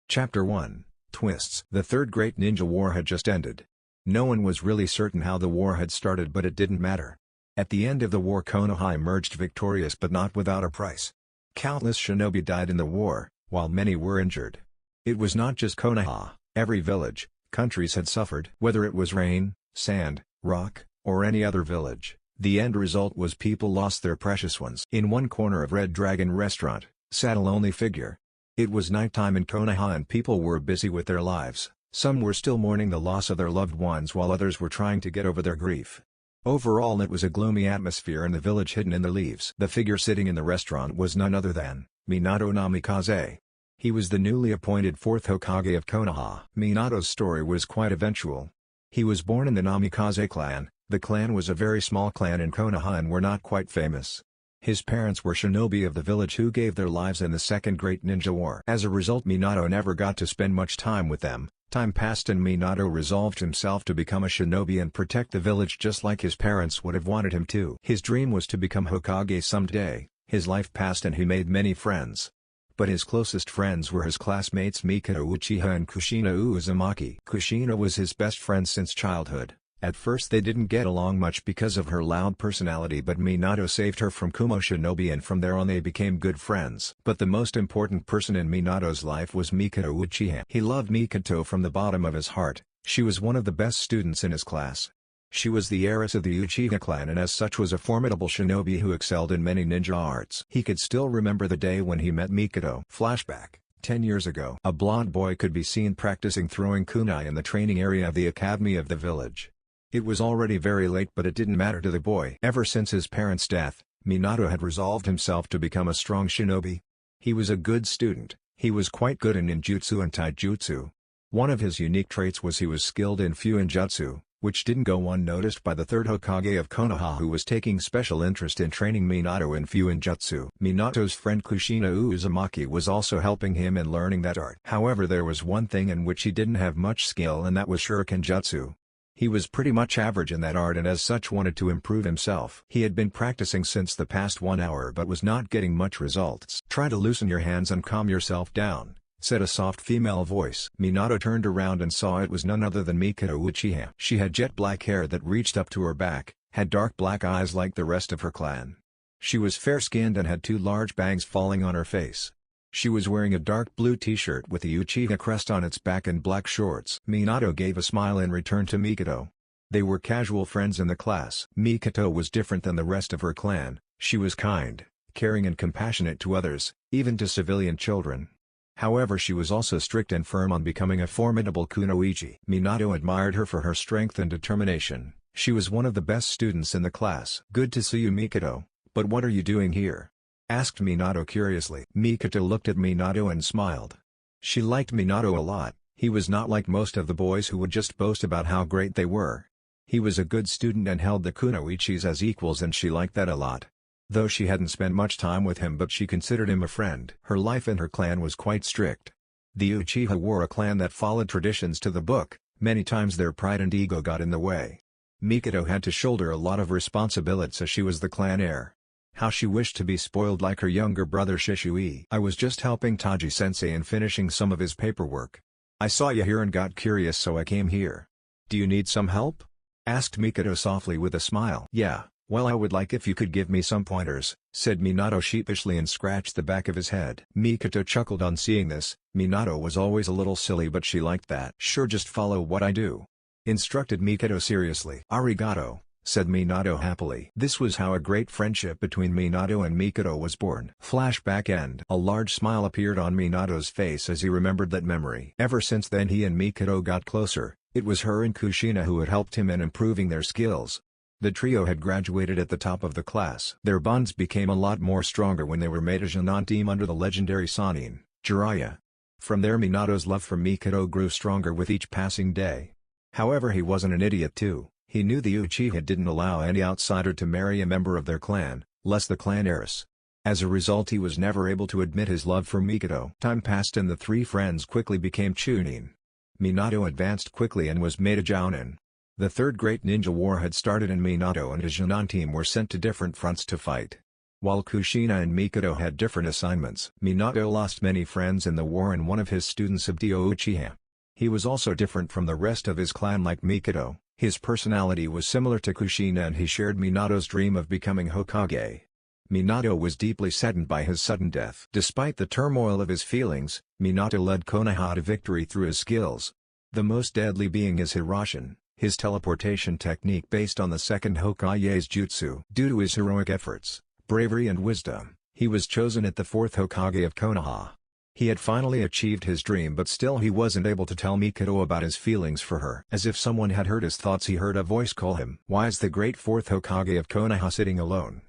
Chapter 1, Twists. The Third Great Ninja War had just ended. No one was really certain how the war had started, but it didn't matter. At the end of the war, Konoha emerged victorious, but not without a price. Countless shinobi died in the war, while many were injured. It was not just Konoha, every village, countries had suffered. Whether it was rain, sand, rock, or any other village, the end result was people lost their precious ones. In one corner of Red Dragon Restaurant, sat a lonely figure. It was nighttime in Konoha and people were busy with their lives. Some were still mourning the loss of their loved ones while others were trying to get over their grief. Overall, it was a gloomy atmosphere in the village hidden in the leaves. The figure sitting in the restaurant was none other than Minato Namikaze. He was the newly appointed fourth Hokage of Konoha. Minato's story was quite eventual. He was born in the Namikaze clan. The clan was a very small clan in Konoha and were not quite famous. His parents were shinobi of the village who gave their lives in the Second Great Ninja War. As a result, Minato never got to spend much time with them. Time passed and Minato resolved himself to become a shinobi and protect the village just like his parents would have wanted him to. His dream was to become Hokage someday. His life passed and he made many friends. But his closest friends were his classmates Mikoto Uchiha and Kushina Uzumaki. Kushina was his best friend since childhood. At first they didn't get along much because of her loud personality, but Minato saved her from Kumo Shinobi and from there on they became good friends. But the most important person in Minato's life was Mikoto Uchiha. He loved Mikoto from the bottom of his heart. She was one of the best students in his class. She was the heiress of the Uchiha clan and as such was a formidable shinobi who excelled in many ninja arts. He could still remember the day when he met Mikoto. Flashback. 10 years ago, a blonde boy could be seen practicing throwing kunai in the training area of the academy of the village. It was already very late, but it didn't matter to the boy. Ever since his parents' death, Minato had resolved himself to become a strong shinobi. He was a good student. He was quite good in ninjutsu and taijutsu. One of his unique traits was he was skilled in fuinjutsu, which didn't go unnoticed by the third Hokage of Konoha, who was taking special interest in training Minato in fuinjutsu. Minato's friend Kushina Uzumaki was also helping him in learning that art. However, there was one thing in which he didn't have much skill, and that was shuriken jutsu. He was pretty much average in that art and as such wanted to improve himself. He had been practicing since the past 1 hour but was not getting much results. "Try to loosen your hands and calm yourself down," said a soft female voice. Minato turned around and saw it was none other than Mikoto Uchiha. She had jet black hair that reached up to her back, had dark black eyes like the rest of her clan. She was fair-skinned and had 2 large bangs falling on her face. She was wearing a dark blue t-shirt with the Uchiha crest on its back and black shorts. Minato gave a smile in return to Mikoto. They were casual friends in the class. Mikoto was different than the rest of her clan. She was kind, caring and compassionate to others, even to civilian children. However, she was also strict and firm on becoming a formidable kunoichi. Minato admired her for her strength and determination. She was one of the best students in the class. "Good to see you, Mikoto, but what are you doing here?" asked Minato curiously. Mikoto looked at Minato and smiled. She liked Minato a lot. He was not like most of the boys who would just boast about how great they were. He was a good student and held the kunoichis as equals, and she liked that a lot. Though she hadn't spent much time with him, but she considered him a friend. Her life in her clan was quite strict. The Uchiha were a clan that followed traditions to the book. Many times their pride and ego got in the way. Mikoto had to shoulder a lot of responsibilities as she was the clan heir. How she wished to be spoiled like her younger brother Shishui. "I was just helping Taji-sensei in finishing some of his paperwork. I saw you here and got curious, so I came here." "Do you need some help?" asked Mikoto softly with a smile. "Yeah, well, I would like if you could give me some pointers," said Minato sheepishly and scratched the back of his head. Mikoto chuckled on seeing this. Minato was always a little silly, but she liked that. "Sure, just follow what I do," instructed Mikoto seriously. "Arigato," said Minato happily. This was how a great friendship between Minato and Mikoto was born. Flashback end. A large smile appeared on Minato's face as he remembered that memory. Ever since then he and Mikoto got closer. It was her and Kushina who had helped him in improving their skills. The trio had graduated at the top of the class. Their bonds became a lot more stronger when they were made a Jonan team under the legendary Sannin, Jiraiya. From there Minato's love for Mikoto grew stronger with each passing day. However, he wasn't an idiot too. He knew the Uchiha didn't allow any outsider to marry a member of their clan, less the clan heiress. As a result, he was never able to admit his love for Mikoto. Time passed and the 3 friends quickly became chunin. Minato advanced quickly and was made a jounin. The Third Great Ninja War had started and Minato and his Jonan team were sent to different fronts to fight. While Kushina and Mikado had different assignments, Minato lost many friends in the war and one of his students Hibito Uchiha. He was also different from the rest of his clan like Mikado. His personality was similar to Kushina and he shared Minato's dream of becoming Hokage. Minato was deeply saddened by his sudden death. Despite the turmoil of his feelings, Minato led Konoha to victory through his skills. The most deadly being his Hirashin, his teleportation technique based on the second Hokage's jutsu. Due to his heroic efforts, bravery and wisdom, he was chosen as the fourth Hokage of Konoha. He had finally achieved his dream but still he wasn't able to tell Mikado about his feelings for her. As if someone had heard his thoughts he heard a voice call him. "Why is the great fourth Hokage of Konoha sitting alone?"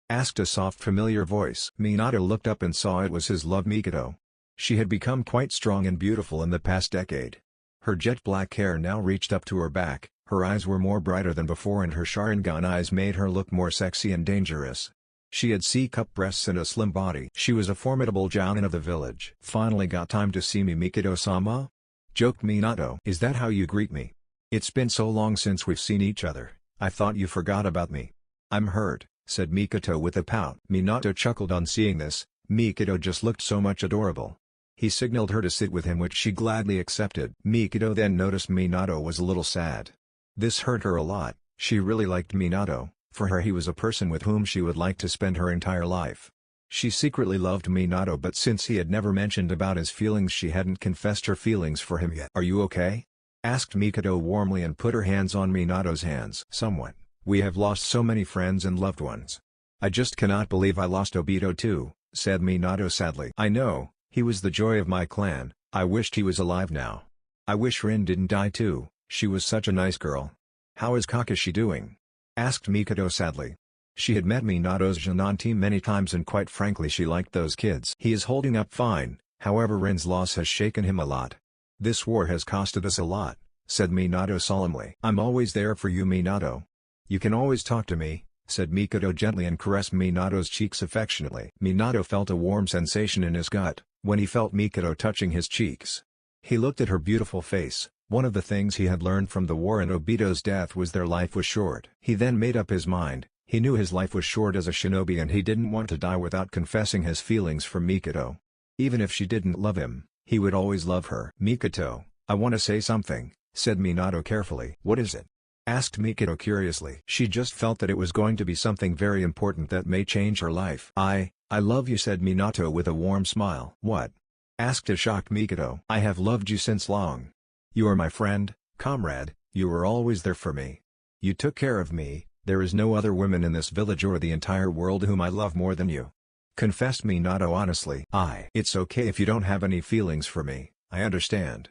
asked a soft familiar voice. Minato looked up and saw it was his love Mikado. She had become quite strong and beautiful in the past decade. Her jet black hair now reached up to her back, her eyes were more brighter than before and her Sharingan eyes made her look more sexy and dangerous. She had C-cup breasts and a slim body. She was a formidable jounin of the village. "Finally got time to see me Mikado-sama?" joked Minato. "Is that how you greet me? It's been so long since we've seen each other, I thought you forgot about me." "I'm hurt," said Mikado with a pout. Minato chuckled on seeing this. Mikado just looked so much adorable. He signaled her to sit with him which she gladly accepted. Mikado then noticed Minato was a little sad. This hurt her a lot. She really liked Minato. For her he was a person with whom she would like to spend her entire life. She secretly loved Minato but since he had never mentioned about his feelings she hadn't confessed her feelings for him yet. "Are you okay?" asked Mikado warmly and put her hands on Minato's hands. "Somewhat. We have lost so many friends and loved ones. I just cannot believe I lost Obito too," said Minato sadly. "I know, he was the joy of my clan, I wished he was alive now. I wish Rin didn't die too, she was such a nice girl." "How is Kakashi doing?" asked Mikado sadly. She had met Minato's Jonan team many times and quite frankly she liked those kids. "He is holding up fine, however Rin's loss has shaken him a lot. This war has costed us a lot," said Minato solemnly. "I'm always there for you Minato. You can always talk to me," said Mikado gently and caressed Minato's cheeks affectionately. Minato felt a warm sensation in his gut, when he felt Mikado touching his cheeks. He looked at her beautiful face. One of the things he had learned from the war and Obito's death was their life was short. He then made up his mind, he knew his life was short as a shinobi and he didn't want to die without confessing his feelings for Mikado. Even if she didn't love him, he would always love her. "Mikado, I want to say something," said Minato carefully. "What is it?" asked Mikado curiously. She just felt that it was going to be something very important that may change her life. I love you," said Minato with a warm smile. "What?" asked a shocked Mikado. "I have loved you since long. You are my friend, comrade, you were always there for me. You took care of me, there is no other woman in this village or the entire world whom I love more than you," confessed Minato honestly. "It's okay if you don't have any feelings for me, I understand.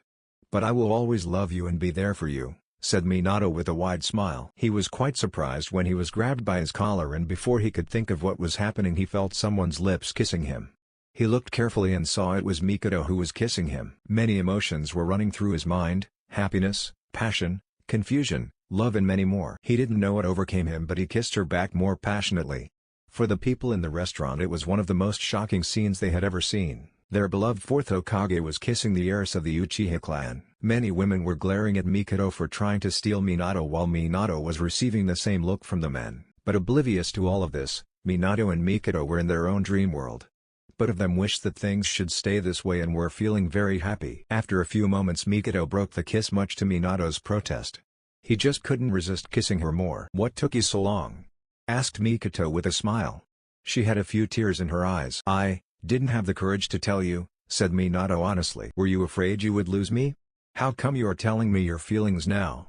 But I will always love you and be there for you," said Minato with a wide smile. He was quite surprised when he was grabbed by his collar and before he could think of what was happening he felt someone's lips kissing him. He looked carefully and saw it was Mikado who was kissing him. Many emotions were running through his mind, happiness, passion, confusion, love and many more. He didn't know what overcame him but he kissed her back more passionately. For the people in the restaurant it was one of the most shocking scenes they had ever seen. Their beloved fourth Hokage was kissing the heiress of the Uchiha clan. Many women were glaring at Mikado for trying to steal Minato while Minato was receiving the same look from the men. But oblivious to all of this, Minato and Mikado were in their own dream world. Both of them wished that things should stay this way and were feeling very happy. After a few moments Mikado broke the kiss much to Minato's protest. He just couldn't resist kissing her more. "What took you so long?" asked Mikado with a smile. She had a few tears in her eyes. "I didn't have the courage to tell you," said Minato honestly. "Were you afraid you would lose me? How come you are telling me your feelings now?"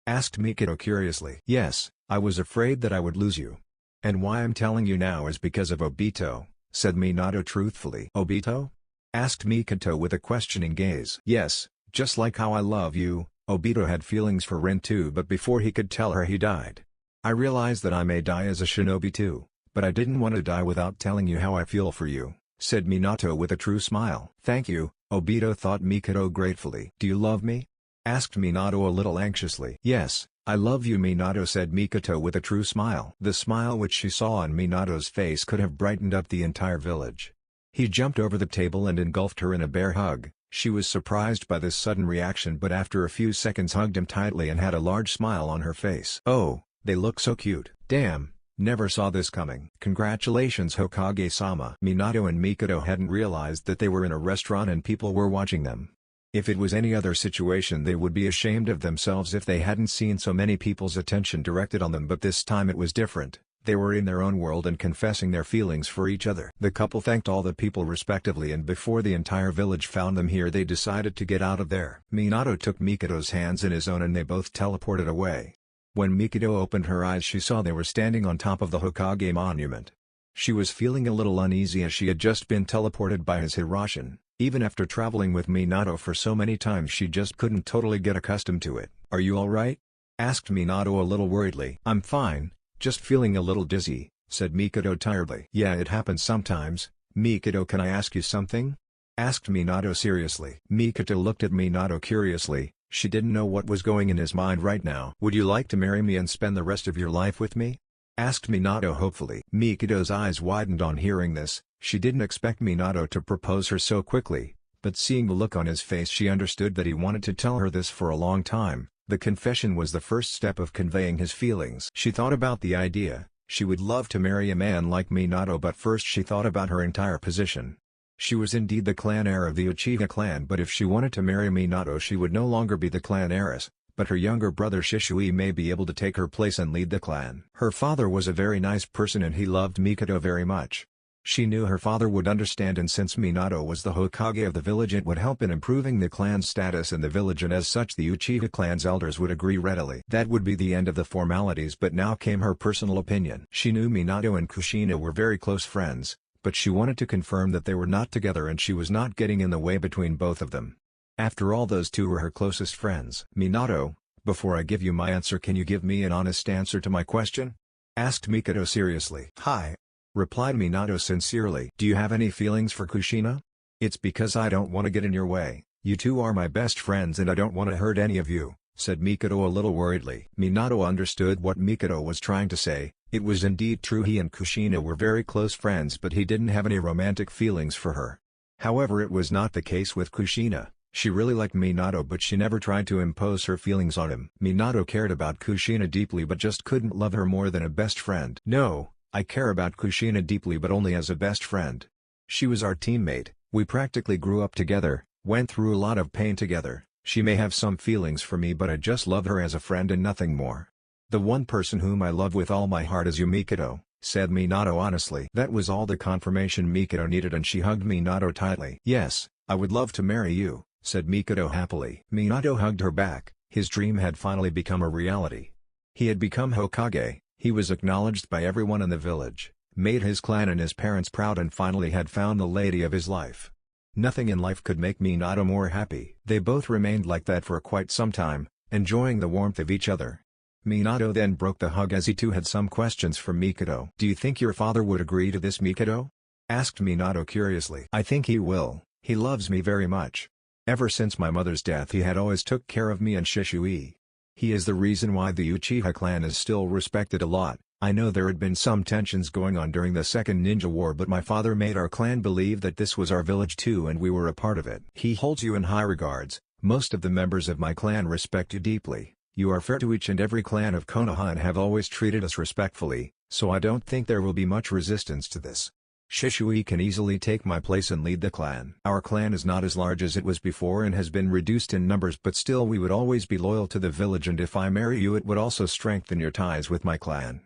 asked Mikado curiously. "Yes, I was afraid that I would lose you. And why I'm telling you now is because of Obito," said Minato truthfully. "Obito?" asked Mikado with a questioning gaze. "Yes, just like how I love you." Obito had feelings for Rin too but before he could tell her he died. "I realize that I may die as a shinobi too, but I didn't want to die without telling you how I feel for you," said Minato with a true smile. "Thank you," Obito thought Mikado gratefully. "Do you love me?" asked Minato a little anxiously. "Yes, I love you," Minato said Mikado with a true smile. The smile which she saw on Minato's face could have brightened up the entire village. He jumped over the table and engulfed her in a bear hug. She was surprised by this sudden reaction but after a few seconds hugged him tightly and had a large smile on her face. "Oh, they look so cute." "Damn, Never saw this coming. Congratulations Hokage-sama. Minato and Mikado hadn't realized that they were in a restaurant and people were watching them. If it was any other situation they would be ashamed of themselves if they hadn't seen so many people's attention directed on them, but this time it was different. They were in their own world and confessing their feelings for each other. The couple thanked all the people respectively, and before the entire village found them here they decided to get out of there. Minato took Mikado's hands in his own and they both teleported away. When Mikado opened her eyes she saw they were standing on top of the Hokage monument. She was feeling a little uneasy as she had just been teleported by his Hiroshin. Even after traveling with Minato for so many times she just couldn't totally get accustomed to it. "Are you alright?" asked Minato a little worriedly. "I'm fine, just feeling a little dizzy," said Mikado tiredly. "Yeah, it happens sometimes. Mikado, can I ask you something?" asked Minato seriously. Mikado looked at Minato curiously. She didn't know what was going in his mind right now. "Would you like to marry me and spend the rest of your life with me?" asked Minato hopefully. Mikado's eyes widened on hearing this. She didn't expect Minato to propose her so quickly, but seeing the look on his face she understood that he wanted to tell her this for a long time. The confession was the first step of conveying his feelings. She thought about the idea. She would love to marry a man like Minato, but first she thought about her entire position. She was indeed the clan heir of the Uchiha clan, but if she wanted to marry Minato she would no longer be the clan heiress, but her younger brother Shisui may be able to take her place and lead the clan. Her father was a very nice person and he loved Mikado very much. She knew her father would understand, and since Minato was the Hokage of the village it would help in improving the clan's status in the village, and as such the Uchiha clan's elders would agree readily. That would be the end of the formalities, but now came her personal opinion. She knew Minato and Kushina were very close friends, but she wanted to confirm that they were not together and she was not getting in the way between both of them. After all, those two were her closest friends. "Minato, before I give you my answer, can you give me an honest answer to my question?" asked Mikado seriously. "Hi," replied Minato sincerely. "Do you have any feelings for Kushina?" "It's because I don't want to get in your way. You two are my best friends and I don't want to hurt any of you," said Mikado a little worriedly. Minato understood what Mikado was trying to say. It was indeed true he and Kushina were very close friends, but he didn't have any romantic feelings for her. However, it was not the case with Kushina. She really liked Minato, but she never tried to impose her feelings on him. Minato cared about Kushina deeply but just couldn't love her more than a best friend. "No, I care about Kushina deeply but only as a best friend. She was our teammate, we practically grew up together, went through a lot of pain together. She may have some feelings for me but I just love her as a friend and nothing more. The one person whom I love with all my heart is you, Mikado," said Minato honestly. That was all the confirmation Mikado needed and she hugged Minato tightly. "Yes, I would love to marry you," said Mikado happily. Minato hugged her back. His dream had finally become a reality. He had become Hokage, he was acknowledged by everyone in the village, made his clan and his parents proud, and finally had found the lady of his life. Nothing in life could make Minato more happy. They both remained like that for quite some time, enjoying the warmth of each other. Minato then broke the hug as he too had some questions for Mikado. "Do you think your father would agree to this, Mikado?" asked Minato curiously. "I think he will. He loves me very much. Ever since my mother's death he had always took care of me and Shisui. He is the reason why the Uchiha clan is still respected a lot. I know there had been some tensions going on during the Second Ninja War, but my father made our clan believe that this was our village too and we were a part of it. He holds you in high regards. Most of the members of my clan respect you deeply. You are fair to each and every clan of Konoha and have always treated us respectfully, so I don't think there will be much resistance to this. Shisui can easily take my place and lead the clan. Our clan is not as large as it was before and has been reduced in numbers, but still we would always be loyal to the village, and if I marry you it would also strengthen your ties with my clan,"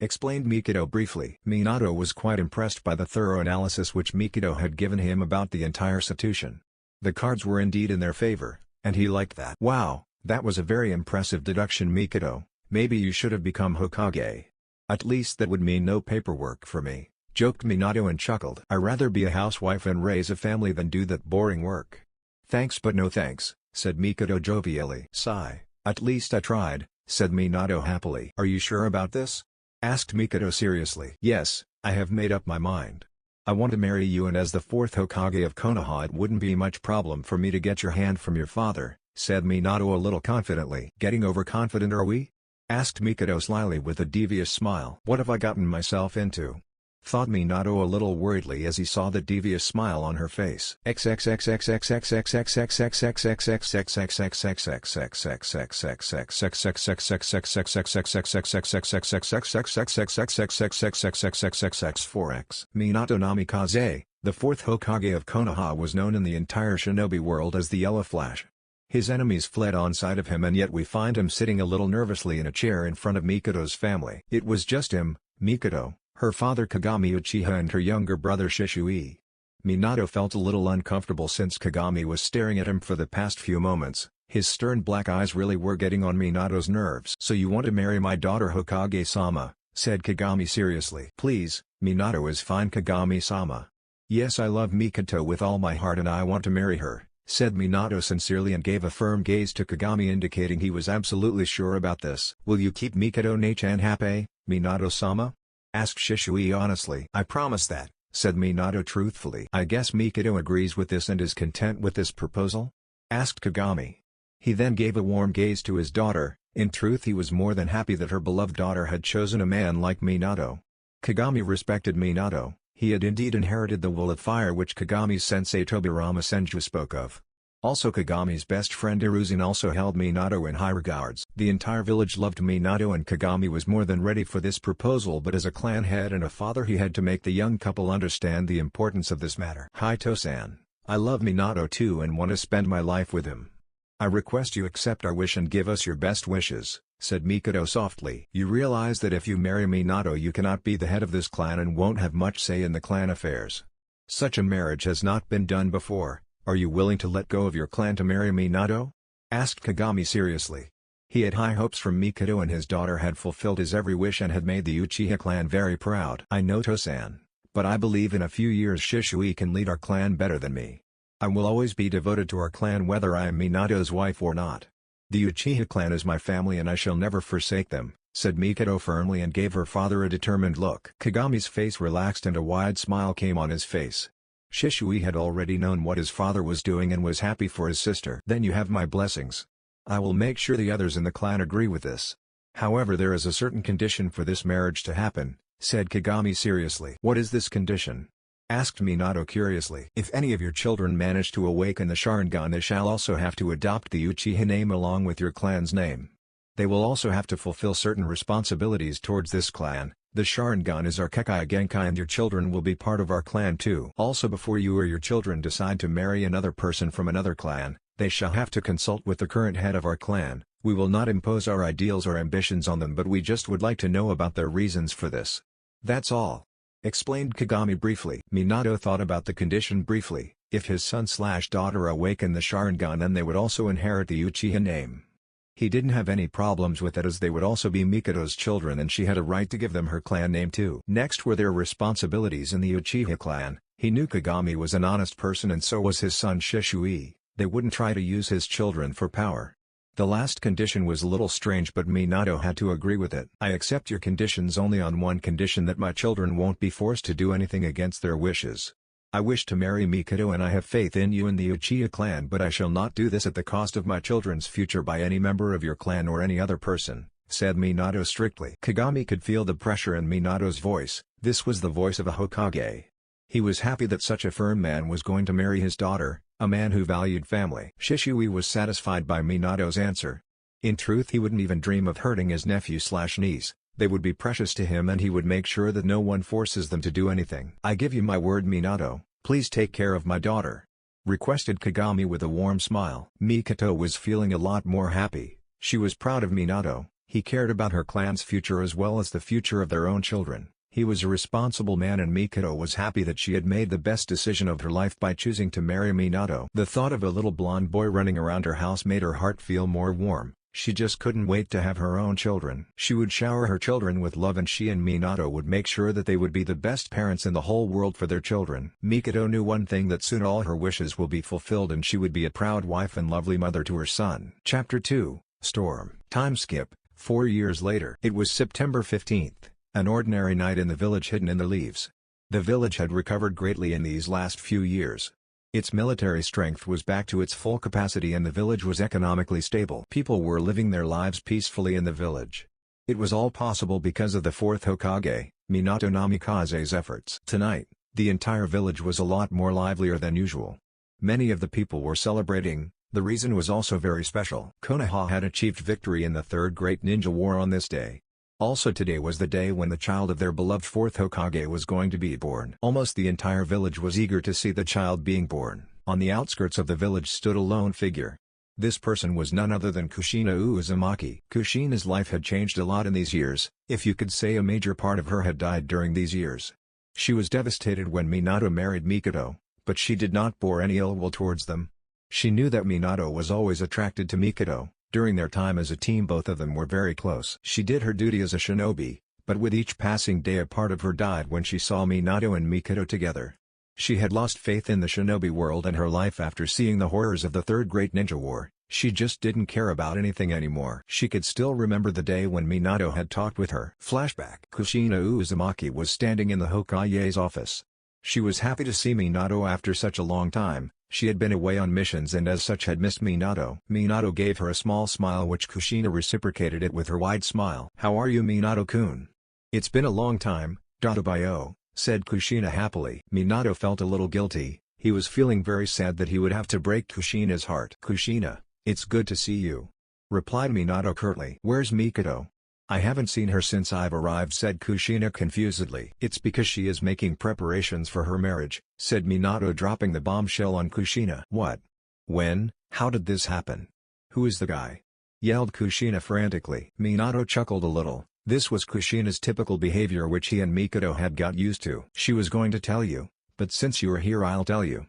explained Mikado briefly. Minato was quite impressed by the thorough analysis which Mikado had given him about the entire situation. The cards were indeed in their favor, and he liked that. "Wow, that was a very impressive deduction, Mikado. Maybe you should have become Hokage. At least that would mean no paperwork for me," joked Minato and chuckled. "I'd rather be a housewife and raise a family than do that boring work." "Thanks but no thanks," said Mikado jovially. "Sigh, at least I tried," said Minato happily. "Are you sure about this?" asked Mikado seriously. "Yes, I have made up my mind. I want to marry you, and as the fourth Hokage of Konoha it wouldn't be much problem for me to get your hand from your father," said Minato a little confidently. "Getting overconfident are we?" asked Mikado slyly with a devious smile. "What have I gotten myself into?" thought Minato a little worriedly as he saw the devious smile on her face. Minato Namikaze, the fourth Hokage of Konoha, was known in the entire shinobi world as the Yellow Flash. His enemies fled on sight of him, and yet we find him sitting a little nervously in a chair in front of Mikato's family. It was just him, Mikato, her father Kagami Uchiha, and her younger brother Shisui. Minato felt a little uncomfortable since Kagami was staring at him for the past few moments. His stern black eyes really were getting on Minato's nerves. "So you want to marry my daughter Hokage-sama?" said Kagami seriously. "Please, Minato is fine, Kagami-sama. Yes, I love Mikato with all my heart and I want to marry her," said Minato sincerely and gave a firm gaze to Kagami indicating he was absolutely sure about this. "Will you keep Mikato-ne-chan happy, Minato-sama?" asked Shisui honestly. "I promise that," said Minato truthfully. "I guess Mikato agrees with this and is content with this proposal?" asked Kagami. He then gave a warm gaze to his daughter. In truth, he was more than happy that her beloved daughter had chosen a man like Minato. Kagami respected Minato. He had indeed inherited the will of fire which Kagami's sensei Tobirama Senju spoke of. Also, Kagami's best friend Iruzin also held Minato in high regards. The entire village loved Minato, and Kagami was more than ready for this proposal, but as a clan head and a father he had to make the young couple understand the importance of this matter. "Hi Tosan, I love Minato too and want to spend my life with him. I request you accept our wish and give us your best wishes," said Mikato softly. "You realize that if you marry Minato you cannot be the head of this clan and won't have much say in the clan affairs. Such a marriage has not been done before. Are you willing to let go of your clan to marry Minato?" asked Kagami seriously. He had high hopes from Mikato, and his daughter had fulfilled his every wish and had made the Uchiha clan very proud. "I know Tosan, but I believe in a few years Shisui can lead our clan better than me. I will always be devoted to our clan whether I am Minato's wife or not. The Uchiha clan is my family and I shall never forsake them," said Mikato firmly and gave her father a determined look. Kagami's face relaxed and a wide smile came on his face. Shisui had already known what his father was doing and was happy for his sister. "Then you have my blessings. I will make sure the others in the clan agree with this. However, there is a certain condition for this marriage to happen," said Kagami seriously. "What is this condition?" asked Minato curiously. "If any of your children manage to awaken the Sharingan, they shall also have to adopt the Uchiha name along with your clan's name. They will also have to fulfill certain responsibilities towards this clan. The Sharingan is our Kekkei Genkai and your children will be part of our clan too. Also, before you or your children decide to marry another person from another clan, they shall have to consult with the current head of our clan. We will not impose our ideals or ambitions on them, but we just would like to know about their reasons for this. That's all," explained Kagami briefly. Minato thought about the condition briefly. If his son/daughter awakened the Sharingan, then they would also inherit the Uchiha name. He didn't have any problems with that, as they would also be Mikato's children and she had a right to give them her clan name too. Next were their responsibilities in the Uchiha clan. He knew Kagami was an honest person and so was his son Shisui. They wouldn't try to use his children for power. The last condition was a little strange, but Minato had to agree with it. "I accept your conditions only on one condition, that my children won't be forced to do anything against their wishes. I wish to marry Mikato and I have faith in you and the Uchiha clan, but I shall not do this at the cost of my children's future by any member of your clan or any other person," said Minato strictly. Kagami could feel the pressure in Minato's voice. This was the voice of a Hokage. He was happy that such a firm man was going to marry his daughter, a man who valued family. Shisui was satisfied by Minato's answer. In truth, he wouldn't even dream of hurting his nephew/niece. They would be precious to him and he would make sure that no one forces them to do anything. "I give you my word, Minato, please take care of my daughter," requested Kagami with a warm smile. Mikato was feeling a lot more happy. She was proud of Minato. He cared about her clan's future as well as the future of their own children. He was a responsible man and Mikato was happy that she had made the best decision of her life by choosing to marry Minato. The thought of a little blonde boy running around her house made her heart feel more warm. She just couldn't wait to have her own children. She would shower her children with love and she and Minato would make sure that they would be the best parents in the whole world for their children. Mikato knew one thing, that soon all her wishes will be fulfilled and she would be a proud wife and lovely mother to her son. Chapter 2, Storm. Time skip, 4 years later. It was September 15th, an ordinary night in the village hidden in the leaves. The village had recovered greatly in these last few years. Its military strength was back to its full capacity and the village was economically stable. People were living their lives peacefully in the village. It was all possible because of the fourth Hokage, Minato Namikaze's efforts. Tonight, the entire village was a lot more livelier than usual. Many of the people were celebrating. The reason was also very special. Konoha had achieved victory in the Third Great Ninja War on this day. Also today was the day when the child of their beloved fourth Hokage was going to be born. Almost the entire village was eager to see the child being born. On the outskirts of the village stood a lone figure. This person was none other than Kushina Uzumaki. Kushina's life had changed a lot in these years, if you could say a major part of her had died during these years. She was devastated when Minato married Mikoto, but she did not bore any ill will towards them. She knew that Minato was always attracted to Mikoto. During their time as a team both of them were very close. She did her duty as a shinobi, but with each passing day a part of her died when she saw Minato and Mikoto together. She had lost faith in the shinobi world and her life after seeing the horrors of the Third Great Ninja War. She just didn't care about anything anymore. She could still remember the day when Minato had talked with her. Flashback. Kushina Uzumaki was standing in the Hokage's office. She was happy to see Minato after such a long time. She had been away on missions and as such had missed Minato. Minato gave her a small smile which Kushina reciprocated it with her wide smile. "How are you, Minato-kun?" "It's been a long time, Dadabayo," said Kushina happily. Minato felt a little guilty. He was feeling very sad that he would have to break Kushina's heart. "Kushina, it's good to see you," replied Minato curtly. "Where's Mikoto?" "I haven't seen her since I've arrived," said Kushina confusedly. "It's because she is making preparations for her marriage," said Minato dropping the bombshell on Kushina. "What? When? How did this happen? Who is the guy?" yelled Kushina frantically. Minato chuckled a little. This was Kushina's typical behavior which he and Mikoto had got used to. "She was going to tell you, but since you are here I'll tell you."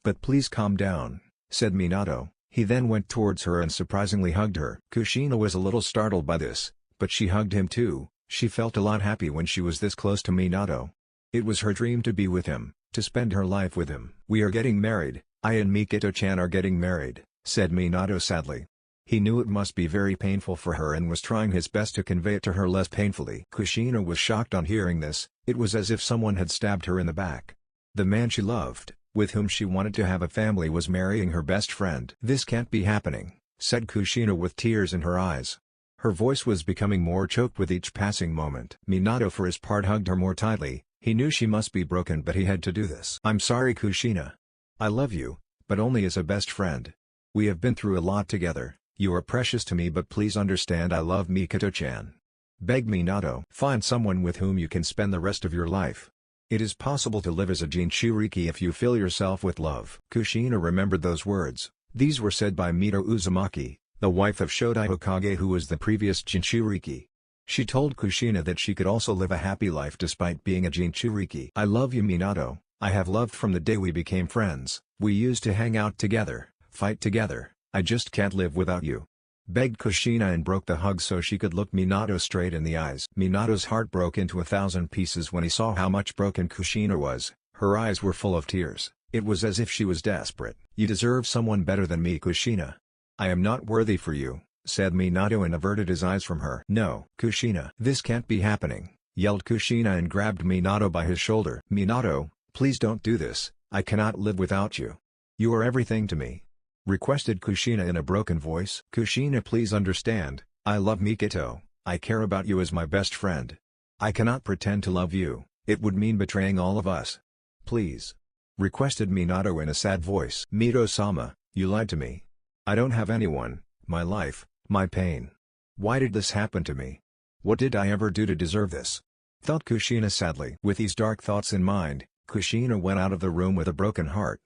"But please calm down," said Minato. He then went towards her and surprisingly hugged her. Kushina was a little startled by this. But she hugged him too. She felt a lot happy when she was this close to Minato. It was her dream to be with him, to spend her life with him. "We are getting married, I and Mikoto-chan are getting married," said Minato sadly. He knew it must be very painful for her and was trying his best to convey it to her less painfully. Kushina was shocked on hearing this. It was as if someone had stabbed her in the back. The man she loved, with whom she wanted to have a family, was marrying her best friend. "This can't be happening," said Kushina with tears in her eyes. Her voice was becoming more choked with each passing moment. Minato for his part hugged her more tightly. He knew she must be broken but he had to do this. "I'm sorry, Kushina. I love you, but only as a best friend. We have been through a lot together. You are precious to me but please understand I love Mikoto-chan," begged Minato. "Find someone with whom you can spend the rest of your life. It is possible to live as a Jinchuriki if you fill yourself with love." Kushina remembered those words. These were said by Mito Uzumaki, the wife of Shodai Hokage who was the previous Jinchuriki. She told Kushina that she could also live a happy life despite being a Jinchuriki. "I love you, Minato. I have loved from the day we became friends. We used to hang out together, fight together. I just can't live without you," begged Kushina and broke the hug so she could look Minato straight in the eyes. Minato's heart broke into 1,000 pieces when he saw how much broken Kushina was. Her eyes were full of tears. It was as if she was desperate. "You deserve someone better than me, Kushina. I am not worthy for you," said Minato and averted his eyes from her. "No, Kushina. This can't be happening," yelled Kushina and grabbed Minato by his shoulder. "Minato, please don't do this. I cannot live without you. You are everything to me," requested Kushina in a broken voice. "Kushina, please understand, I love Mikoto. I care about you as my best friend. I cannot pretend to love you, it would mean betraying all of us. Please," requested Minato in a sad voice. "Mito-sama, you lied to me. I don't have anyone, my life, my pain. Why did this happen to me? What did I ever do to deserve this?" thought Kushina sadly. With these dark thoughts in mind, Kushina went out of the room with a broken heart.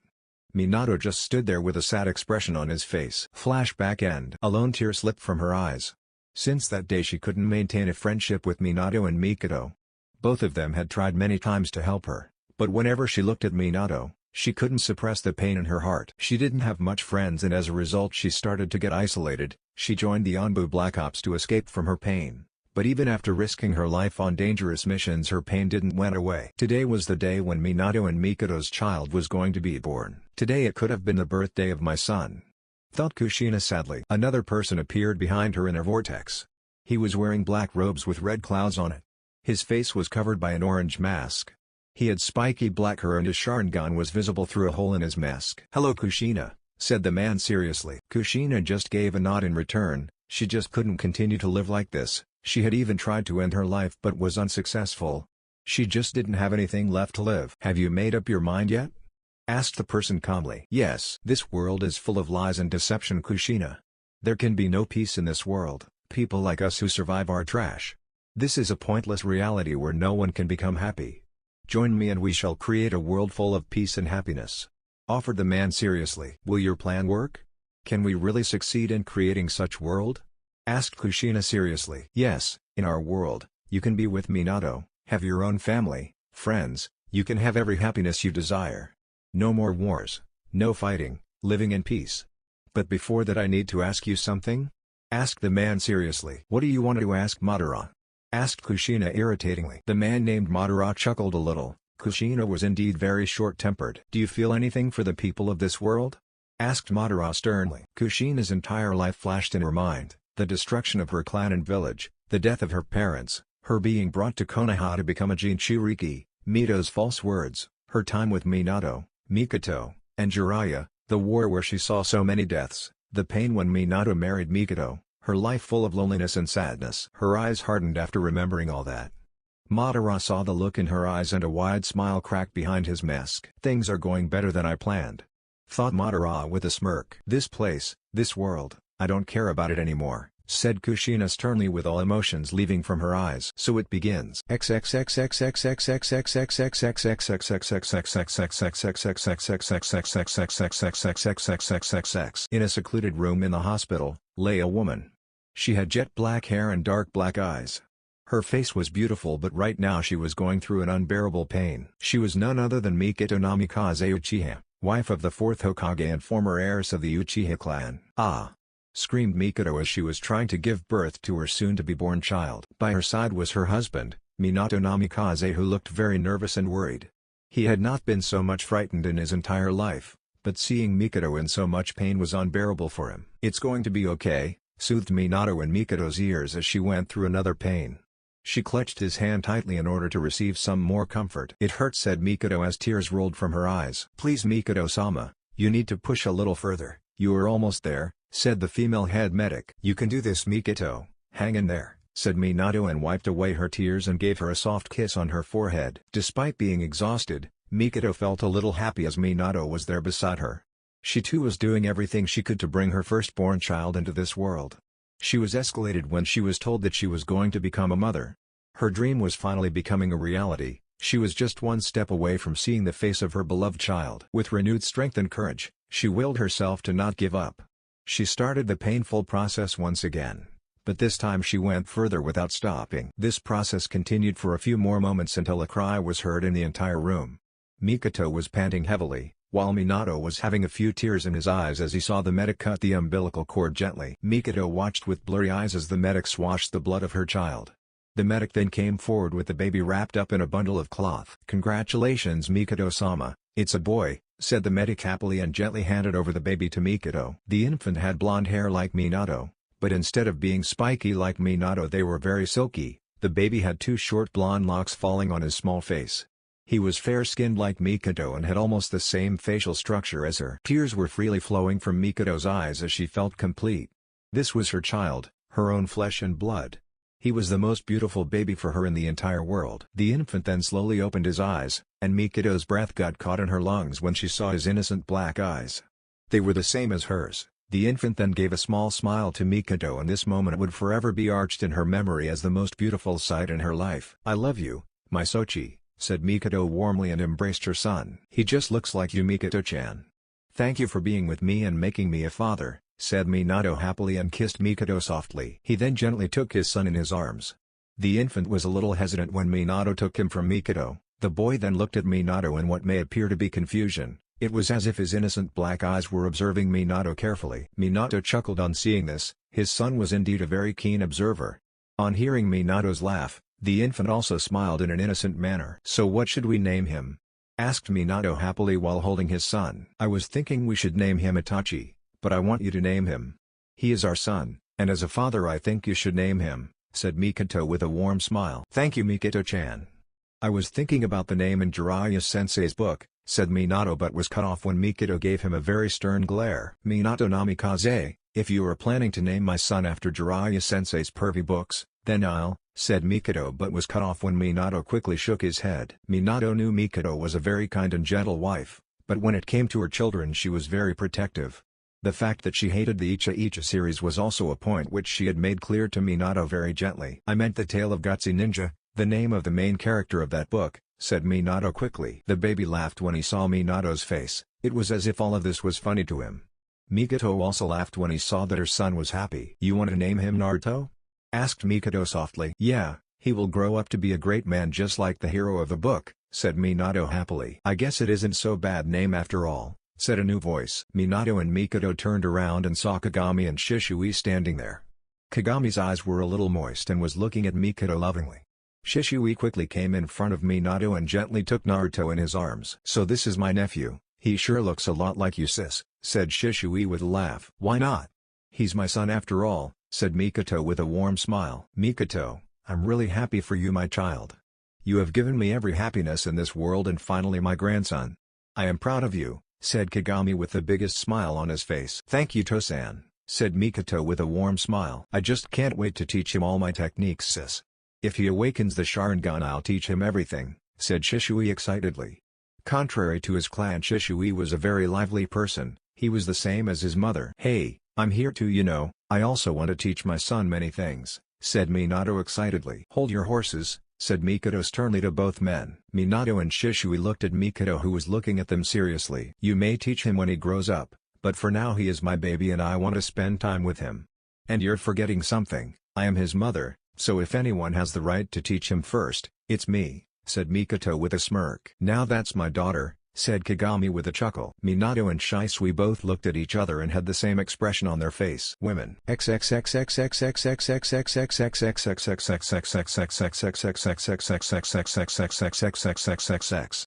Minato just stood there with a sad expression on his face. Flashback end. A lone tear slipped from her eyes. Since that day she couldn't maintain a friendship with Minato and Mikoto. Both of them had tried many times to help her, but whenever she looked at Minato, she couldn't suppress the pain in her heart. She didn't have much friends and as a result she started to get isolated. She joined the Anbu Black Ops to escape from her pain. But even after risking her life on dangerous missions her pain didn't went away. Today was the day when Minato and Mikoto's child was going to be born. "Today it could have been the birthday of my son," thought Kushina sadly. Another person appeared behind her in a vortex. He was wearing black robes with red clouds on it. His face was covered by an orange mask. He had spiky black hair and his Sharingan was visible through a hole in his mask. "Hello Kushina," said the man seriously. Kushina just gave a nod in return. She just couldn't continue to live like this. She had even tried to end her life but was unsuccessful. She just didn't have anything left to live. "Have you made up your mind yet?" asked the person calmly. "Yes. This world is full of lies and deception, Kushina. There can be no peace in this world. People like us who survive are trash. This is a pointless reality where no one can become happy. Join me and we shall create a world full of peace and happiness," offered the man seriously. "Will your plan work? Can we really succeed in creating such world?" asked Kushina seriously. "Yes, in our world, you can be with Minato, have your own family, friends, you can have every happiness you desire. No more wars, no fighting, living in peace. But before that I need to ask you something?" asked the man seriously. "What do you want to ask, Madara?" asked Kushina irritatingly. The man named Madara chuckled a little. Kushina was indeed very short-tempered. "Do you feel anything for the people of this world?" asked Madara sternly. Kushina's entire life flashed in her mind, the destruction of her clan and village, the death of her parents, her being brought to Konoha to become a Jinchuriki, Mito's false words, her time with Minato, Mikoto, and Jiraiya, the war where she saw so many deaths, the pain when Minato married Mikoto, her life full of loneliness and sadness. Her eyes hardened after remembering all that. Madara saw the look in her eyes and a wide smile cracked behind his mask. "Things are going better than I planned," thought Madara with a smirk. "This place, this world, I don't care about it anymore," said Kushina sternly with all emotions leaving from her eyes. "So it begins." In a secluded room in the hospital, lay a woman. She had jet black hair and dark black eyes. Her face was beautiful, but right now she was going through an unbearable pain. She was none other than Mikoto Namikaze Uchiha, wife of the 4th Hokage and former heiress of the Uchiha clan. "Ah!" screamed Mikoto as she was trying to give birth to her soon-to-be-born child. By her side was her husband, Minato Namikaze, who looked very nervous and worried. He had not been so much frightened in his entire life, but seeing Mikoto in so much pain was unbearable for him. "It's going to be okay," soothed Minato in Mikoto's ears as she went through another pain. She clutched his hand tightly in order to receive some more comfort. "It hurts," said Mikoto as tears rolled from her eyes. "Please, Mikoto-sama, you need to push a little further, you are almost there," said the female head medic. "You can do this, Mikoto, hang in there," said Minato and wiped away her tears and gave her a soft kiss on her forehead. Despite being exhausted, Mikoto felt a little happy as Minato was there beside her. She too was doing everything she could to bring her firstborn child into this world. She was escalated when she was told that she was going to become a mother. Her dream was finally becoming a reality. She was just one step away from seeing the face of her beloved child. With renewed strength and courage, she willed herself to not give up. She started the painful process once again, but this time she went further without stopping. This process continued for a few more moments until a cry was heard in the entire room. Mikoto was panting heavily, while Minato was having a few tears in his eyes as he saw the medic cut the umbilical cord gently. Mikoto watched with blurry eyes as the medic swashed the blood of her child. The medic then came forward with the baby wrapped up in a bundle of cloth. "Congratulations, Mikoto-sama, it's a boy," said the medic happily and gently handed over the baby to Mikoto. The infant had blonde hair like Minato, but instead of being spiky like Minato they were very silky. The baby had two short blonde locks falling on his small face. He was fair-skinned like Mikoto and had almost the same facial structure as her. Tears were freely flowing from Mikoto's eyes as she felt complete. This was her child, her own flesh and blood. He was the most beautiful baby for her in the entire world. The infant then slowly opened his eyes, and Mikoto's breath got caught in her lungs when she saw his innocent black eyes. They were the same as hers. The infant then gave a small smile to Mikoto, and this moment would forever be arched in her memory as the most beautiful sight in her life. "I love you, my Sochi," said Mikoto warmly and embraced her son. "He just looks like you, Mikoto-chan." "Thank you for being with me and making me a father," said Minato happily and kissed Mikoto softly. He then gently took his son in his arms. The infant was a little hesitant when Minato took him from Mikoto. The boy then looked at Minato in what may appear to be confusion. It was as if his innocent black eyes were observing Minato carefully. Minato chuckled on seeing this. His son was indeed a very keen observer. On hearing Minato's laugh, the infant also smiled in an innocent manner. "So what should we name him?" asked Minato happily while holding his son. "I was thinking we should name him Itachi, but I want you to name him. He is our son, and as a father I think you should name him," said Mikoto with a warm smile. "Thank you, Mikoto-chan. I was thinking about the name in Jiraiya-sensei's book," said Minato, but was cut off when Mikoto gave him a very stern glare. "Minato Namikaze, if you are planning to name my son after Jiraiya-sensei's pervy books, then I'll said Mikado, but was cut off when Minato quickly shook his head. Minato knew Mikado was a very kind and gentle wife, but when it came to her children she was very protective. The fact that she hated the Icha Icha series was also a point which she had made clear to Minato very gently. I meant the Tale of Gutsy Ninja, the name of the main character of that book, said Minato quickly. The baby laughed when he saw Minato's face. It was as if all of this was funny to him. Mikado also laughed when he saw that her son was happy. You want to name him Naruto? Asked Mikado softly. Yeah, he will grow up to be a great man just like the hero of the book, said Minato happily. I guess it isn't so bad name after all, said a new voice. Minato and Mikado turned around and saw Kagami and Shisui standing there. Kagami's eyes were a little moist and was looking at Mikado lovingly. Shisui quickly came in front of Minato and gently took Naruto in his arms. So this is my nephew, he sure looks a lot like you sis, said Shisui with a laugh. Why not? He's my son after all, said Mikado with a warm smile. Mikado, I'm really happy for you my child. You have given me every happiness in this world and finally my grandson. I am proud of you, said Kagami with the biggest smile on his face. Thank you Tosan, said Mikado with a warm smile. I just can't wait to teach him all my techniques sis. If he awakens the Sharingan I'll teach him everything, said Shisui excitedly. Contrary to his clan, Shisui was a very lively person. He was the same as his mother. Hey, I'm here too you know, I also want to teach my son many things, said Minato excitedly. Hold your horses, said Mikado sternly to both men. Minato and Shisui looked at Mikado who was looking at them seriously. You may teach him when he grows up, but for now he is my baby and I want to spend time with him. And you're forgetting something, I am his mother, so if anyone has the right to teach him first, it's me, said Mikado with a smirk. Now that's my daughter, said Kagami with a chuckle. Minato and Shisui both looked at each other and had the same expression on their face. Women.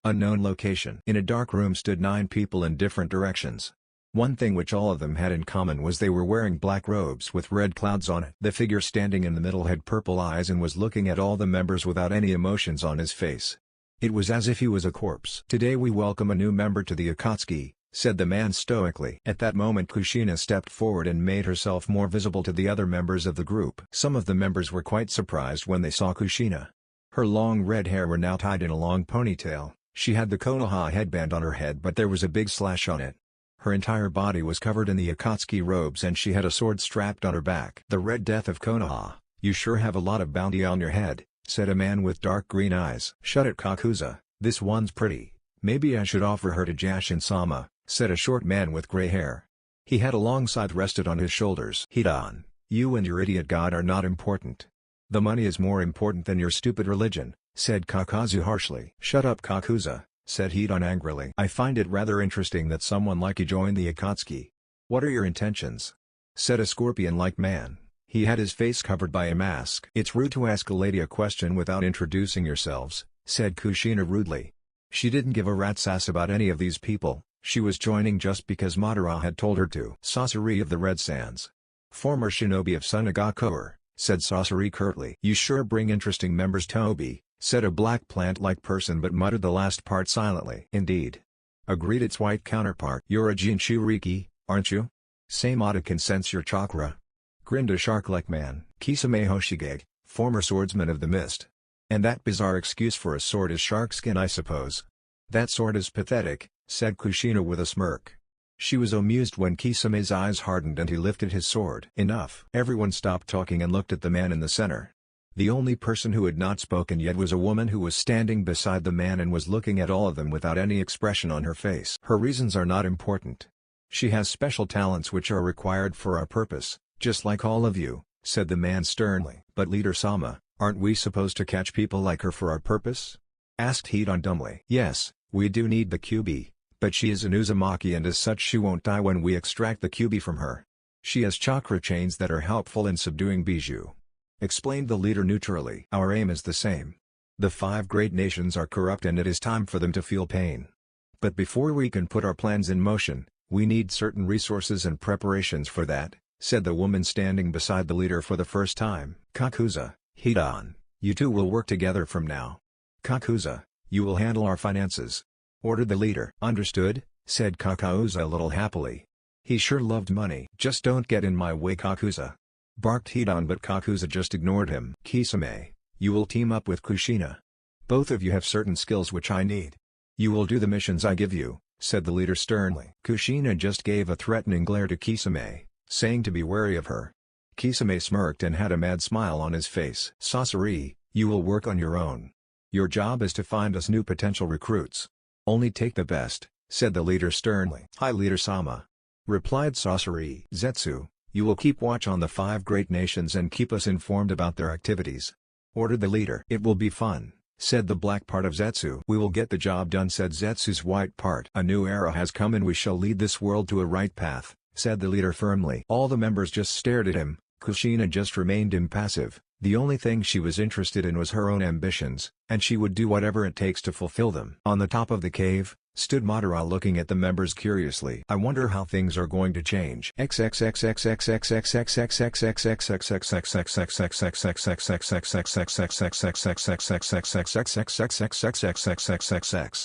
Unknown location. In a dark room stood 9 people in different directions. One thing which all of them had in common was they were wearing black robes with red clouds on it. The figure standing in the middle had purple eyes and was looking at all the members without any emotions on his face. It was as if he was a corpse. Today we welcome a new member to the Akatsuki, said the man stoically. At that moment Kushina stepped forward and made herself more visible to the other members of the group. Some of the members were quite surprised when they saw Kushina. Her long red hair were now tied in a long ponytail. She had the Konoha headband on her head but there was a big slash on it. Her entire body was covered in the Akatsuki robes and she had a sword strapped on her back. The Red Death of Konoha, you sure have a lot of bounty on your head, said a man with dark green eyes. Shut it Kakuza, this one's pretty, maybe I should offer her to Jashin-sama, said a short man with gray hair. He had a long scythe rested on his shoulders. Hidan, you and your idiot god are not important. The money is more important than your stupid religion, said Kakazu harshly. Shut up Kakuza, said Hidan angrily. I find it rather interesting that someone like you joined the Akatsuki. What are your intentions? Said a scorpion-like man. He had his face covered by a mask. It's rude to ask a lady a question without introducing yourselves, said Kushina rudely. She didn't give a rat's ass about any of these people, she was joining just because Madara had told her to. Sasori of the Red Sands. Former shinobi of Sunagakuer, said Sasori curtly. You sure bring interesting members Tobi, said a black plant-like person but muttered the last part silently. Indeed. Agreed its white counterpart. You're a Jinchuriki, aren't you? Samada can sense your chakra. Grinned a shark-like man. Kisame Hoshigege, former swordsman of the mist. And that bizarre excuse for a sword is shark skin I suppose. That sword is pathetic, said Kushina with a smirk. She was amused when Kisame's eyes hardened and he lifted his sword. Enough. Everyone stopped talking and looked at the man in the center. The only person who had not spoken yet was a woman who was standing beside the man and was looking at all of them without any expression on her face. Her reasons are not important. She has special talents which are required for our purpose, just like all of you, said the man sternly. But Leader-sama, aren't we supposed to catch people like her for our purpose? Asked Hidan dumbly. Yes, we do need the QB, but she is an Uzumaki and as such she won't die when we extract the QB from her. She has chakra chains that are helpful in subduing Bijou. Explained the leader neutrally. Our aim is the same. The 5 great nations are corrupt and it is time for them to feel pain. But before we can put our plans in motion, we need certain resources and preparations for that, said the woman standing beside the leader for the first time. Kakuza, Hidan, you two will work together from now. Kakuza, you will handle our finances. Ordered the leader. Understood, said Kakuza a little happily. He sure loved money. Just don't get in my way Kakuza. Barked Hidan but Kakuza just ignored him. Kisame, You will team up with Kushina. Both of you have certain skills which I need. You will do the missions I give you, said the leader sternly. Kushina just gave a threatening glare to Kisame, saying to be wary of her. Kisame smirked and had a mad smile on his face. Sasori, you will work on your own. Your job is to find us new potential recruits. Only take the best, said the leader sternly. Hi Leader-sama, replied Sasori. Zetsu, you will keep watch on the 5 great nations and keep us informed about their activities, ordered the leader. It will be fun, said the black part of Zetsu. We will get the job done, said Zetsu's white part. A new era has come and we shall lead this world to a right path, said the leader firmly. All the members just stared at him. Kushina just remained impassive. The only thing she was interested in was her own ambitions, and she would do whatever it takes to fulfill them. On the top of the cave, stood Madara looking at the members curiously. I wonder how things are going to change.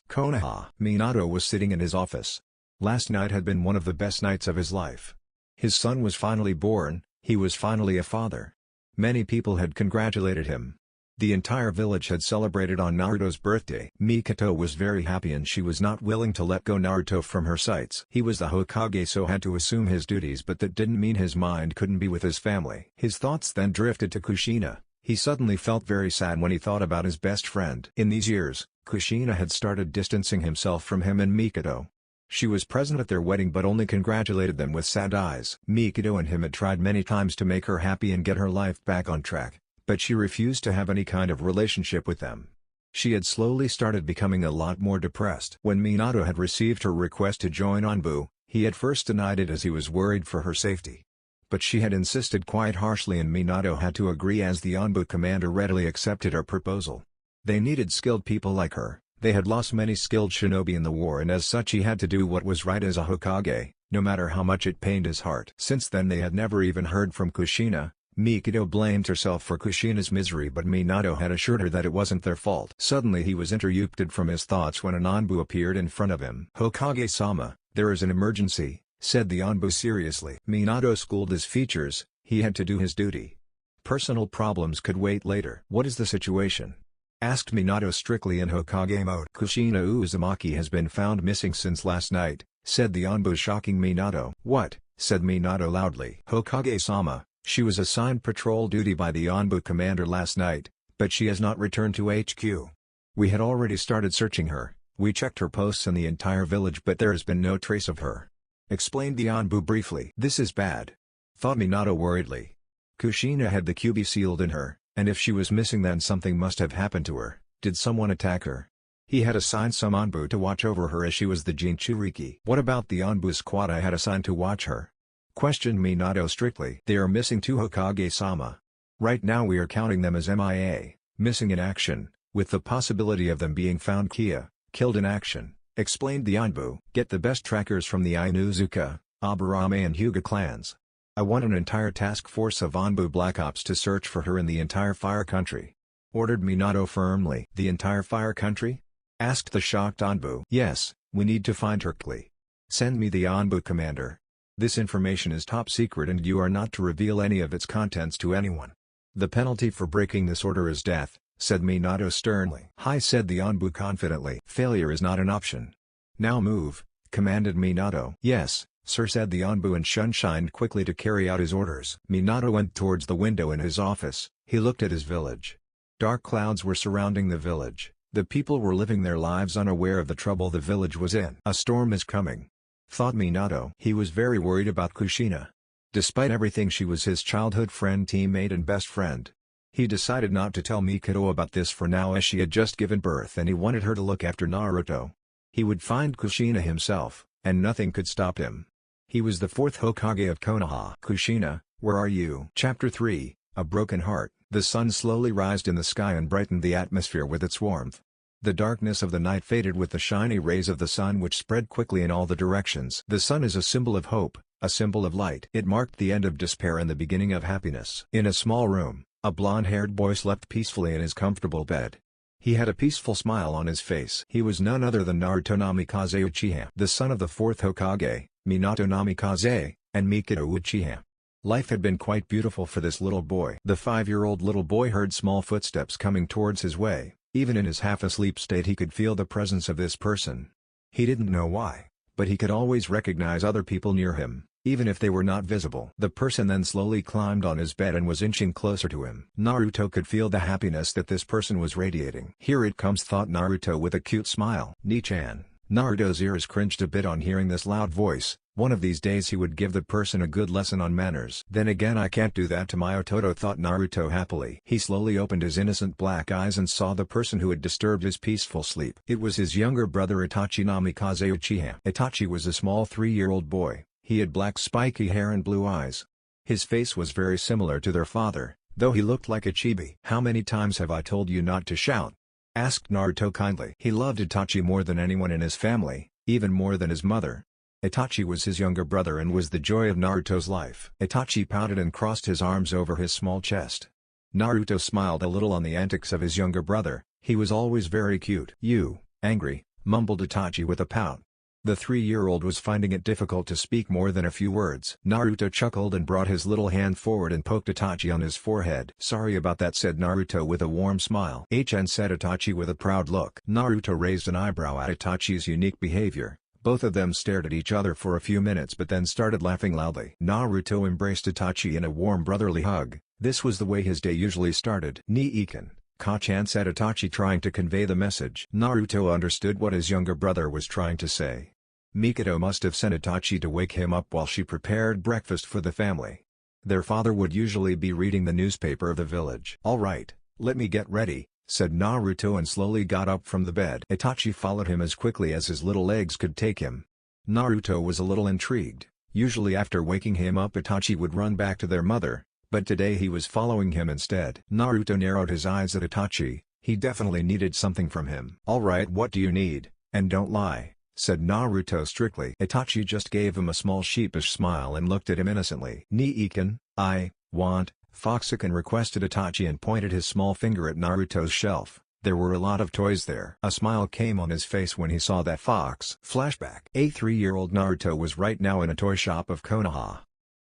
Konoha. Minato was sitting in his office. Last night had been one of the best nights of his life. His son was finally born, he was finally a father. Many people had congratulated him. The entire village had celebrated on Naruto's birthday. Mikoto was very happy and she was not willing to let go Naruto from her sights. He was the Hokage, so had to assume his duties, but that didn't mean his mind couldn't be with his family. His thoughts then drifted to Kushina. He suddenly felt very sad when he thought about his best friend. In these years, Kushina had started distancing himself from him and Mikoto. She was present at their wedding but only congratulated them with sad eyes. Mikoto and him had tried many times to make her happy and get her life back on track, but she refused to have any kind of relationship with them. She had slowly started becoming a lot more depressed. When Minato had received her request to join Anbu, he had first denied it as he was worried for her safety. But she had insisted quite harshly and Minato had to agree as the Anbu commander readily accepted her proposal. They needed skilled people like her. They had lost many skilled shinobi in the war and as such he had to do what was right as a Hokage, no matter how much it pained his heart. Since then they had never even heard from Kushina. Mikoto blamed herself for Kushina's misery but Minato had assured her that it wasn't their fault. Suddenly he was interrupted from his thoughts when an Anbu appeared in front of him. Hokage-sama, there is an emergency, said the Anbu seriously. Minato schooled his features, he had to do his duty. Personal problems could wait later. What is the situation? Asked Minato strictly in Hokage mode. Kushina Uzumaki has been found missing since last night, said the Anbu, shocking Minato. What? Said Minato loudly. Hokage-sama, she was assigned patrol duty by the Anbu commander last night, but she has not returned to HQ. We had already started searching her, we checked her posts in the entire village but there has been no trace of her, explained the Anbu briefly. This is bad, thought Minato worriedly. Kushina had the QB sealed in her, and if she was missing then something must have happened to her. Did someone attack her? He had assigned some Anbu to watch over her as she was the Jinchuriki. What about the Anbu squad I had assigned to watch her? Questioned Minato strictly. They are missing 2, Hokage-sama. Right now we are counting them as MIA, missing in action, with the possibility of them being found killed in action, explained the Anbu. Get the best trackers from the Inuzuka, Aburame and Hyuga clans. I want an entire task force of Anbu Black Ops to search for her in the entire Fire Country, ordered Minato firmly. The entire Fire Country? Asked the shocked Anbu. Yes, we need to find her quickly. Send me the Anbu commander. This information is top secret and you are not to reveal any of its contents to anyone. The penalty for breaking this order is death, said Minato sternly. Hi, said the Anbu confidently. Failure is not an option. Now move, commanded Minato. Yes, sir, said the Anbu and shunshined quickly to carry out his orders. Minato went towards the window in his office. He looked at his village. Dark clouds were surrounding the village. The people were living their lives unaware of the trouble the village was in. A storm is coming, thought Minato. He was very worried about Kushina. Despite everything, she was his childhood friend, teammate and best friend. He decided not to tell Mikoto about this for now as she had just given birth and he wanted her to look after Naruto. He would find Kushina himself, and nothing could stop him. He was the 4th Hokage of Konoha. Kushina, where are you? Chapter 3, A Broken Heart. The sun slowly rised in the sky and brightened the atmosphere with its warmth. The darkness of the night faded with the shiny rays of the sun which spread quickly in all the directions. The sun is a symbol of hope, a symbol of light. It marked the end of despair and the beginning of happiness. In a small room, a blonde-haired boy slept peacefully in his comfortable bed. He had a peaceful smile on his face. He was none other than Naruto Namikaze Uchiha, the son of the 4th Hokage, Minato Namikaze, and Mikoto Uchiha. Life had been quite beautiful for this little boy. The 5-year-old little boy heard small footsteps coming towards his way. Even in his half-asleep state he could feel the presence of this person. He didn't know why, but he could always recognize other people near him, even if they were not visible. The person then slowly climbed on his bed and was inching closer to him. Naruto could feel the happiness that this person was radiating. "Here it comes," thought Naruto with a cute smile. "Ni-chan." Naruto's ears cringed a bit on hearing this loud voice. One of these days he would give the person a good lesson on manners. Then again, I can't do that to my Ototo, thought Naruto happily. He slowly opened his innocent black eyes and saw the person who had disturbed his peaceful sleep. It was his younger brother Itachi Namikaze Uchiha. Itachi was a small 3-year-old boy. He had black spiky hair and blue eyes. His face was very similar to their father, though he looked like a chibi. "How many times have I told you not to shout?" asked Naruto kindly. He loved Itachi more than anyone in his family, even more than his mother. Itachi was his younger brother and was the joy of Naruto's life. Itachi pouted and crossed his arms over his small chest. Naruto smiled a little on the antics of his younger brother. He was always very cute. "You, angry," mumbled Itachi with a pout. The 3-year-old was finding it difficult to speak more than a few words. Naruto chuckled and brought his little hand forward and poked Itachi on his forehead. "Sorry about that," said Naruto with a warm smile. "H-chan," said Itachi with a proud look. Naruto raised an eyebrow at Itachi's unique behavior. Both of them stared at each other for a few minutes but then started laughing loudly. Naruto embraced Itachi in a warm brotherly hug. This was the way his day usually started. "Ni-iken, Ka-chan," said Itachi, trying to convey the message. Naruto understood what his younger brother was trying to say. Mikado must have sent Itachi to wake him up while she prepared breakfast for the family. Their father would usually be reading the newspaper of the village. "All right, let me get ready," said Naruto and slowly got up from the bed. Itachi followed him as quickly as his little legs could take him. Naruto was a little intrigued. Usually after waking him up Itachi would run back to their mother, but today he was following him instead. Naruto narrowed his eyes at Itachi. He definitely needed something from him. "All right, what do you need, and don't lie," said Naruto strictly. Itachi just gave him a small sheepish smile and looked at him innocently. "Ni-iken, I want Foxican," requested Itachi and pointed his small finger at Naruto's shelf. There were a lot of toys there. A smile came on his face when he saw that fox. Flashback. A 3-year-old Naruto was right now in a toy shop of Konoha.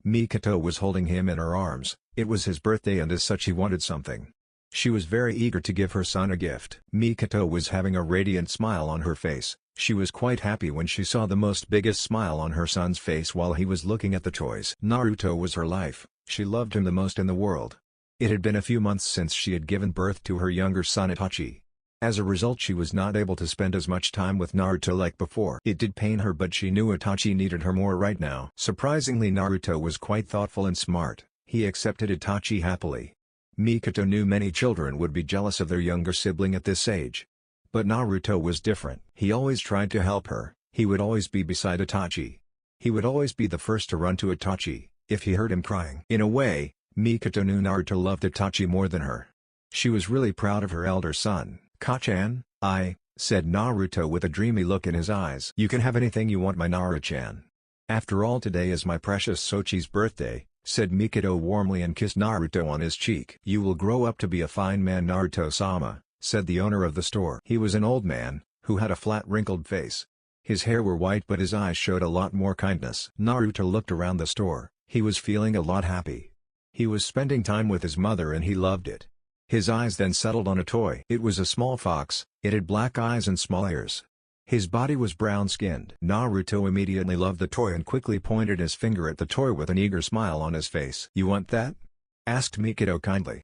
Mikoto was holding him in her arms. It was his birthday and as such he wanted something. She was very eager to give her son a gift. Mikoto was having a radiant smile on her face. She was quite happy when she saw the most biggest smile on her son's face while he was looking at the toys. Naruto was her life. She loved him the most in the world. It had been a few months since she had given birth to her younger son Itachi. As a result, she was not able to spend as much time with Naruto like before. It did pain her, but she knew Itachi needed her more right now. Surprisingly, Naruto was quite thoughtful and smart. He accepted Itachi happily. Mikoto knew many children would be jealous of their younger sibling at this age. But Naruto was different. He always tried to help her. He would always be beside Itachi. He would always be the first to run to Itachi if he heard him crying. In a way, Mikoto knew Naruto loved Itachi more than her. She was really proud of her elder son. "Ka-chan, I," said Naruto with a dreamy look in his eyes. "You can have anything you want, my Naru-chan. After all, today is my precious Sochi's birthday," said Mikoto warmly and kissed Naruto on his cheek. "You will grow up to be a fine man, Naruto-sama," said the owner of the store. He was an old man, who had a flat wrinkled face. His hair were white but his eyes showed a lot more kindness. Naruto looked around the store. He was feeling a lot happy. He was spending time with his mother and he loved it. His eyes then settled on a toy. It was a small fox. It had black eyes and small ears. His body was brown-skinned. Naruto immediately loved the toy and quickly pointed his finger at the toy with an eager smile on his face. "You want that?" asked Mikoto kindly.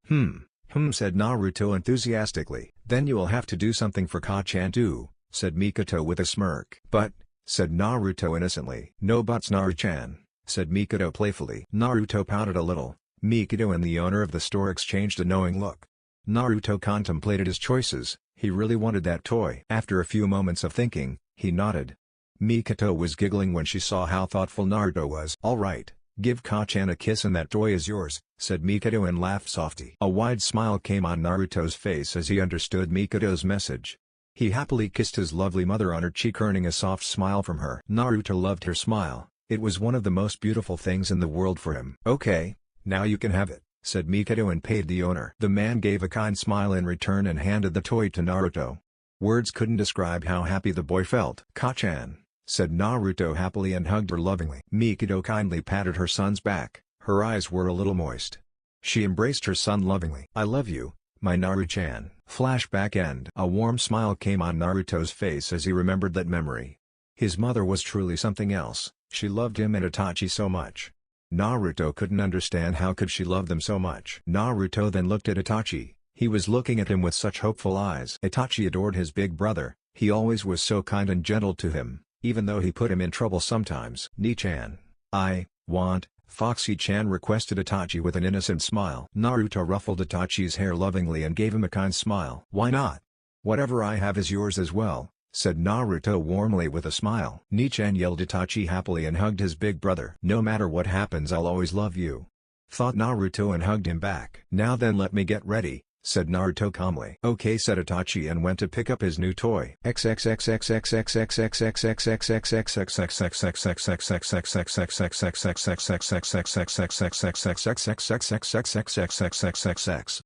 Said Naruto enthusiastically. "Then you will have to do something for Ka-chan too," said Mikoto with a smirk. "But," said Naruto innocently. "No buts, Naru-chan," said Mikoto playfully. Naruto pouted a little. Mikoto and the owner of the store exchanged a knowing look. Naruto contemplated his choices. He really wanted that toy. After a few moments of thinking, he nodded. Mikoto was giggling when she saw how thoughtful Naruto was. "All right, give Ka-chan a kiss and that toy is yours," said Mikoto and laughed softly. A wide smile came on Naruto's face as he understood Mikoto's message. He happily kissed his lovely mother on her cheek, earning a soft smile from her. Naruto loved her smile. It was one of the most beautiful things in the world for him. "Okay, now you can have it," said Mikoto and paid the owner. The man gave a kind smile in return and handed the toy to Naruto. Words couldn't describe how happy the boy felt. "Ka-chan," said Naruto happily and hugged her lovingly. Mikoto kindly patted her son's back. Her eyes were a little moist. She embraced her son lovingly. "I love you, my Naru-chan." Flashback end. A warm smile came on Naruto's face as he remembered that memory. His mother was truly something else, she loved him and Itachi so much. Naruto couldn't understand how could she love them so much. Naruto then looked at Itachi, he was looking at him with such hopeful eyes. Itachi adored his big brother, he always was so kind and gentle to him, even though he put him in trouble sometimes. "Ni-chan, I want," Foxy-chan requested Itachi with an innocent smile. Naruto ruffled Itachi's hair lovingly and gave him a kind smile. "Why not? Whatever I have is yours as well," said Naruto warmly with a smile. Ni-chan yelled Itachi happily and hugged his big brother. "No matter what happens I'll always love you," thought Naruto and hugged him back. "Now then let me get ready," said Naruto calmly. "Okay," said Itachi and went to pick up his new toy.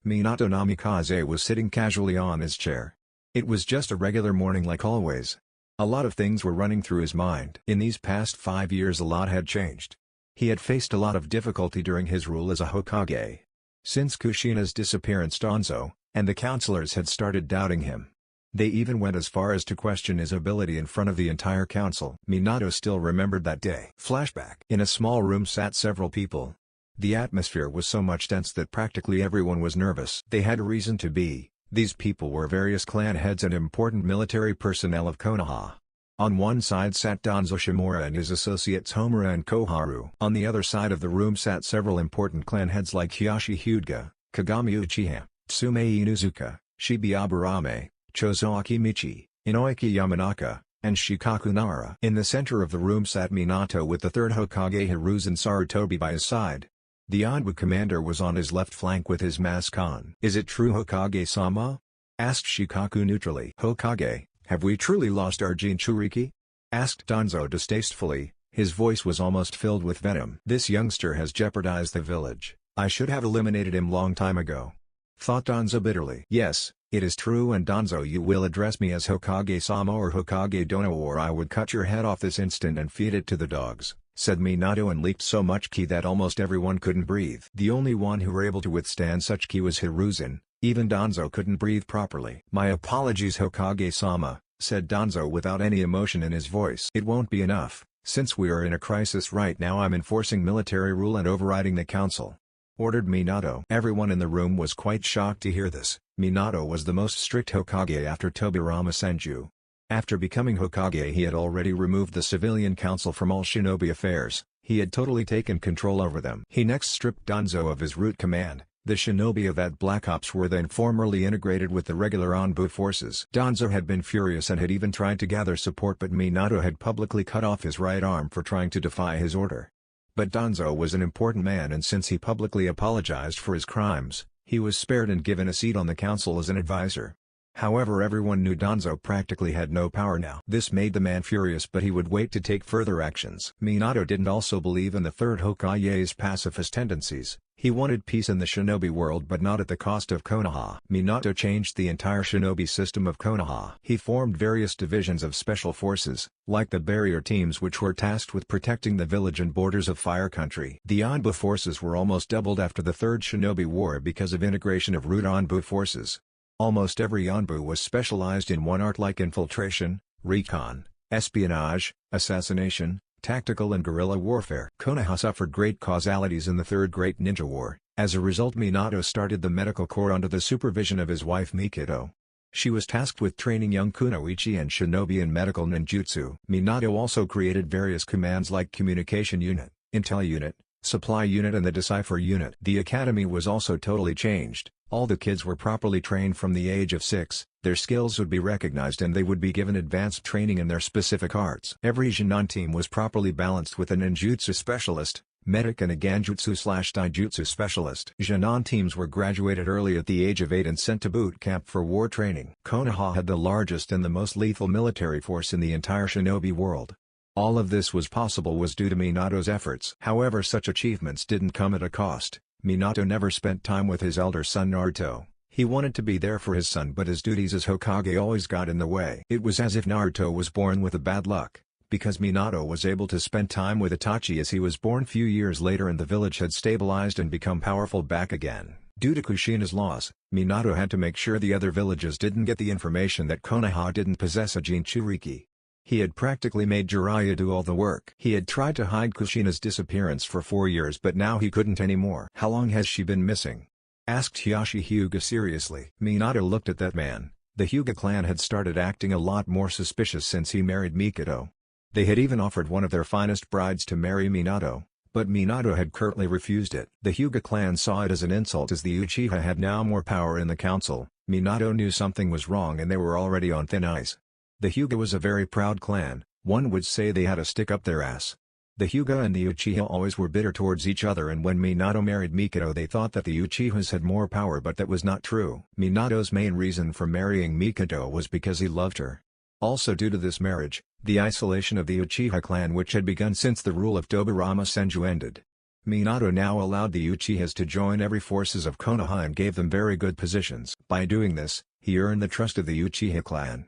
Minato Namikaze was sitting casually on his chair. It was just a regular morning like always. A lot of things were running through his mind. In these past 5 years a lot had changed. He had faced a lot of difficulty during his rule as a Hokage. Since Kushina's disappearance Danzo, and the counselors had started doubting him. They even went as far as to question his ability in front of the entire council. Minato still remembered that day. Flashback. In a small room sat several people. The atmosphere was so much tense that practically everyone was nervous. They had reason to be. These people were various clan heads and important military personnel of Konoha. On one side sat Danzo Shimura and his associates Homura and Koharu. On the other side of the room sat several important clan heads like Hiyashi Hyuga, Kagami Uchiha, Tsume Inuzuka, Shibi Aburame, Chozo Akimichi, Inoiki Yamanaka, and Shikaku Nara. In the center of the room sat Minato with the third Hokage Hiruzen Sarutobi by his side. The Anbu commander was on his left flank with his mask on. "Is it true Hokage-sama?" asked Shikaku neutrally. "Hokage, have we truly lost our Jinchuriki?" asked Danzo distastefully, his voice was almost filled with venom. "This youngster has jeopardized the village, I should have eliminated him long time ago," thought Danzo bitterly. "Yes, it is true, and Danzo, you will address me as Hokage-sama or Hokage-dono or I would cut your head off this instant and feed it to the dogs," said Minato and leaked so much ki that almost everyone couldn't breathe. The only one who were able to withstand such ki was Hiruzen, even Danzo couldn't breathe properly. "My apologies Hokage-sama," said Danzo without any emotion in his voice. "It won't be enough, since we are in a crisis right now. I'm enforcing military rule and overriding the council," ordered Minato. Everyone in the room was quite shocked to hear this. Minato was the most strict Hokage after Tobirama Senju. After becoming Hokage he had already removed the civilian council from all shinobi affairs, he had totally taken control over them. He next stripped Danzo of his root command. The shinobi of that Black Ops were then formally integrated with the regular Anbu forces. Danzo had been furious and had even tried to gather support, but Minato had publicly cut off his right arm for trying to defy his order. But Danzo was an important man, and since he publicly apologized for his crimes, he was spared and given a seat on the council as an advisor. However, everyone knew Danzo practically had no power now. This made the man furious, but he would wait to take further actions. Minato didn't also believe in the third Hokage's pacifist tendencies. He wanted peace in the shinobi world but not at the cost of Konoha. Minato changed the entire shinobi system of Konoha. He formed various divisions of special forces, like the barrier teams, which were tasked with protecting the village and borders of Fire Country. The Anbu forces were almost doubled after the Third Shinobi War because of integration of root Anbu forces. Almost every Anbu was specialized in one art like infiltration, recon, espionage, assassination, tactical and guerrilla warfare. Konoha suffered great causalities in the Third Great Ninja War. As a result, Minato started the medical corps under the supervision of his wife Mikito. She was tasked with training young kunoichi and shinobi in medical ninjutsu. Minato also created various commands like Communication Unit, Intel Unit, Supply Unit and the Decipher Unit. The academy was also totally changed. All the kids were properly trained from the age of 6, their skills would be recognized and they would be given advanced training in their specific arts. Every Genin team was properly balanced with a ninjutsu specialist, medic and a ganjutsu/taijutsu specialist. Genin teams were graduated early at the age of 8 and sent to boot camp for war training. Konoha had the largest and the most lethal military force in the entire shinobi world. All of this was possible was due to Minato's efforts. However, such achievements didn't come at a cost. Minato never spent time with his elder son Naruto. He wanted to be there for his son, but his duties as Hokage always got in the way. It was as if Naruto was born with a bad luck. Because Minato was able to spend time with Itachi as he was born few years later and the village had stabilized and become powerful back again. Due to Kushina's loss, Minato had to make sure the other villages didn't get the information that Konoha didn't possess a Jinchuriki. He had practically made Jiraiya do all the work. He had tried to hide Kushina's disappearance for 4 years but now he couldn't anymore. "How long has she been missing?" asked Hiyashi Hyuga seriously. Minato looked at that man. The Hyuga clan had started acting a lot more suspicious since he married Mikado. They had even offered one of their finest brides to marry Minato, but Minato had curtly refused it. The Hyuga clan saw it as an insult as the Uchiha had now more power in the council. Minato knew something was wrong and they were already on thin ice. The Hyuga was a very proud clan, one would say they had a stick up their ass. The Hyuga and the Uchiha always were bitter towards each other and when Minato married Mikado they thought that the Uchihas had more power but that was not true. Minato's main reason for marrying Mikado was because he loved her. Also due to this marriage, the isolation of the Uchiha clan which had begun since the rule of Tobirama Senju ended. Minato now allowed the Uchihas to join every forces of Konoha and gave them very good positions. By doing this, he earned the trust of the Uchiha clan.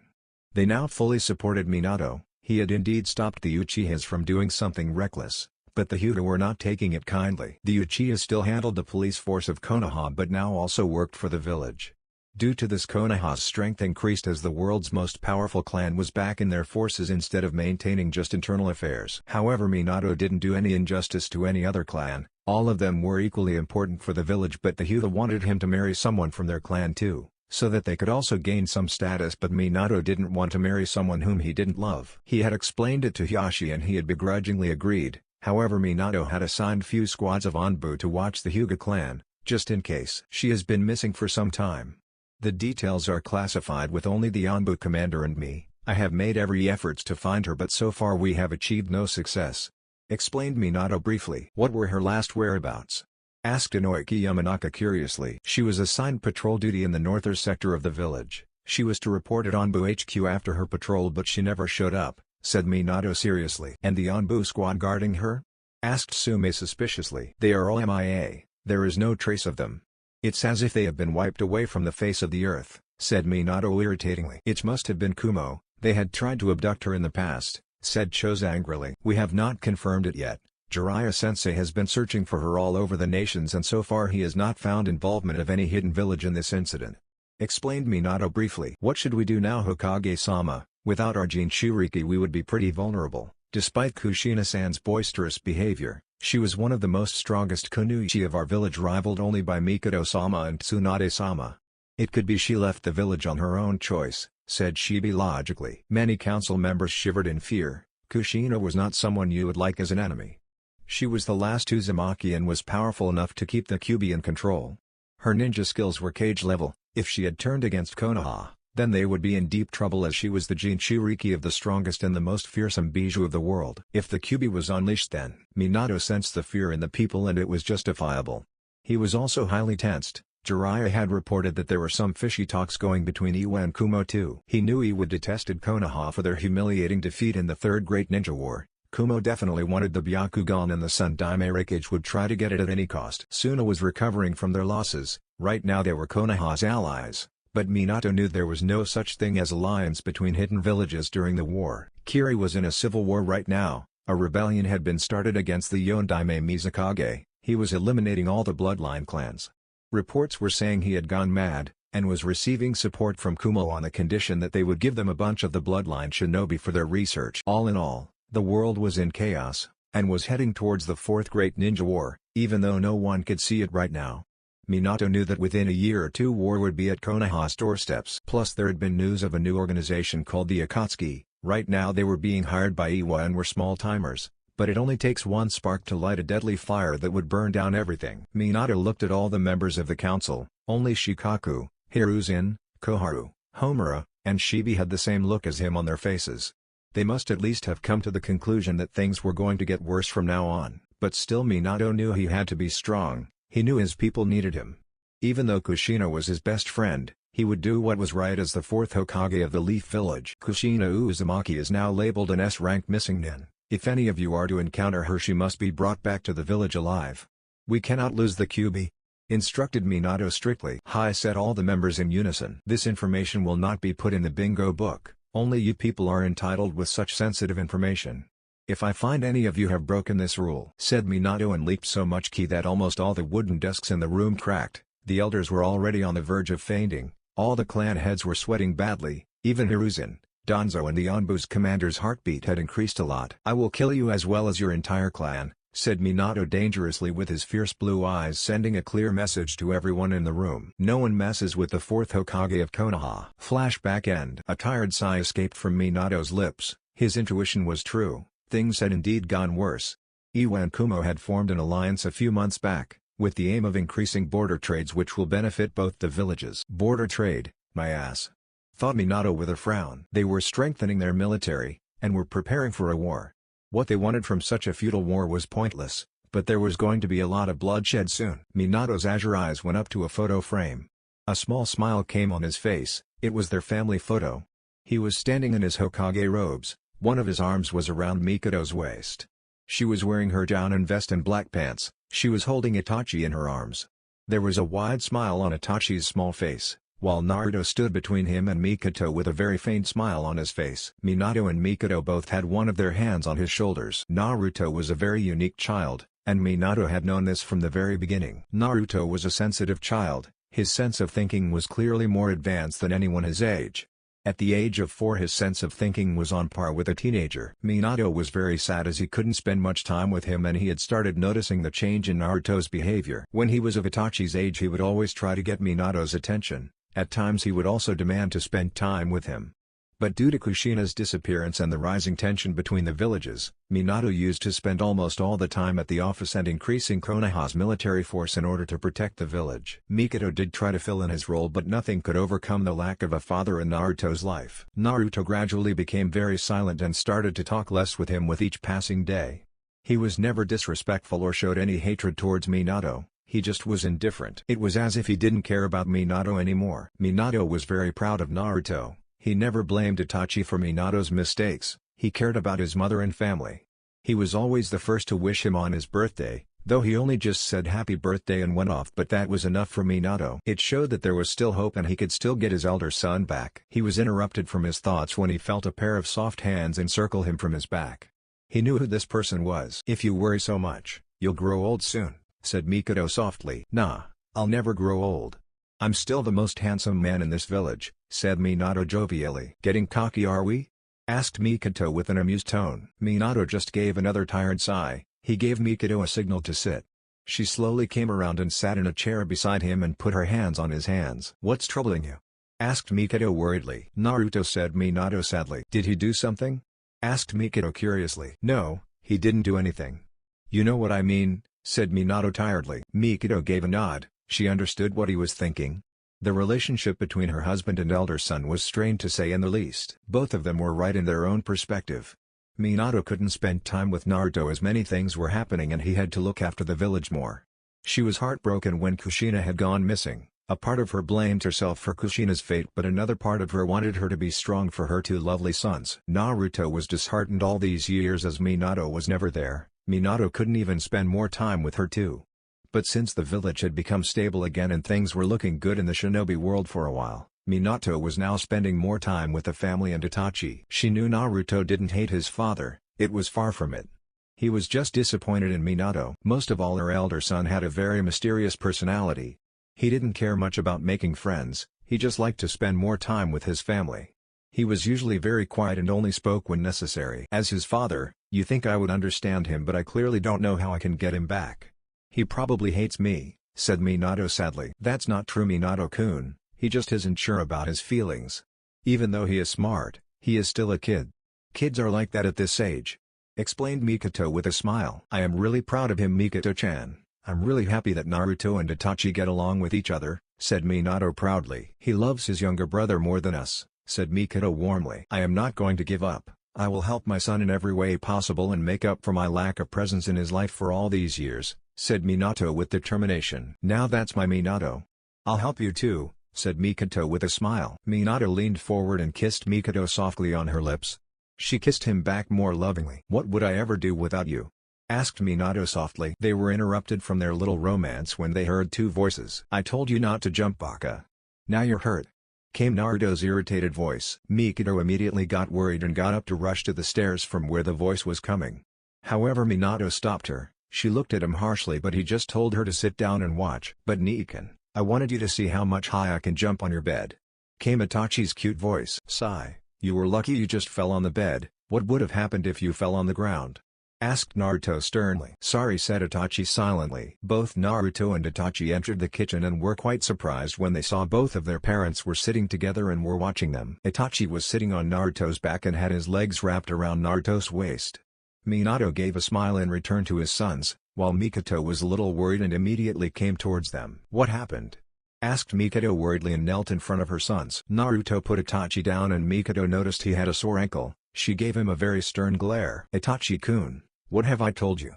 They now fully supported Minato. He had indeed stopped the Uchihas from doing something reckless, but the Hyuga were not taking it kindly. The Uchiha still handled the police force of Konoha but now also worked for the village. Due to this Konoha's strength increased as the world's most powerful clan was back in their forces instead of maintaining just internal affairs. However, Minato didn't do any injustice to any other clan, all of them were equally important for the village but the Hyuga wanted him to marry someone from their clan too, so that they could also gain some status but Minato didn't want to marry someone whom he didn't love. He had explained it to Hiyashi and he had begrudgingly agreed, however Minato had assigned few squads of Anbu to watch the Hyuga clan, just in case. She has been missing for some time. The details are classified with only the Anbu commander and me. I have made every efforts to find her but so far we have achieved no success. Explained Minato briefly. What were her last whereabouts? Asked Inoiki Yamanaka curiously. She was assigned patrol duty in the northern sector of the village. She was to report at Anbu HQ after her patrol but she never showed up, said Minato seriously. And the Anbu squad guarding her? Asked Sume suspiciously. They are all MIA, there is no trace of them. It's as if they have been wiped away from the face of the earth, said Minato irritatingly. It must have been Kumo, they had tried to abduct her in the past, said Chose angrily. We have not confirmed it yet. Jiraiya-sensei has been searching for her all over the nations and so far he has not found involvement of any hidden village in this incident. Explained Minato briefly. What should we do now Hokage-sama? Without our Jinchuriki we would be pretty vulnerable. Despite Kushina-san's boisterous behavior, she was one of the most strongest kunoichi of our village rivaled only by Mikado-sama and Tsunade-sama. It could be she left the village on her own choice, said Shibi logically. Many council members shivered in fear. Kushina was not someone you would like as an enemy. She was the last Uzumaki and was powerful enough to keep the Kyuubi in control. Her ninja skills were cage level. If she had turned against Konoha, then they would be in deep trouble as she was the Jinchuriki of the strongest and the most fearsome Bijou of the world. If the Kyuubi was unleashed then, Minato sensed the fear in the people and it was justifiable. He was also highly tensed. Jiraiya had reported that there were some fishy talks going between Iwa and Kumo too. He knew Iwa detested Konoha for their humiliating defeat in the Third Great Ninja War. Kumo definitely wanted the Byakugan and the Sun Daime Raikage would try to get it at any cost. Suna was recovering from their losses. Right now they were Konoha's allies, but Minato knew there was no such thing as alliance between hidden villages during the war. Kiri was in a civil war right now. A rebellion had been started against the Yondaime Mizukage. He was eliminating all the bloodline clans. Reports were saying he had gone mad, and was receiving support from Kumo on the condition that they would give them a bunch of the bloodline shinobi for their research. All in all, the world was in chaos, and was heading towards the Fourth Great Ninja War, even though no one could see it right now. Minato knew that within a year or two war would be at Konoha's doorsteps. Plus there had been news of a new organization called the Akatsuki. Right now they were being hired by Iwa and were small-timers, but it only takes one spark to light a deadly fire that would burn down everything. Minato looked at all the members of the council. Only Shikaku, Hiruzin, Koharu, Homura, and Shibi had the same look as him on their faces. They must at least have come to the conclusion that things were going to get worse from now on. But still Minato knew he had to be strong. He knew his people needed him. Even though Kushina was his best friend, he would do what was right as the fourth Hokage of the Leaf Village. Kushina Uzumaki is now labeled an S-rank missing nin. If any of you are to encounter her she must be brought back to the village alive. We cannot lose the Kyuubi, instructed Minato strictly. Hi, said all the members in unison. This information will not be put in the bingo book, Only you people are entitled with such sensitive information. If I find any of you have broken this rule," said Minato, and leaped so much ki that almost all the wooden desks in the room cracked. The elders were already on the verge of fainting, all the clan heads were sweating badly, even Hiruzen, Danzo and the Anbu's commander's heartbeat had increased a lot. "I will kill you as well as your entire clan," said Minato dangerously, with his fierce blue eyes sending a clear message to everyone in the room. "No one messes with the fourth Hokage of Konoha." Flashback end. A tired sigh escaped from Minato's lips. His intuition was true, things had indeed gone worse. Iwa and Kumo had formed an alliance a few months back, with the aim of increasing border trades which will benefit both the villages. "Border trade, my ass," thought Minato with a frown. They were strengthening their military, and were preparing for a war. What they wanted from such a futile war was pointless, but there was going to be a lot of bloodshed soon. Minato's azure eyes went up to a photo frame. A small smile came on his face. It was their family photo. He was standing in his Hokage robes, one of his arms was around Mikoto's waist. She was wearing her gown and vest and black pants, she was holding Itachi in her arms. There was a wide smile on Itachi's small face, while Naruto stood between him and Mikoto with a very faint smile on his face. Minato and Mikoto both had one of their hands on his shoulders. Naruto was a very unique child, and Minato had known this from the very beginning. Naruto was a sensitive child, his sense of thinking was clearly more advanced than anyone his age. At the age of 4 his sense of thinking was on par with a teenager. Minato was very sad as he couldn't spend much time with him, and he had started noticing the change in Naruto's behavior. When he was of Itachi's age he would always try to get Minato's attention, at times he would also demand to spend time with him. But due to Kushina's disappearance and the rising tension between the villages, Minato used to spend almost all the time at the office and increasing Konoha's military force in order to protect the village. Mikoto did try to fill in his role, but nothing could overcome the lack of a father in Naruto's life. Naruto gradually became very silent and started to talk less with him with each passing day. He was never disrespectful or showed any hatred towards Minato, he just was indifferent. It was as if he didn't care about Minato anymore. Minato was very proud of Naruto. He never blamed Itachi for Minato's mistakes, he cared about his mother and family. He was always the first to wish him on his birthday, though he only just said happy birthday and went off, but that was enough for Minato. It showed that there was still hope and he could still get his elder son back. He was interrupted from his thoughts when he felt a pair of soft hands encircle him from his back. He knew who this person was. "If you worry so much, you'll grow old soon," said Mikoto softly. "Nah, I'll never grow old. I'm still the most handsome man in this village," said Minato jovially. "Getting cocky are we?" asked Mikoto with an amused tone. Minato just gave another tired sigh. He gave Mikoto a signal to sit. She slowly came around and sat in a chair beside him and put her hands on his hands. "What's troubling you?" asked Mikoto worriedly. "Naruto," said Minato sadly. "Did he do something?" asked Mikoto curiously. "No, he didn't do anything." "You know what I mean," said Minato tiredly. Mikoto gave a nod. She understood what he was thinking. The relationship between her husband and elder son was strained to say in the least. Both of them were right in their own perspective. Minato couldn't spend time with Naruto as many things were happening and he had to look after the village more. She was heartbroken when Kushina had gone missing. A part of her blamed herself for Kushina's fate, but another part of her wanted her to be strong for her 2 lovely sons. Naruto was disheartened all these years as Minato was never there. Minato couldn't even spend more time with her too. But since the village had become stable again and things were looking good in the shinobi world for a while, Minato was now spending more time with the family and Itachi. She knew Naruto didn't hate his father, it was far from it. He was just disappointed in Minato. Most of all, her elder son had a very mysterious personality. He didn't care much about making friends, he just liked to spend more time with his family. He was usually very quiet and only spoke when necessary. As his father, you think I would understand him, but I clearly don't know how I can get him back. "He probably hates me," said Minato sadly. "That's not true, Minato-kun, he just isn't sure about his feelings. Even though he is smart, he is still a kid. Kids are like that at this age," explained Mikoto with a smile. "I am really proud of him, Mikoto-chan. I'm really happy that Naruto and Itachi get along with each other," said Minato proudly. "He loves his younger brother more than us," said Mikoto warmly. "I am not going to give up. I will help my son in every way possible and make up for my lack of presence in his life for all these years," said Minato with determination. "Now that's my Minato. I'll help you too," said Mikoto with a smile. Minato leaned forward and kissed Mikoto softly on her lips. She kissed him back more lovingly. "What would I ever do without you?" asked Minato softly. They were interrupted from their little romance when they heard 2 voices. "I told you not to jump, Baka. Now you're hurt." came Naruto's irritated voice. Mikado immediately got worried and got up to rush to the stairs from where the voice was coming. However, Minato stopped her. She looked at him harshly, but he just told her to sit down and watch. "But Nikan, I wanted you to see how much high I can jump on your bed," came Itachi's cute voice. "Sigh, you were lucky you just fell on the bed. What would have happened if you fell on the ground?" asked Naruto sternly. "Sorry," said Itachi silently. Both Naruto and Itachi entered the kitchen and were quite surprised when they saw both of their parents were sitting together and were watching them. Itachi was sitting on Naruto's back and had his legs wrapped around Naruto's waist. Minato gave a smile in return to his sons, while Mikado was a little worried and immediately came towards them. "What happened?" asked Mikado worriedly and knelt in front of her sons. Naruto put Itachi down and Mikado noticed he had a sore ankle. She gave him a very stern glare. "Itachi-kun, what have I told you?"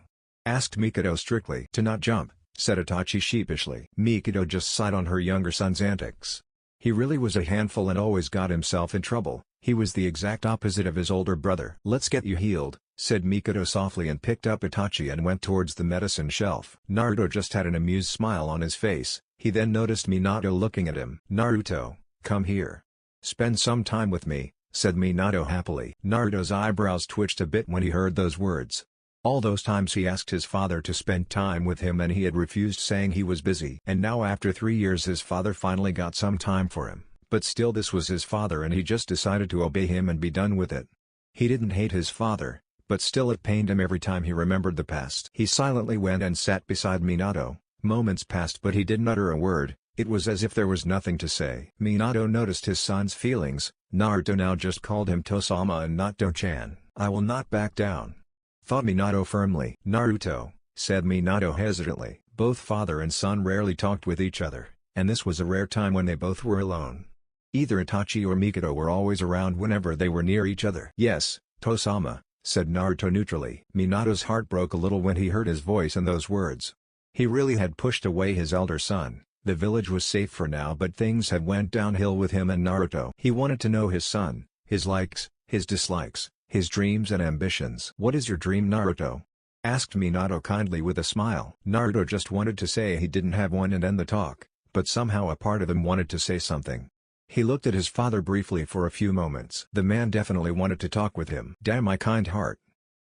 asked Mikado strictly. "To not jump," said Itachi sheepishly. Mikado just sighed on her younger son's antics. He really was a handful and always got himself in trouble. He was the exact opposite of his older brother. "Let's get you healed," said Mikado softly and picked up Itachi and went towards the medicine shelf. Naruto just had an amused smile on his face. He then noticed Minato looking at him. "Naruto, come here. Spend some time with me," said Minato happily. Naruto's eyebrows twitched a bit when he heard those words. All those times he asked his father to spend time with him and he had refused, saying he was busy. And now after 3 years his father finally got some time for him. But still, this was his father and he just decided to obey him and be done with it. He didn't hate his father, but still it pained him every time he remembered the past. He silently went and sat beside Minato. Moments passed but he didn't utter a word. It was as if there was nothing to say. Minato noticed his son's feelings. Naruto now just called him Tosama and not Do-chan. "I will not back down," thought Minato firmly. "Naruto," said Minato hesitantly. Both father and son rarely talked with each other, and this was a rare time when they both were alone. Either Itachi or Mikado were always around whenever they were near each other. "Yes, Tosama," said Naruto neutrally. Minato's heart broke a little when he heard his voice and those words. He really had pushed away his elder son. The village was safe for now, but things had went downhill with him and Naruto. He wanted to know his son, his likes, his dislikes, his dreams and ambitions. "What is your dream, Naruto?" asked Minato kindly with a smile. Naruto just wanted to say he didn't have one and end the talk, but somehow a part of him wanted to say something. He looked at his father briefly for a few moments. The man definitely wanted to talk with him. "Damn my kind heart,"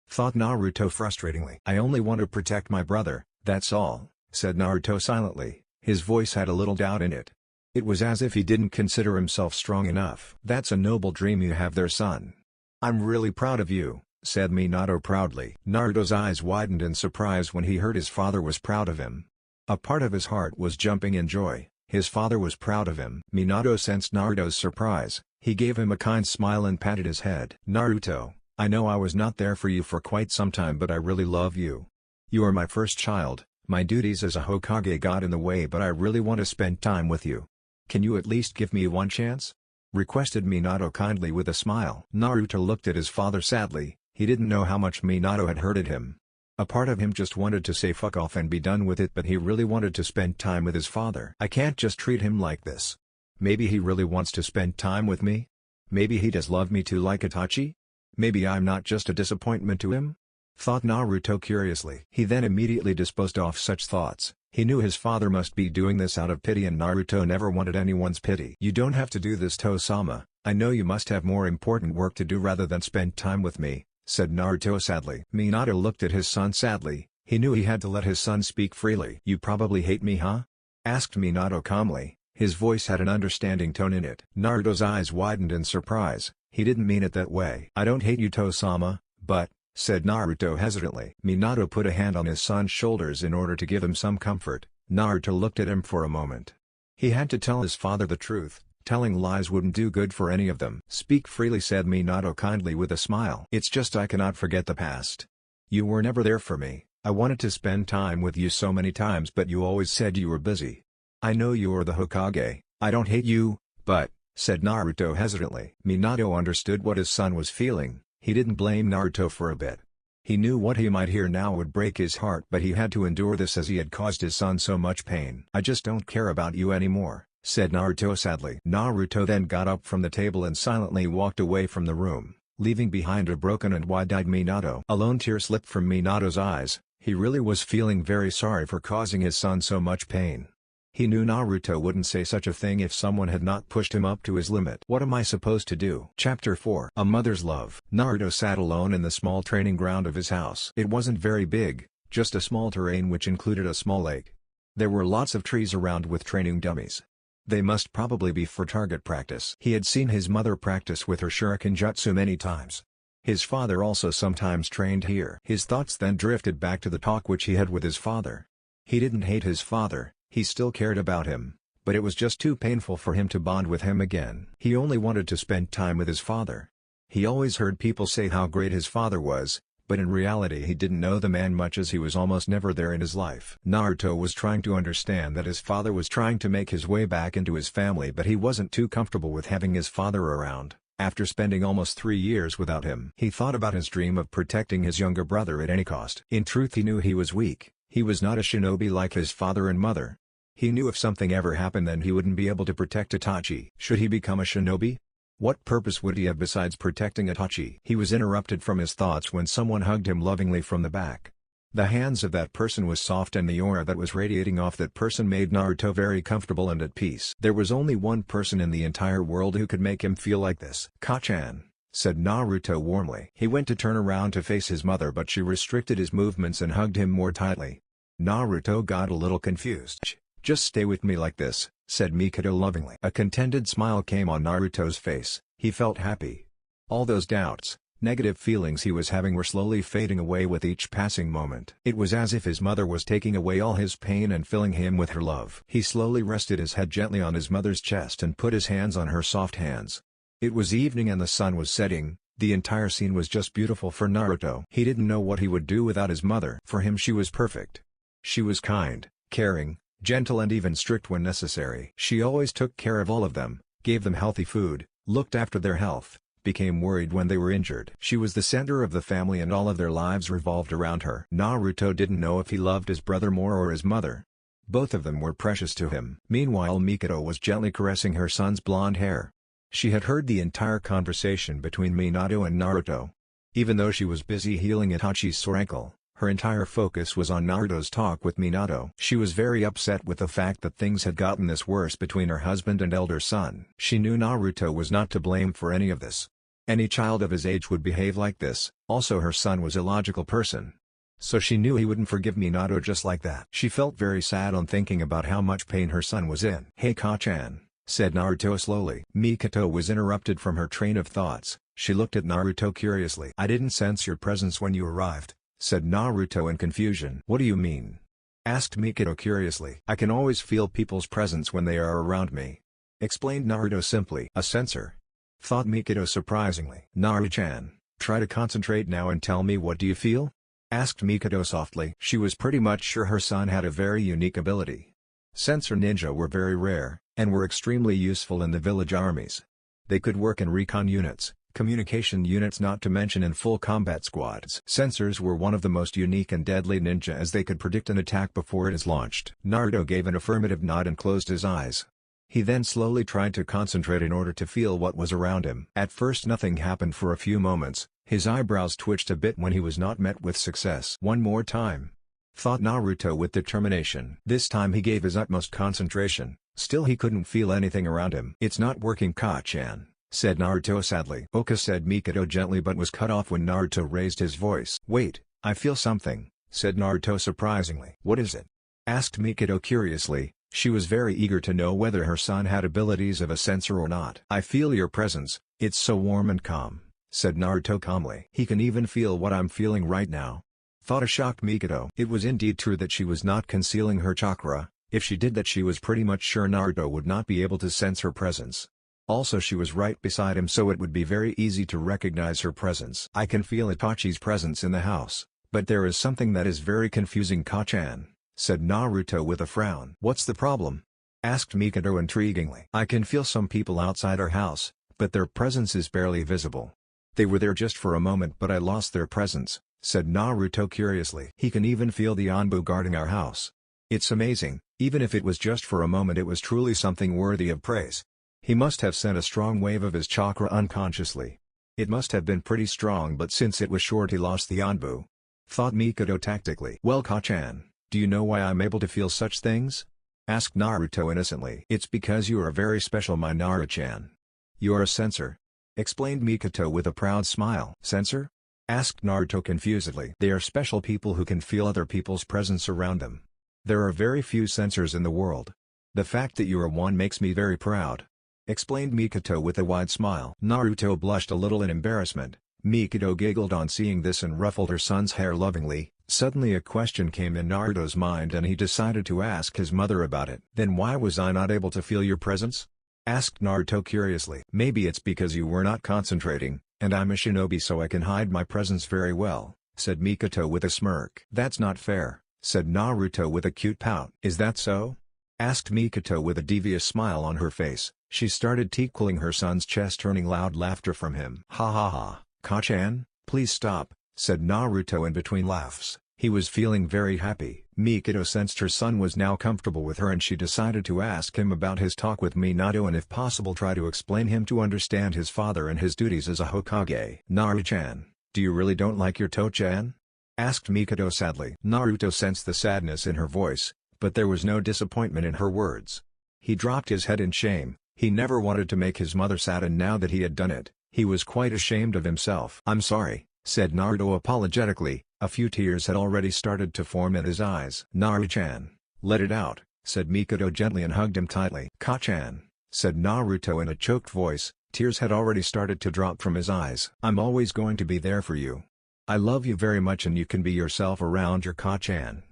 thought Naruto frustratingly. "I only want to protect my brother, that's all," said Naruto silently. His voice had a little doubt in it. It was as if he didn't consider himself strong enough. "That's a noble dream you have there, son. I'm really proud of you," said Minato proudly. Naruto's eyes widened in surprise when he heard his father was proud of him. A part of his heart was jumping in joy. His father was proud of him. Minato sensed Naruto's surprise. He gave him a kind smile and patted his head. "Naruto, I know I was not there for you for quite some time, but I really love you. You are my first child. My duties as a Hokage got in the way, but I really want to spend time with you. Can you at least give me one chance?" requested Minato kindly with a smile. Naruto looked at his father sadly. He didn't know how much Minato had hurted him. A part of him just wanted to say fuck off and be done with it, but he really wanted to spend time with his father. "I can't just treat him like this. Maybe he really wants to spend time with me? Maybe he does love me too, like Itachi? Maybe I'm not just a disappointment to him?" thought Naruto curiously. He then immediately disposed off such thoughts. He knew his father must be doing this out of pity and Naruto never wanted anyone's pity. "You don't have to do this, Tosama. I know you must have more important work to do rather than spend time with me," said Naruto sadly. Minato looked at his son sadly. He knew he had to let his son speak freely. "You probably hate me, huh?" asked Minato calmly. His voice had an understanding tone in it. Naruto's eyes widened in surprise. He didn't mean it that way. "I don't hate you, Tosama, but," said Naruto hesitantly. Minato put a hand on his son's shoulders in order to give him some comfort. Naruto looked at him for a moment. He had to tell his father the truth. Telling lies wouldn't do good for any of them. "Speak freely," said Minato kindly with a smile. "It's just I cannot forget the past. You were never there for me. I wanted to spend time with you so many times, but you always said you were busy. I know you are the Hokage. I don't hate you, but," said Naruto hesitantly. Minato understood what his son was feeling. He didn't blame Naruto for a bit. He knew what he might hear now would break his heart, but he had to endure this as he had caused his son so much pain. "I just don't care about you anymore," said Naruto sadly. Naruto then got up from the table and silently walked away from the room, leaving behind a broken and wide-eyed Minato. A lone tear slipped from Minato's eyes. He really was feeling very sorry for causing his son so much pain. He knew Naruto wouldn't say such a thing if someone had not pushed him up to his limit. What am I supposed to do? Chapter 4. A Mother's Love. Naruto sat alone in the small training ground of his house. It wasn't very big, just a small terrain which included a small lake. There were lots of trees around with training dummies. They must probably be for target practice. He had seen his mother practice with her shuriken jutsu many times. His father also sometimes trained here. His thoughts then drifted back to the talk which he had with his father. He didn't hate his father, he still cared about him, but it was just too painful for him to bond with him again. He only wanted to spend time with his father. He always heard people say how great his father was, but in reality he didn't know the man much as he was almost never there in his life. Naruto was trying to understand that his father was trying to make his way back into his family, but he wasn't too comfortable with having his father around. After spending almost 3 years without him, he thought about his dream of protecting his younger brother at any cost. In truth, he knew he was weak. He was not a shinobi like his father and mother. He knew if something ever happened then he wouldn't be able to protect Itachi. Should he become a shinobi? What purpose would he have besides protecting Itachi? He was interrupted from his thoughts when someone hugged him lovingly from the back. The hands of that person was soft and the aura that was radiating off that person made Naruto very comfortable and at peace. There was only one person in the entire world who could make him feel like this. "Ka-chan," said Naruto warmly. He went to turn around to face his mother, but she restricted his movements and hugged him more tightly. Naruto got a little confused. "Just stay with me like this," said Mikado lovingly. A contented smile came on Naruto's face. He felt happy. All those doubts, negative feelings he was having were slowly fading away with each passing moment. It was as if his mother was taking away all his pain and filling him with her love. He slowly rested his head gently on his mother's chest and put his hands on her soft hands. It was evening and the sun was setting. The entire scene was just beautiful for Naruto. He didn't know what he would do without his mother. For him she was perfect. She was kind, caring, gentle and even strict when necessary. She always took care of all of them, gave them healthy food, looked after their health, became worried when they were injured. She was the center of the family and all of their lives revolved around her. Naruto didn't know if he loved his brother more or his mother. Both of them were precious to him. Meanwhile, Mikado was gently caressing her son's blonde hair. She had heard the entire conversation between Minato and Naruto. Even though she was busy healing Itachi's sore ankle, her entire focus was on Naruto's talk with Minato. She was very upset with the fact that things had gotten this worse between her husband and elder son. She knew Naruto was not to blame for any of this. Any child of his age would behave like this. Also, her son was a logical person. So she knew he wouldn't forgive Minato just like that. She felt very sad on thinking about how much pain her son was in. "Hey Ka-chan," said Naruto slowly. Mikado was interrupted from her train of thoughts. She looked at Naruto curiously. "I didn't sense your presence when you arrived," said Naruto in confusion. "What do you mean?" asked Mikado curiously. "I can always feel people's presence when they are around me," explained Naruto simply. "A sensor?" thought Mikado surprisingly. "Naru-chan, try to concentrate now and tell me, what do you feel?" asked Mikado softly. She was pretty much sure her son had a very unique ability. Sensor ninja were very rare, and were extremely useful in the village armies. They could work in recon units, communication units, not to mention in full combat squads. Sensors were one of the most unique and deadly ninja as they could predict an attack before it is launched. Naruto gave an affirmative nod and closed his eyes. He then slowly tried to concentrate in order to feel what was around him. At first nothing happened for a few moments. His eyebrows twitched a bit when he was not met with success. "One more time," thought Naruto with determination. This time he gave his utmost concentration. Still he couldn't feel anything around him. "It's not working, Ka-chan," said Naruto sadly. "Oka," said Mikado gently, but was cut off when Naruto raised his voice. "Wait, I feel something," said Naruto surprisingly. "What is it?" asked Mikado curiously. She was very eager to know whether her son had abilities of a sensor or not. "I feel your presence, it's so warm and calm," said Naruto calmly. "He can even feel what I'm feeling right now," thought a shocked Mikado. It was indeed true that she was not concealing her chakra. If she did that, she was pretty much sure Naruto would not be able to sense her presence. Also, she was right beside him, so it would be very easy to recognize her presence. "I can feel Itachi's presence in the house, but there is something that is very confusing, Ka-chan," said Naruto with a frown. "What's the problem?" asked Mikado intriguingly. "I can feel some people outside our house, but their presence is barely visible. They were there just for a moment, but I lost their presence," said Naruto curiously. "He can even feel the Anbu guarding our house. It's amazing. Even if it was just for a moment, it was truly something worthy of praise. He must have sent a strong wave of his chakra unconsciously. It must have been pretty strong, but since it was short he lost the Anbu," thought Mikado tactically. "Well, Ka-chan, do you know why I'm able to feel such things?" asked Naruto innocently. "It's because you are very special, my Naru-chan. You're a censor," explained Mikoto with a proud smile. "Censor?" asked Naruto confusedly. "They are special people who can feel other people's presence around them. There are very few censors in the world. The fact that you are one makes me very proud," explained Mikoto with a wide smile. Naruto blushed a little in embarrassment. Mikoto giggled on seeing this and ruffled her son's hair lovingly. Suddenly a question came in Naruto's mind and he decided to ask his mother about it. "Then why was I not able to feel your presence?" asked Naruto curiously. "Maybe it's because you were not concentrating, and I'm a shinobi so I can hide my presence very well," said Mikoto with a smirk. "That's not fair," said Naruto with a cute pout. "Is that so?" asked Mikoto with a devious smile on her face. She started tickling her son's chest, earning loud laughter from him. "Ha ha ha, Ka-chan, please stop," said Naruto in between laughs. He was feeling very happy. Mikoto sensed her son was now comfortable with her and she decided to ask him about his talk with Minato and if possible try to explain him to understand his father and his duties as a Hokage. "Naru-chan, do you really don't like your To-chan?" asked Mikoto sadly. Naruto sensed the sadness in her voice, but there was no disappointment in her words. He dropped his head in shame. He never wanted to make his mother sad and now that he had done it, he was quite ashamed of himself. "I'm sorry," said Naruto apologetically. A few tears had already started to form in his eyes. "Naru-chan, let it out," said Mikoto gently and hugged him tightly. "Ka-chan," said Naruto in a choked voice. Tears had already started to drop from his eyes. "I'm always going to be there for you. I love you very much and you can be yourself around your Ka-chan.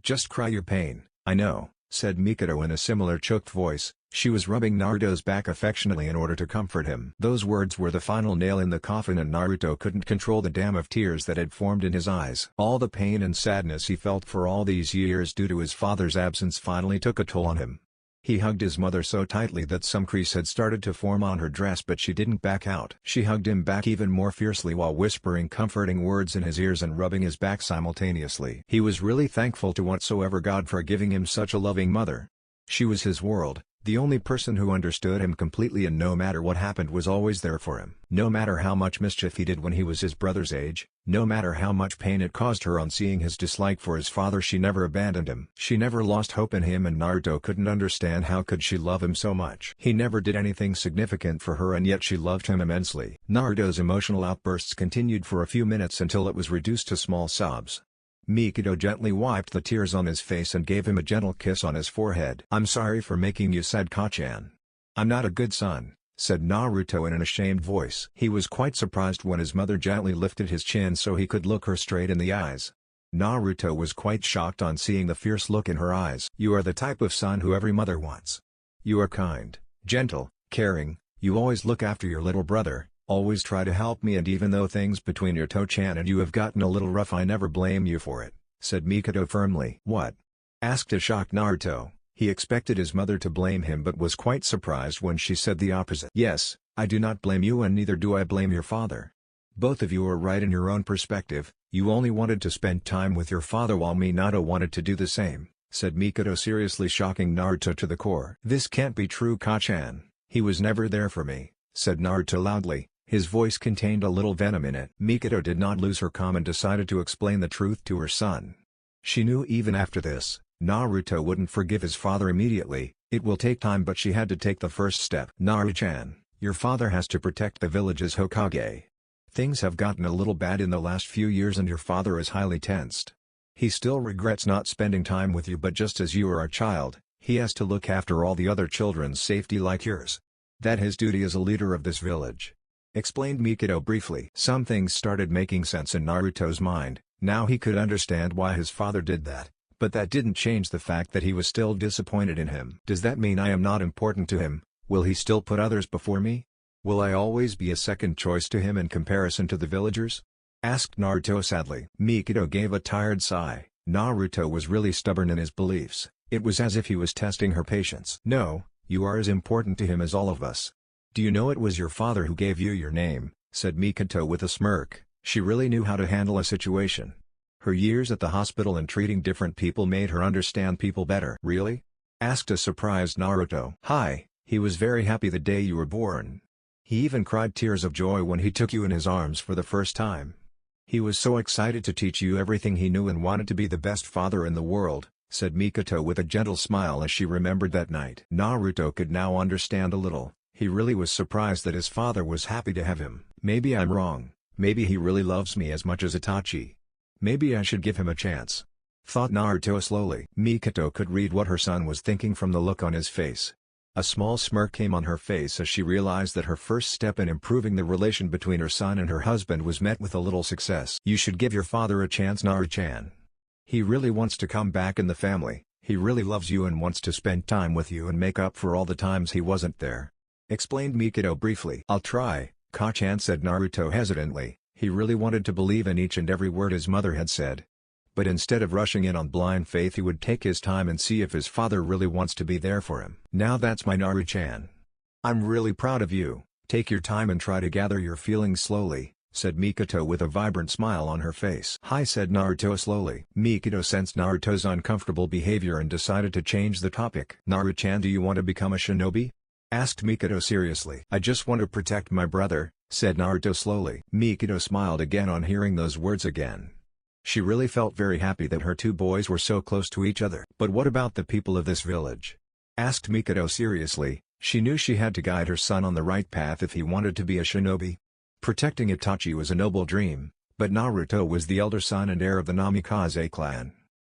Just cry your pain, I know," said Mikoto in a similar choked voice. She was rubbing Naruto's back affectionately in order to comfort him. Those words were the final nail in the coffin and Naruto couldn't control the dam of tears that had formed in his eyes. All the pain and sadness he felt for all these years due to his father's absence finally took a toll on him. He hugged his mother so tightly that some crease had started to form on her dress but she didn't back out. She hugged him back even more fiercely while whispering comforting words in his ears and rubbing his back simultaneously. He was really thankful to whatsoever God for giving him such a loving mother. She was his world, the only person who understood him completely and no matter what happened was always there for him. No matter how much mischief he did when he was his brother's age, no matter how much pain it caused her on seeing his dislike for his father, she never abandoned him. She never lost hope in him and Naruto couldn't understand how could she love him so much. He never did anything significant for her and yet she loved him immensely. Naruto's emotional outbursts continued for a few minutes until it was reduced to small sobs. Mikoto gently wiped the tears on his face and gave him a gentle kiss on his forehead. "I'm sorry for making you sad, Ka-chan. I'm not a good son," said Naruto in an ashamed voice. He was quite surprised when his mother gently lifted his chin so he could look her straight in the eyes. Naruto was quite shocked on seeing the fierce look in her eyes. "You are the type of son who every mother wants. You are kind, gentle, caring, you always look after your little brother, always try to help me and even though things between your To-chan and you have gotten a little rough I never blame you for it," said Mikoto firmly. "What?" asked a shocked Naruto. He expected his mother to blame him but was quite surprised when she said the opposite. "Yes, I do not blame you and neither do I blame your father. Both of you are right in your own perspective, you only wanted to spend time with your father while Minato wanted to do the same," said Mikoto seriously, shocking Naruto to the core. "This can't be true, Ka-chan. He was never there for me," said Naruto loudly. His voice contained a little venom in it. Mikoto did not lose her calm and decided to explain the truth to her son. She knew even after this, Naruto wouldn't forgive his father immediately. It will take time but she had to take the first step. "Naru-chan, your father has to protect the village's Hokage. Things have gotten a little bad in the last few years and your father is highly tensed. He still regrets not spending time with you but just as you are a child, he has to look after all the other children's safety like yours. That his duty as a leader of this village," explained Mikoto briefly. Some things started making sense in Naruto's mind, now he could understand why his father did that, but that didn't change the fact that he was still disappointed in him. "Does that mean I am not important to him? Will he still put others before me? Will I always be a second choice to him in comparison to the villagers?" asked Naruto sadly. Mikoto gave a tired sigh. Naruto was really stubborn in his beliefs, it was as if he was testing her patience. "No, you are as important to him as all of us. Do you know it was your father who gave you your name," said Mikoto with a smirk. She really knew how to handle a situation. Her years at the hospital and treating different people made her understand people better. "Really?" asked a surprised Naruto. "Hi, he was very happy the day you were born. He even cried tears of joy when he took you in his arms for the first time. He was so excited to teach you everything he knew and wanted to be the best father in the world," said Mikoto with a gentle smile as she remembered that night. Naruto could now understand a little. He really was surprised that his father was happy to have him. Maybe I'm wrong. Maybe he really loves me as much as Itachi. Maybe I should give him a chance, thought Naruto slowly. Mikoto could read what her son was thinking from the look on his face. A small smirk came on her face as she realized that her first step in improving the relation between her son and her husband was met with a little success. You should give your father a chance, Naru-chan. He really wants to come back in the family, he really loves you and wants to spend time with you and make up for all the times he wasn't there, explained Mikoto briefly. I'll try, Ka-chan, said Naruto hesitantly. He really wanted to believe in each and every word his mother had said. But instead of rushing in on blind faith, he would take his time and see if his father really wants to be there for him. Now that's my Naru-chan. I'm really proud of you. Take your time and try to gather your feelings slowly, said Mikoto with a vibrant smile on her face. Hi, said Naruto slowly. Mikoto sensed Naruto's uncomfortable behavior and decided to change the topic. Naru-chan, do you want to become a shinobi? Asked Mikoto seriously. I just want to protect my brother, said Naruto slowly. Mikoto smiled again on hearing those words again. She really felt very happy that her two boys were so close to each other. But what about the people of this village? Asked Mikoto seriously. She knew she had to guide her son on the right path if he wanted to be a shinobi. Protecting Itachi was a noble dream, but Naruto was the elder son and heir of the Namikaze clan.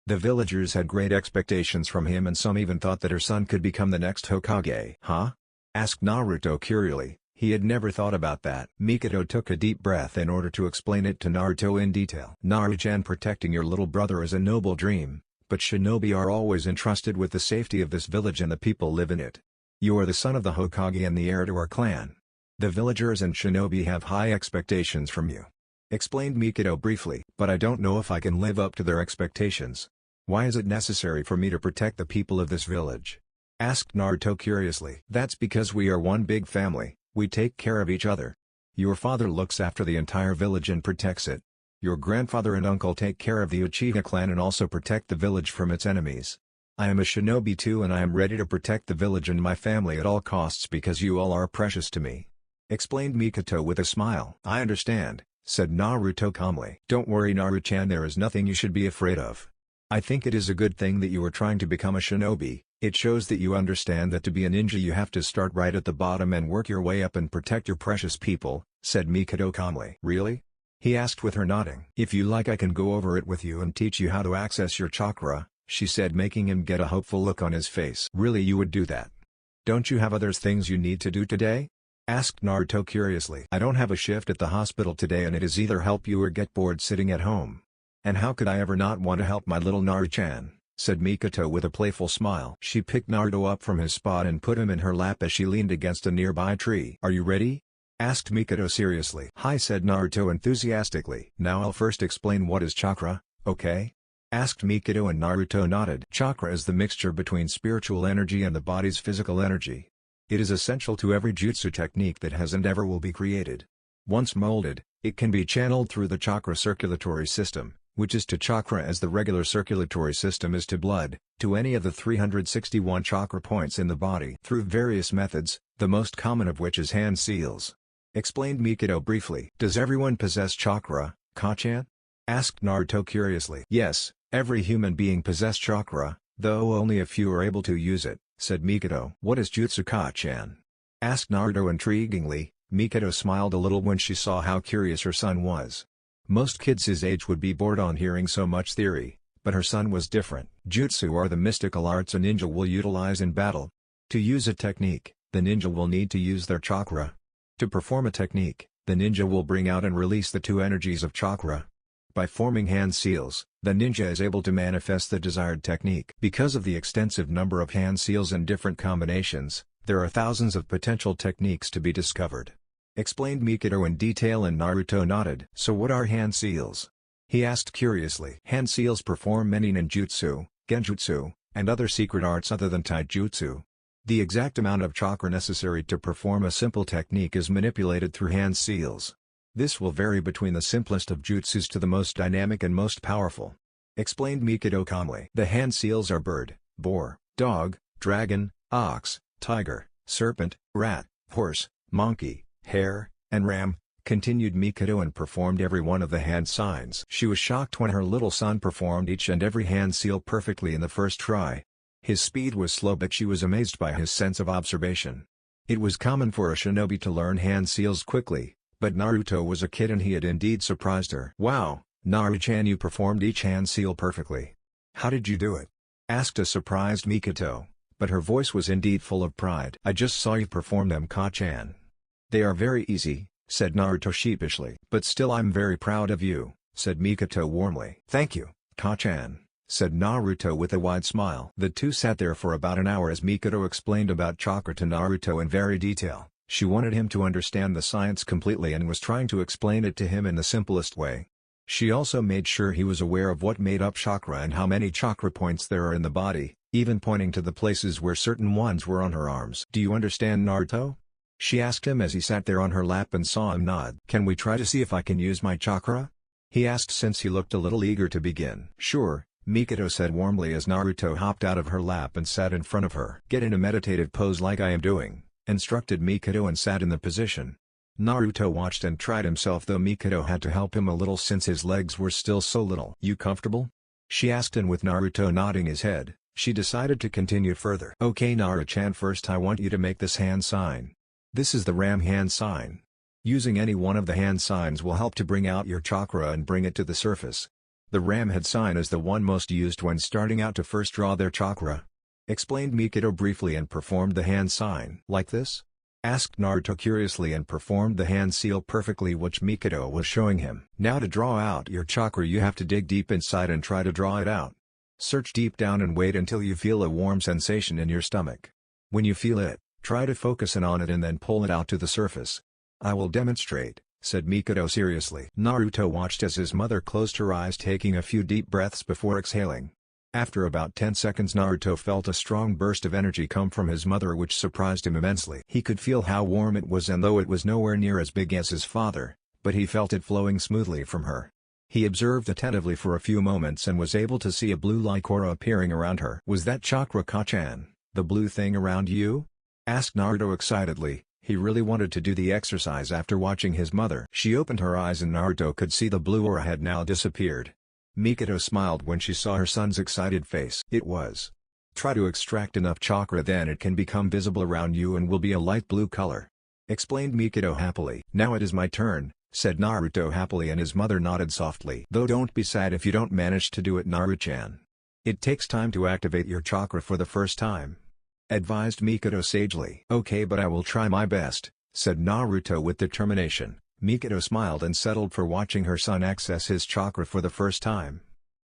The villagers had great expectations from him and some even thought that her son could become the next Hokage. Huh? Asked Naruto curiously. He had never thought about that. Mikoto took a deep breath in order to explain it to Naruto in detail. Naru-chan, protecting your little brother is a noble dream, but shinobi are always entrusted with the safety of this village and the people live in it. You are the son of the Hokage and the heir to our clan. The villagers and shinobi have high expectations from you, explained Mikoto briefly. But I don't know if I can live up to their expectations. Why is it necessary for me to protect the people of this village? Asked Naruto curiously. That's because we are one big family. We take care of each other. Your father looks after the entire village and protects it. Your grandfather and uncle take care of the Uchiha clan and also protect the village from its enemies. I am a shinobi too and I am ready to protect the village and my family at all costs because you all are precious to me, explained Mikoto with a smile. I understand, said Naruto calmly. Don't worry, Naru-chan, there is nothing you should be afraid of. I think it is a good thing that you are trying to become a shinobi. It shows that you understand that to be a ninja you have to start right at the bottom and work your way up and protect your precious people, said Mikoto calmly. Really? He asked with her nodding. If you like I can go over it with you and teach you how to access your chakra, she said, making him get a hopeful look on his face. Really, you would do that? Don't you have other things you need to do today? Asked Naruto curiously. I don't have a shift at the hospital today and it is either help you or get bored sitting at home. And how could I ever not want to help my little Naru-chan? Said Mikoto with a playful smile. She picked Naruto up from his spot and put him in her lap as she leaned against a nearby tree. Are you ready? Asked Mikoto seriously. Hi, said Naruto enthusiastically. Now I'll first explain what is chakra, okay? Asked Mikoto and Naruto nodded. Chakra is the mixture between spiritual energy and the body's physical energy. It is essential to every jutsu technique that has and ever will be created. Once molded, it can be channeled through the chakra circulatory system, which is to chakra as the regular circulatory system is to blood, to any of the 361 chakra points in the body through various methods, the most common of which is hand seals. Explained Mikoto briefly. Does everyone possess chakra, Ka-chan? Asked Naruto curiously. Yes, every human being possesses chakra, though only a few are able to use it, said Mikoto. What is jutsu, Ka-chan? Asked Naruto intriguingly. Mikoto smiled a little when she saw how curious her son was. Most kids his age would be bored on hearing so much theory, but her son was different. Jutsu are the mystical arts a ninja will utilize in battle. To use a technique, the ninja will need to use their chakra. To perform a technique, the ninja will bring out and release the two energies of chakra. By forming hand seals, the ninja is able to manifest the desired technique. Because of the extensive number of hand seals and different combinations, there are thousands of potential techniques to be discovered. Explained Mikoto in detail and Naruto nodded. So what are hand seals? He asked curiously. Hand seals perform many ninjutsu, genjutsu, and other secret arts other than taijutsu. The exact amount of chakra necessary to perform a simple technique is manipulated through hand seals. This will vary between the simplest of jutsus to the most dynamic and most powerful. Explained Mikoto calmly. The hand seals are bird, boar, dog, dragon, ox, tiger, serpent, rat, horse, monkey, hare, and ram, continued Mikado, and performed every one of the hand signs. She was shocked when her little son performed each and every hand seal perfectly in the first try. His speed was slow, but she was amazed by his sense of observation. It was common for a shinobi to learn hand seals quickly, but Naruto was a kid and he had indeed surprised her. "Wow, Naru-chan, you performed each hand seal perfectly. How did you do it?" asked a surprised Mikado, but her voice was indeed full of pride. "I just saw you perform them, Ka-chan." "They are very easy," said Naruto sheepishly. "But still, I'm very proud of you," said Mikado warmly. "Thank you, Ka-chan," said Naruto with a wide smile. The two sat there for about an hour as Mikado explained about chakra to Naruto in very detail. She wanted him to understand the science completely and was trying to explain it to him in the simplest way. She also made sure he was aware of what made up chakra and how many chakra points there are in the body, even pointing to the places where certain ones were on her arms. "Do you understand, Naruto?" she asked him as he sat there on her lap and saw him nod. "Can we try to see if I can use my chakra?" he asked, since he looked a little eager to begin. "Sure," Mikado said warmly as Naruto hopped out of her lap and sat in front of her. "Get in a meditative pose like I am doing," instructed Mikado, and sat in the position. Naruto watched and tried himself, though Mikado had to help him a little since his legs were still so little. "You comfortable?" she asked, and with Naruto nodding his head, she decided to continue further. "Okay, Naru-chan, first I want you to make this hand sign. This is the Ram hand sign. Using any one of the hand signs will help to bring out your chakra and bring it to the surface. The Ram head sign is the one most used when starting out to first draw their chakra," explained Mikado briefly, and performed the hand sign. "Like this?" asked Naruto curiously, and performed the hand seal perfectly which Mikado was showing him. "Now to draw out your chakra you have to dig deep inside and try to draw it out. Search deep down and wait until you feel a warm sensation in your stomach. When you feel it, try to focus in on it and then pull it out to the surface. I will demonstrate," said Mikado seriously. Naruto watched as his mother closed her eyes, taking a few deep breaths before exhaling. After about 10 seconds Naruto felt a strong burst of energy come from his mother, which surprised him immensely. He could feel how warm it was, and though it was nowhere near as big as his father, but he felt it flowing smoothly from her. He observed attentively for a few moments and was able to see a blue like aura appearing around her. "Was that chakra, Ka-chan, the blue thing around you?" asked Naruto excitedly. He really wanted to do the exercise after watching his mother. She opened her eyes and Naruto could see the blue aura had now disappeared. Mikado smiled when she saw her son's excited face. "It was. Try to extract enough chakra, then it can become visible around you and will be a light blue color," explained Mikado happily. "Now it is my turn," said Naruto happily, and his mother nodded softly. "Though don't be sad if you don't manage to do it, Naru-chan. It takes time to activate your chakra for the first time," advised Mikado sagely. "Okay, but I will try my best," said Naruto with determination. Mikado smiled and settled for watching her son access his chakra for the first time.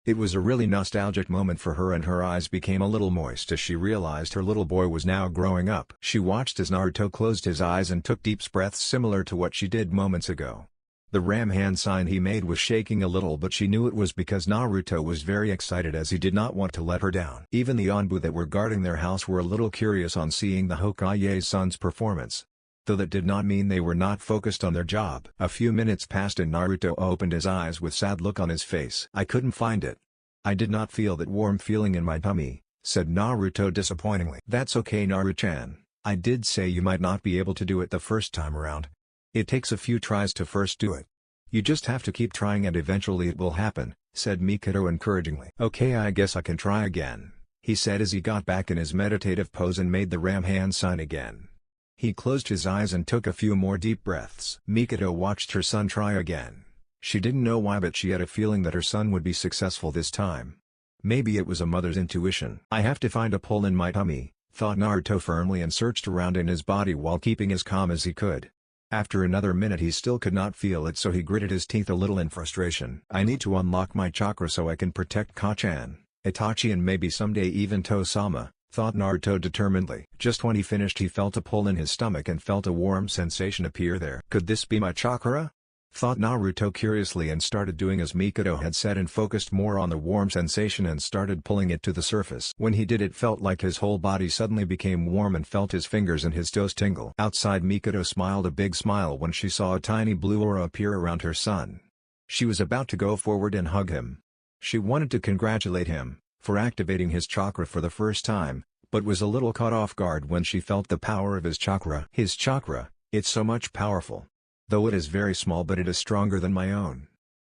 It was a really nostalgic moment for her, and her eyes became a little moist as she realized her little boy was now growing up. She watched as Naruto closed his eyes and took deep breaths similar to what she did moments ago. The Ram hand sign he made was shaking a little, but she knew it was because Naruto was very excited, as he did not want to let her down. Even the Onbu that were guarding their house were a little curious on seeing the Hokage's son's performance, though that did not mean they were not focused on their job. A few minutes passed and Naruto opened his eyes with sad look on his face. "I couldn't find it. I did not feel that warm feeling in my tummy," said Naruto disappointingly. "That's okay, Naru-chan. I did say you might not be able to do it the first time around. It takes a few tries to first do it. You just have to keep trying and eventually it will happen," said Mikado encouragingly. "Okay, I guess I can try again," he said as he got back in his meditative pose and made the Ram hand sign again. He closed his eyes and took a few more deep breaths. Mikado watched her son try again. She didn't know why, but she had a feeling that her son would be successful this time. Maybe it was a mother's intuition. "I have to find a pull in my tummy," thought Naruto firmly, and searched around in his body while keeping as calm as he could. After another minute he still could not feel it, so he gritted his teeth a little in frustration. "I need to unlock my chakra so I can protect Ka-chan, Itachi, and maybe someday even To-sama," thought Naruto determinedly. Just when he finished he felt a pull in his stomach and felt a warm sensation appear there. "Could this be my chakra?" thought Naruto curiously, and started doing as Mikado had said and focused more on the warm sensation and started pulling it to the surface. When he did, it felt like his whole body suddenly became warm and felt his fingers and his toes tingle. Outside, Mikado smiled a big smile when she saw a tiny blue aura appear around her son. She was about to go forward and hug him. She wanted to congratulate him for activating his chakra for the first time, but was a little caught off guard when she felt the power of his chakra. "His chakra, it's so much powerful. Though it is very small, but it is stronger than my own.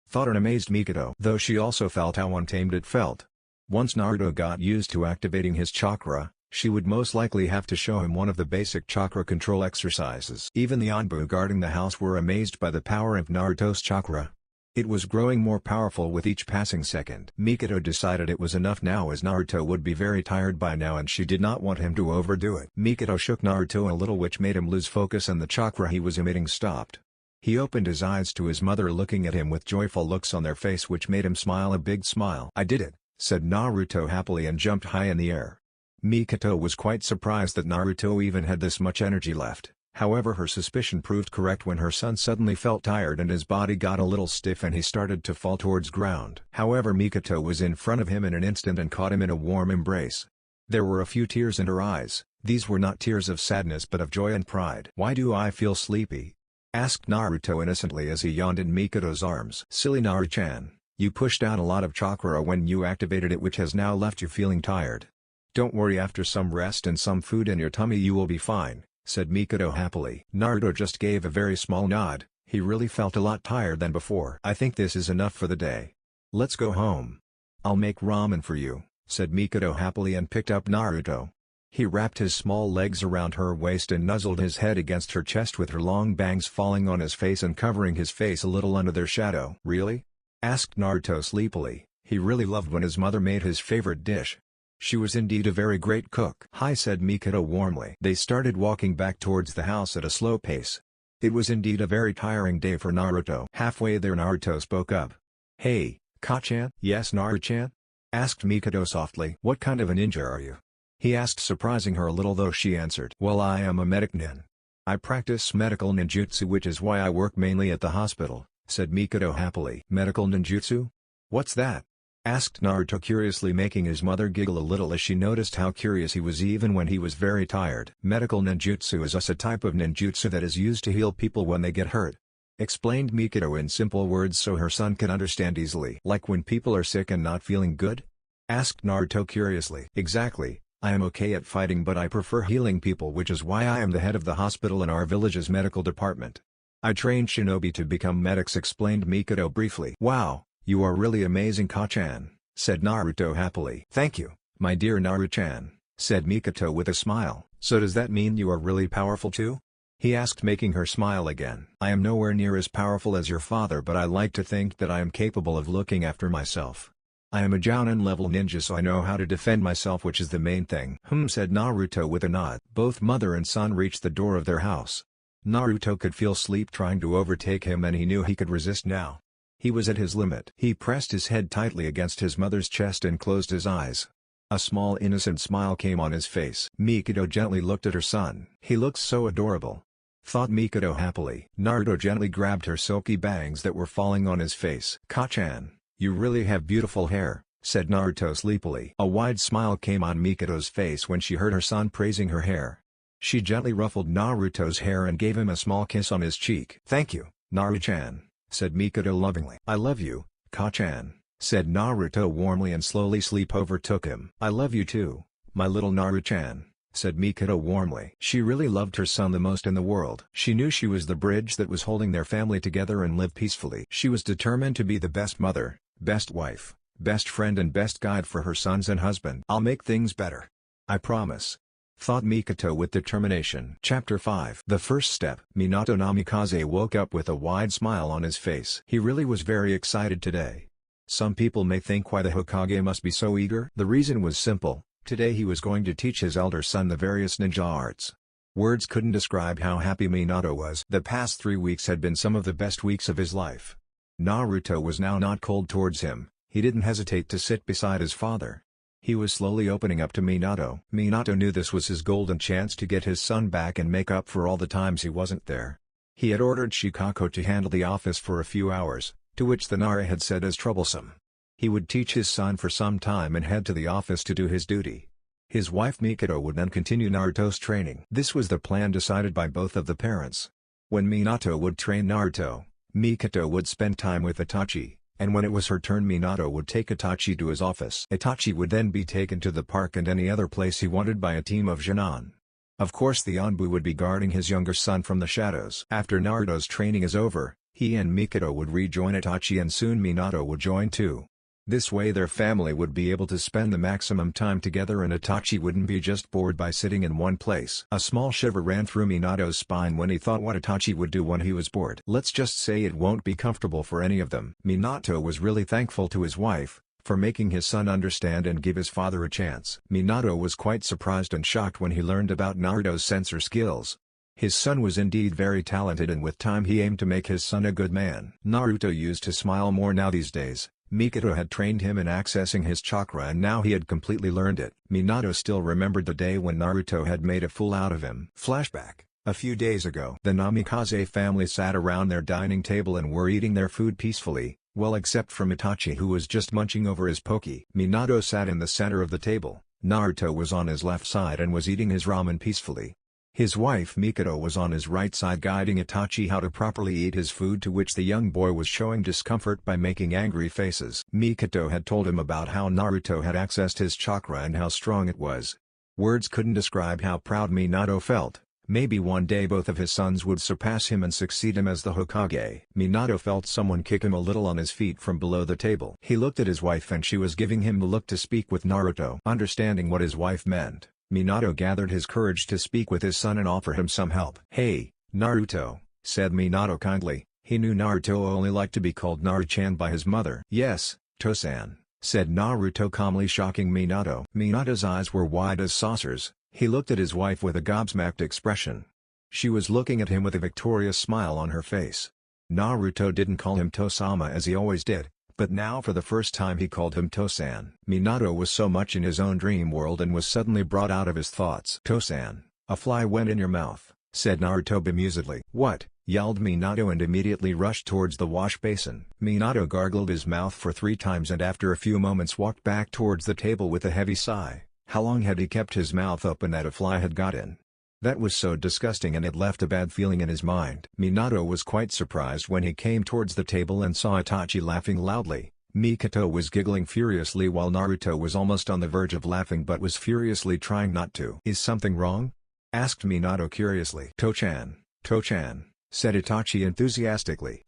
Thought and amazed Mikado, though she also felt how untamed it felt. Once Naruto got used to activating his chakra, she would most likely have to show him one of the basic chakra control exercises. Even the Anbu guarding the house were amazed by the power of Naruto's chakra. It was growing more powerful with each passing second. Mikado decided it was enough now, as Naruto would be very tired by now and she did not want him to overdo it. Mikado shook Naruto a little, which made him lose focus, and the chakra he was emitting stopped. He opened his eyes to his mother looking at him with joyful looks on their face, which made him smile a big smile. "I did it," said Naruto happily and jumped high in the air. Mikado was quite surprised that Naruto even had this much energy left. However, her suspicion proved correct when her son suddenly felt tired and his body got a little stiff and he started to fall towards ground. However, Mikado was in front of him in an instant and caught him in a warm embrace. There were a few tears in her eyes. These were not tears of sadness but of joy and pride. "Why do I feel sleepy?" asked Naruto innocently as he yawned in Mikado's arms. "Silly Naru-chan, you pushed out a lot of chakra when you activated it, which has now left you feeling tired. Don't worry, after some rest and some food in your tummy you will be fine," said Mikado happily. Naruto just gave a very small nod. He really felt a lot tired than before. "I think this is enough for the day. Let's go home. I'll make ramen for you," said Mikado happily and picked up Naruto. He wrapped his small legs around her waist and nuzzled his head against her chest, with her long bangs falling on his face and covering his face a little under their shadow. "Really?" asked Naruto sleepily. He really loved when his mother made his favorite dish. She was indeed a very great cook. "Hi," said Mikado warmly. They started walking back towards the house at a slow pace. It was indeed a very tiring day for Naruto. Halfway there Naruto spoke up. "Hey, Ka-chan?" "Yes, Naru-chan?" asked Mikado softly. "What kind of a ninja are you?" he asked, surprising her a little, though she answered, "Well, I am a medic nin. I practice medical ninjutsu, which is why I work mainly at the hospital," said Mikado happily. "Medical ninjutsu? What's that?" asked Naruto curiously, making his mother giggle a little as she noticed how curious he was even when he was very tired. "Medical ninjutsu is a type of ninjutsu that is used to heal people when they get hurt," explained Mikado in simple words so her son could understand easily. "Like when people are sick and not feeling good?" asked Naruto curiously. "Exactly. I am okay at fighting, but I prefer healing people, which is why I am the head of the hospital in our village's medical department. I trained shinobi to become medics," explained Mikado briefly. "Wow, you are really amazing, Ka-chan," said Naruto happily. "Thank you, my dear Naru-chan," said Mikado with a smile. "So does that mean you are really powerful too?" he asked, making her smile again. "I am nowhere near as powerful as your father, but I like to think that I am capable of looking after myself. I am a Jounin level ninja, so I know how to defend myself, which is the main thing." Said Naruto with a nod. Both mother and son reached the door of their house. Naruto could feel sleep trying to overtake him and he knew he could resist now. He was at his limit. He pressed his head tightly against his mother's chest and closed his eyes. A small innocent smile came on his face. Mikado gently looked at her son. "He looks so adorable," thought Mikado happily. Naruto gently grabbed her silky bangs that were falling on his face. "Ka-chan, you really have beautiful hair," said Naruto sleepily. A wide smile came on Mikado's face when she heard her son praising her hair. She gently ruffled Naruto's hair and gave him a small kiss on his cheek. "Thank you, Naru-chan," said Mikado lovingly. "I love you, Ka-chan," said Naruto warmly, and slowly sleep overtook him. "I love you too, my little Naru-chan," said Mikado warmly. She really loved her son the most in the world. She knew she was the bridge that was holding their family together and live peacefully. She was determined to be the best mother, best wife, best friend and best guide for her sons and husband. "I'll make things better. I promise," thought Mikado with determination. Chapter 5. The first step. Minato Namikaze woke up with a wide smile on his face. He really was very excited today. Some people may think why the Hokage must be so eager. The reason was simple. Today he was going to teach his elder son the various ninja arts. Words couldn't describe how happy Minato was. The past 3 weeks had been some of the best weeks of his life. Naruto was now not cold towards him. He didn't hesitate to sit beside his father. He was slowly opening up to Minato. Minato knew this was his golden chance to get his son back and make up for all the times he wasn't there. He had ordered Shikako to handle the office for a few hours, to which the Nara had said as troublesome. He would teach his son for some time and head to the office to do his duty. His wife Mikado would then continue Naruto's training. This was the plan decided by both of the parents. When Minato would train Naruto, Mikado would spend time with Itachi, and when it was her turn Minato would take Itachi to his office. Itachi would then be taken to the park and any other place he wanted by a team of Genin. Of course the Anbu would be guarding his younger son from the shadows. After Naruto's training is over, he and Mikoto would rejoin Itachi and soon Minato would join too. This way their family would be able to spend the maximum time together and Itachi wouldn't be just bored by sitting in one place. A small shiver ran through Minato's spine when he thought what Itachi would do when he was bored. Let's just say it won't be comfortable for any of them. Minato was really thankful to his wife for making his son understand and give his father a chance. Minato was quite surprised and shocked when he learned about Naruto's sensor skills. His son was indeed very talented and with time he aimed to make his son a good man. Naruto used to smile more now these days. Mikoto had trained him in accessing his chakra and now he had completely learned it. Minato still remembered the day when Naruto had made a fool out of him. Flashback. A few days ago, the Namikaze family sat around their dining table and were eating their food peacefully, well except for Itachi who was just munching over his poke. Minato sat in the center of the table, Naruto was on his left side and was eating his ramen peacefully. His wife Mikoto was on his right side guiding Itachi how to properly eat his food, to which the young boy was showing discomfort by making angry faces. Mikoto had told him about how Naruto had accessed his chakra and how strong it was. Words couldn't describe how proud Minato felt. Maybe one day both of his sons would surpass him and succeed him as the Hokage. Minato felt someone kick him a little on his feet from below the table. He looked at his wife and she was giving him the look to speak with Naruto. Understanding what his wife meant, Minato gathered his courage to speak with his son and offer him some help. "Hey, Naruto," said Minato kindly. He knew Naruto only liked to be called Naru-chan by his mother. "Yes, Tosan," said Naruto calmly, shocking Minato. Minato's eyes were wide as saucers. He looked at his wife with a gobsmacked expression. She was looking at him with a victorious smile on her face. Naruto didn't call him Tosama as he always did, but now for the first time he called him Tosan. Minato was so much in his own dream world and was suddenly brought out of his thoughts. "Tosan, a fly went in your mouth," said Naruto bemusedly. "What?" yelled Minato and immediately rushed towards the wash basin. Minato gargled his mouth for 3 times and after a few moments walked back towards the table with a heavy sigh. How long had he kept his mouth open that a fly had got in? That was so disgusting and it left a bad feeling in his mind. Minato was quite surprised when he came towards the table and saw Itachi laughing loudly. Mikoto was giggling furiously while Naruto was almost on the verge of laughing but was furiously trying not to. "Is something wrong?" asked Minato curiously. "Tochan, Tochan," said Itachi enthusiastically.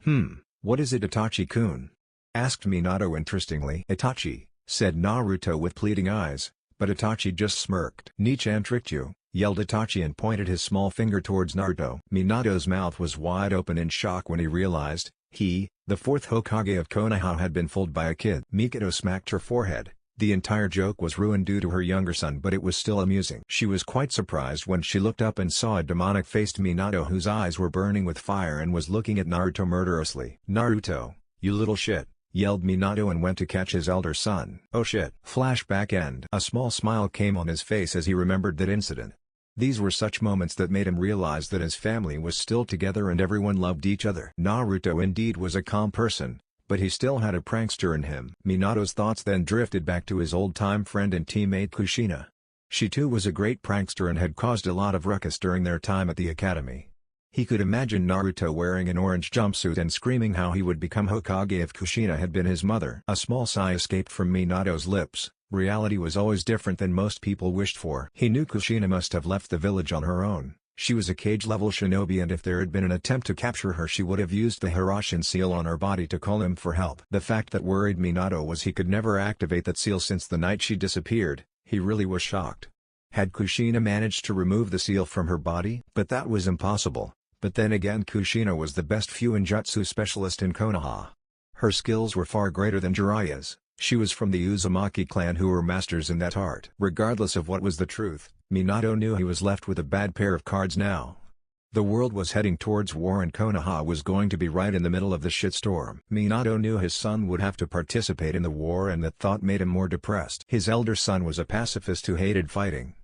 What is it, Itachi-kun?" asked Minato interestingly. "Itachi," said Naruto with pleading eyes, but Itachi just smirked. "Ni-chan tricked you," yelled Itachi and pointed his small finger towards Naruto. Minato's mouth was wide open in shock when he realized, he, the 4th Hokage of Konoha, had been fooled by a kid. Mikoto smacked her forehead. The entire joke was ruined due to her younger son, but it was still amusing. She was quite surprised when she looked up and saw a demonic-faced Minato whose eyes were burning with fire and was looking at Naruto murderously. "Naruto, you little shit," yelled Minato and went to catch his elder son. "Oh shit." Flashback end. A small smile came on his face as he remembered that incident. These were such moments that made him realize that his family was still together and everyone loved each other. Naruto indeed was a calm person, but he still had a prankster in him. Minato's thoughts then drifted back to his old-time friend and teammate Kushina. She too was a great prankster and had caused a lot of ruckus during their time at the academy. He could imagine Naruto wearing an orange jumpsuit and screaming how he would become Hokage if Kushina had been his mother. A small sigh escaped from Minato's lips. Reality was always different than most people wished for. He knew Kushina must have left the village on her own. She was a cage-level shinobi and if there had been an attempt to capture her she would have used the Hiroshin seal on her body to call him for help. The fact that worried Minato was he could never activate that seal since the night she disappeared. He really was shocked. Had Kushina managed to remove the seal from her body? But that was impossible. But then again, Kushina was the best Fuinjutsu specialist in Konoha. Her skills were far greater than Jiraiya's. She was from the Uzumaki clan who were masters in that art. Regardless of what was the truth, Minato knew he was left with a bad pair of cards now. The world was heading towards war and Konoha was going to be right in the middle of the shitstorm. Minato knew his son would have to participate in the war and that thought made him more depressed. His elder son was a pacifist who hated fighting.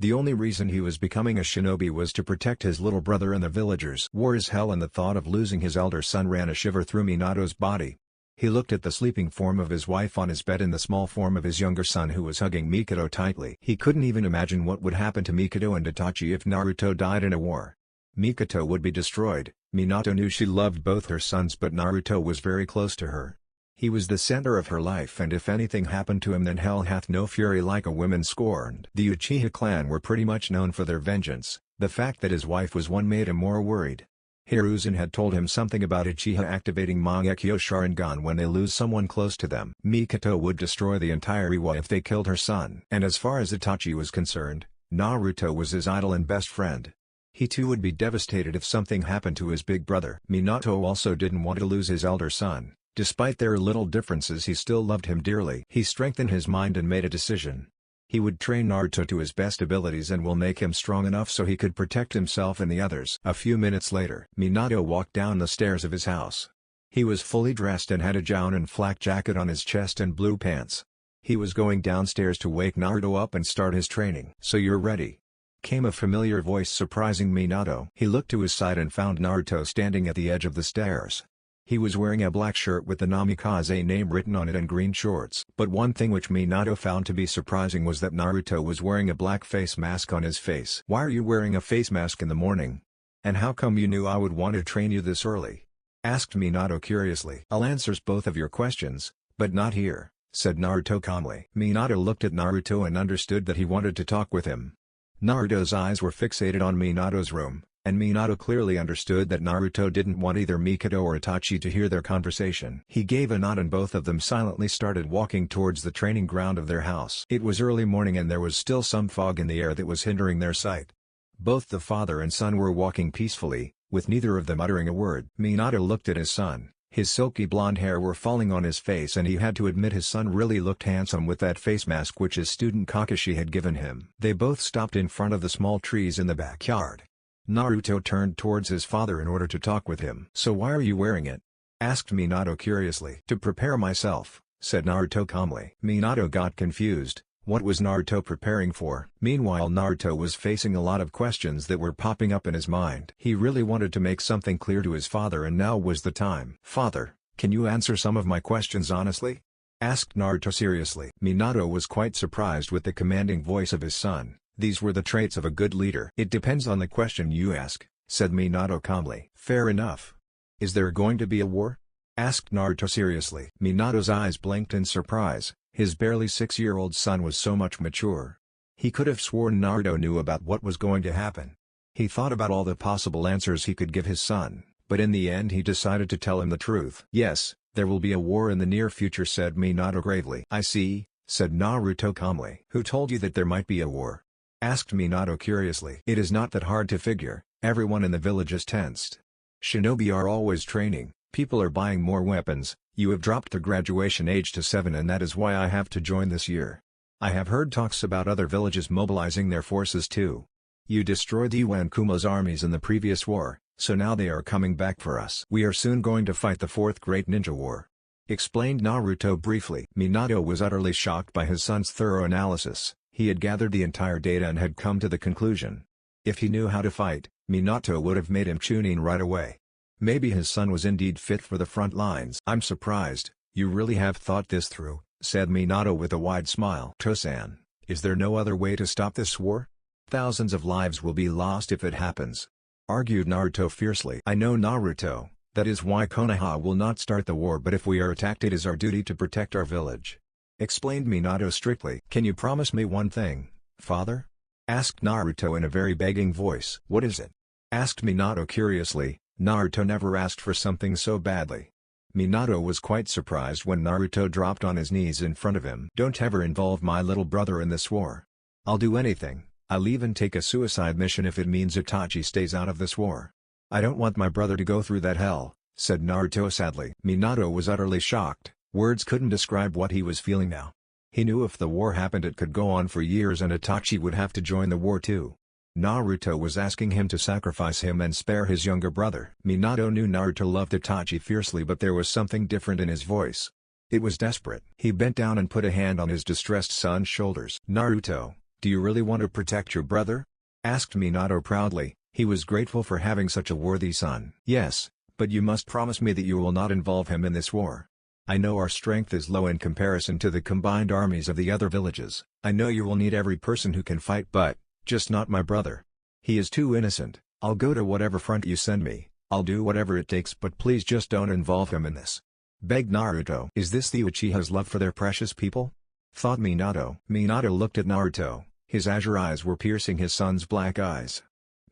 The only reason he was becoming a shinobi was to protect his little brother and the villagers. War is hell and the thought of losing his elder son ran a shiver through Minato's body. He looked at the sleeping form of his wife on his bed and the small form of his younger son who was hugging Mikoto tightly. He couldn't even imagine what would happen to Mikoto and Itachi if Naruto died in a war. Mikoto would be destroyed. Minato knew she loved both her sons but Naruto was very close to her. He was the center of her life, and if anything happened to him then hell hath no fury like a woman scorned. The Uchiha clan were pretty much known for their vengeance. The fact that his wife was one made him more worried. Hiruzen had told him something about Uchiha activating Mangekyo Sharingan when they lose someone close to them. Mikoto would destroy the entire Iwa if they killed her son. And as far as Itachi was concerned, Naruto was his idol and best friend. He too would be devastated if something happened to his big brother. Minato also didn't want to lose his elder son. Despite their little differences, he still loved him dearly. He strengthened his mind and made a decision. He would train Naruto to his best abilities and will make him strong enough so he could protect himself and the others. A few minutes later, Minato walked down the stairs of his house. He was fully dressed and had a gown and flak jacket on his chest and blue pants. He was going downstairs to wake Naruto up and start his training. "So you're ready?" came a familiar voice, surprising Minato. He looked to his side and found Naruto standing at the edge of the stairs. He was wearing a black shirt with the Namikaze name written on it and green shorts. But one thing which Minato found to be surprising was that Naruto was wearing a black face mask on his face. "Why are you wearing a face mask in the morning? And how come you knew I would want to train you this early?" asked Minato curiously. "I'll answer both of your questions, but not here," said Naruto calmly. Minato looked at Naruto and understood that he wanted to talk with him. Naruto's eyes were fixated on Minato's room, and Minato clearly understood that Naruto didn't want either Mikoto or Itachi to hear their conversation. He gave a nod and both of them silently started walking towards the training ground of their house. It was early morning and there was still some fog in the air that was hindering their sight. Both the father and son were walking peacefully, with neither of them uttering a word. Minato looked at his son. His silky blonde hair were falling on his face and he had to admit his son really looked handsome with that face mask which his student Kakashi had given him. They both stopped in front of the small trees in the backyard. Naruto turned towards his father in order to talk with him. "So why are you wearing it?" asked Minato curiously. "To prepare myself," said Naruto calmly. Minato got confused. What was Naruto preparing for? Meanwhile, Naruto was facing a lot of questions that were popping up in his mind. He really wanted to make something clear to his father and now was the time. "Father, can you answer some of my questions honestly?" asked Naruto seriously. Minato was quite surprised with the commanding voice of his son. These were the traits of a good leader. "It depends on the question you ask," said Minato calmly. "Fair enough. Is there going to be a war?" asked Naruto seriously. Minato's eyes blinked in surprise. His barely 6-year-old son was so much mature. He could have sworn Naruto knew about what was going to happen. He thought about all the possible answers he could give his son, but in the end he decided to tell him the truth. "Yes, there will be a war in the near future," said Minato gravely. "I see," said Naruto calmly. "Who told you that there might be a war?" asked Minato curiously. "It is not that hard to figure." Everyone in the village is tensed. "Shinobi are always training, people are buying more weapons, you have dropped the graduation age to 7 and that is why I have to join this year. I have heard talks about other villages mobilizing their forces too. You destroyed Iwa and Kumo's armies in the previous war, so now they are coming back for us. We are soon going to fight the 4th Great Ninja War," explained Naruto briefly. Minato was utterly shocked by his son's thorough analysis. He had gathered the entire data and had come to the conclusion. If he knew how to fight, Minato would have made him Chunin right away. Maybe his son was indeed fit for the front lines. "I'm surprised, you really have thought this through," said Minato with a wide smile. "Tosan, is there no other way to stop this war? Thousands of lives will be lost if it happens," argued Naruto fiercely. "I know, Naruto, that is why Konoha will not start the war, but if we are attacked it is our duty to protect our village," explained Minato strictly. "Can you promise me one thing, father?" asked Naruto in a very begging voice. "What is it?" asked Minato curiously. Naruto never asked for something so badly. Minato was quite surprised when Naruto dropped on his knees in front of him. "Don't ever involve my little brother in this war. I'll do anything, I'll even take a suicide mission if it means Itachi stays out of this war. I don't want my brother to go through that hell," said Naruto sadly. Minato was utterly shocked. Words couldn't describe what he was feeling now. He knew if the war happened it could go on for years and Itachi would have to join the war too. Naruto was asking him to sacrifice him and spare his younger brother. Minato knew Naruto loved Itachi fiercely, but there was something different in his voice. It was desperate. He bent down and put a hand on his distressed son's shoulders. "Naruto, do you really want to protect your brother?" asked Minato proudly. He was grateful for having such a worthy son. "Yes, but you must promise me that you will not involve him in this war. I know our strength is low in comparison to the combined armies of the other villages. I know you will need every person who can fight, but just not my brother. He is too innocent. I'll go to whatever front you send me, I'll do whatever it takes, but please just don't involve him in this." begged Naruto. Is this the Uchiha's love for their precious people? Thought Minato. Minato looked at Naruto, his azure eyes were piercing his son's black eyes.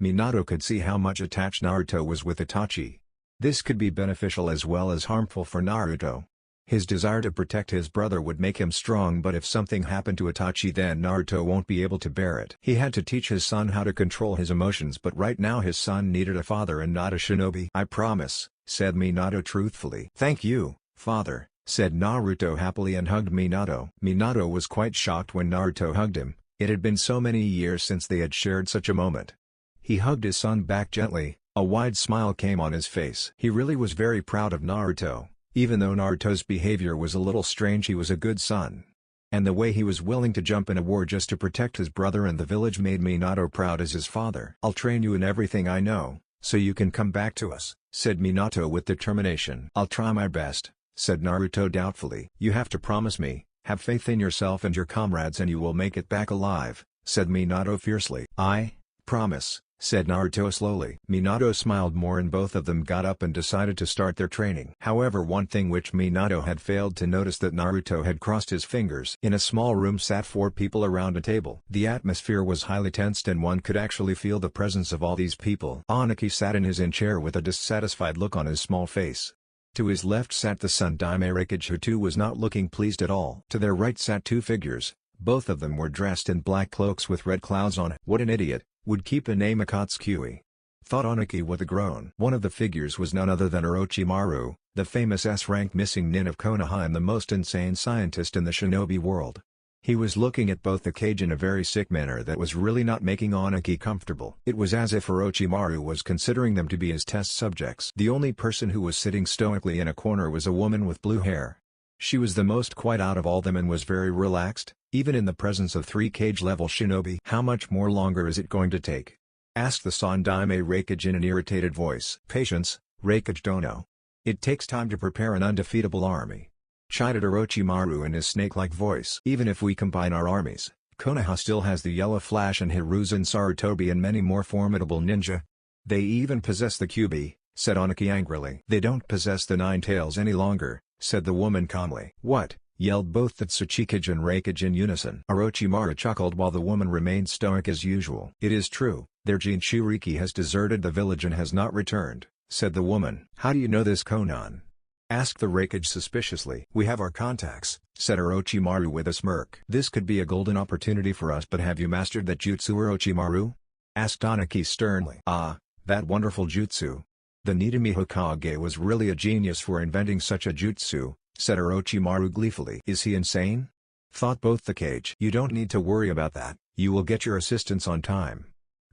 Minato could see how much attached Naruto was with Itachi. This could be beneficial as well as harmful for Naruto. His desire to protect his brother would make him strong, but if something happened to Itachi, then Naruto won't be able to bear it. He had to teach his son how to control his emotions, but right now his son needed a father and not a shinobi. I promise, said Minato truthfully. Thank you, father, said Naruto happily and hugged Minato. Minato was quite shocked when Naruto hugged him. It had been so many years since they had shared such a moment. He hugged his son back gently, a wide smile came on his face. He really was very proud of Naruto. Even though Naruto's behavior was a little strange, he was a good son. And the way he was willing to jump in a war just to protect his brother and the village made Minato proud as his father. I'll train you in everything I know, so you can come back to us, said Minato with determination. I'll try my best, said Naruto doubtfully. You have to promise me, have faith in yourself and your comrades and you will make it back alive, said Minato fiercely. I promise, said Naruto slowly. Minato smiled more and both of them got up and decided to start their training. However, one thing which Minato had failed to notice that Naruto had crossed his fingers. In a small room sat 4 people around a table. The atmosphere was highly tensed and one could actually feel the presence of all these people. Aniki sat in his chair with a dissatisfied look on his small face. To his left sat the son Daime Raikage, who too was not looking pleased at all. To their right sat 2 figures. Both of them were dressed in black cloaks with red clouds on it. What an idiot. Would keep a name Akatsuki, thought Aniki with a groan. One of the figures was none other than Orochimaru, the famous S-rank missing nin of Konoha and the most insane scientist in the shinobi world. He was looking at both the cage in a very sick manner that was really not making Aniki comfortable. It was as if Orochimaru was considering them to be his test subjects. The only person who was sitting stoically in a corner was a woman with blue hair. She was the most quiet out of all them and was very relaxed, even in the presence of 3 cage-level shinobi. How much more longer is it going to take? Asked the son Daime Raikage in an irritated voice. Patience, Raikage dono. It takes time to prepare an undefeatable army, chided Orochimaru in his snake-like voice. Even if we combine our armies, Konoha still has the Yellow Flash and Hiruzen Sarutobi and many more formidable ninja. They even possess the Kyuubi, said Aniki angrily. They don't possess the 9 tails any longer, said the woman calmly. What? Yelled both the Tsuchikage and Raikage in unison. Orochimaru chuckled while the woman remained stoic as usual. It is true, their Jinchuriki has deserted the village and has not returned, said the woman. How do you know this, Konan? Asked the Raikage suspiciously. We have our contacts, said Orochimaru with a smirk. This could be a golden opportunity for us, but have you mastered that jutsu, Orochimaru? Asked Aniki sternly. Ah, that wonderful jutsu. The Nidami Hokage was really a genius for inventing such a jutsu, said Orochimaru gleefully. Is he insane? Thought both the cage. You don't need to worry about that, you will get your assistance on time.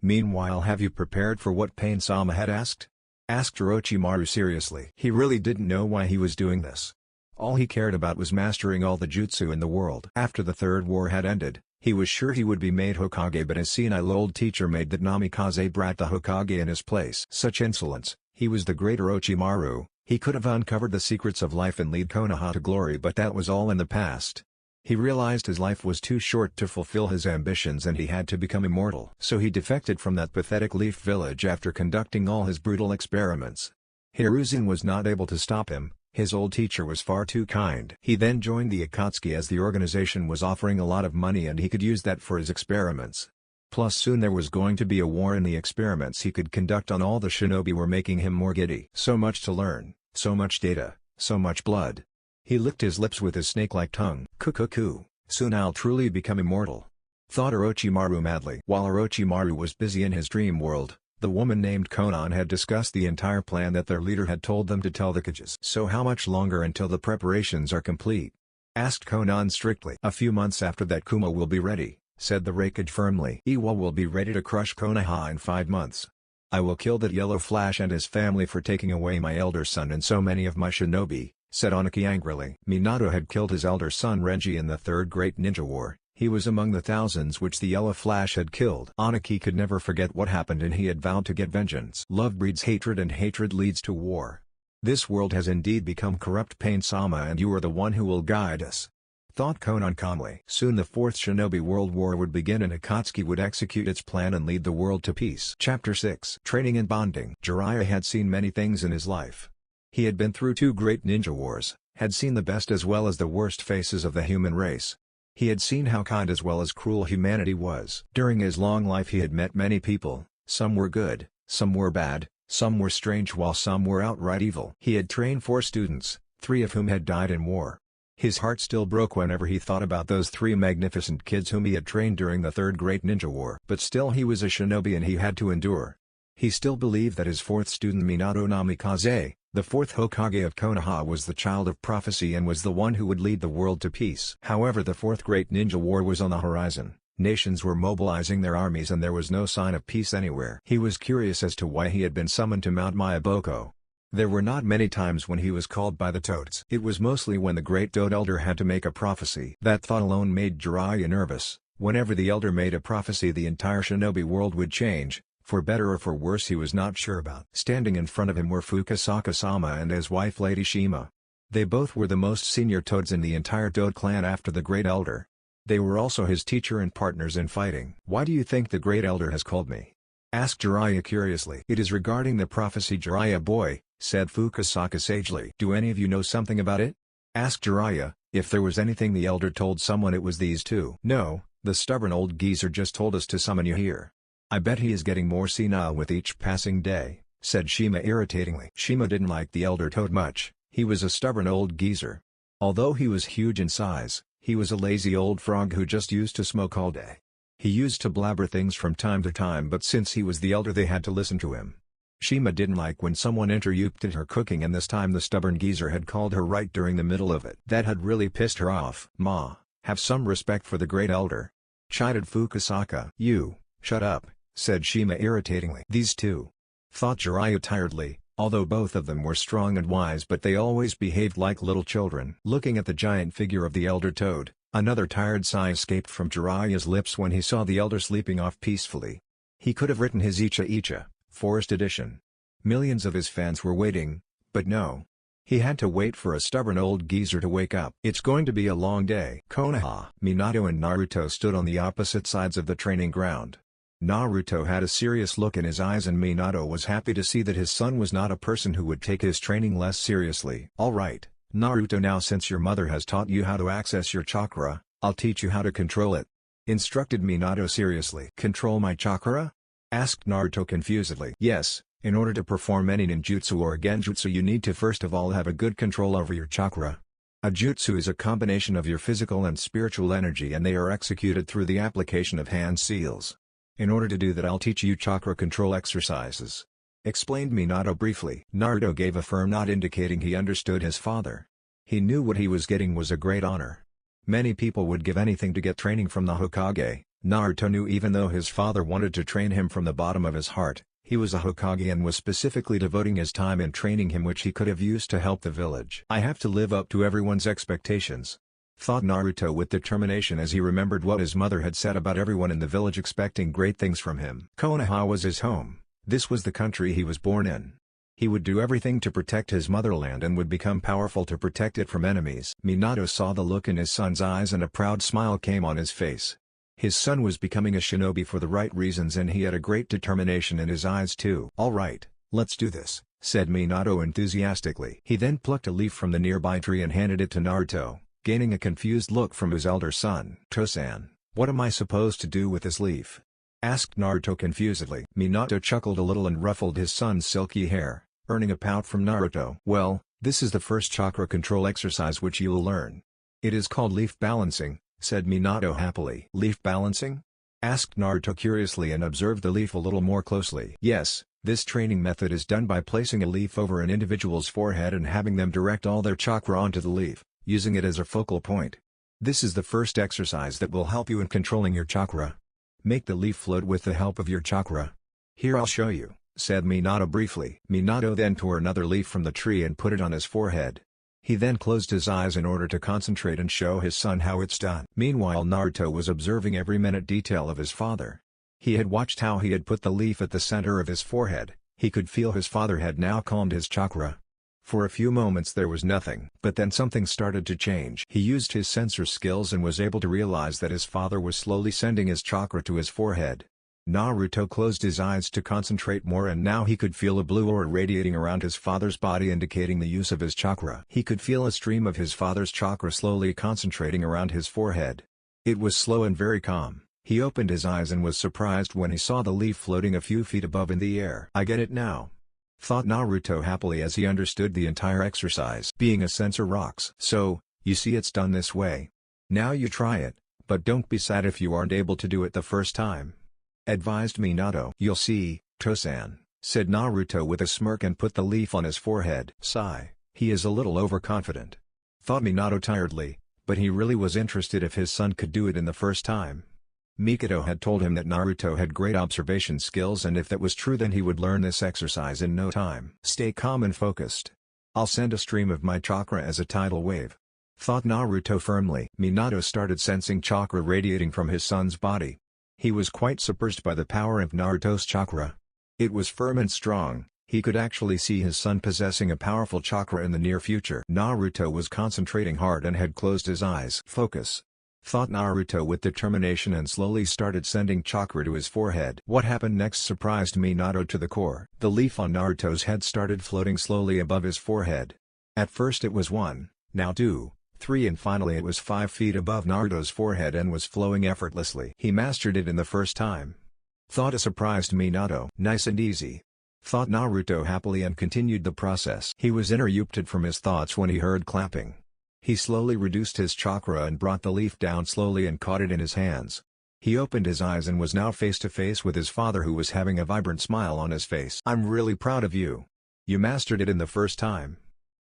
Meanwhile, have you prepared for what Pain-sama had asked? Asked Orochimaru seriously. He really didn't know why he was doing this. All he cared about was mastering all the jutsu in the world. After the Third War had ended, he was sure he would be made Hokage, but his senile old teacher made that Namikaze brat the Hokage in his place. Such insolence. He was the great Orochimaru, he could have uncovered the secrets of life and lead Konoha to glory, but that was all in the past. He realized his life was too short to fulfill his ambitions and he had to become immortal. So he defected from that pathetic leaf village after conducting all his brutal experiments. Hiruzen was not able to stop him, his old teacher was far too kind. He then joined the Akatsuki as the organization was offering a lot of money and he could use that for his experiments. Plus soon there was going to be a war and the experiments he could conduct on all the shinobi were making him more giddy. So much to learn, so much data, so much blood. He licked his lips with his snake-like tongue. Kukuku, soon I'll truly become immortal, thought Orochimaru madly. While Orochimaru was busy in his dream world, the woman named Konan had discussed the entire plan that their leader had told them to tell the Kages. So how much longer until the preparations are complete? Asked Konan strictly. A few months after that Kuma will be ready, said the Raikage firmly. Iwa will be ready to crush Konoha in 5 months. I will kill that Yellow Flash and his family for taking away my elder son and so many of my shinobi, said Aniki angrily. Minato had killed his elder son Renji in the Third Great Ninja War. He was among the thousands which the Yellow Flash had killed. Aniki could never forget what happened and he had vowed to get vengeance. Love breeds hatred and hatred leads to war. This world has indeed become corrupt, Pain-sama, and you are the one who will guide us, thought Konan calmly. Soon the Fourth Shinobi World War would begin and Akatsuki would execute its plan and lead the world to peace. Chapter 6. Training and Bonding. Jiraiya had seen many things in his life. He had been through 2 great ninja wars, had seen the best as well as the worst faces of the human race. He had seen how kind as well as cruel humanity was. During his long life he had met many people, some were good, some were bad, some were strange while some were outright evil. He had trained 4 students, 3 of whom had died in war. His heart still broke whenever he thought about those 3 magnificent kids whom he had trained during the Third Great Ninja War. But still he was a shinobi and he had to endure. He still believed that his 4th student Minato Namikaze, the 4th Hokage of Konoha, was the child of prophecy and was the one who would lead the world to peace. However, the 4th Great Ninja War was on the horizon. Nations were mobilizing their armies and there was no sign of peace anywhere. He was curious as to why he had been summoned to Mount Myaboko. There were not many times when he was called by the Toads. It was mostly when the Great Toad Elder had to make a prophecy. That thought alone made Jiraiya nervous. Whenever the Elder made a prophecy, the entire shinobi world would change, for better or for worse he was not sure about. Standing in front of him were Fukasaka-sama and his wife Lady Shima. They both were the most senior Toads in the entire Toad clan after the Great Elder. They were also his teacher and partners in fighting. "Why do you think the Great Elder has called me?" asked Jiraiya curiously. "It is regarding the prophecy, Jiraiya boy," said Fukasaka sagely. "Do any of you know something about it?" asked Jiraiya. If there was anything the Elder told someone, it was these 2. "No, the stubborn old geezer just told us to summon you here." "I bet he is getting more senile with each passing day," said Shima irritatingly. Shima didn't like the Elder Toad much. He was a stubborn old geezer. Although he was huge in size, he was a lazy old frog who just used to smoke all day. He used to blabber things from time to time, but since he was the Elder they had to listen to him. Shima didn't like when someone interrupted her cooking, and this time the stubborn geezer had called her right during the middle of it. That had really pissed her off. "Ma, have some respect for the Great Elder," chided Fukasaka. "You, shut up," said Shima irritatingly. These 2, thought Jiraiya tiredly, although both of them were strong and wise, but they always behaved like little children. Looking at the giant figure of the Elder Toad, another tired sigh escaped from Jiraiya's lips when he saw the Elder sleeping off peacefully. He could have written his Icha Icha, Forest Edition. Millions of his fans were waiting, but no. He had to wait for a stubborn old geezer to wake up. "It's going to be a long day." Konoha. Minato and Naruto stood on the opposite sides of the training ground. Naruto had a serious look in his eyes and Minato was happy to see that his son was not a person who would take his training less seriously. "Alright, Naruto, now since your mother has taught you how to access your chakra, I'll teach you how to control it," instructed Minato seriously. "Control my chakra?" asked Naruto confusedly. "Yes, in order to perform any ninjutsu or genjutsu you need to first of all have a good control over your chakra. A jutsu is a combination of your physical and spiritual energy and they are executed through the application of hand seals. In order to do that I'll teach you chakra control exercises," explained Minato briefly. Naruto gave a firm nod indicating he understood his father. He knew what he was getting was a great honor. Many people would give anything to get training from the Hokage. Naruto knew even though his father wanted to train him from the bottom of his heart, he was a Hokage and was specifically devoting his time in training him, which he could have used to help the village. "I have to live up to everyone's expectations," thought Naruto with determination as he remembered what his mother had said about everyone in the village expecting great things from him. Konoha was his home. This was the country he was born in. He would do everything to protect his motherland and would become powerful to protect it from enemies. Minato saw the look in his son's eyes and a proud smile came on his face. His son was becoming a shinobi for the right reasons and he had a great determination in his eyes too. "Alright, let's do this," said Minato enthusiastically. He then plucked a leaf from the nearby tree and handed it to Naruto, gaining a confused look from his elder son. "Tosan, what am I supposed to do with this leaf?" asked Naruto confusedly. Minato chuckled a little and ruffled his son's silky hair, earning a pout from Naruto. "Well, this is the first chakra control exercise which you'll learn. It is called leaf balancing," said Minato happily. "Leaf balancing?" asked Naruto curiously and observed the leaf a little more closely. "Yes, this training method is done by placing a leaf over an individual's forehead and having them direct all their chakra onto the leaf, using it as a focal point. This is the first exercise that will help you in controlling your chakra. Make the leaf float with the help of your chakra. Here, I'll show you," said Minato briefly. Minato then tore another leaf from the tree and put it on his forehead. He then closed his eyes in order to concentrate and show his son how it's done. Meanwhile, Naruto was observing every minute detail of his father. He had watched how he had put the leaf at the center of his forehead. He could feel his father had now calmed his chakra. For a few moments there was nothing. But then something started to change. He used his sensor skills and was able to realize that his father was slowly sending his chakra to his forehead. Naruto closed his eyes to concentrate more, and now he could feel a blue aura radiating around his father's body, indicating the use of his chakra. He could feel a stream of his father's chakra slowly concentrating around his forehead. It was slow and very calm. He opened his eyes and was surprised when he saw the leaf floating a few feet above in the air. "I get it now," thought Naruto happily as he understood the entire exercise. Being a sensor rocks. "So, you see, it's done this way. Now you try it, but don't be sad if you aren't able to do it the first time," advised Minato. "You'll see, Tosan," said Naruto with a smirk and put the leaf on his forehead. Sigh, he is a little overconfident, thought Minato tiredly, but he really was interested if his son could do it in the first time. Mikado had told him that Naruto had great observation skills, and if that was true then he would learn this exercise in no time. Stay calm and focused. I'll send a stream of my chakra as a tidal wave, thought Naruto firmly. Minato started sensing chakra radiating from his son's body. He was quite surprised by the power of Naruto's chakra. It was firm and strong. He could actually see his son possessing a powerful chakra in the near future. Naruto was concentrating hard and had closed his eyes. Focus, thought Naruto with determination, and slowly started sending chakra to his forehead. What happened next surprised Minato to the core. The leaf on Naruto's head started floating slowly above his forehead. At first it was 1, now 2, 3, and finally it was 5 feet above Naruto's forehead and was flowing effortlessly. He mastered it in the first time, thought a surprised Minato. Nice and easy, thought Naruto happily, and continued the process. He was interrupted from his thoughts when he heard clapping. He slowly reduced his chakra and brought the leaf down slowly and caught it in his hands. He opened his eyes and was now face to face with his father, who was having a vibrant smile on his face. "I'm really proud of you. You mastered it in the first time,"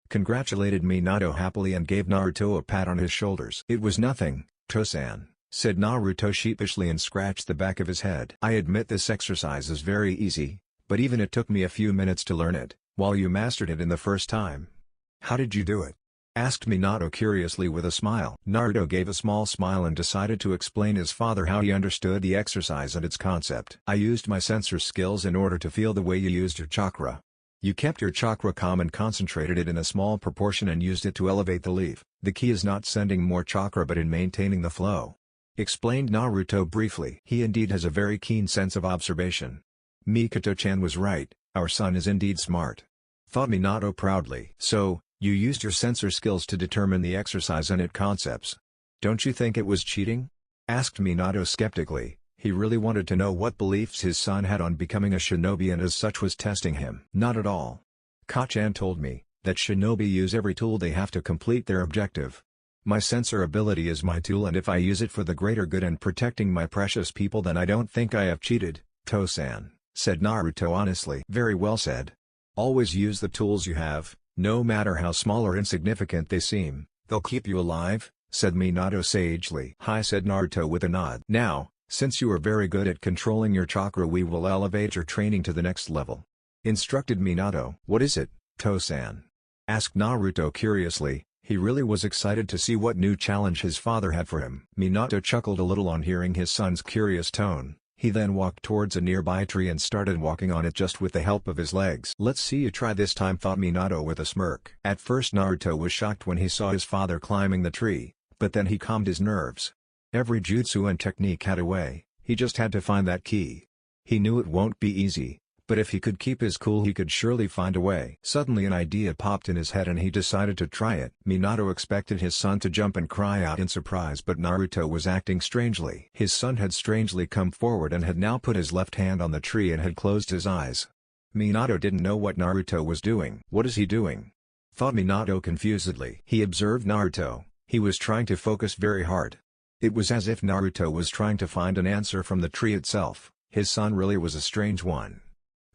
congratulated Minato happily and gave Naruto a pat on his shoulders. "It was nothing, Tosan," said Naruto sheepishly and scratched the back of his head. "I admit this exercise is very easy, but even it took me a few minutes to learn it, while you mastered it in the first time. How did you do it?" asked Minato curiously with a smile. Naruto gave a small smile and decided to explain his father how he understood the exercise and its concept. "I used my sensor skills in order to feel the way you used your chakra. You kept your chakra calm and concentrated it in a small proportion and used it to elevate the leaf. The key is not sending more chakra but in maintaining the flow," explained Naruto briefly. "He indeed has a very keen sense of observation. Mikoto-chan was right, our son is indeed smart," thought Minato proudly. "So, you used your sensor skills to determine the exercise and its concepts. Don't you think it was cheating?" asked Minato skeptically. He really wanted to know what beliefs his son had on becoming a shinobi and as such was testing him. "Not at all. Kachan told me that shinobi use every tool they have to complete their objective. My sensor ability is my tool, and if I use it for the greater good and protecting my precious people then I don't think I have cheated, Tosan," said Naruto honestly. "Very well said. Always use the tools you have, no matter how small or insignificant they seem, they'll keep you alive," said Minato sagely. "Hi," said Naruto with a nod. "Now, since you are very good at controlling your chakra, we will elevate your training to the next level," instructed Minato. "What is it, Tosan?" asked Naruto curiously. He really was excited to see what new challenge his father had for him. Minato chuckled a little on hearing his son's curious tone. He then walked towards a nearby tree and started walking on it just with the help of his legs. "Let's see you try this time," thought Minato with a smirk. At first Naruto was shocked when he saw his father climbing the tree, but then he calmed his nerves. Every jutsu and technique had a way, he just had to find that key. He knew it won't be easy, but if he could keep his cool he could surely find a way. Suddenly an idea popped in his head and he decided to try it. Minato expected his son to jump and cry out in surprise, but Naruto was acting strangely. His son had strangely come forward and had now put his left hand on the tree and had closed his eyes. Minato didn't know what Naruto was doing. "What is he doing?" thought Minato confusedly. He observed Naruto. He was trying to focus very hard. It was as if Naruto was trying to find an answer from the tree itself. His son really was a strange one.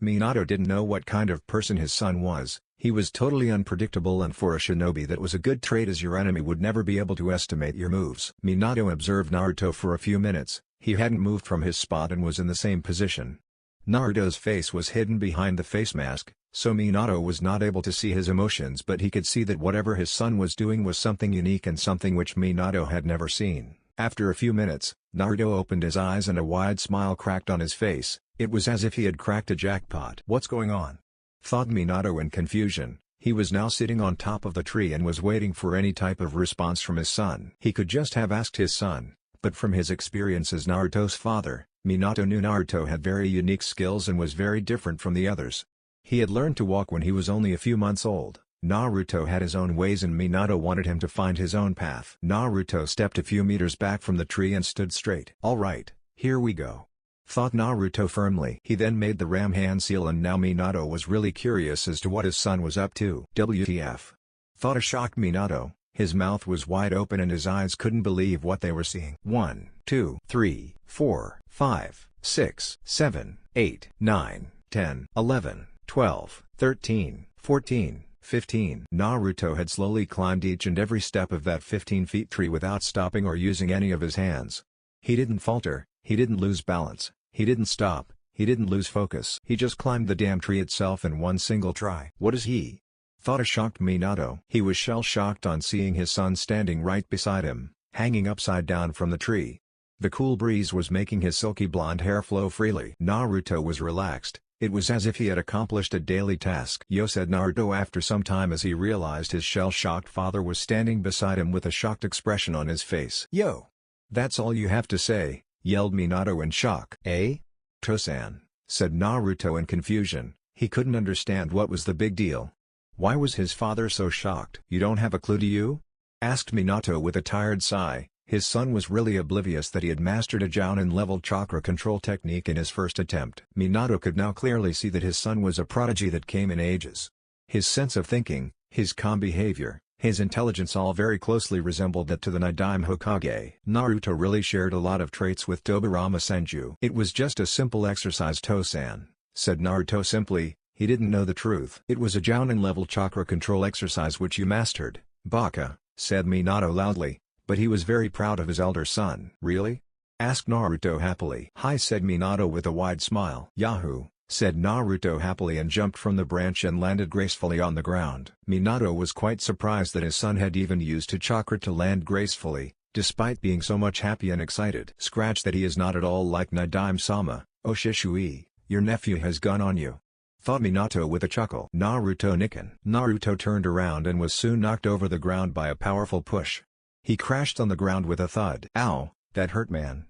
Minato didn't know what kind of person his son was. He was totally unpredictable, and for a shinobi that was a good trait, as your enemy would never be able to estimate your moves. Minato observed Naruto for a few minutes. He hadn't moved from his spot and was in the same position. Naruto's face was hidden behind the face mask, so Minato was not able to see his emotions, but he could see that whatever his son was doing was something unique and something which Minato had never seen. After a few minutes, Naruto opened his eyes and a wide smile cracked on his face. It was as if he had cracked a jackpot. "What's going on?" thought Minato in confusion. He was now sitting on top of the tree and was waiting for any type of response from his son. He could just have asked his son, but from his experience as Naruto's father, Minato knew Naruto had very unique skills and was very different from the others. He had learned to walk when he was only a few months old. Naruto had his own ways and Minato wanted him to find his own path. Naruto stepped a few meters back from the tree and stood straight. "Alright, here we go," thought Naruto firmly. He then made the ram hand seal and now Minato was really curious as to what his son was up to. WTF? Thought a shocked Minato. His mouth was wide open and his eyes couldn't believe what they were seeing. 1, 2, 3, 4, 5, 6, 7, 8, 9, 10, 11, 12, 13, 14, 15. Naruto had slowly climbed each and every step of that 15-feet tree without stopping or using any of his hands. He didn't falter, he didn't lose balance, he didn't stop, he didn't lose focus. He just climbed the damn tree itself in one single try. What is he? Thought a shocked Minato. He was shell-shocked on seeing his son standing right beside him, hanging upside down from the tree. The cool breeze was making his silky blonde hair flow freely. Naruto was relaxed. It was as if he had accomplished a daily task. "Yo," said Naruto after some time as he realized his shell-shocked father was standing beside him with a shocked expression on his face. "Yo! That's all you have to say?" yelled Minato in shock. "Eh? Tosan," said Naruto in confusion. He couldn't understand what was the big deal. Why was his father so shocked? "You don't have a clue, do you?" asked Minato with a tired sigh. His son was really oblivious that he had mastered a Jounin-level chakra control technique in his first attempt. Minato could now clearly see that his son was a prodigy that came in ages. His sense of thinking, his calm behavior, his intelligence all very closely resembled that to the Nidaime Hokage. Naruto really shared a lot of traits with Tobirama Senju. "It was just a simple exercise, Tosan," said Naruto simply. He didn't know the truth. "It was a Jounin-level chakra control exercise which you mastered, Baka," said Minato loudly. But he was very proud of his elder son. "Really?" asked Naruto happily. "Hi," said Minato with a wide smile. "Yahoo!" said Naruto happily and jumped from the branch and landed gracefully on the ground. Minato was quite surprised that his son had even used a chakra to land gracefully, despite being so much happy and excited. "Scratch that, he is not at all like Nidaime-sama. Oh Shishui, your nephew has gone on you," thought Minato with a chuckle. "Naruto Nikken." Naruto turned around and was soon knocked over the ground by a powerful push. He crashed on the ground with a thud. "Ow, that hurt, man,"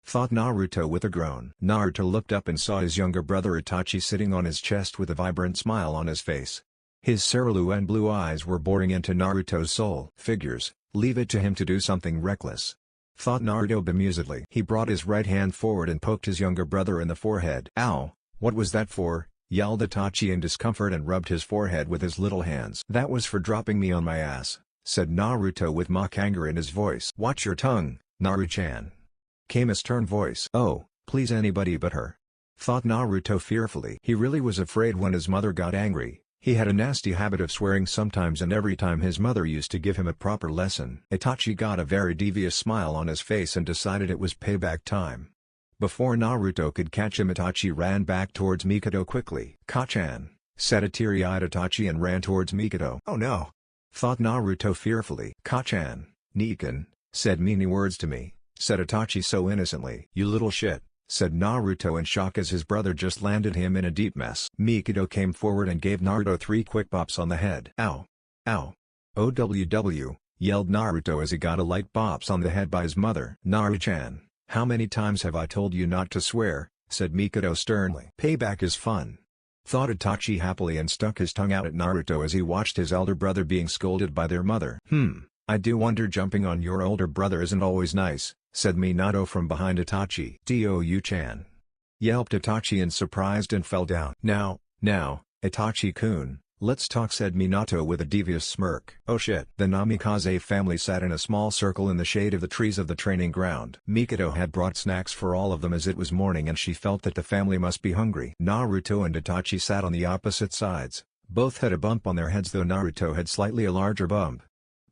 thought Naruto with a groan. Naruto looked up and saw his younger brother Itachi sitting on his chest with a vibrant smile on his face. His cerulean blue eyes were boring into Naruto's soul. "Figures, leave it to him to do something reckless," thought Naruto bemusedly. He brought his right hand forward and poked his younger brother in the forehead. "Ow, what was that for?" yelled Itachi in discomfort and rubbed his forehead with his little hands. "That was for dropping me on my ass," said Naruto with mock anger in his voice. "Watch your tongue, Naru-chan," came a stern voice. "Oh, please anybody but her," thought Naruto fearfully. He really was afraid when his mother got angry. He had a nasty habit of swearing sometimes and every time his mother used to give him a proper lesson. Itachi got a very devious smile on his face and decided it was payback time. Before Naruto could catch him, Itachi ran back towards Mikado quickly. "Kachan," said a teary-eyed Itachi and ran towards Mikado. "Oh no," thought Naruto fearfully. "Kachan, Nikken, said meany words to me," said Itachi so innocently. "You little shit," said Naruto in shock as his brother just landed him in a deep mess. Mikado came forward and gave Naruto 3 quick bops on the head. "Ow! Ow! OWW!" yelled Naruto as he got a light bops on the head by his mother. "Naru-chan, how many times have I told you not to swear?" said Mikado sternly. "Payback is fun," thought Itachi happily and stuck his tongue out at Naruto as he watched his elder brother being scolded by their mother. I do wonder jumping on your older brother isn't always nice," said Minato from behind Itachi. "Tou-chan," yelped Itachi in surprise and fell down. Now, Itachi-kun, let's talk," said Minato with a devious smirk. "Oh shit." The Namikaze family sat in a small circle in the shade of the trees of the training ground. Mikado had brought snacks for all of them as it was morning and she felt that the family must be hungry. Naruto and Itachi sat on the opposite sides. Both had a bump on their heads, though Naruto had slightly a larger bump.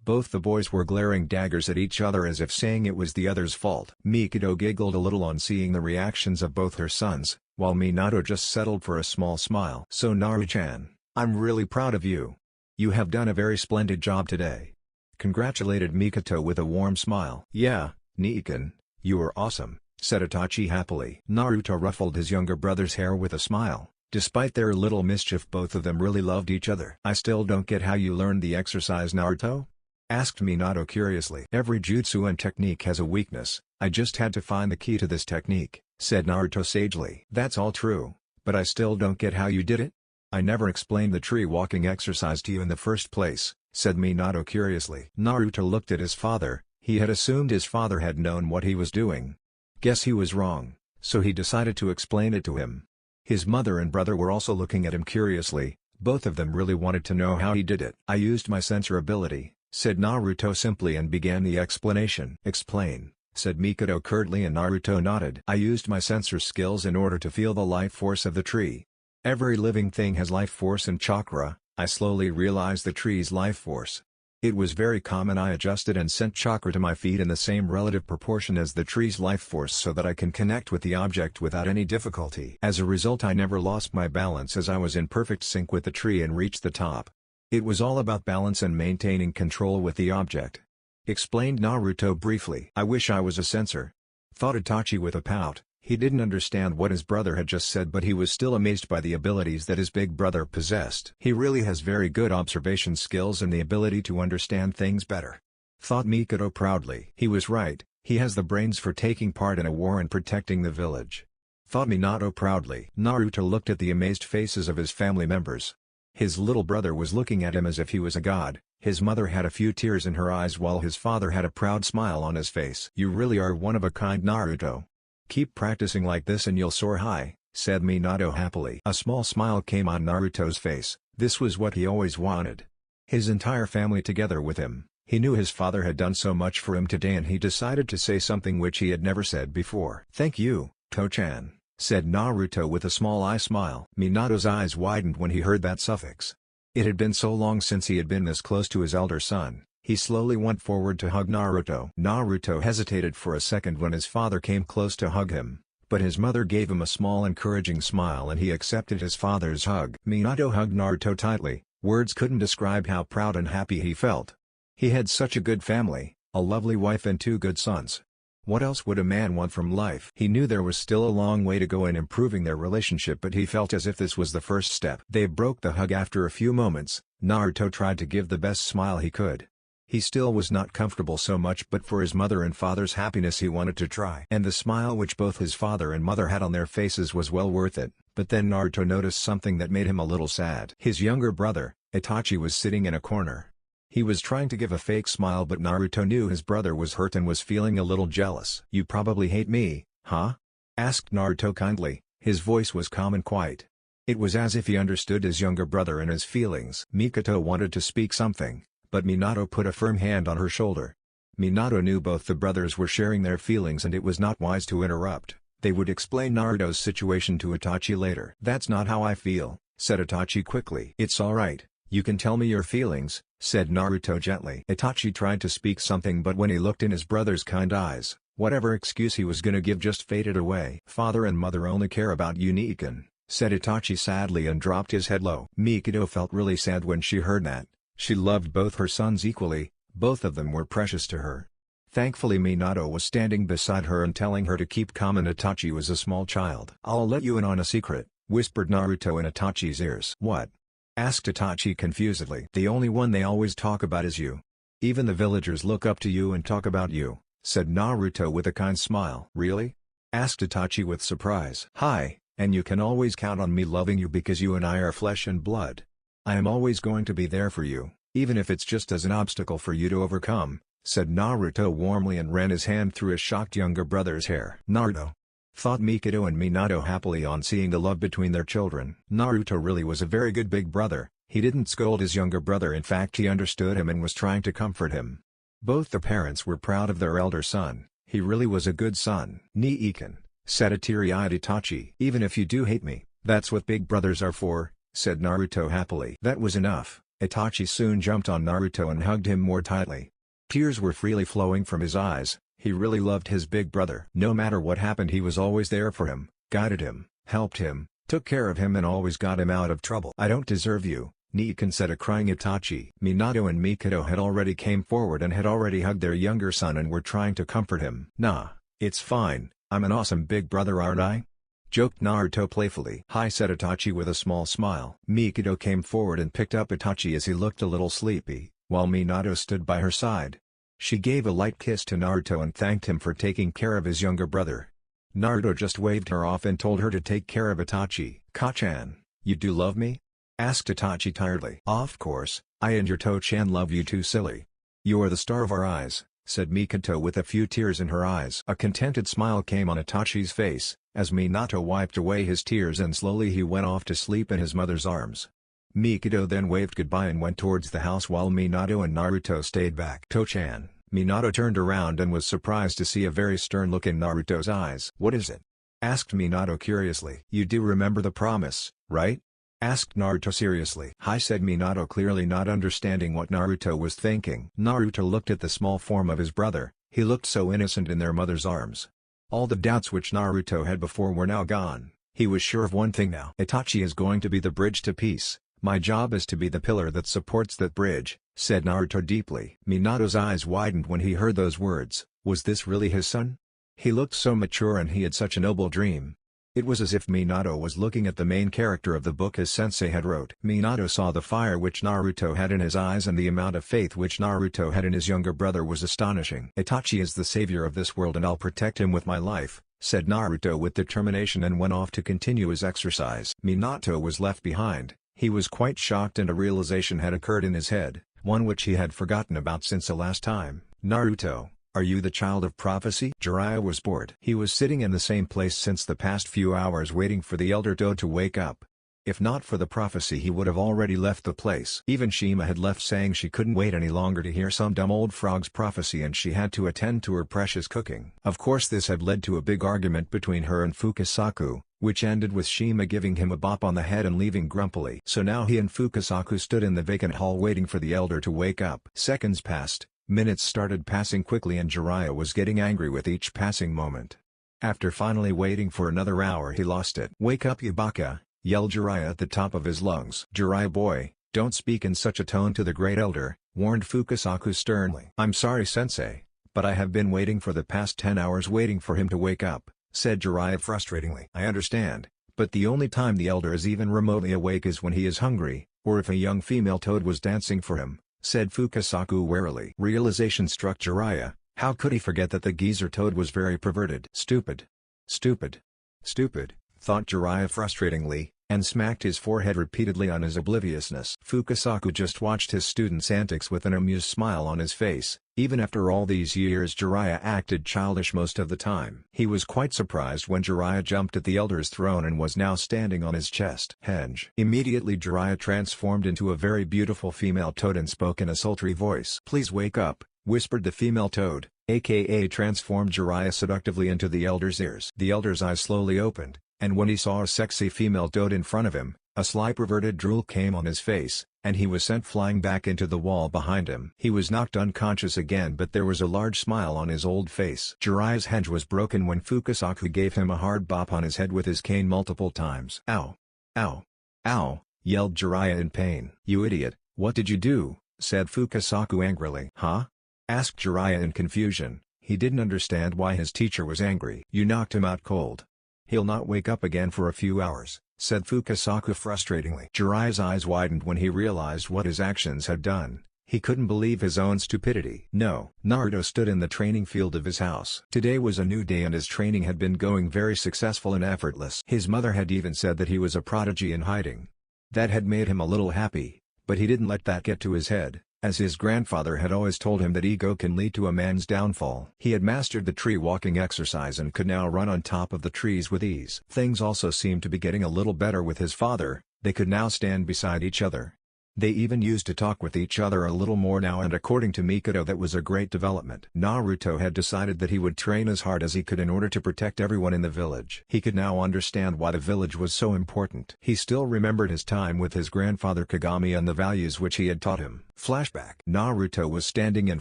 Both the boys were glaring daggers at each other as if saying it was the other's fault. Mikado giggled a little on seeing the reactions of both her sons, while Minato just settled for a small smile. "So Naru-chan, I'm really proud of you. You have done a very splendid job today," congratulated Mikado with a warm smile. "Yeah, Nikken, you were awesome," said Itachi happily. Naruto ruffled his younger brother's hair with a smile. Despite their little mischief, both of them really loved each other. "I still don't get how you learned the exercise, Naruto?" asked Minato curiously. "Every jutsu and technique has a weakness. I just had to find the key to this technique," said Naruto sagely. "That's all true, but I still don't get how you did it? I never explained the tree walking exercise to you in the first place," said Minato curiously. Naruto looked at his father. He had assumed his father had known what he was doing. Guess he was wrong, so he decided to explain it to him. His mother and brother were also looking at him curiously. Both of them really wanted to know how he did it. "I used my sensor ability," said Naruto simply and began the explanation. "Explain," said Mikado curtly and Naruto nodded. "I used my sensor skills in order to feel the life force of the tree. Every living thing has life force and chakra. I slowly realized the tree's life force. It was very common. I adjusted and sent chakra to my feet in the same relative proportion as the tree's life force so that I can connect with the object without any difficulty. As a result, I never lost my balance as I was in perfect sync with the tree and reached the top. It was all about balance and maintaining control with the object," explained Naruto briefly. "I wish I was a sensor," thought Itachi with a pout. He didn't understand what his brother had just said, but he was still amazed by the abilities that his big brother possessed. "He really has very good observation skills and the ability to understand things better," thought Mikado proudly. He was right, he has the brains for taking part in a war and protecting the village, thought Minato proudly. Naruto looked at the amazed faces of his family members. His little brother was looking at him as if he was a god, his mother had a few tears in her eyes while his father had a proud smile on his face. "You really are one of a kind, Naruto. Keep practicing like this and you'll soar high," said Minato happily. A small smile came on Naruto's face. This was what he always wanted. His entire family together with him. He knew his father had done so much for him today and he decided to say something which he had never said before. "Thank you, To-chan," said Naruto with a small eye smile. Minato's eyes widened when he heard that suffix. It had been so long since he had been this close to his elder son. He slowly went forward to hug Naruto. Naruto hesitated for a second when his father came close to hug him, but his mother gave him a small encouraging smile and he accepted his father's hug. Minato hugged Naruto tightly. Words couldn't describe how proud and happy he felt. He had such a good family, a lovely wife and 2 good sons. What else would a man want from life? He knew there was still a long way to go in improving their relationship, but he felt as if this was the first step. They broke the hug after a few moments. Naruto tried to give the best smile he could. He still was not comfortable so much, but for his mother and father's happiness he wanted to try. And the smile which both his father and mother had on their faces was well worth it. But then Naruto noticed something that made him a little sad. His younger brother, Itachi, was sitting in a corner. He was trying to give a fake smile, but Naruto knew his brother was hurt and was feeling a little jealous. "You probably hate me, huh?" asked Naruto kindly. His voice was calm and quiet. It was as if he understood his younger brother and his feelings. Mikado wanted to speak something, but Minato put a firm hand on her shoulder. Minato knew both the brothers were sharing their feelings and it was not wise to interrupt. They would explain Naruto's situation to Itachi later. "That's not how I feel," said Itachi quickly. "It's alright, you can tell me your feelings," said Naruto gently. Itachi tried to speak something, but when he looked in his brother's kind eyes, whatever excuse he was gonna give just faded away. "Father and mother only care about you, Niken," said Itachi sadly and dropped his head low. Mikado felt really sad when she heard that. She loved both her sons equally, both of them were precious to her. Thankfully Minato was standing beside her and telling her to keep calm, and Itachi was a small child. "I'll let you in on a secret," whispered Naruto in Itachi's ears. "What?" asked Itachi confusedly. "The only one they always talk about is you. Even the villagers look up to you and talk about you," said Naruto with a kind smile. "Really?" asked Itachi with surprise. "Hi, and you can always count on me loving you because you and I are flesh and blood. I am always going to be there for you, even if it's just as an obstacle for you to overcome," said Naruto warmly and ran his hand through his shocked younger brother's hair. "Naruto," thought Mikado and Minato happily on seeing the love between their children. Naruto really was a very good big brother. He didn't scold his younger brother, in fact he understood him and was trying to comfort him. Both the parents were proud of their elder son. He really was a good son. "Niken," said a teary-eyed Itachi. "Even if you do hate me, that's what big brothers are for," said Naruto happily. That was enough. Itachi soon jumped on Naruto and hugged him more tightly. Tears were freely flowing from his eyes. He really loved his big brother. No matter what happened, he was always there for him, guided him, helped him, took care of him and always got him out of trouble. "I don't deserve you," Niken said, a crying Itachi. Minato and Mikado had already came forward and had already hugged their younger son and were trying to comfort him. "Nah, it's fine, I'm an awesome big brother, aren't I?" joked Naruto playfully. "Hi," said Itachi with a small smile. Mikado came forward and picked up Itachi as he looked a little sleepy, while Minato stood by her side. She gave a light kiss to Naruto and thanked him for taking care of his younger brother. Naruto just waved her off and told her to take care of Itachi. "Ka-chan, you do love me?" asked Itachi tiredly. "Of course, I and your To-chan love you too, silly. You are the star of our eyes," said Mikoto with a few tears in her eyes. A contented smile came on Itachi's face, as Minato wiped away his tears and slowly he went off to sleep in his mother's arms. Mikoto then waved goodbye and went towards the house while Minato and Naruto stayed back. "To-chan." Minato turned around and was surprised to see a very stern look in Naruto's eyes. "What is it?" asked Minato curiously. "You do remember the promise, right?" asked Naruto seriously. "Hi," said Minato, clearly not understanding what Naruto was thinking. Naruto looked at the small form of his brother. He looked so innocent in their mother's arms. All the doubts which Naruto had before were now gone. He was sure of one thing now. Itachi is going to be the bridge to peace. My job is to be the pillar that supports that bridge, said Naruto deeply. Minato's eyes widened when he heard those words. Was this really his son? He looked so mature and he had such a noble dream. It was as if Minato was looking at the main character of the book his sensei had wrote. Minato saw the fire which Naruto had in his eyes and the amount of faith which Naruto had in his younger brother was astonishing. Itachi is the savior of this world and I'll protect him with my life, said Naruto with determination and went off to continue his exercise. Minato was left behind. He was quite shocked and a realization had occurred in his head, one which he had forgotten about since the last time. "Naruto, are you the child of prophecy?" Jiraiya was bored. He was sitting in the same place since the past few hours waiting for the elder Toad to wake up. If not for the prophecy he would have already left the place. Even Shima had left saying she couldn't wait any longer to hear some dumb old frog's prophecy and she had to attend to her precious cooking. Of course this had led to a big argument between her and Fukasaku, which ended with Shima giving him a bop on the head and leaving grumpily. So now he and Fukasaku stood in the vacant hall waiting for the elder to wake up. Seconds passed, minutes started passing quickly and Jiraiya was getting angry with each passing moment. After finally waiting for another hour he lost it. "Wake up, you baka!" yelled Jiraiya at the top of his lungs. "Jiraiya boy, don't speak in such a tone to the great elder," warned Fukasaku sternly. "I'm sorry sensei, but I have been waiting for the past 10 hours waiting for him to wake up," said Jiraiya frustratingly. "I understand, but the only time the elder is even remotely awake is when he is hungry, or if a young female toad was dancing for him," said Fukasaku warily. Realization struck Jiraiya. How could he forget that the geezer toad was very perverted? Stupid. Stupid. Stupid, thought Jiraiya frustratingly, and smacked his forehead repeatedly on his obliviousness. Fukasaku just watched his student's antics with an amused smile on his face. Even after all these years Jiraiya acted childish most of the time. He was quite surprised when Jiraiya jumped at the elder's throne and was now standing on his chest. Henge. Immediately Jiraiya transformed into a very beautiful female toad and spoke in a sultry voice. "Please wake up," whispered the female toad, aka transformed Jiraiya seductively into the elder's ears. The elder's eyes slowly opened, and when he saw a sexy female toad in front of him, a sly perverted drool came on his face, and he was sent flying back into the wall behind him. He was knocked unconscious again but there was a large smile on his old face. Jiraiya's henge was broken when Fukasaku gave him a hard bop on his head with his cane multiple times. "Ow! Ow! Ow!" yelled Jiraiya in pain. "You idiot, what did you do?" said Fukasaku angrily. "Huh?" asked Jiraiya in confusion. He didn't understand why his teacher was angry. "You knocked him out cold. He'll not wake up again for a few hours," said Fukasaku frustratingly. Jiraiya's eyes widened when he realized what his actions had done. He couldn't believe his own stupidity. No. Naruto stood in the training field of his house. Today was a new day and his training had been going very successful and effortless. His mother had even said that he was a prodigy in hiding. That had made him a little happy, but he didn't let that get to his head, as his grandfather had always told him that ego can lead to a man's downfall. He had mastered the tree walking exercise and could now run on top of the trees with ease. Things also seemed to be getting a little better with his father. They could now stand beside each other. They even used to talk with each other a little more now and according to Mikoto that was a great development. Naruto had decided that he would train as hard as he could in order to protect everyone in the village. He could now understand why the village was so important. He still remembered his time with his grandfather Kagami and the values which he had taught him. Flashback. Naruto was standing in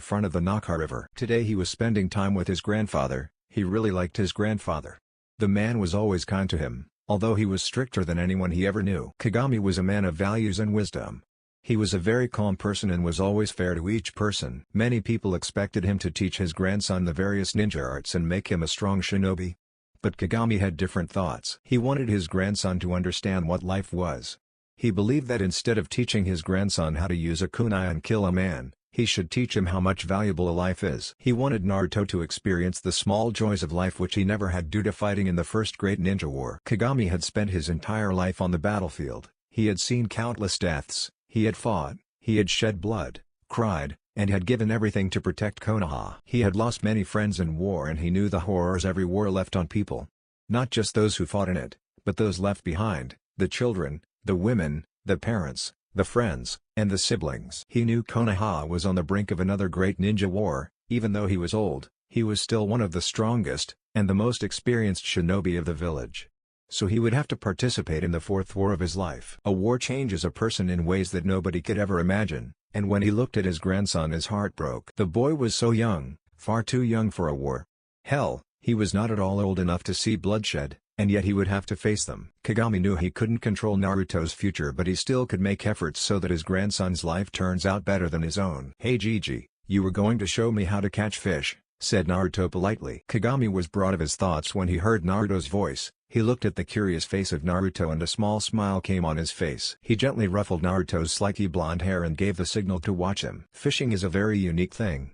front of the Naka River. Today he was spending time with his grandfather. He really liked his grandfather. The man was always kind to him, although he was stricter than anyone he ever knew. Kagami was a man of values and wisdom. He was a very calm person and was always fair to each person. Many people expected him to teach his grandson the various ninja arts and make him a strong shinobi. But Kagami had different thoughts. He wanted his grandson to understand what life was. He believed that instead of teaching his grandson how to use a kunai and kill a man, He should teach him how much valuable a life is. He wanted Naruto to experience the small joys of life which he never had due to fighting in the first great ninja war. Kagami had spent his entire life on the battlefield. He had seen countless deaths, he had fought, he had shed blood, cried, and had given everything to protect Konoha. He had lost many friends in war and he knew the horrors every war left on people. Not just those who fought in it, but those left behind, the children, the women, the parents, the friends, and the siblings. He knew Konoha was on the brink of another great ninja war. Even though he was old, he was still one of the strongest, and the most experienced shinobi of the village. So he would have to participate in the fourth war of his life. A war changes a person in ways that nobody could ever imagine, and when he looked at his grandson his heart broke. The boy was so young, far too young for a war. Hell, he was not at all old enough to see bloodshed, and yet he would have to face them. Kagami knew he couldn't control Naruto's future but he still could make efforts so that his grandson's life turns out better than his own. "Hey Gigi, you were going to show me how to catch fish," said Naruto politely. Kagami was brought of his thoughts when he heard Naruto's voice. He looked at the curious face of Naruto and a small smile came on his face. He gently ruffled Naruto's slightly blonde hair and gave the signal to watch him. "Fishing is a very unique thing.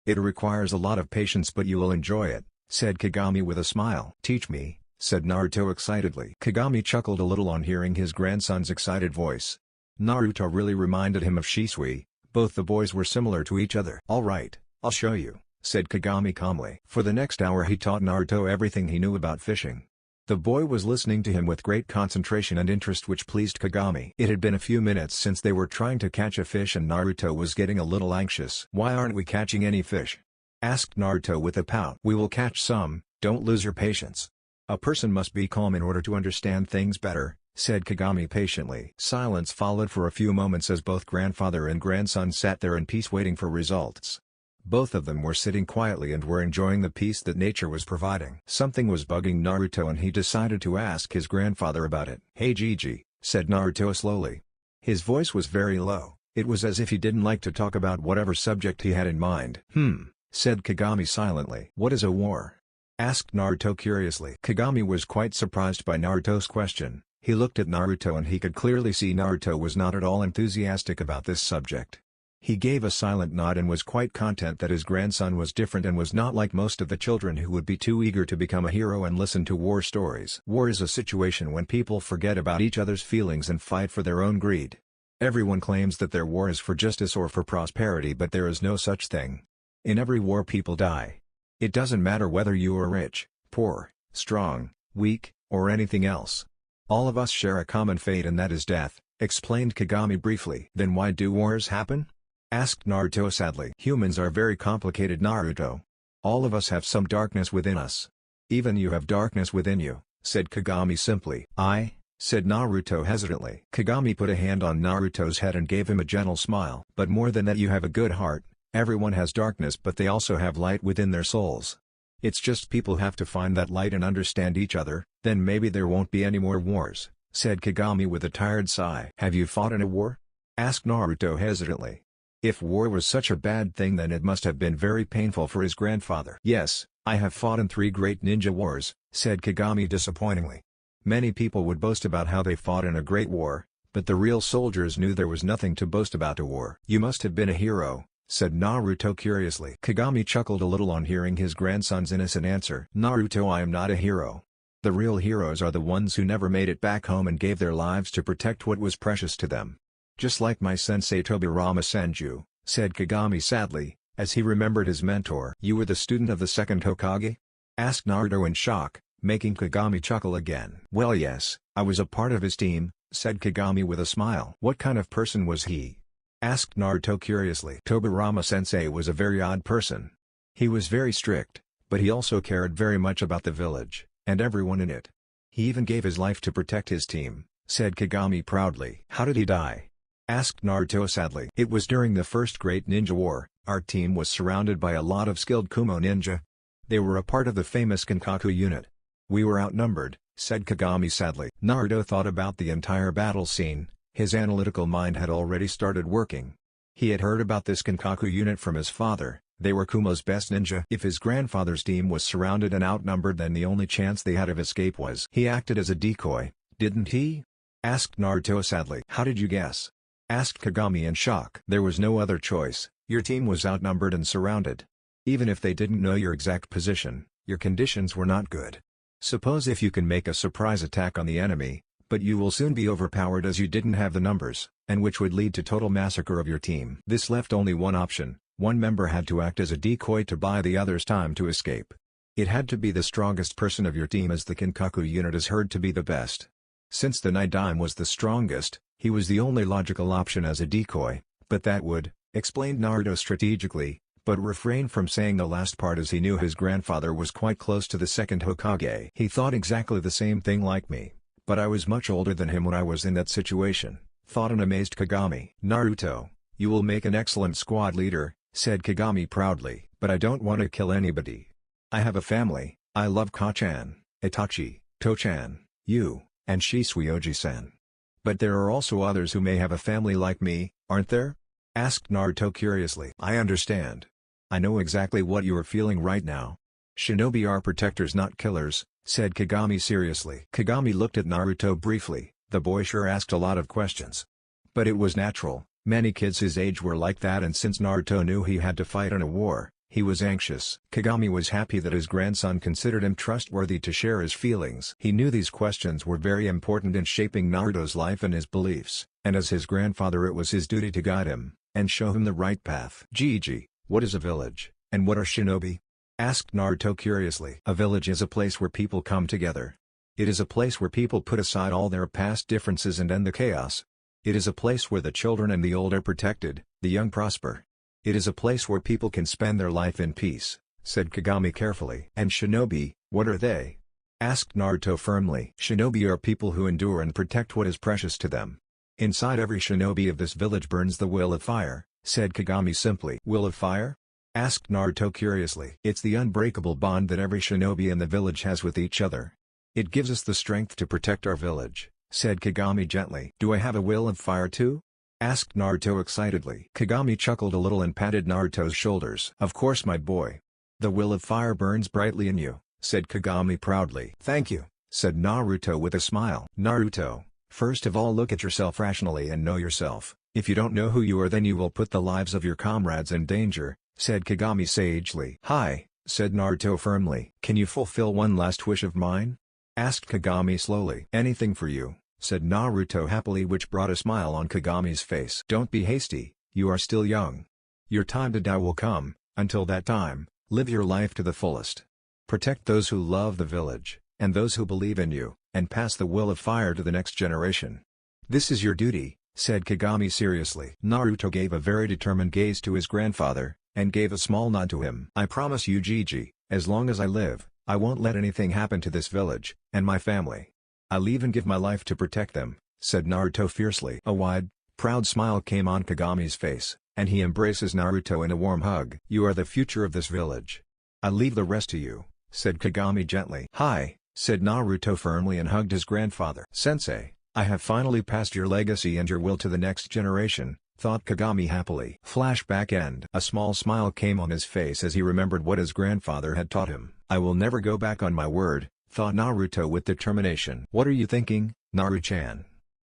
It requires a lot of patience but you will enjoy it," said Kagami with a smile. "Teach me," said Naruto excitedly. Kagami chuckled a little on hearing his grandson's excited voice. Naruto really reminded him of Shisui, both the boys were similar to each other. "Alright, I'll show you," said Kagami calmly. For the next hour he taught Naruto everything he knew about fishing. The boy was listening to him with great concentration and interest which pleased Kagami. It had been a few minutes since they were trying to catch a fish and Naruto was getting a little anxious. "Why aren't we catching any fish?" asked Naruto with a pout. "We will catch some, don't lose your patience. A person must be calm in order to understand things better," said Kagami patiently. Silence followed for a few moments as both grandfather and grandson sat there in peace waiting for results. Both of them were sitting quietly and were enjoying the peace that nature was providing. Something was bugging Naruto and he decided to ask his grandfather about it. "Hey Gigi," said Naruto slowly. His voice was very low, it was as if he didn't like to talk about whatever subject he had in mind. Said Kagami silently. "What is a war?" asked Naruto curiously. Kagami was quite surprised by Naruto's question. He looked at Naruto and he could clearly see Naruto was not at all enthusiastic about this subject. He gave a silent nod and was quite content that his grandson was different and was not like most of the children who would be too eager to become a hero and listen to war stories. War is a situation when people forget about each other's feelings and fight for their own greed. Everyone claims that their war is for justice or for prosperity but there is no such thing. In every war people die. It doesn't matter whether you are rich, poor, strong, weak, or anything else. All of us share a common fate and that is death, explained Kagami briefly. "Then why do wars happen?" asked Naruto sadly. "Humans are very complicated, Naruto. All of us have some darkness within us. Even you have darkness within you," said Kagami simply. "I?" said Naruto hesitantly. Kagami put a hand on Naruto's head and gave him a gentle smile. "But more than that, you have a good heart. Everyone has darkness but they also have light within their souls. It's just people have to find that light and understand each other, then maybe there won't be any more wars," said Kagami with a tired sigh. "Have you fought in a war?" asked Naruto hesitantly. If war was such a bad thing then it must have been very painful for his grandfather. "Yes, I have fought in 3 great ninja wars," said Kagami disappointingly. Many people would boast about how they fought in a great war, but the real soldiers knew there was nothing to boast about a war. "You must have been a hero," said Naruto curiously. Kagami chuckled a little on hearing his grandson's innocent answer. "Naruto, I am not a hero. The real heroes are the ones who never made it back home and gave their lives to protect what was precious to them. Just like my sensei Tobirama Senju," said Kagami sadly, as he remembered his mentor. "You were the student of the second Hokage?" asked Naruto in shock, making Kagami chuckle again. "Well yes, I was a part of his team," said Kagami with a smile. "What kind of person was he?" asked Naruto curiously. Tobirama Sensei was a very odd person. He was very strict, but he also cared very much about the village, and everyone in it. He even gave his life to protect his team, said Kagami proudly. "How did he die?" asked Naruto sadly. "It was during the first great ninja war. Our team was surrounded by a lot of skilled Kumo ninja. They were a part of the famous Kinkaku unit. We were outnumbered," said Kagami sadly. Naruto thought about the entire battle scene. His analytical mind had already started working. He had heard about this Kinkaku unit from his father. They were Kumo's best ninja. If his grandfather's team was surrounded and outnumbered, then the only chance they had of escape was he acted as a decoy, didn't he? Asked Naruto sadly. "How did you guess?" asked Kagami in shock. "There was no other choice. Your team was outnumbered and surrounded. Even if they didn't know your exact position, your conditions were not good. Suppose if you can make a surprise attack on the enemy, but you will soon be overpowered as you didn't have the numbers, and which would lead to total massacre of your team. This left only one option: one member had to act as a decoy to buy the others time to escape. It had to be the strongest person of your team, as the Kinkaku unit is heard to be the best. Since the Night Dime was the strongest, he was the only logical option as a decoy, but that would, explained Naruto strategically, but refrained from saying the last part as he knew his grandfather was quite close to the second Hokage. He thought exactly the same thing like me, but I was much older than him when I was in that situation, thought an amazed Kagami. Naruto, you will make an excellent squad leader, said Kagami proudly, but I don't want to kill anybody. I have a family. I love Kachan, Itachi, Tochan, you, and Shisuyoji-san. But there are also others who may have a family like me, aren't there? Asked Naruto curiously. I understand. I know exactly what you are feeling right now. Shinobi are protectors, not killers, said Kagami seriously. Kagami looked at Naruto briefly. The boy sure asked a lot of questions. But it was natural, many kids his age were like that, and since Naruto knew he had to fight in a war, he was anxious. Kagami was happy that his grandson considered him trustworthy to share his feelings. He knew these questions were very important in shaping Naruto's life and his beliefs, and as his grandfather it was his duty to guide him, and show him the right path. Gigi, what is a village, and what are shinobi? Asked Naruto curiously. A village is a place where people come together. It is a place where people put aside all their past differences and end the chaos. It is a place where the children and the old are protected, the young prosper. It is a place where people can spend their life in peace, said Kagami carefully. And shinobi, what are they? Asked Naruto firmly. Shinobi are people who endure and protect what is precious to them. Inside every shinobi of this village burns the will of fire, said Kagami simply. Will of fire? Asked Naruto curiously. It's the unbreakable bond that every shinobi in the village has with each other. It gives us the strength to protect our village, said Kagami gently. Do I have a will of fire too? Asked Naruto excitedly. Kagami chuckled a little and patted Naruto's shoulders. Of course, my boy. The will of fire burns brightly in you, said Kagami proudly. Thank you, said Naruto with a smile. Naruto, first of all look at yourself rationally and know yourself. If you don't know who you are, then you will put the lives of your comrades in danger, said Kagami sagely. Hi, said Naruto firmly. Can you fulfill one last wish of mine? Asked Kagami slowly. Anything for you, said Naruto happily, which brought a smile on Kagami's face. Don't be hasty, you are still young. Your time to die will come. Until that time, live your life to the fullest. Protect those who love the village, and those who believe in you, and pass the will of fire to the next generation. This is your duty, said Kagami seriously. Naruto gave a very determined gaze to his grandfather, and gave a small nod to him. I promise you, Gigi, as long as I live, I won't let anything happen to this village, and my family. I'll even give my life to protect them, said Naruto fiercely. A wide, proud smile came on Kagami's face, and he embraces Naruto in a warm hug. You are the future of this village. I leave the rest to you, said Kagami gently. Hi, said Naruto firmly and hugged his grandfather. Sensei, I have finally passed your legacy and your will to the next generation, thought Kagami happily. Flashback end. A small smile came on his face as he remembered what his grandfather had taught him. I will never go back on my word, thought Naruto with determination. What are you thinking, Naru-chan?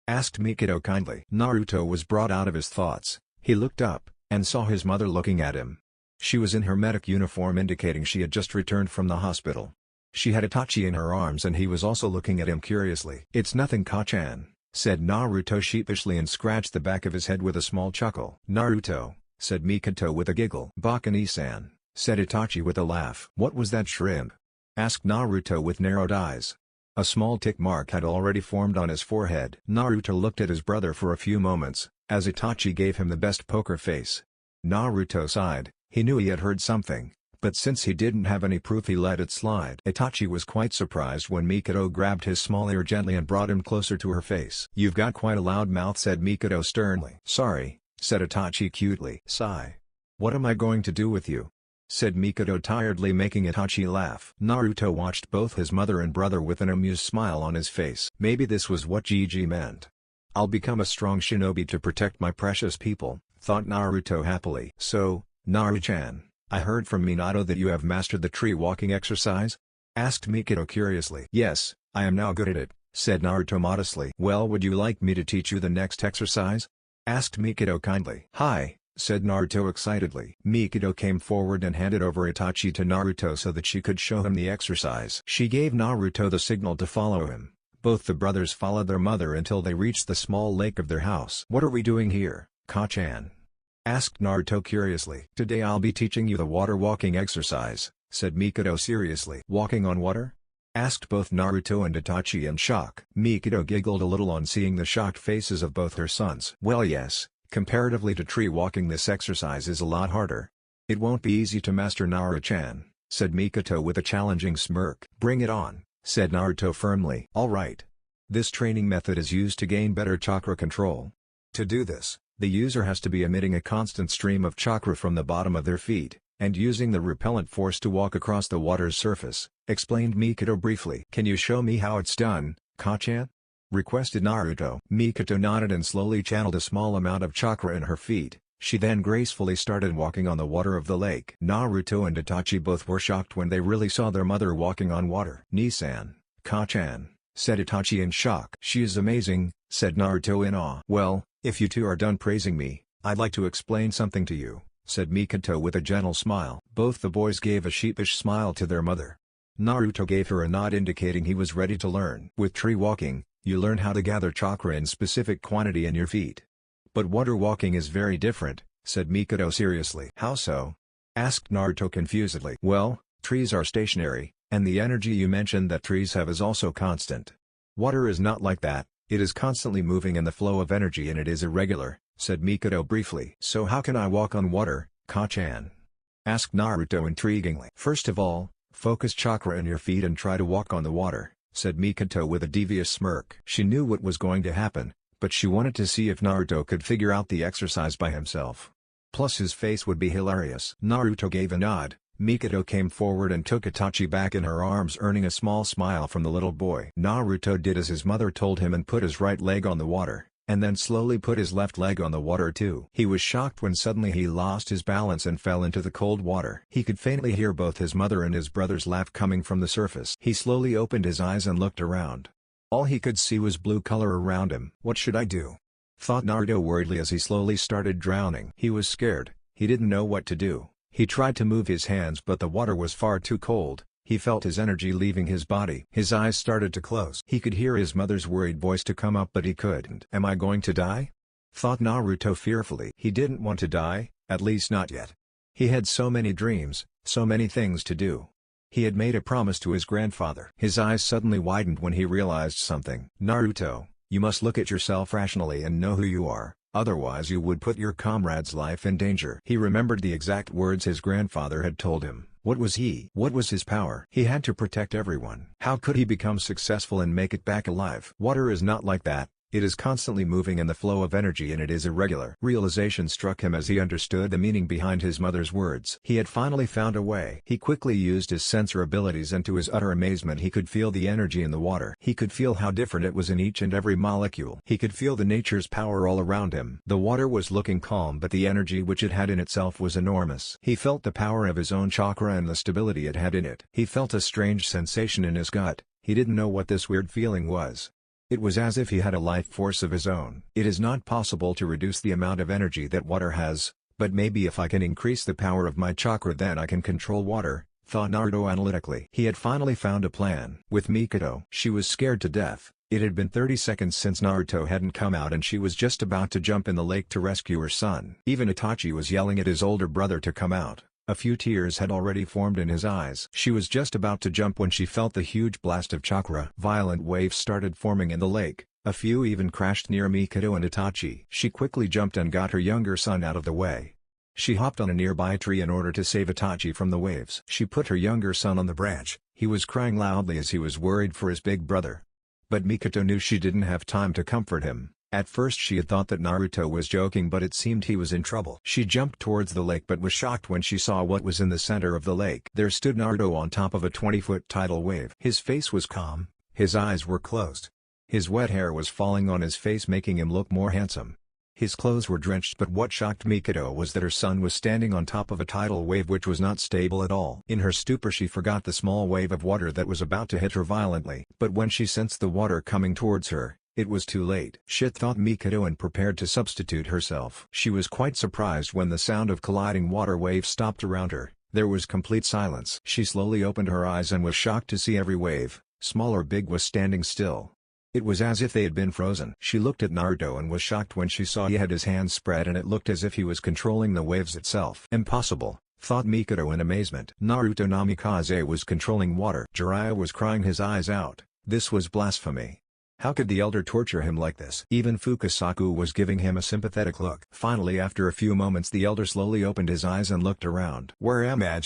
Asked Mikado kindly. Naruto was brought out of his thoughts. He looked up, and saw his mother looking at him. She was in her medic uniform, indicating she had just returned from the hospital. She had Itachi in her arms and he was also looking at him curiously. It's nothing, Kachan, said Naruto sheepishly and scratched the back of his head with a small chuckle. Naruto, said Mikado with a giggle. Bakani-san, said Itachi with a laugh. What was that shrimp? Asked Naruto with narrowed eyes. A small tick mark had already formed on his forehead. Naruto looked at his brother for a few moments, as Itachi gave him the best poker face. Naruto sighed. He knew he had heard something, but since he didn't have any proof he let it slide. Itachi was quite surprised when Mikado grabbed his small ear gently and brought him closer to her face. You've got quite a loud mouth, said Mikado sternly. Sorry, said Itachi cutely. Sigh. What am I going to do with you? Said Mikado tiredly, making Itachi laugh. Naruto watched both his mother and brother with an amused smile on his face. Maybe this was what Gigi meant. I'll become a strong shinobi to protect my precious people, thought Naruto happily. So, Naru-chan, I heard from Minato that you have mastered the tree walking exercise? Asked Mikado curiously. Yes, I am now good at it, said Naruto modestly. Well, would you like me to teach you the next exercise? Asked Mikado kindly. Hi, said Naruto excitedly. Mikado came forward and handed over Itachi to Naruto so that she could show him the exercise. She gave Naruto the signal to follow him. Both the brothers followed their mother until they reached the small lake of their house. "What are we doing here, Ka-chan?" asked Naruto curiously. "Today I'll be teaching you the water walking exercise," said Mikado seriously. "Walking on water?" asked both Naruto and Itachi in shock. Mikado giggled a little on seeing the shocked faces of both her sons. "Well, yes, comparatively to tree walking, this exercise is a lot harder. It won't be easy to master, Naruto-chan," said Mikado with a challenging smirk. "Bring it on," said Naruto firmly. "All right. This training method is used to gain better chakra control. To do this, the user has to be emitting a constant stream of chakra from the bottom of their feet, and using the repellent force to walk across the water's surface," explained Mikado briefly. "Can you show me how it's done, Ka-chan?" requested Naruto. Mikado nodded and slowly channeled a small amount of chakra in her feet. She then gracefully started walking on the water of the lake. Naruto and Itachi both were shocked when they really saw their mother walking on water. "Nisan, Ka-chan," said Itachi in shock. "She is amazing," said Naruto in awe. "Well, if you two are done praising me, I'd like to explain something to you," said Mikado with a gentle smile. Both the boys gave a sheepish smile to their mother. Naruto gave her a nod indicating he was ready to learn. "With tree walking, you learn how to gather chakra in specific quantity in your feet. But water walking is very different," said Mikado seriously. "How so?" asked Naruto confusedly. "Well, trees are stationary, and the energy you mentioned that trees have is also constant. Water is not like that, it is constantly moving and the flow of energy in it is irregular," said Mikado briefly. "So how can I walk on water, Ka-chan?" asked Naruto intriguingly. "First of all, focus chakra in your feet and try to walk on the water," said Mikado with a devious smirk. She knew what was going to happen, but she wanted to see if Naruto could figure out the exercise by himself. Plus his face would be hilarious. Naruto gave a nod. Mikado came forward and took Itachi back in her arms, earning a small smile from the little boy. Naruto did as his mother told him and put his right leg on the water, and then slowly put his left leg on the water too. He was shocked when suddenly he lost his balance and fell into the cold water. He could faintly hear both his mother and his brother's laugh coming from the surface. He slowly opened his eyes and looked around. All he could see was blue color around him. "What should I do?" thought Naruto worriedly as he slowly started drowning. He was scared. He didn't know what to do. He tried to move his hands but the water was far too cold. He felt his energy leaving his body. His eyes started to close. He could hear his mother's worried voice to come up but he couldn't. "Am I going to die?" thought Naruto fearfully. He didn't want to die, at least not yet. He had so many dreams, so many things to do. He had made a promise to his grandfather. His eyes suddenly widened when he realized something. "Naruto, you must look at yourself rationally and know who you are, otherwise you would put your comrade's life in danger." He remembered the exact words his grandfather had told him. What was he? What was his power? He had to protect everyone. How could he become successful and make it back alive? Water is not like that. It is constantly moving and the flow of energy in it is irregular. Realization struck him as he understood the meaning behind his mother's words. He had finally found a way. He quickly used his sensor abilities and to his utter amazement he could feel the energy in the water. He could feel how different it was in each and every molecule. He could feel the nature's power all around him. The water was looking calm but the energy which it had in itself was enormous. He felt the power of his own chakra and the stability it had in it. He felt a strange sensation in his gut. He didn't know what this weird feeling was. It was as if he had a life force of his own. It is not possible to reduce the amount of energy that water has, but maybe if I can increase the power of my chakra then I can control water, thought Naruto analytically. He had finally found a plan. With Mikado, she was scared to death. It had been 30 seconds since Naruto hadn't come out and she was just about to jump in the lake to rescue her son. Even Itachi was yelling at his older brother to come out. A few tears had already formed in his eyes. She was just about to jump when she felt the huge blast of chakra. Violent waves started forming in the lake, a few even crashed near Mikado and Itachi. She quickly jumped and got her younger son out of the way. She hopped on a nearby tree in order to save Itachi from the waves. She put her younger son on the branch. He was crying loudly as he was worried for his big brother. But Mikado knew she didn't have time to comfort him. At first she had thought that Naruto was joking but it seemed he was in trouble. She jumped towards the lake but was shocked when she saw what was in the center of the lake. There stood Naruto on top of a 20-foot tidal wave. His face was calm, his eyes were closed. His wet hair was falling on his face making him look more handsome. His clothes were drenched but what shocked Mikado was that her son was standing on top of a tidal wave which was not stable at all. In her stupor she forgot the small wave of water that was about to hit her violently. But when she sensed the water coming towards her, It was too late. Shit, thought Mikado, and prepared to substitute herself. She was quite surprised when the sound of colliding water waves stopped around her. There was complete silence. She slowly opened her eyes and was shocked to see every wave, small or big, was standing still. It was as if they had been frozen. She looked at Naruto and was shocked when she saw he had his hands spread and it looked as if he was controlling the waves itself. Impossible, thought Mikado in amazement. Naruto Namikaze was controlling water. Jiraiya was crying his eyes out. This was blasphemy. How could the elder torture him like this? Even Fukasaku was giving him a sympathetic look. Finally, after a few moments, the elder slowly opened his eyes and looked around. "Where am I?"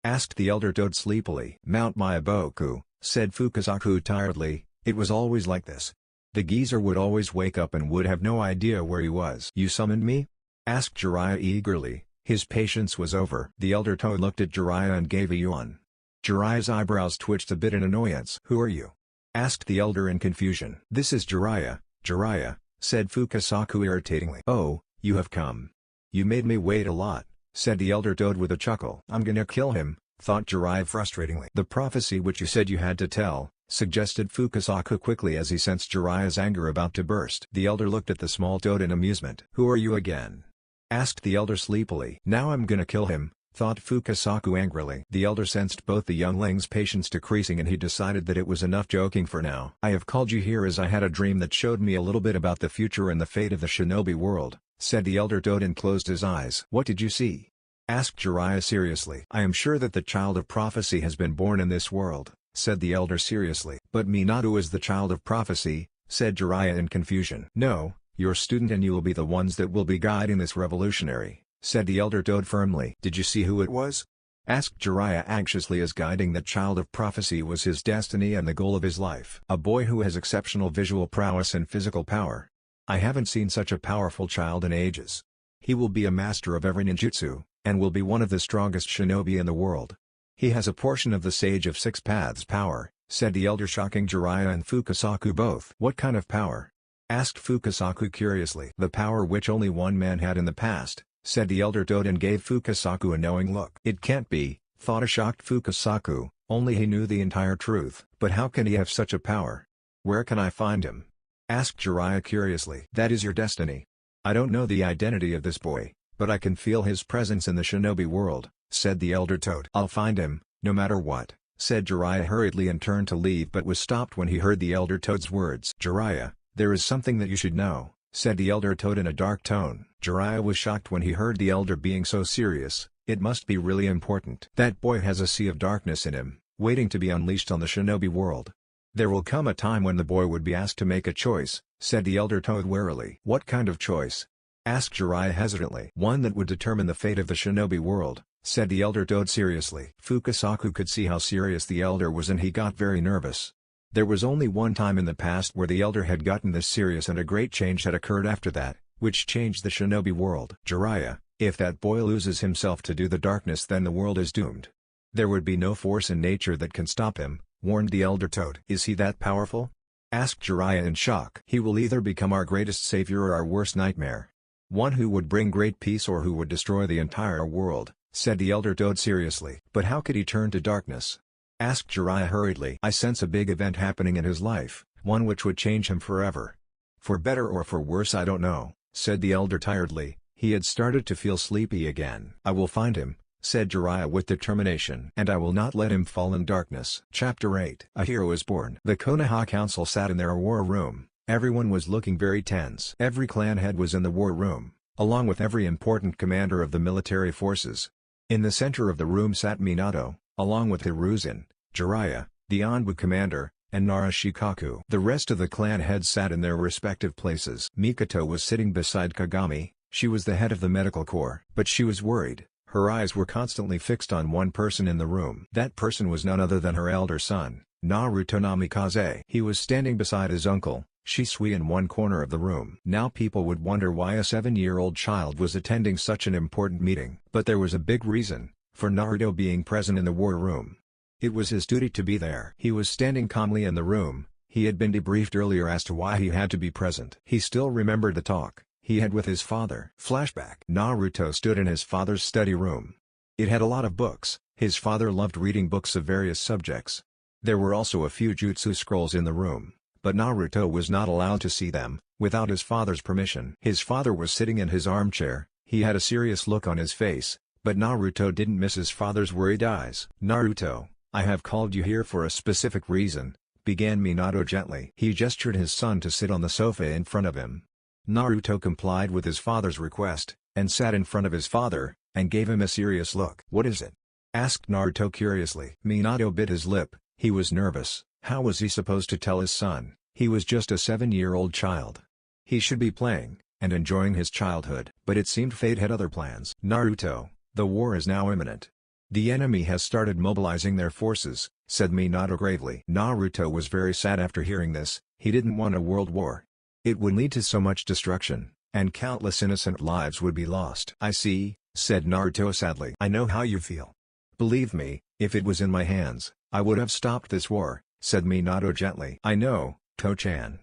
asked the elder toad sleepily. "Mount Myaboku," said Fukasaku tiredly. It was always like this. The geezer would always wake up and would have no idea where he was. "You summoned me?" asked Jiraiya eagerly. His patience was over. The elder toad looked at Jiraiya and gave a yawn. Jiraiya's eyebrows twitched a bit in annoyance. "Who are you?" asked the elder in confusion. "This is Jiraiya, said Fukasaku irritatingly. "Oh, you have come. You made me wait a lot," said the elder toad with a chuckle. "I'm gonna kill him," thought Jiraiya frustratingly. "The prophecy which you said you had to tell," suggested Fukasaku quickly as he sensed Jiraiya's anger about to burst. The elder looked at the small toad in amusement. "Who are you again?" asked the elder sleepily. "Now I'm gonna kill him," thought Fukasaku angrily. The elder sensed both the youngling's patience decreasing and he decided that it was enough joking for now. "I have called you here as I had a dream that showed me a little bit about the future and the fate of the shinobi world," said the elder toad and closed his eyes. "What did you see?" asked Jiraiya seriously. "I am sure that the child of prophecy has been born in this world," said the elder seriously. "But Minato is the child of prophecy," said Jiraiya in confusion. "No, your student and you will be the ones that will be guiding this revolutionary," said the elder toad firmly. "Did you see who it was?" asked Jiraiya anxiously, as guiding that child of prophecy was his destiny and the goal of his life. "A boy who has exceptional visual prowess and physical power. I haven't seen such a powerful child in ages. He will be a master of every ninjutsu, and will be one of the strongest shinobi in the world. He has a portion of the Sage of Six Paths power," said the elder, shocking Jiraiya and Fukasaku both. "What kind of power?" asked Fukasaku curiously. "The power which only one man had in the past," said the elder toad and gave Fukasaku a knowing look. "It can't be," thought a shocked Fukasaku, "only he knew the entire truth." "But how can he have such a power? Where can I find him?" asked Jiraiya curiously. "That is your destiny. I don't know the identity of this boy, but I can feel his presence in the shinobi world," said the elder toad. "I'll find him, no matter what," said Jiraiya hurriedly and turned to leave but was stopped when he heard the elder toad's words. "Jiraiya, there is something that you should know," said the elder toad in a dark tone. Jiraiya was shocked when he heard the elder being so serious. It must be really important. "That boy has a sea of darkness in him, waiting to be unleashed on the shinobi world. There will come a time when the boy would be asked to make a choice," said the elder toad warily. "What kind of choice?" asked Jiraiya hesitantly. "One that would determine the fate of the shinobi world," said the elder toad seriously. Fukasaku could see how serious the elder was and he got very nervous. There was only one time in the past where the elder had gotten this serious, and a great change had occurred after that, which changed the shinobi world. "Jiraiya, if that boy loses himself to do the darkness, then the world is doomed. There would be no force in nature that can stop him," warned the elder toad. "Is he that powerful?" asked Jiraiya in shock. "He will either become our greatest savior or our worst nightmare. One who would bring great peace or who would destroy the entire world," said the elder toad seriously. "But how could he turn to darkness?" asked Jiraiya hurriedly. "I sense a big event happening in his life, one which would change him forever. For better or for worse, I don't know," said the elder tiredly. He had started to feel sleepy again. "I will find him," said Jiraiya with determination. "And I will not let him fall in darkness." Chapter 8. A Hero is Born. The Konoha Council sat in their war room. Everyone was looking very tense. Every clan head was in the war room, along with every important commander of the military forces. In the center of the room sat Minato, along with Hiruzen, Jiraiya, the Anbu commander, and Narashikaku. The rest of the clan heads sat in their respective places. Mikoto was sitting beside Kagami. She was the head of the medical corps. But she was worried. Her eyes were constantly fixed on one person in the room. That person was none other than her elder son, Naruto Namikaze. He was standing beside his uncle, Shisui, in one corner of the room. Now people would wonder why a 7-year-old child was attending such an important meeting. But there was a big reason for Naruto being present in the war room. It was his duty to be there. He was standing calmly in the room. He had been debriefed earlier as to why he had to be present. He still remembered the talk he had with his father. Flashback. Naruto stood in his father's study room. It had a lot of books. His father loved reading books of various subjects. There were also a few jutsu scrolls in the room, but Naruto was not allowed to see them, without his father's permission. His father was sitting in his armchair, he had a serious look on his face, but Naruto didn't miss his father's worried eyes. "Naruto, I have called you here for a specific reason," began Minato gently. He gestured his son to sit on the sofa in front of him. Naruto complied with his father's request, and sat in front of his father, and gave him a serious look. "What is it?" asked Naruto curiously. Minato bit his lip, he was nervous. How was he supposed to tell his son? He was just a 7-year-old child. He should be playing, and enjoying his childhood. But it seemed fate had other plans. "Naruto, the war is now imminent. The enemy has started mobilizing their forces," said Minato gravely. Naruto was very sad after hearing this, he didn't want a world war. It would lead to so much destruction, and countless innocent lives would be lost. "I see," said Naruto sadly. "I know how you feel. Believe me, if it was in my hands, I would have stopped this war," said Minato gently. "I know, To-chan.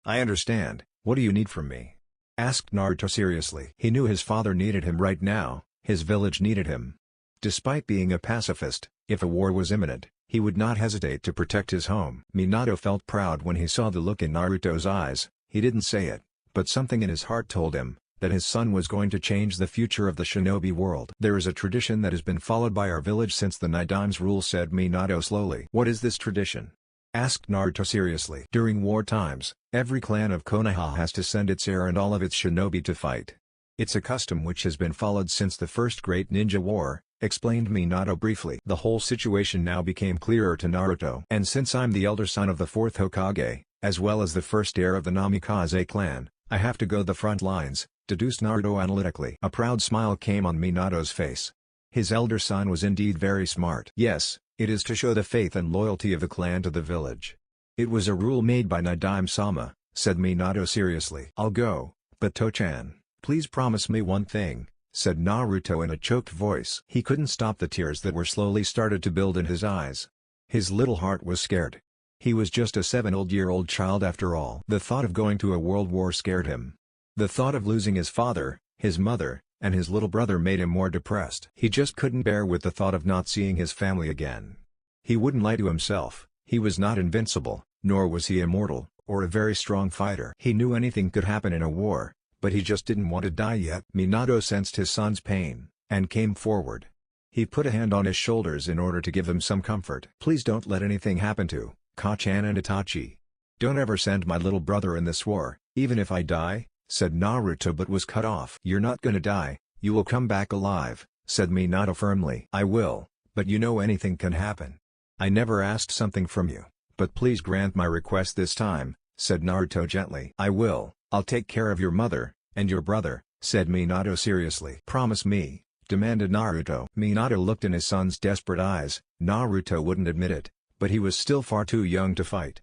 I understand. What do you need from me?" asked Naruto seriously. He knew his father needed him right now, his village needed him. Despite being a pacifist, if a war was imminent, he would not hesitate to protect his home. Minato felt proud when he saw the look in Naruto's eyes. He didn't say it, but something in his heart told him that his son was going to change the future of the shinobi world. "There is a tradition that has been followed by our village since the Nidaim's rule," said Minato slowly. "What is this tradition?" asked Naruto seriously. "During war times, every clan of Konoha has to send its heir and all of its shinobi to fight. It's a custom which has been followed since the first great ninja war," explained Minato briefly. The whole situation now became clearer to Naruto. "And since I'm the elder son of the 4th Hokage, as well as the first heir of the Namikaze clan, I have to go the front lines," deduced Naruto analytically. A proud smile came on Minato's face. His elder son was indeed very smart. "Yes, it is to show the faith and loyalty of the clan to the village. It was a rule made by Nidaime-sama," said Minato seriously. "I'll go, but To-chan, please promise me one thing," said Naruto in a choked voice. He couldn't stop the tears that were slowly started to build in his eyes. His little heart was scared. He was just a 7-year-old child after all. The thought of going to a world war scared him. The thought of losing his father, his mother, and his little brother made him more depressed. He just couldn't bear with the thought of not seeing his family again. He wouldn't lie to himself, he was not invincible, nor was he immortal, or a very strong fighter. He knew anything could happen in a war, but he just didn't want to die yet. Minato sensed his son's pain, and came forward. He put a hand on his shoulders in order to give him some comfort. "Please don't let anything happen to Ka-chan and Itachi. Don't ever send my little brother in this war, even if I die," said Naruto, but was cut off. "You're not gonna die, you will come back alive," said Minato firmly. "I will, but you know anything can happen. I never asked something from you, but please grant my request this time," said Naruto gently. I'll take care of your mother, and your brother," said Minato seriously. "Promise me," demanded Naruto. Minato looked in his son's desperate eyes. Naruto wouldn't admit it, but he was still far too young to fight.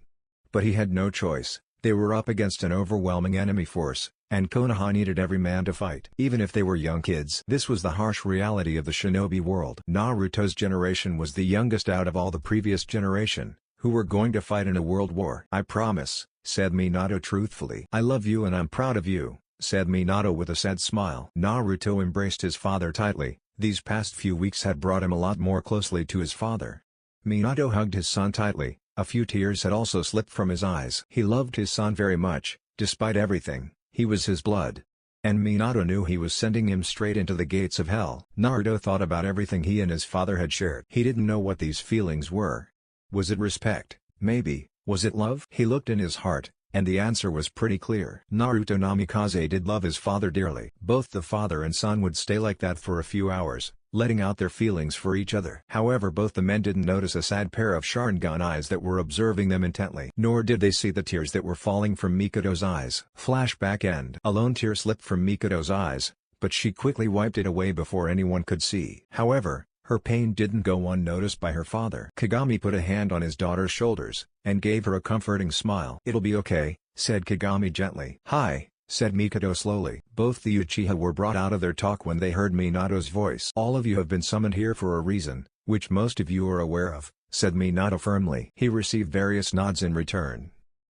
But he had no choice, they were up against an overwhelming enemy force, and Konoha needed every man to fight. Even if they were young kids. This was the harsh reality of the shinobi world. Naruto's generation was the youngest out of all the previous generation, who were going to fight in a world war. "I promise," said Minato truthfully. "I love you and I'm proud of you," said Minato with a sad smile. Naruto embraced his father tightly. These past few weeks had brought him a lot more closely to his father. Minato hugged his son tightly. A few tears had also slipped from his eyes. He loved his son very much, despite everything. He was his blood. And Minato knew he was sending him straight into the gates of hell. Naruto thought about everything he and his father had shared. He didn't know what these feelings were. Was it respect? Maybe. Was it love? He looked in his heart, and the answer was pretty clear. Naruto Namikaze did love his father dearly. Both the father and son would stay like that for a few hours, letting out their feelings for each other. However, both the men didn't notice a sad pair of Sharingan eyes that were observing them intently. Nor did they see the tears that were falling from Mikoto's eyes. Flashback end. A lone tear slipped from Mikoto's eyes, but she quickly wiped it away before anyone could see. However, her pain didn't go unnoticed by her father. Kagami put a hand on his daughter's shoulders, and gave her a comforting smile. "It'll be okay," said Kagami gently. "Hi," said Mikoto slowly. Both the Uchiha were brought out of their talk when they heard Minato's voice. "All of you have been summoned here for a reason, which most of you are aware of," said Minato firmly. He received various nods in return.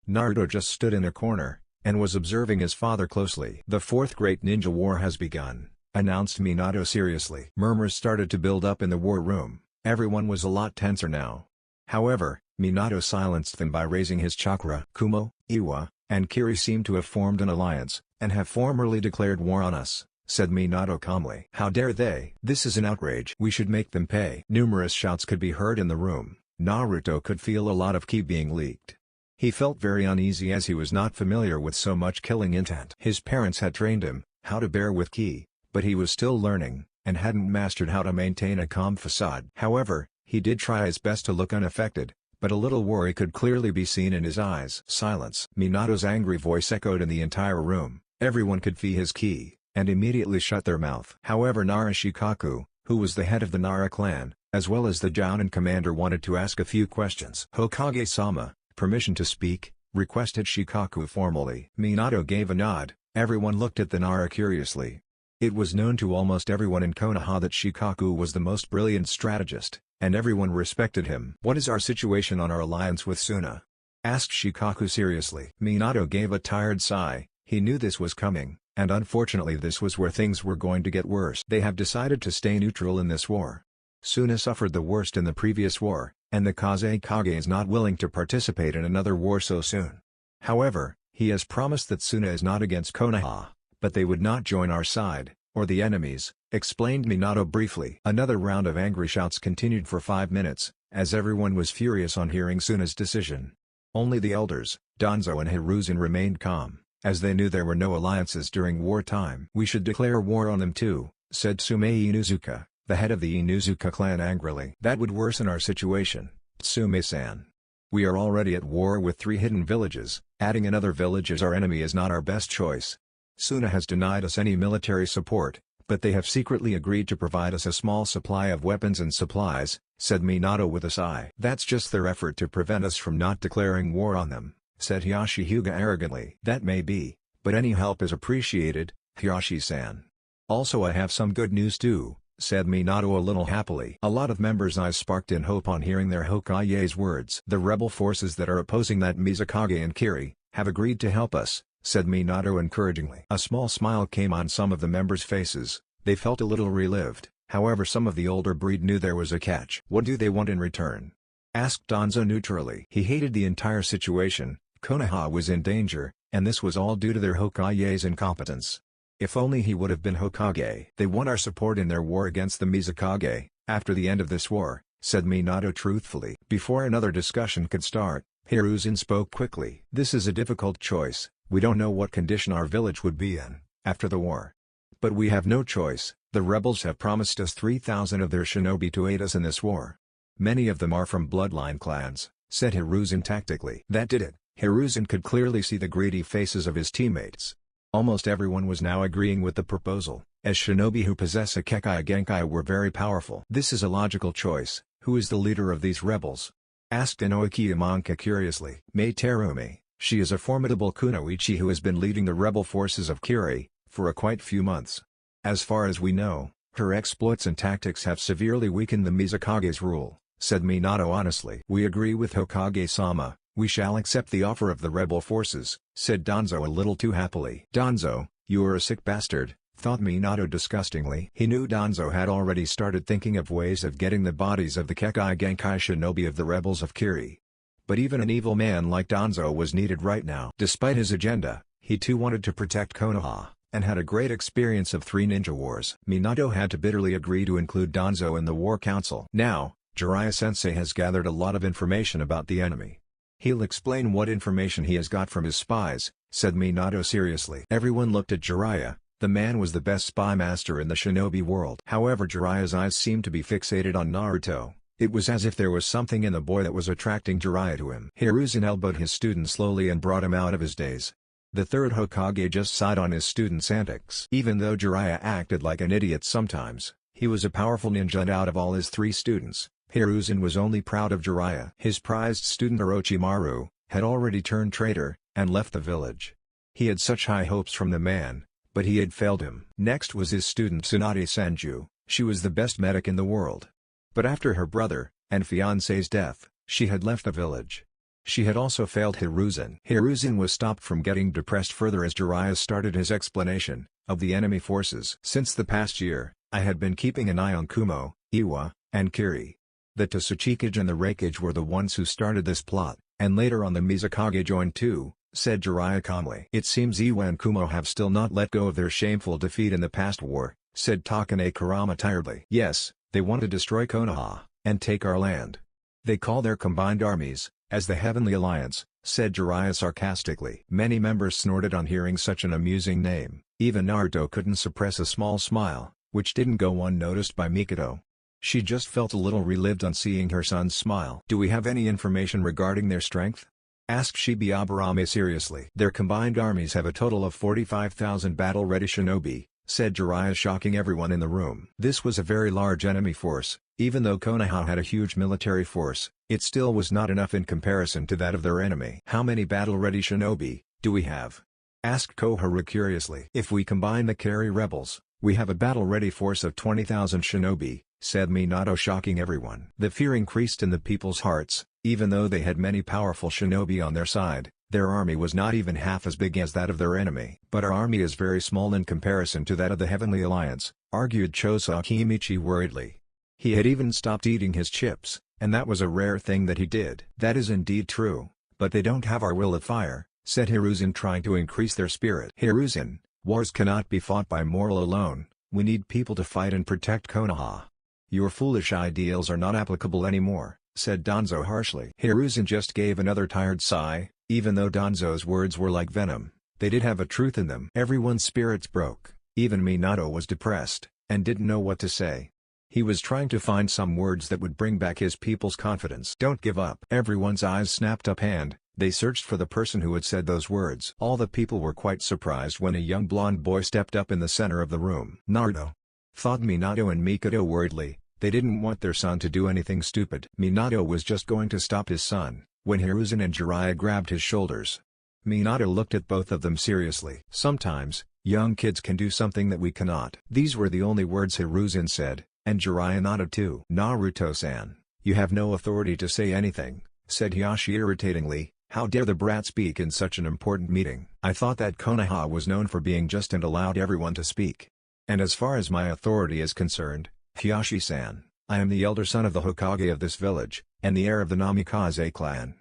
Naruto just stood in a corner, and was observing his father closely. "The fourth great ninja war has begun," announced Minato seriously. Murmurs started to build up in the war room. Everyone was a lot tenser now. However, Minato silenced them by raising his chakra. Kumo, Iwa, and Kiri seem to have formed an alliance, and have formally declared war on us, said Minato calmly. How dare they? This is an outrage. We should make them pay. Numerous shouts could be heard in the room. Naruto could feel a lot of ki being leaked. He felt very uneasy as he was not familiar with so much killing intent. His parents had trained him how to bear with ki, but he was still learning, and hadn't mastered how to maintain a calm facade. However, he did try his best to look unaffected, but a little worry could clearly be seen in his eyes. Silence. Minato's angry voice echoed in the entire room. Everyone could feel his ki, and immediately shut their mouth. However, Nara Shikaku, who was the head of the Nara clan, as well as the Jounin commander, wanted to ask a few questions. Hokage-sama, permission to speak, requested Shikaku formally. Minato gave a nod. Everyone looked at the Nara curiously. It was known to almost everyone in Konoha that Shikaku was the most brilliant strategist, and everyone respected him. What is our situation on our alliance with Suna? Asked Shikaku seriously. Minato gave a tired sigh. He knew this was coming, and unfortunately this was where things were going to get worse. They have decided to stay neutral in this war. Suna suffered the worst in the previous war, and the Kazekage is not willing to participate in another war so soon. However, he has promised that Suna is not against Konoha, but they would not join our side, or the enemy's, explained Minato briefly. Another round of angry shouts continued for 5 minutes, as everyone was furious on hearing Suna's decision. Only the elders, Danzo and Hiruzen, remained calm, as they knew there were no alliances during wartime. We should declare war on them too, said Tsume Inuzuka, the head of the Inuzuka clan, angrily. That would worsen our situation, Tsume-san. We are already at war with 3 hidden villages. Adding another village as our enemy is not our best choice. Suna has denied us any military support, but they have secretly agreed to provide us a small supply of weapons and supplies, said Minato with a sigh. That's just their effort to prevent us from not declaring war on them, said Hiyashi Hyuga arrogantly. That may be, but any help is appreciated, Hiyashi-san. Also, I have some good news too, said Minato a little happily. A lot of members' eyes sparked in hope on hearing their Hokage's words. The rebel forces that are opposing that Mizukage and Kiri have agreed to help us, said Minato encouragingly. A small smile came on some of the members' faces. They felt a little relieved. However, some of the older breed knew there was a catch. What do they want in return? Asked Danzo neutrally. He hated the entire situation. Konoha was in danger, and this was all due to their Hokage's incompetence. If only he would have been Hokage. They want our support in their war against the Mizukage, after the end of this war, said Minato truthfully. Before another discussion could start, Hiruzen spoke quickly. This is a difficult choice. We don't know what condition our village would be in, after the war. But we have no choice. The rebels have promised us 3,000 of their shinobi to aid us in this war. Many of them are from bloodline clans, said Hiruzen tactically. That did it. Hiruzen could clearly see the greedy faces of his teammates. Almost everyone was now agreeing with the proposal, as shinobi who possess a Kekkei Genkai were very powerful. This is a logical choice. Who is the leader of these rebels? Asked Inoue Yamanka curiously. Mei Terumi. She is a formidable kunoichi who has been leading the rebel forces of Kiri for quite few months. As far as we know, her exploits and tactics have severely weakened the Mizukage's rule, said Minato honestly. We agree with Hokage-sama. We shall accept the offer of the rebel forces, said Danzo a little too happily. Danzo, you are a sick bastard, thought Minato disgustingly. He knew Danzo had already started thinking of ways of getting the bodies of the Kekkei Genkai shinobi of the rebels of Kiri. But even an evil man like Danzo was needed right now. Despite his agenda, he too wanted to protect Konoha, and had a great experience of 3 ninja wars. Minato had to bitterly agree to include Danzo in the war council. Now, Jiraiya-sensei has gathered a lot of information about the enemy. He'll explain what information he has got from his spies, said Minato seriously. Everyone looked at Jiraiya. The man was the best spy master in the shinobi world. However, Jiraiya's eyes seemed to be fixated on Naruto. It was as if there was something in the boy that was attracting Jiraiya to him. Hiruzen elbowed his student slowly and brought him out of his daze. The third Hokage just sighed on his student's antics. Even though Jiraiya acted like an idiot sometimes, he was a powerful ninja, and out of all his 3 students, Hiruzen was only proud of Jiraiya. His prized student Orochimaru had already turned traitor, and left the village. He had such high hopes from the man, but he had failed him. Next was his student Tsunade Senju. She was the best medic in the world. But after her brother and fiancé's death, she had left the village. She had also failed Hiruzen. Hiruzen was stopped from getting depressed further as Jiraiya started his explanation of the enemy forces. Since the past year, I had been keeping an eye on Kumo, Iwa, and Kiri. The Tsuchikage and the Reikage were the ones who started this plot, and later on the Mizukage joined too, said Jiraiya calmly. It seems Iwa and Kumo have still not let go of their shameful defeat in the past war, said Takane Kurama tiredly. Yes, they want to destroy Konoha, and take our land. They call their combined armies, as the Heavenly Alliance, said Jiraiya sarcastically. Many members snorted on hearing such an amusing name. Even Naruto couldn't suppress a small smile, which didn't go unnoticed by Mikado. She just felt a little relieved on seeing her son's smile. Do we have any information regarding their strength? Asked Shibuyaburame seriously. Their combined armies have a total of 45,000 battle-ready shinobi, said Jiraiya, shocking everyone in the room. This was a very large enemy force. Even though Konoha had a huge military force, it still was not enough in comparison to that of their enemy. How many battle-ready shinobi do we have? Asked Koharu curiously. If we combine the Kari rebels, we have a battle-ready force of 20,000 shinobi, said Minato, shocking everyone. The fear increased in the people's hearts. Even though they had many powerful shinobi on their side, their army was not even half as big as that of their enemy. But our army is very small in comparison to that of the Heavenly Alliance, argued Choso Kimichi worriedly. He had even stopped eating his chips, and that was a rare thing that he did. That is indeed true, but they don't have our will of fire, said Hiruzen, trying to increase their spirit. Hiruzen, wars cannot be fought by moral alone, we need people to fight and protect Konoha. Your foolish ideals are not applicable anymore, said Danzo harshly. Hiruzen just gave another tired sigh. Even though Danzo's words were like venom, they did have a truth in them. Everyone's spirits broke, even Minato was depressed, and didn't know what to say. He was trying to find some words that would bring back his people's confidence. Don't give up. Everyone's eyes snapped up and they searched for the person who had said those words. All the people were quite surprised when a young blonde boy stepped up in the center of the room. Naruto, thought Minato and Mikado worriedly. They didn't want their son to do anything stupid. Minato was just going to stop his son, when Hiruzen and Jiraiya grabbed his shoulders. Minato looked at both of them seriously. Sometimes, young kids can do something that we cannot. These were the only words Hiruzen said, and Jiraiya nodded too. Naruto-san, you have no authority to say anything, said Hiashi irritatingly. How dare the brat speak in such an important meeting? I thought that Konoha was known for being just and allowed everyone to speak. And as far as my authority is concerned, Hiashi-san, I am the elder son of the Hokage of this village, and the heir of the Namikaze clan.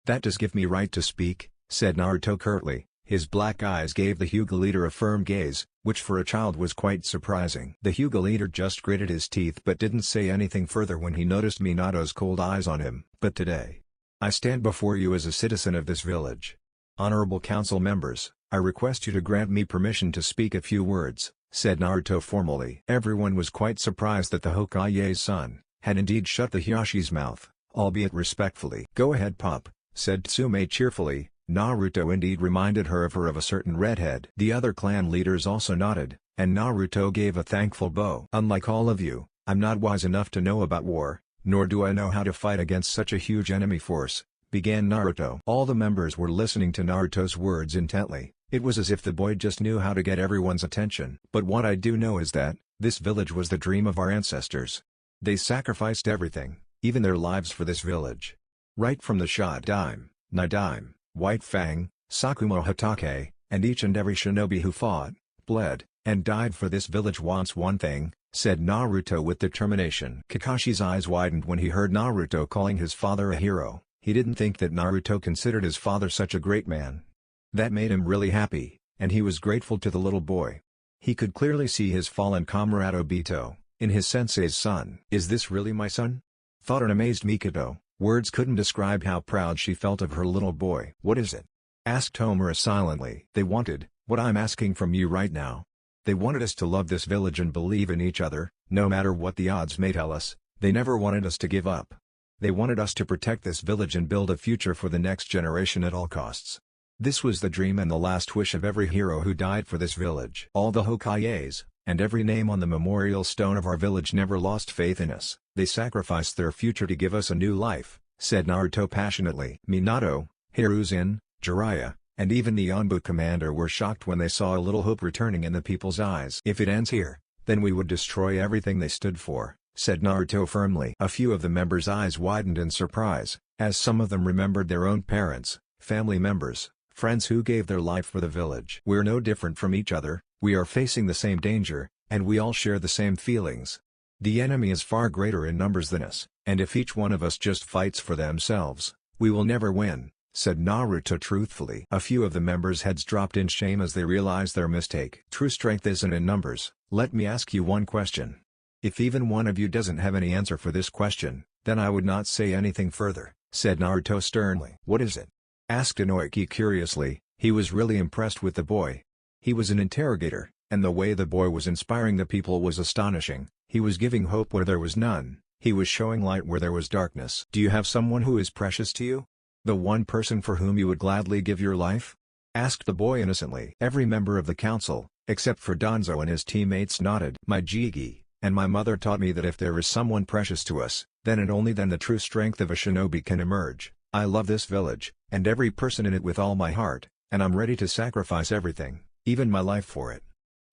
That does give me right to speak, said Naruto curtly. His black eyes gave the Hyuga leader a firm gaze, which for a child was quite surprising. The Hyuga leader just gritted his teeth but didn't say anything further when he noticed Minato's cold eyes on him. But today, I stand before you as a citizen of this village. Honorable council members, I request you to grant me permission to speak a few words, said Naruto formally. Everyone was quite surprised that the Hokage's son had indeed shut the Hyashi's mouth, albeit respectfully. Go ahead, Pop, said Tsume cheerfully. Naruto indeed reminded her of a certain redhead. The other clan leaders also nodded, and Naruto gave a thankful bow. Unlike all of you, I'm not wise enough to know about war, nor do I know how to fight against such a huge enemy force, began Naruto. All the members were listening to Naruto's words intently. It was as if the boy just knew how to get everyone's attention. But what I do know is that, this village was the dream of our ancestors. They sacrificed everything, even their lives for this village. Right from the Shadaime, Nidaime, White Fang, Sakumo Hatake, and each and every shinobi who fought, bled, and died for this village wants one thing, said Naruto with determination. Kakashi's eyes widened when he heard Naruto calling his father a hero. He didn't think that Naruto considered his father such a great man. That made him really happy, and he was grateful to the little boy. He could clearly see his fallen comrade Obito, in his sensei's son. Is this really my son? Thought an amazed Mikado. Words couldn't describe how proud she felt of her little boy. What is it? Asked Homura silently. They wanted, what I'm asking from you right now. They wanted us to love this village and believe in each other, no matter what the odds may tell us. They never wanted us to give up. They wanted us to protect this village and build a future for the next generation at all costs. This was the dream and the last wish of every hero who died for this village. All the Hokages, and every name on the memorial stone of our village never lost faith in us. They sacrificed their future to give us a new life, said Naruto passionately. Minato, Hiruzen, Jiraiya, and even the Anbu commander were shocked when they saw a little hope returning in the people's eyes. If it ends here, then we would destroy everything they stood for, said Naruto firmly. A few of the members' eyes widened in surprise, as some of them remembered their own parents, family members, friends who gave their life for the village. We're no different from each other, we are facing the same danger, and we all share the same feelings. The enemy is far greater in numbers than us, And if each one of us just fights for themselves, we will never win, said Naruto truthfully. A few of the members' heads dropped in shame as they realized their mistake. True strength isn't in numbers. Let me ask you one question. If even one of you doesn't have any answer for this question, then I would not say anything further, said Naruto sternly. What is it? Asked Inoki curiously. He was really impressed with the boy. He was an interrogator, and the way the boy was inspiring the people was astonishing. He was giving hope where there was none. He was showing light where there was darkness. Do you have someone who is precious to you? The one person for whom you would gladly give your life? Asked the boy innocently. Every member of the council, except for Danzo and his teammates, nodded. My Jigi, and my mother taught me that if there is someone precious to us, then and only then the true strength of a shinobi can emerge. I love this village, and every person in it with all my heart, and I'm ready to sacrifice everything, even my life for it.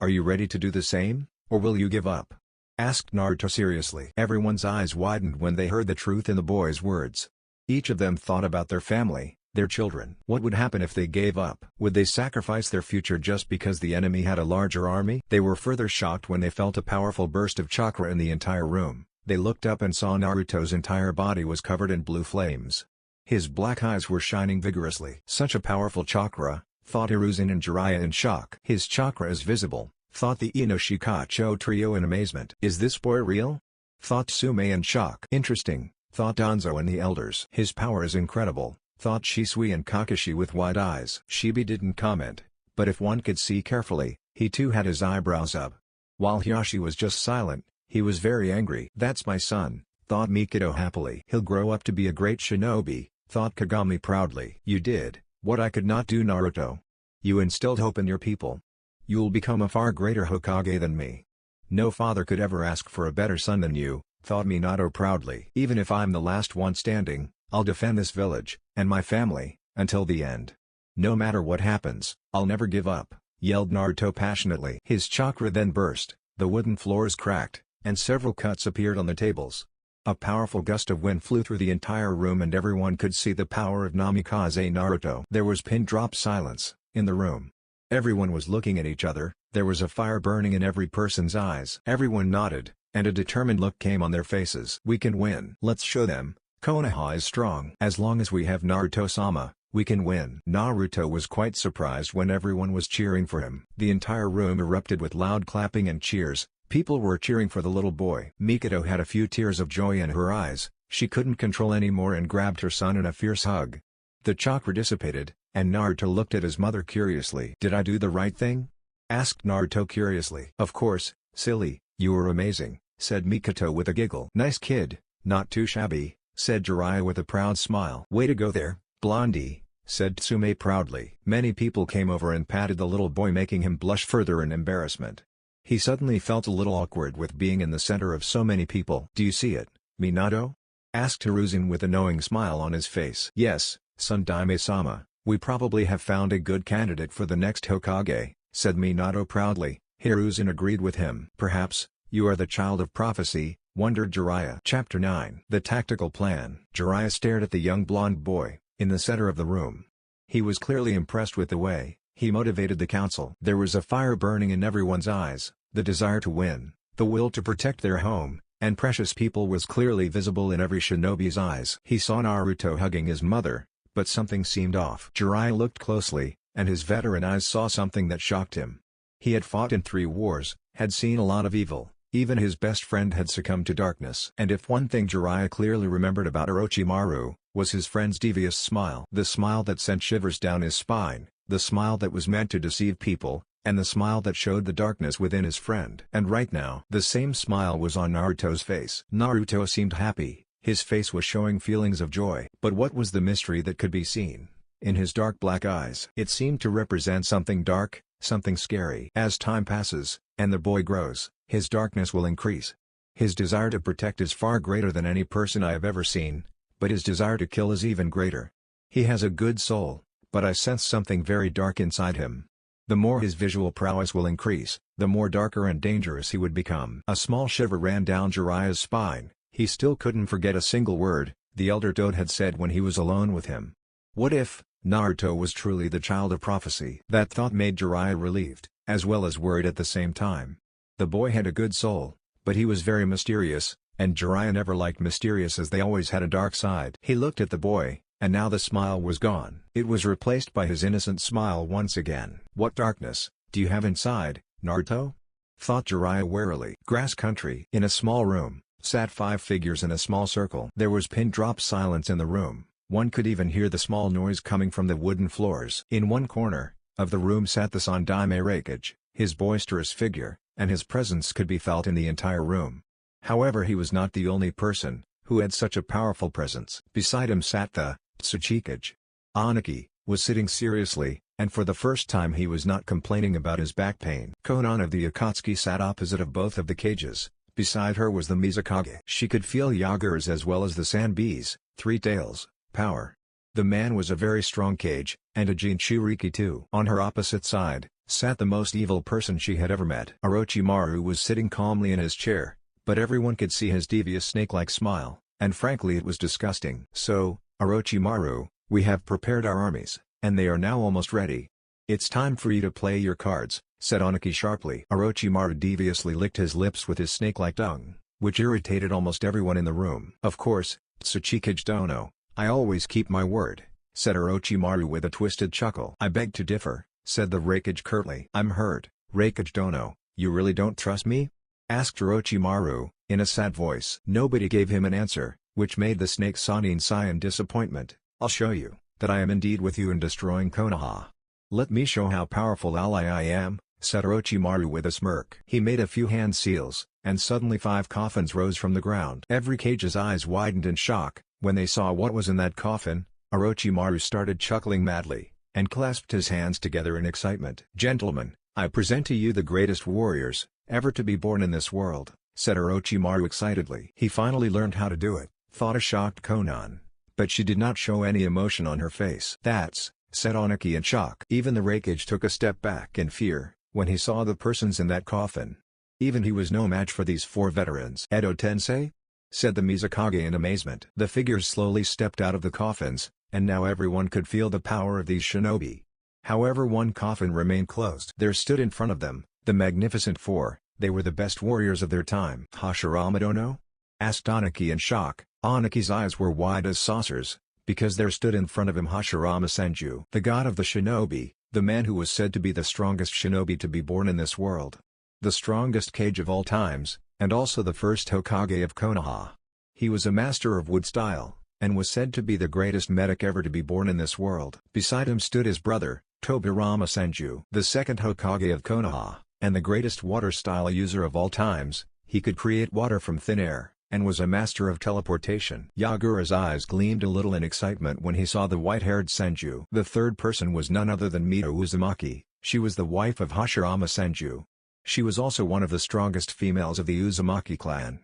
Are you ready to do the same, or will you give up? Asked Naruto seriously. Everyone's eyes widened when they heard the truth in the boy's words. Each of them thought about their family, their children. What would happen if they gave up? Would they sacrifice their future just because the enemy had a larger army? They were further shocked when they felt a powerful burst of chakra in the entire room. They looked up and saw Naruto's entire body was covered in blue flames. His black eyes were shining vigorously. Such a powerful chakra, thought Hiruzen and Jiraiya in shock. His chakra is visible, thought the Inoshikacho trio in amazement. Is this boy real? Thought Tsume in shock. Interesting, thought Danzo and the elders. His power is incredible, thought Shisui and Kakashi with wide eyes. Shibi didn't comment, but if one could see carefully, he too had his eyebrows up. While Hiyashi was just silent, he was very angry. That's my son, thought Mikado happily. He'll grow up to be a great shinobi, thought Kagami proudly. You did what I could not do, Naruto. You instilled hope in your people. You'll become a far greater Hokage than me. No father could ever ask for a better son than you, thought Minato proudly. Even if I'm the last one standing, I'll defend this village, and my family, until the end. No matter what happens, I'll never give up, yelled Naruto passionately. His chakra then burst, the wooden floors cracked, and several cuts appeared on the tables. A powerful gust of wind flew through the entire room and everyone could see the power of Namikaze Naruto. There was pin-drop silence in the room. Everyone was looking at each other. There was a fire burning in every person's eyes. Everyone nodded, and a determined look came on their faces. We can win. Let's show them. Konoha is strong. As long as we have Naruto-sama, we can win. Naruto was quite surprised when everyone was cheering for him. The entire room erupted with loud clapping and cheers. People were cheering for the little boy. Mikado had a few tears of joy in her eyes. She couldn't control anymore and grabbed her son in a fierce hug. The chakra dissipated, and Naruto looked at his mother curiously. Did I do the right thing? Asked Naruto curiously. Of course, silly, you were amazing, said Mikoto with a giggle. Nice kid, not too shabby, said Jiraiya with a proud smile. Way to go there, Blondie, said Tsume proudly. Many people came over and patted the little boy, making him blush further in embarrassment. He suddenly felt a little awkward with being in the center of so many people. Do you see it, Minato? Asked Hiruzen with a knowing smile on his face. Yes, son Daime-sama, we probably have found a good candidate for the next Hokage, said Minato proudly. Hiruzen agreed with him. Perhaps, you are the child of prophecy, wondered Jiraiya. Chapter 9. The Tactical Plan. Jiraiya stared at the young blonde boy, in the center of the room. He was clearly impressed with the way he motivated the council. There was a fire burning in everyone's eyes, the desire to win, the will to protect their home, and precious people was clearly visible in every shinobi's eyes. He saw Naruto hugging his mother, but something seemed off. Jiraiya looked closely, and his veteran eyes saw something that shocked him. He had fought in 3 wars, had seen a lot of evil, even his best friend had succumbed to darkness. And if one thing Jiraiya clearly remembered about Orochimaru, was his friend's devious smile. The smile that sent shivers down his spine, the smile that was meant to deceive people, and the smile that showed the darkness within his friend. And right now, the same smile was on Naruto's face. Naruto seemed happy, his face was showing feelings of joy. But what was the mystery that could be seen in his dark black eyes? It seemed to represent something dark, something scary. As time passes, and the boy grows, his darkness will increase. His desire to protect is far greater than any person I have ever seen, but his desire to kill is even greater. He has a good soul, but I sense something very dark inside him. The more his visual prowess will increase, the more darker and dangerous he would become. A small shiver ran down Jiraiya's spine. He still couldn't forget a single word the elder toad had said when he was alone with him. What if Naruto was truly the child of prophecy? That thought made Jiraiya relieved, as well as worried at the same time. The boy had a good soul, but he was very mysterious, and Jiraiya never liked mysterious as they always had a dark side. He looked at the boy, and now the smile was gone. It was replaced by his innocent smile once again. "What darkness do you have inside, Naruto?" thought Jiraiya warily. Grass country. In a small room, sat 5 figures in a small circle. There was pin-drop silence in the room. One could even hear the small noise coming from the wooden floors. In one corner of the room sat the Sandaime Raikage, his boisterous figure, and his presence could be felt in the entire room. However, he was not the only person who had such a powerful presence. Beside him sat the Tsuchikage. Aniki was sitting seriously, and for the first time he was not complaining about his back pain. Konan of the Akatsuki sat opposite of both of the cages. Beside her was the Mizukage. She could feel Yagura's as well as the Sanbi's 3 tails power. The man was a very strong cage, and a Jinchuriki too. On her opposite side, sat the most evil person she had ever met. Orochimaru was sitting calmly in his chair, but everyone could see his devious snake-like smile, and frankly it was disgusting. "So, Orochimaru, we have prepared our armies, and they are now almost ready. It's time for you to play your cards," said Aniki sharply. Orochimaru deviously licked his lips with his snake-like tongue, which irritated almost everyone in the room. "Of course, Tsuchikage Dono, I always keep my word," said Orochimaru with a twisted chuckle. "I beg to differ," said the Raikage curtly. "I'm hurt, Raikage Dono, you really don't trust me?" asked Orochimaru, in a sad voice. Nobody gave him an answer, which made the snake Sannin sigh in disappointment. "I'll show you that I am indeed with you in destroying Konoha. Let me show how powerful ally I am," said Orochimaru with a smirk. He made a few hand seals, and suddenly 5 coffins rose from the ground. Every cage's eyes widened in shock. When they saw what was in that coffin, Orochimaru started chuckling madly, and clasped his hands together in excitement. "Gentlemen, I present to you the greatest warriors ever to be born in this world," said Orochimaru excitedly. He finally learned how to do it, thought a shocked Konan. But she did not show any emotion on her face. "That's," said Aniki in shock. Even the Raikage took a step back in fear, when he saw the persons in that coffin. Even he was no match for these 4 veterans. "Edo Tensei?" said the Mizukage in amazement. The figures slowly stepped out of the coffins, and now everyone could feel the power of these shinobi. However, one coffin remained closed. There stood in front of them the magnificent 4, they were the best warriors of their time. "Hashirama Dono?" asked Aniki in shock. Aniki's eyes were wide as saucers, because there stood in front of him Hashirama Senju, the god of the shinobi, the man who was said to be the strongest shinobi to be born in this world. The strongest cage of all times, and also the first Hokage of Konoha. He was a master of wood style, and was said to be the greatest medic ever to be born in this world. Beside him stood his brother, Tobirama Senju, the second Hokage of Konoha, and the greatest water style user of all times. He could create water from thin air, and was a master of teleportation. Yagura's eyes gleamed a little in excitement when he saw the white-haired Senju. The third person was none other than Mito Uzumaki. She was the wife of Hashirama Senju. She was also one of the strongest females of the Uzumaki clan.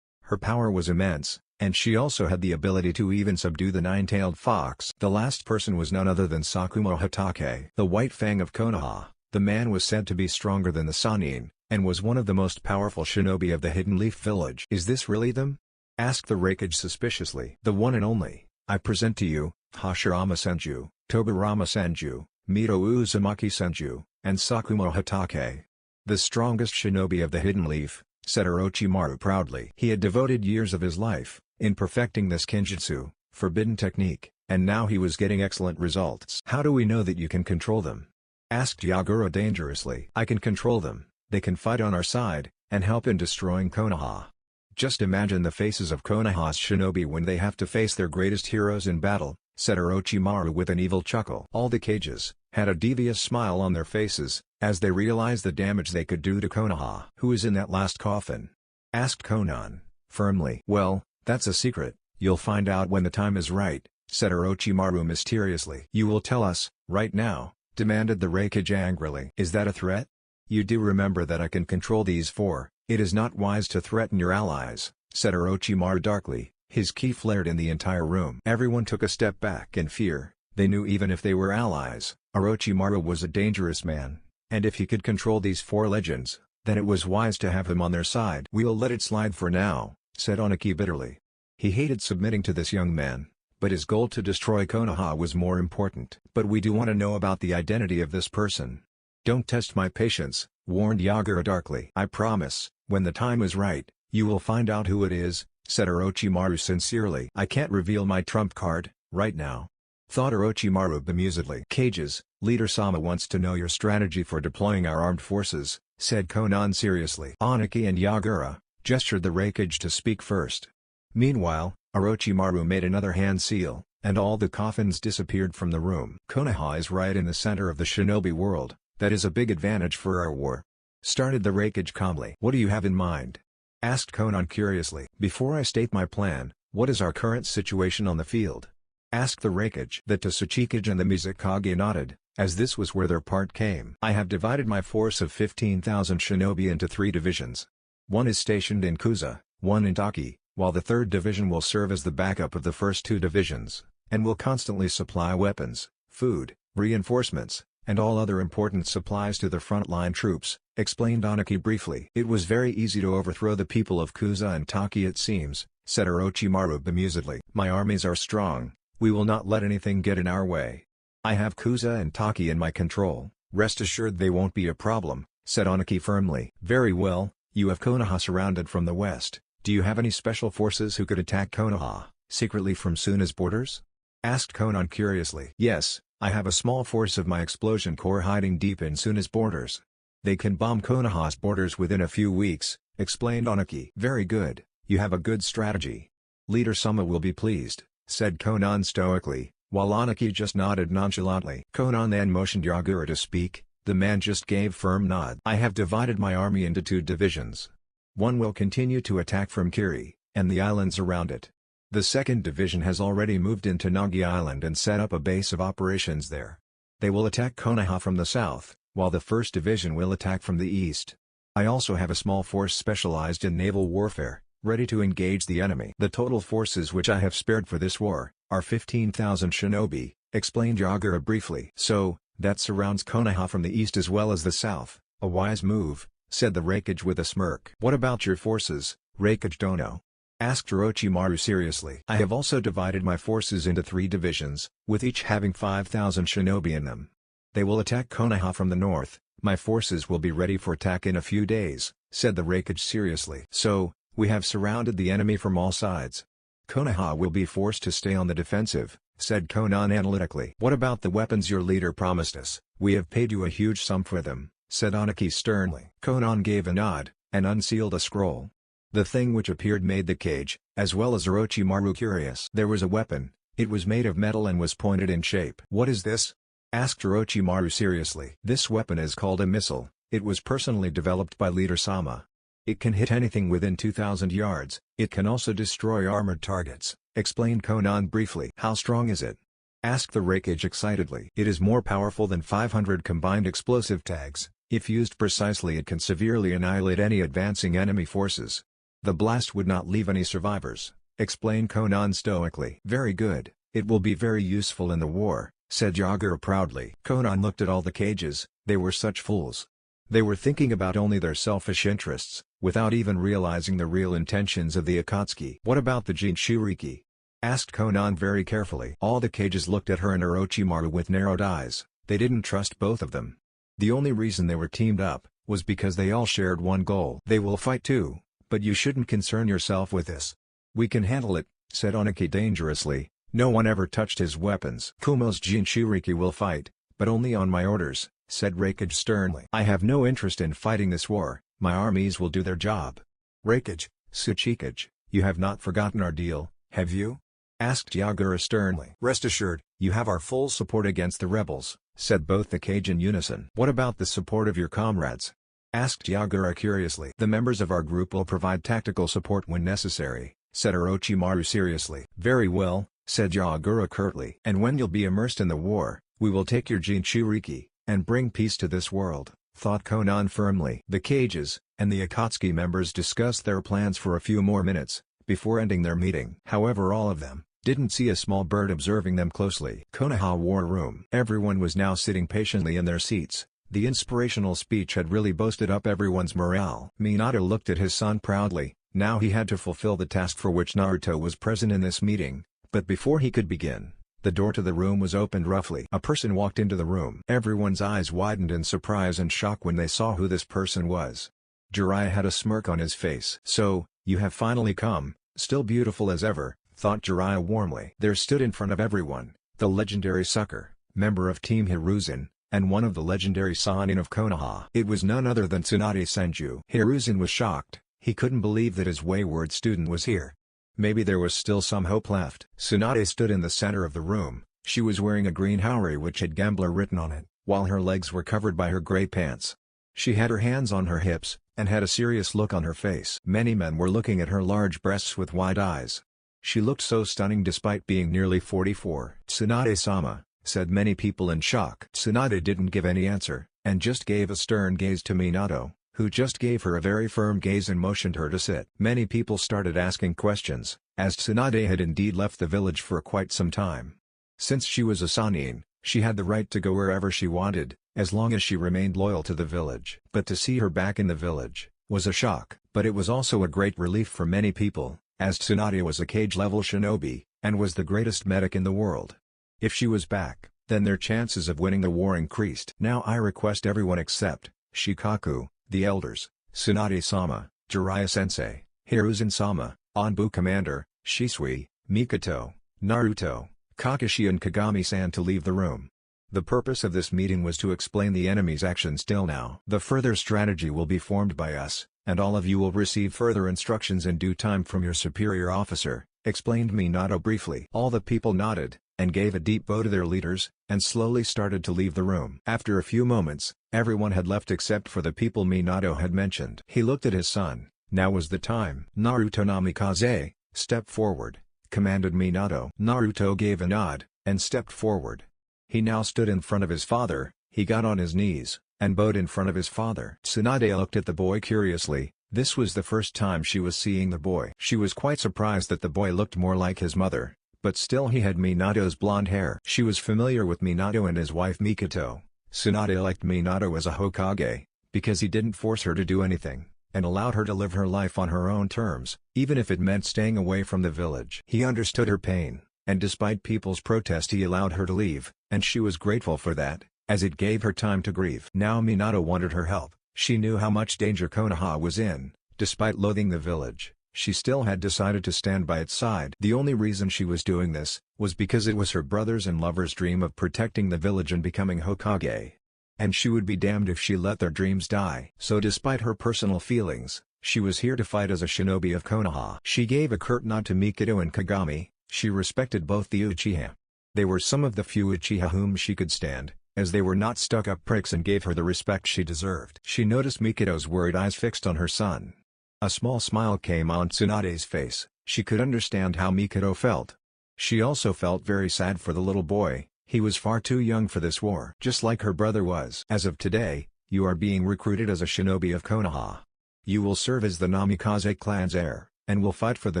Her power was immense, and she also had the ability to even subdue the 9-tailed fox. The last person was none other than Sakumo Hatake, the White Fang of Konoha. The man was said to be stronger than the Sannin, and was one of the most powerful shinobi of the Hidden Leaf Village. "Is this really them?" asked the Raikage suspiciously. "The one and only, I present to you, Hashirama Senju, Tobirama Senju, Mito Uzumaki Senju, and Sakumo Hatake. The strongest shinobi of the Hidden Leaf," said Orochimaru proudly. He had devoted years of his life in perfecting this kinjutsu, forbidden technique, and now he was getting excellent results. "How do we know that you can control them?" asked Yagura dangerously. "I can control them. They can fight on our side, and help in destroying Konoha. Just imagine the faces of Konoha's shinobi when they have to face their greatest heroes in battle," said Orochimaru with an evil chuckle. All the cages had a devious smile on their faces, as they realized the damage they could do to Konoha. "Who is in that last coffin?" asked Konan, firmly. "Well, that's a secret, you'll find out when the time is right," said Orochimaru mysteriously. "You will tell us, right now," demanded the Raikage angrily. "Is that a threat? You do remember that I can control these 4, it is not wise to threaten your allies," said Orochimaru darkly. His ki flared in the entire room. Everyone took a step back in fear. They knew even if they were allies, Orochimaru was a dangerous man, and if he could control these 4 legends, then it was wise to have him on their side. "We'll let it slide for now," said Aniki bitterly. He hated submitting to this young man, but his goal to destroy Konoha was more important. "But we do want to know about the identity of this person." "Don't test my patience," warned Yagura darkly. "I promise, when the time is right, you will find out who it is," said Orochimaru sincerely. I can't reveal my trump card, right now. Thought Orochimaru bemusedly. Cages, Leader Sama wants to know your strategy for deploying our armed forces, said Konan seriously. Aniki and Yagura gestured the Raikage to speak first. Meanwhile, Orochimaru made another hand seal, and all the coffins disappeared from the room. Konoha is right in the center of the shinobi world, that is a big advantage for our war. Started the Raikage calmly. What do you have in mind? Asked Konan curiously. Before I state my plan, what is our current situation on the field? Asked the Raikage. The Tsuchikage and the Mizukage nodded, as this was where their part came. I have divided my force of 15,000 shinobi into 3 divisions. One is stationed in Kusa, one in Taki, while the 3rd division will serve as the backup of the first 2 divisions, and will constantly supply weapons, food, reinforcements, and all other important supplies to the frontline troops, explained Aniki briefly. It was very easy to overthrow the people of Kusa and Taki it seems, said Orochimaru bemusedly. My armies are strong, we will not let anything get in our way. I have Kusa and Taki in my control, rest assured they won't be a problem, said Aniki firmly. Very well, you have Konoha surrounded from the west. Do you have any special forces who could attack Konoha, secretly from Suna's borders? Asked Konan curiously. Yes, I have a small force of my explosion corps hiding deep in Suna's borders. They can bomb Konoha's borders within a few weeks, explained Aniki. Very good, you have a good strategy. Leader Sama will be pleased, said Konan stoically, while Aniki just nodded nonchalantly. Konan then motioned Yagura to speak, the man just gave firm nod. I have divided my army into 2 divisions. One will continue to attack from Kiri, and the islands around it. The 2nd division has already moved into Nagi Island and set up a base of operations there. They will attack Konoha from the south, while the 1st division will attack from the east. I also have a small force specialized in naval warfare, ready to engage the enemy. The total forces which I have spared for this war, are 15,000 shinobi, explained Yagura briefly. So, that surrounds Konoha from the east as well as the south, a wise move, said the Raikage with a smirk. What about your forces, Raikage Dono? Asked Orochimaru seriously. I have also divided my forces into 3 divisions, with each having 5,000 shinobi in them. They will attack Konoha from the north, my forces will be ready for attack in a few days, said the Raikage seriously. So, we have surrounded the enemy from all sides. Konoha will be forced to stay on the defensive, said Konan analytically. What about the weapons your leader promised us? We have paid you a huge sum for them, said Aniki sternly. Konan gave a nod, and unsealed a scroll. The thing which appeared made the cage, as well as Orochimaru curious. There was a weapon, it was made of metal and was pointed in shape. What is this? Asked Orochimaru seriously. This weapon is called a missile, it was personally developed by Leader Sama. It can hit anything within 2,000 yards, it can also destroy armored targets, explained Konan briefly. How strong is it? Asked the Raikage excitedly. It is more powerful than 500 combined explosive tags, if used precisely it can severely annihilate any advancing enemy forces. The blast would not leave any survivors, explained Konan stoically. Very good, it will be very useful in the war, said Yagura proudly. Konan looked at all the cages, they were such fools. They were thinking about only their selfish interests, without even realizing the real intentions of the Akatsuki. What about the Jinchuriki? Asked Konan very carefully. All the cages looked at her and Orochimaru with narrowed eyes, they didn't trust both of them. The only reason they were teamed up, was because they all shared one goal. They will fight too, but you shouldn't concern yourself with this. We can handle it, said Aniki dangerously, no one ever touched his weapons. Kumo's Jinchuriki will fight, but only on my orders, said Raikage sternly. I have no interest in fighting this war, my armies will do their job. Raikage, Tsuchikage, you have not forgotten our deal, have you? Asked Yagura sternly. Rest assured, you have our full support against the rebels, said both the cage in unison. What about the support of your comrades? Asked Yagura curiously. The members of our group will provide tactical support when necessary, said Orochimaru seriously. Very well, said Yagura curtly. And when you'll be immersed in the war, we will take your Jinchuriki, and bring peace to this world, thought Konan firmly. The cages, and the Akatsuki members discussed their plans for a few more minutes, before ending their meeting. However, all of them didn't see a small bird observing them closely. Konoha War Room. Everyone was now sitting patiently in their seats. The inspirational speech had really boosted up everyone's morale. Minato looked at his son proudly, now he had to fulfill the task for which Naruto was present in this meeting, but before he could begin, the door to the room was opened roughly. A person walked into the room. Everyone's eyes widened in surprise and shock when they saw who this person was. Jiraiya had a smirk on his face. So, you have finally come, Still beautiful as ever, thought Jiraiya warmly. There stood in front of everyone, the legendary Sucker, member of Team Hiruzen, and one of the legendary Sannin of Konoha. It was none other than Tsunade Senju. Hiruzen was shocked, he couldn't believe that his wayward student was here. Maybe there was still some hope left. Tsunade stood in the center of the room. She was wearing a green haori which had Gambler written on it, while her legs were covered by her gray pants. She had her hands on her hips, and had a serious look on her face. Many men were looking at her large breasts with wide eyes. She looked so stunning despite being nearly 44. "Tsunade-sama," said many people in shock. Tsunade didn't give any answer, and just gave a stern gaze to Minato, who just gave her a very firm gaze and motioned her to sit. Many people started asking questions, as Tsunade had indeed left the village for quite some time. Since she was a Sannin, she had the right to go wherever she wanted, as long as she remained loyal to the village. But to see her back in the village was a shock. But it was also a great relief for many people, as Tsunade was a cage-level shinobi, and was the greatest medic in the world. If she was back, then their chances of winning the war increased. "Now I request everyone except Shikaku, the elders, Tsunade-sama, Jiraiya-sensei, Hiruzen-sama, Anbu Commander, Shisui, Mikoto, Naruto, Kakashi and Kagami-san to leave the room. The purpose of this meeting was to explain the enemy's actions till now. The further strategy will be formed by us, and all of you will receive further instructions in due time from your superior officer," explained Minato briefly. All the people nodded, and gave a deep bow to their leaders, and slowly started to leave the room. After a few moments, everyone had left except for the people Minato had mentioned. He looked at his son. Now was the time. "Naruto Namikaze, step forward," commanded Minato. Naruto gave a nod, and stepped forward. He now stood in front of his father. He got on his knees, and bowed in front of his father. Tsunade looked at the boy curiously. This was the first time she was seeing the boy. She was quite surprised that the boy looked more like his mother, but still he had Minato's blonde hair. She was familiar with Minato and his wife Mikoto. Tsunade liked Minato as a Hokage, because he didn't force her to do anything, and allowed her to live her life on her own terms, even if it meant staying away from the village. He understood her pain, and despite people's protest he allowed her to leave, and she was grateful for that, as it gave her time to grieve. Now Minato wanted her help. She knew how much danger Konoha was in. Despite loathing the village, she still had decided to stand by its side. The only reason she was doing this, was because it was her brother's and lover's dream of protecting the village and becoming Hokage. And she would be damned if she let their dreams die. So despite her personal feelings, she was here to fight as a shinobi of Konoha. She gave a curt nod to Mikoto and Kagami. She respected both the Uchiha. They were some of the few Uchiha whom she could stand, as they were not stuck-up pricks and gave her the respect she deserved. She noticed Mikoto's worried eyes fixed on her son. A small smile came on Tsunade's face. She could understand how Mikoto felt. She also felt very sad for the little boy. He was far too young for this war. Just like her brother was. "As of today, you are being recruited as a shinobi of Konoha. You will serve as the Namikaze clan's heir, and will fight for the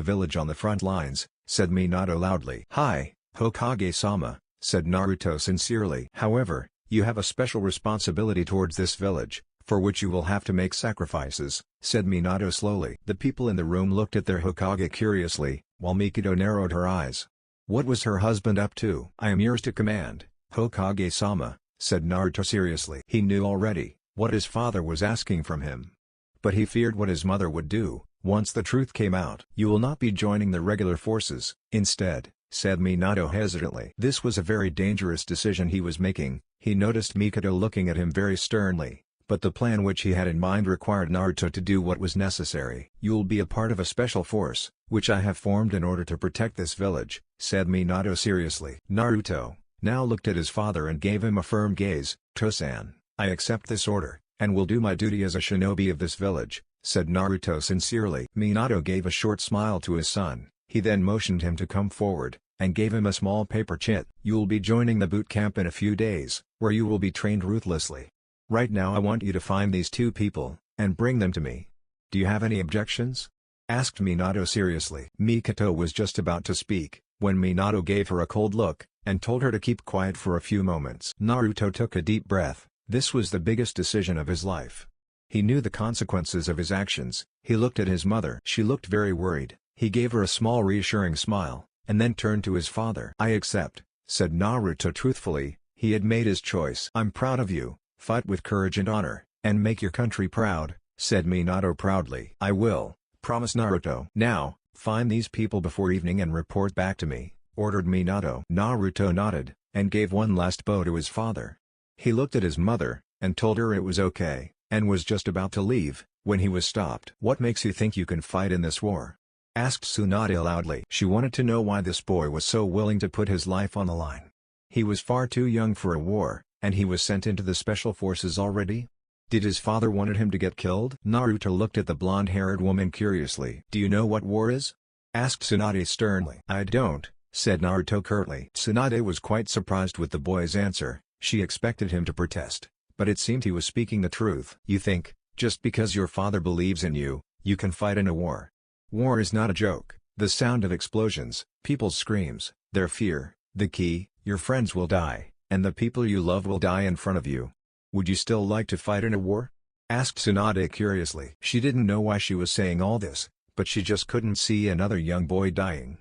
village on the front lines," said Minato loudly. "Hi, Hokage-sama," said Naruto sincerely. "However, you have a special responsibility towards this village, for which you will have to make sacrifices," said Minato slowly. The people in the room looked at their Hokage curiously, while Mikoto narrowed her eyes. What was her husband up to? "I am yours to command, Hokage-sama," said Naruto seriously. He knew already what his father was asking from him, but he feared what his mother would do once the truth came out. "You will not be joining the regular forces, instead," said Minato hesitantly. This was a very dangerous decision he was making. He noticed Mikoto looking at him very sternly, but the plan which he had in mind required Naruto to do what was necessary. "You'll be a part of a special force, which I have formed in order to protect this village," said Minato seriously. Naruto now looked at his father and gave him a firm gaze. "Tosan, I accept this order, and will do my duty as a shinobi of this village," said Naruto sincerely. Minato gave a short smile to his son. He then motioned him to come forward, and gave him a small paper chit. "You'll be joining the boot camp in a few days, where you will be trained ruthlessly. Right now I want you to find these two people, and bring them to me. Do you have any objections?" asked Minato seriously. Mikoto was just about to speak, when Minato gave her a cold look, and told her to keep quiet for a few moments. Naruto took a deep breath. This was the biggest decision of his life. He knew the consequences of his actions. He looked at his mother. She looked very worried. He gave her a small reassuring smile, and then turned to his father. "I accept," said Naruto truthfully. He had made his choice. "I'm proud of you. Fight with courage and honor, and make your country proud," said Minato proudly. "I will," promised Naruto. Now, "Find these people before evening and report back to me," ordered Minato. Naruto nodded, and gave one last bow to his father. He looked at his mother, and told her it was okay, and was just about to leave, when he was stopped. "What makes you think you can fight in this war?" asked Tsunade loudly. She wanted to know why this boy was so willing to put his life on the line. He was far too young for a war, and he was sent into the special forces already? Did his father wanted him to get killed? Naruto looked at the blonde-haired woman curiously. "Do you know what war is?" asked Tsunade sternly. "I don't," said Naruto curtly. Tsunade was quite surprised with the boy's answer. She expected him to protest, but it seemed he was speaking the truth. "You think, just because your father believes in you, you can fight in a war? War is not a joke." The sound of explosions, people's screams, their fear, the key, your friends will die, and the people you love will die in front of you. "Would you still like to fight in a war?" asked Tsunade curiously. She didn't know why she was saying all this, but she just couldn't see another young boy dying.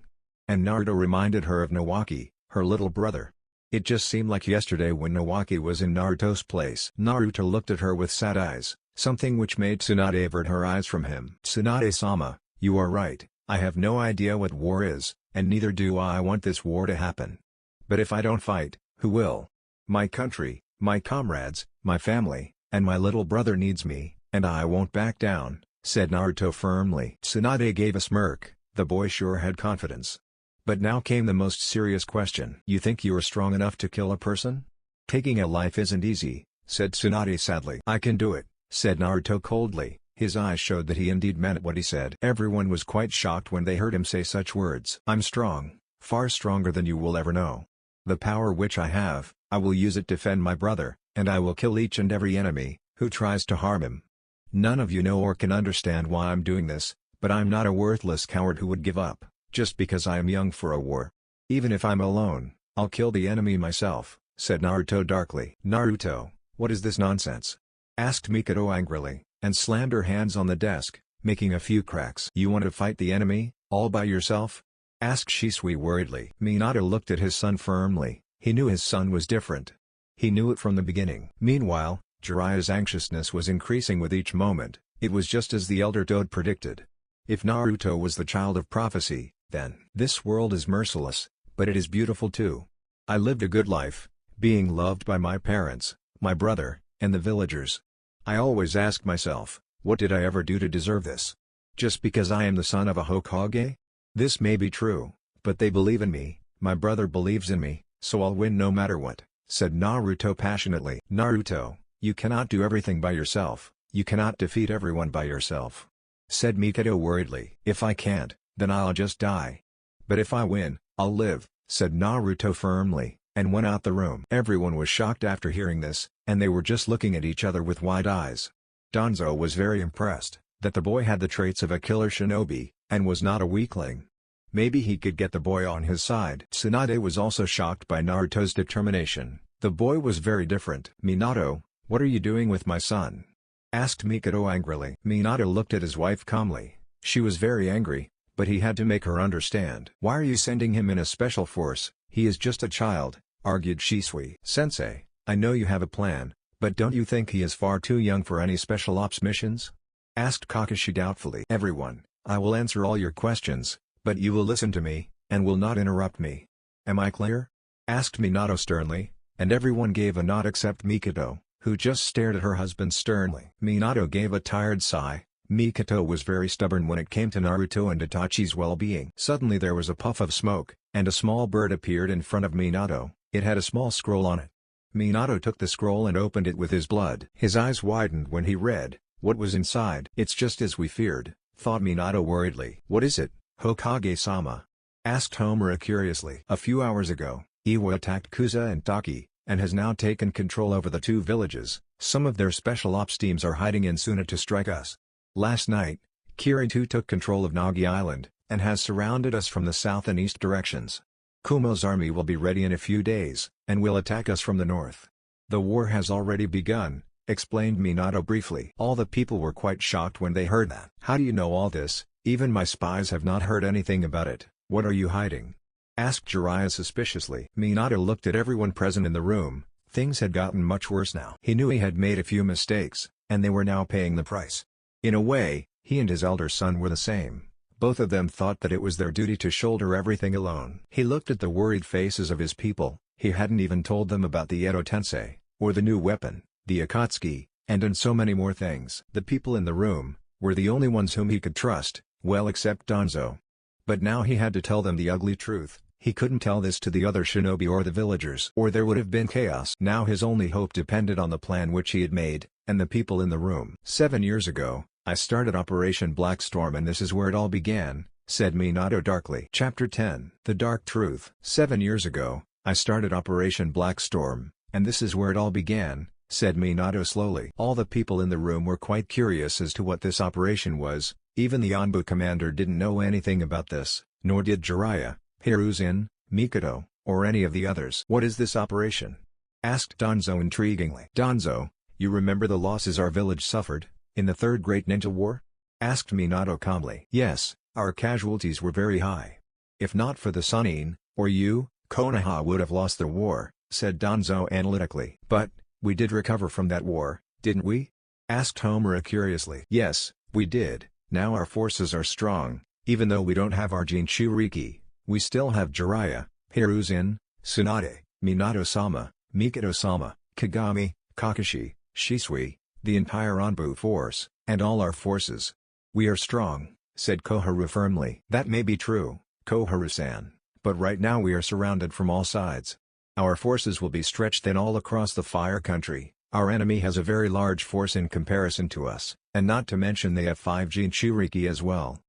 And Naruto reminded her of Nawaki, her little brother. It just seemed like yesterday when Nawaki was in Naruto's place. Naruto looked at her with sad eyes, something which made Tsunade avert her eyes from him. "Tsunade-sama, you are right, I have no idea what war is, and neither do I want this war to happen. But if I don't fight, who will? My country, my comrades, my family, and my little brother needs me, and I won't back down," said Naruto firmly. Tsunade gave a smirk. The boy sure had confidence. But now came the most serious question. "You think you are strong enough to kill a person? Taking a life isn't easy," said Tsunade sadly. "I can do it," said Naruto coldly. His eyes showed that he indeed meant what he said. Everyone was quite shocked when they heard him say such words. "I'm strong, far stronger than you will ever know. The power which I have, I will use it to defend my brother, and I will kill each and every enemy who tries to harm him. None of you know or can understand why I'm doing this, but I'm not a worthless coward who would give up, just because I am young for a war. Even if I'm alone, I'll kill the enemy myself," said Naruto darkly. "Naruto, what is this nonsense?" asked Mikado angrily, and slammed her hands on the desk, making a few cracks. "You want to fight the enemy, all by yourself?" asked Shisui worriedly. Minato looked at his son firmly. He knew his son was different. He knew it from the beginning. Meanwhile, Jiraiya's anxiousness was increasing with each moment. It was just as the elder Toad predicted. If Naruto was the child of prophecy, then this world is merciless, but it is beautiful too. I lived a good life, being loved by my parents, my brother, and the villagers. I always asked myself, what did I ever do to deserve this? Just because I am the son of a Hokage? This may be true, but they believe in me, my brother believes in me, so I'll win no matter what," said Naruto passionately. "Naruto, you cannot do everything by yourself, you cannot defeat everyone by yourself," said Mikado worriedly. "If I can't, then I'll just die. But if I win, I'll live," said Naruto firmly, and went out the room. Everyone was shocked after hearing this, and they were just looking at each other with wide eyes. Danzo was very impressed, that the boy had the traits of a killer shinobi, and was not a weakling. Maybe he could get the boy on his side. Tsunade was also shocked by Naruto's determination. The boy was very different. "Minato, what are you doing with my son?" asked Mikado angrily. Minato looked at his wife calmly. She was very angry, but he had to make her understand. "Why are you sending him in a special force? He is just a child," argued Shisui. "Sensei, I know you have a plan, but don't you think he is far too young for any special ops missions?" asked Kakashi doubtfully. "Everyone, I will answer all your questions, but you will listen to me, and will not interrupt me. Am I clear?" asked Minato sternly, and everyone gave a nod except Mikado, who just stared at her husband sternly. Minato gave a tired sigh. Mikado was very stubborn when it came to Naruto and Itachi's well-being. Suddenly there was a puff of smoke, and a small bird appeared in front of Minato. It had a small scroll on it. Minato took the scroll and opened it with his blood. His eyes widened when he read what was inside. "It's just as we feared," thought Minato worriedly. "What is it, Hokage-sama?" asked Homura curiously. "A few hours ago, Iwa attacked Kusa and Taki, and has now taken control over the two villages. Some of their special ops teams are hiding in Suna to strike us. Last night, Kirito took control of Nagi Island, and has surrounded us from the south and east directions. Kumo's army will be ready in a few days, and will attack us from the north. The war has already begun," explained Minato briefly. All the people were quite shocked when they heard that. "How do you know all this? Even my spies have not heard anything about it. What are you hiding?" asked Jiraiya suspiciously. Minato looked at everyone present in the room. Things had gotten much worse now. He knew he had made a few mistakes, and they were now paying the price. In a way, he and his elder son were the same, Both of them thought that it was their duty to shoulder everything alone. He looked at the worried faces of his people. He hadn't even told them about the Edo Tensei, or the new weapon, the Akatsuki, and so many more things. The people in the room were the only ones whom he could trust, well except Danzo. But now he had to tell them the ugly truth. He couldn't tell this to the other shinobi or the villagers, or there would have been chaos. Now his only hope depended on the plan which he had made, and the people in the room. 7 years ago, I started Operation Black Storm, and this is where it all began, said Minato darkly. Chapter 10. The Dark Truth. 7 years ago, I started Operation Black Storm, and this is where it all began, said Minato slowly. All the people in the room were quite curious as to what this operation was. Even the Anbu commander didn't know anything about this, nor did Jiraiya, Hiruzen, Mikado, or any of the others. What is this operation? Asked Danzo intriguingly. Danzo, you remember the losses our village suffered in the Third Great Ninja War? Asked Minato calmly. Yes, our casualties were very high. If not for the Sannin, or you, Konoha would have lost the war, said Danzo analytically. But, we did recover from that war, didn't we? Asked Homura curiously. Yes, we did. Now our forces are strong. Even though we don't have our Jinchuriki, we still have Jiraiya, Hiruzen, Tsunade, Minato-sama, Mikado-sama, Kagami, Kakashi, Shisui, the entire Anbu force, and all our forces. We are strong, said Koharu firmly. That may be true, Koharu-san, but right now we are surrounded from all sides. Our forces will be stretched thin all across the Fire Country. Our enemy has a very large force in comparison to us, and not to mention they have 5 Jinchuriki as well.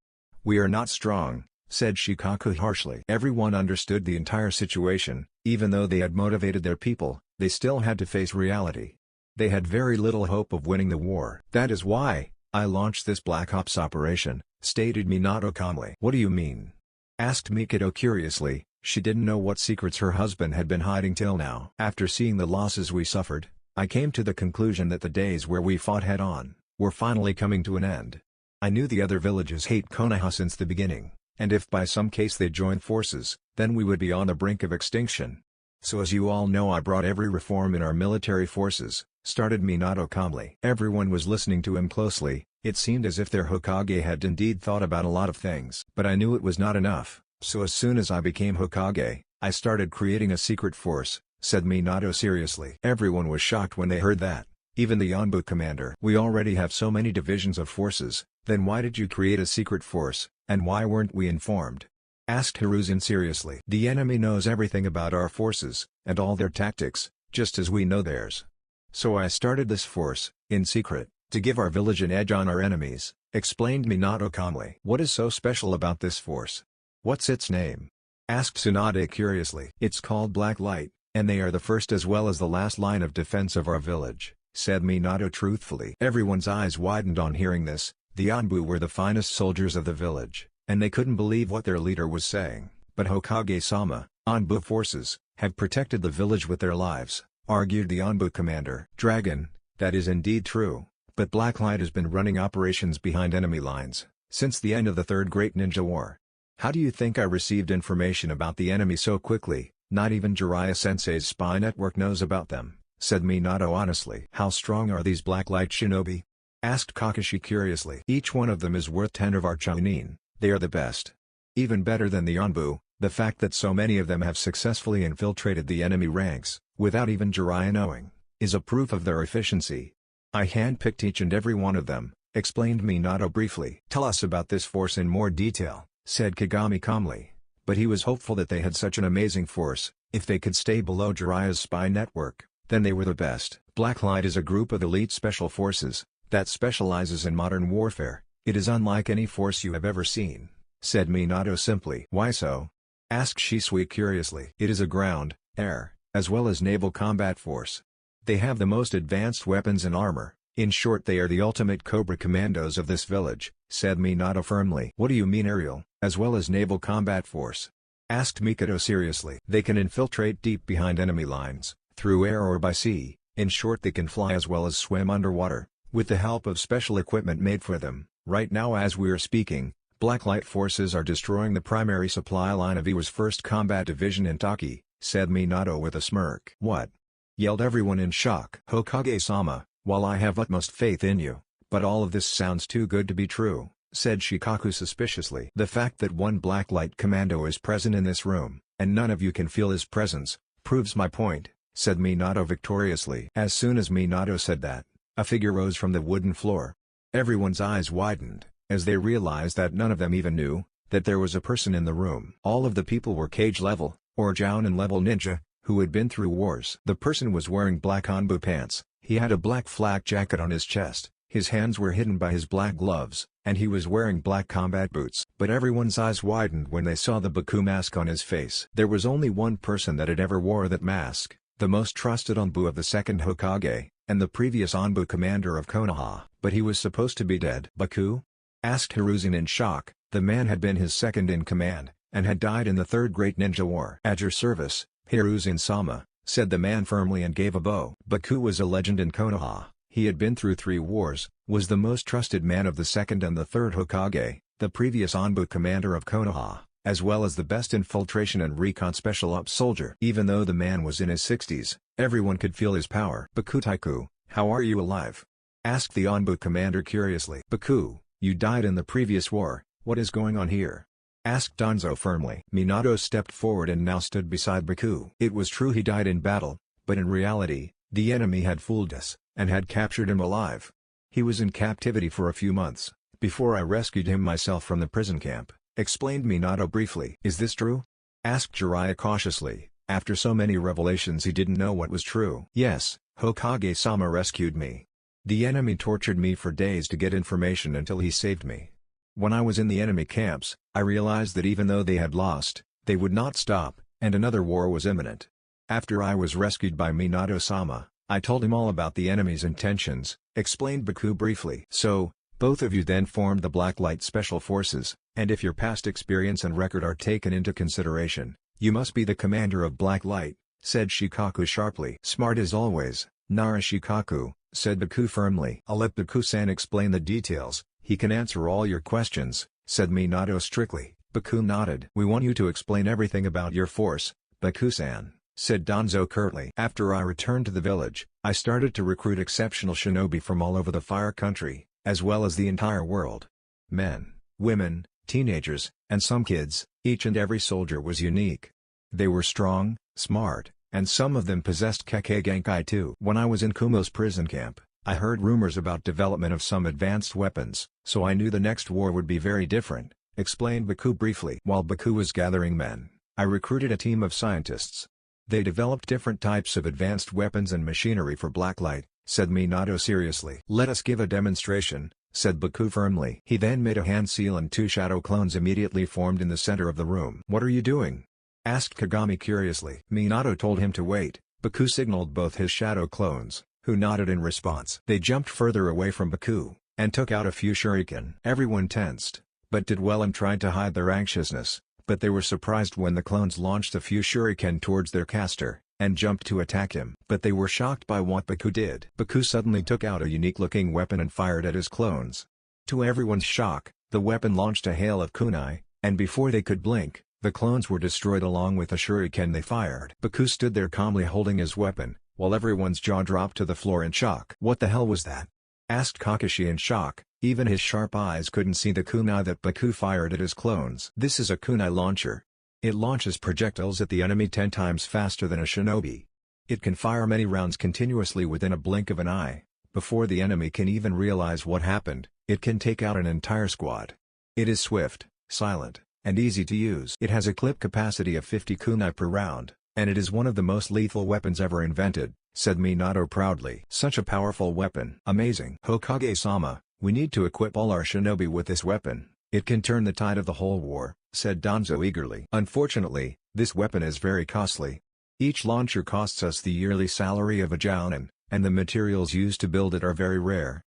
We are not strong, said Shikaku harshly. Everyone understood the entire situation. Even though they had motivated their people, they still had to face reality. They had very little hope of winning the war. That is why I launched this Black Ops operation, stated Minato calmly. What do you mean? Asked Mikado curiously. She didn't know what secrets her husband had been hiding till now. After seeing the losses we suffered, I came to the conclusion that the days where we fought head-on were finally coming to an end. I knew the other villages hate Konoha since the beginning, and if by some case they joined forces, then we would be on the brink of extinction. So as you all know, I brought every reform in our military forces, started Minato calmly. Everyone was listening to him closely. It seemed as if their Hokage had indeed thought about a lot of things. But I knew it was not enough, so as soon as I became Hokage, I started creating a secret force, said Minato seriously. Everyone was shocked when they heard that, even the Anbu commander. We already have so many divisions of forces, then why did you create a secret force, and why weren't we informed? Asked Hiruzen seriously. The enemy knows everything about our forces, and all their tactics, just as we know theirs. So I started this force, in secret, to give our village an edge on our enemies, explained Minato calmly. What is so special about this force? What's its name? Asked Tsunade curiously. It's called Black Light, and they are the first as well as the last line of defense of our village, said Minato truthfully. Everyone's eyes widened on hearing this. The Anbu were the finest soldiers of the village, and they couldn't believe what their leader was saying. But Hokage-sama, Anbu forces, have protected the village with their lives, argued the Anbu commander. Dragon, that is indeed true, but Blacklight has been running operations behind enemy lines since the end of the Third Great Ninja War. How do you think I received information about the enemy so quickly? Not even Jiraiya-sensei's spy network knows about them, said Minato honestly. How strong are these Blacklight shinobi? Asked Kakashi curiously. Each one of them is worth 10 of our Chunin. They are the best. Even better than the Anbu. The fact that so many of them have successfully infiltrated the enemy ranks, without even Jiraiya knowing, is a proof of their efficiency. I handpicked each and every one of them, explained Minato briefly. Tell us about this force in more detail, said Kagami calmly. But he was hopeful that they had such an amazing force. If they could stay below Jiraiya's spy network, then they were the best. Blacklight is a group of elite special forces that specializes in modern warfare. It is unlike any force you have ever seen, said Minato simply. Why so? Asked Shisui curiously. It is a ground, air, as well as naval combat force. They have the most advanced weapons and armor. In short, they are the ultimate Cobra Commandos of this village, said Minato firmly. What do you mean aerial, as well as naval combat force? Asked Mikado seriously. They can infiltrate deep behind enemy lines, through air or by sea. In short, they can fly as well as swim underwater, with the help of special equipment made for them. Right now as we are speaking, Blacklight forces are destroying the primary supply line of Iwa's 1st Combat Division in Taki, said Minato with a smirk. What? Yelled everyone in shock. Hokage-sama, while I have utmost faith in you, but all of this sounds too good to be true. said Shikaku suspiciously. The fact that one Black Light Commando is present in this room, and none of you can feel his presence, proves my point, said Minato victoriously. As soon as Minato said that, a figure rose from the wooden floor. Everyone's eyes widened, as they realized that none of them even knew that there was a person in the room. All of the people were cage level, or Jounin level ninja, who had been through wars. The person was wearing black Hanbu pants, he had a black flak jacket on his chest, his hands were hidden by his black gloves, and he was wearing black combat boots. But everyone's eyes widened when they saw the Baku mask on his face. There was only one person that had ever wore that mask, the most trusted Anbu of the second Hokage, and the previous Anbu commander of Konoha. But he was supposed to be dead. Baku? Asked Hiruzen in shock. The man had been his second in command, and had died in the Third Great Ninja War. At your service, Hiruzen-sama, said the man firmly and gave a bow. Baku was a legend in Konoha. He had been through 3 wars, was the most trusted man of the second and the third Hokage, the previous Anbu commander of Konoha, as well as the best infiltration and recon special ops soldier. Even though the man was in his 60s, everyone could feel his power. Baku Taiku, how are you alive? Asked the Anbu commander curiously. Baku, you died in the previous war, what is going on here? Asked Danzo firmly. Minato stepped forward and now stood beside Baku. It was true he died in battle, but in reality, the enemy had fooled us, and had captured him alive. He was in captivity for a few months, before I rescued him myself from the prison camp, explained Minato briefly. Is this true? Asked Jiraiya cautiously. After so many revelations he didn't know what was true. Yes, Hokage-sama rescued me. The enemy tortured me for days to get information until he saved me. When I was in the enemy camps, I realized that even though they had lost, they would not stop, and another war was imminent. After I was rescued by Minato-sama, I told him all about the enemy's intentions, explained Baku briefly. So, both of you then formed the Black Light Special Forces, and if your past experience and record are taken into consideration, you must be the commander of Black Light, said Shikaku sharply. Smart as always, Nara Shikaku, said Baku firmly. I'll let Baku-san explain the details, he can answer all your questions, said Minato strictly. Baku nodded. We want you to explain everything about your force, Baku-san, said Danzo curtly. After I returned to the village, I started to recruit exceptional shinobi from all over the Fire Country, as well as the entire world. Men, women, teenagers, and some kids, each and every soldier was unique. They were strong, smart, and some of them possessed Kekkei Genkai too. When I was in Kumo's prison camp, I heard rumors about development of some advanced weapons, so I knew the next war would be very different, explained Baku briefly. While Baku was gathering men, I recruited a team of scientists. They developed different types of advanced weapons and machinery for Blacklight, said Minato seriously. Let us give a demonstration, said Baku firmly. He then made a hand seal and 2 shadow clones immediately formed in the center of the room. What are you doing? Asked Kagami curiously. Minato told him to wait. Baku signaled both his shadow clones, who nodded in response. They jumped further away from Baku, and took out a few shuriken. Everyone tensed, but did well and tried to hide their anxiousness, but they were surprised when the clones launched a few shuriken towards their caster, and jumped to attack him. But they were shocked by what Baku did. Baku suddenly took out a unique-looking weapon and fired at his clones. To everyone's shock, the weapon launched a hail of kunai, and before they could blink, the clones were destroyed along with the shuriken they fired. Baku stood there calmly holding his weapon, while everyone's jaw dropped to the floor in shock. What the hell was that? Asked Kakashi in shock. Even his sharp eyes couldn't see the kunai that Baku fired at his clones. This is a kunai launcher. It launches projectiles at the enemy 10 times faster than a shinobi. It can fire many rounds continuously within a blink of an eye. Before the enemy can even realize what happened, it can take out an entire squad. It is swift, silent, and easy to use. It has a clip capacity of 50 kunai per round, and it is one of the most lethal weapons ever invented, said Minato proudly. Such a powerful weapon. Amazing. Hokage-sama, we need to equip all our shinobi with this weapon. It can turn the tide of the whole war, said Danzo eagerly. Unfortunately, this weapon is very costly. Each launcher costs us the yearly salary of a jounin, and the materials used to build it are very rare.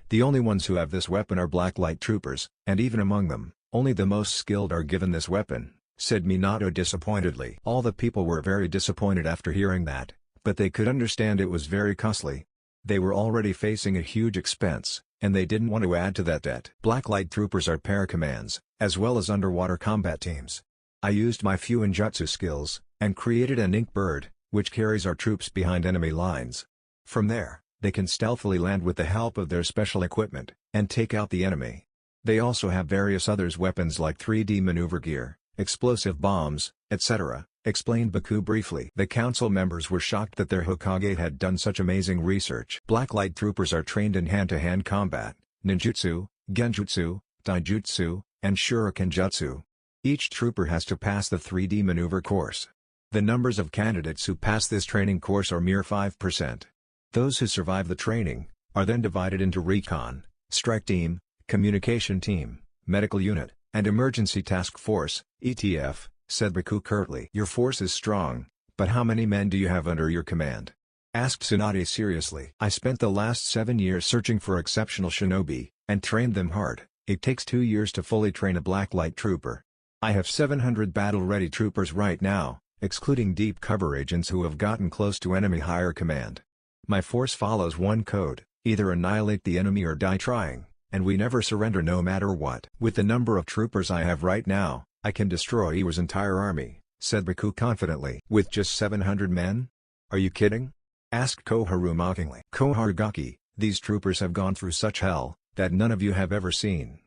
The only ones who have this weapon are Blacklight troopers, and even among them, only the most skilled are given this weapon, said Minato disappointedly. All the people were very disappointed after hearing that, but they could understand it was very costly. They were already facing a huge expense, and they didn't want to add to that debt. Blacklight troopers are paracommands, as well as underwater combat teams. I used my few ninjutsu skills, and created an ink bird, which carries our troops behind enemy lines. From there, they can stealthily land with the help of their special equipment, and take out the enemy. They also have various others weapons like 3D maneuver gear, explosive bombs, etc., explained Baku briefly. The council members were shocked that their Hokage had done such amazing research. Blacklight troopers are trained in hand-to-hand combat, ninjutsu, genjutsu, taijutsu, and shuriken jutsu. Each trooper has to pass the 3D maneuver course. The numbers of candidates who pass this training course are mere 5%. Those who survive the training are then divided into recon, strike team, communication team, medical unit, and emergency task force, ETF, said Baku curtly. Your force is strong, but how many men do you have under your command? Asked Tsunade seriously. I spent the last 7 years searching for exceptional shinobi, and trained them hard. It takes 2 years to fully train a blacklight trooper. I have 700 battle-ready troopers right now, excluding deep cover agents who have gotten close to enemy higher command. My force follows one code, either annihilate the enemy or die trying, and we never surrender no matter what. With the number of troopers I have right now, I can destroy Iwa's entire army, said Baku confidently. With just 700 men? Are you kidding? Asked Koharu mockingly. Koharugaki, these troopers have gone through such hell, that none of you have ever seen.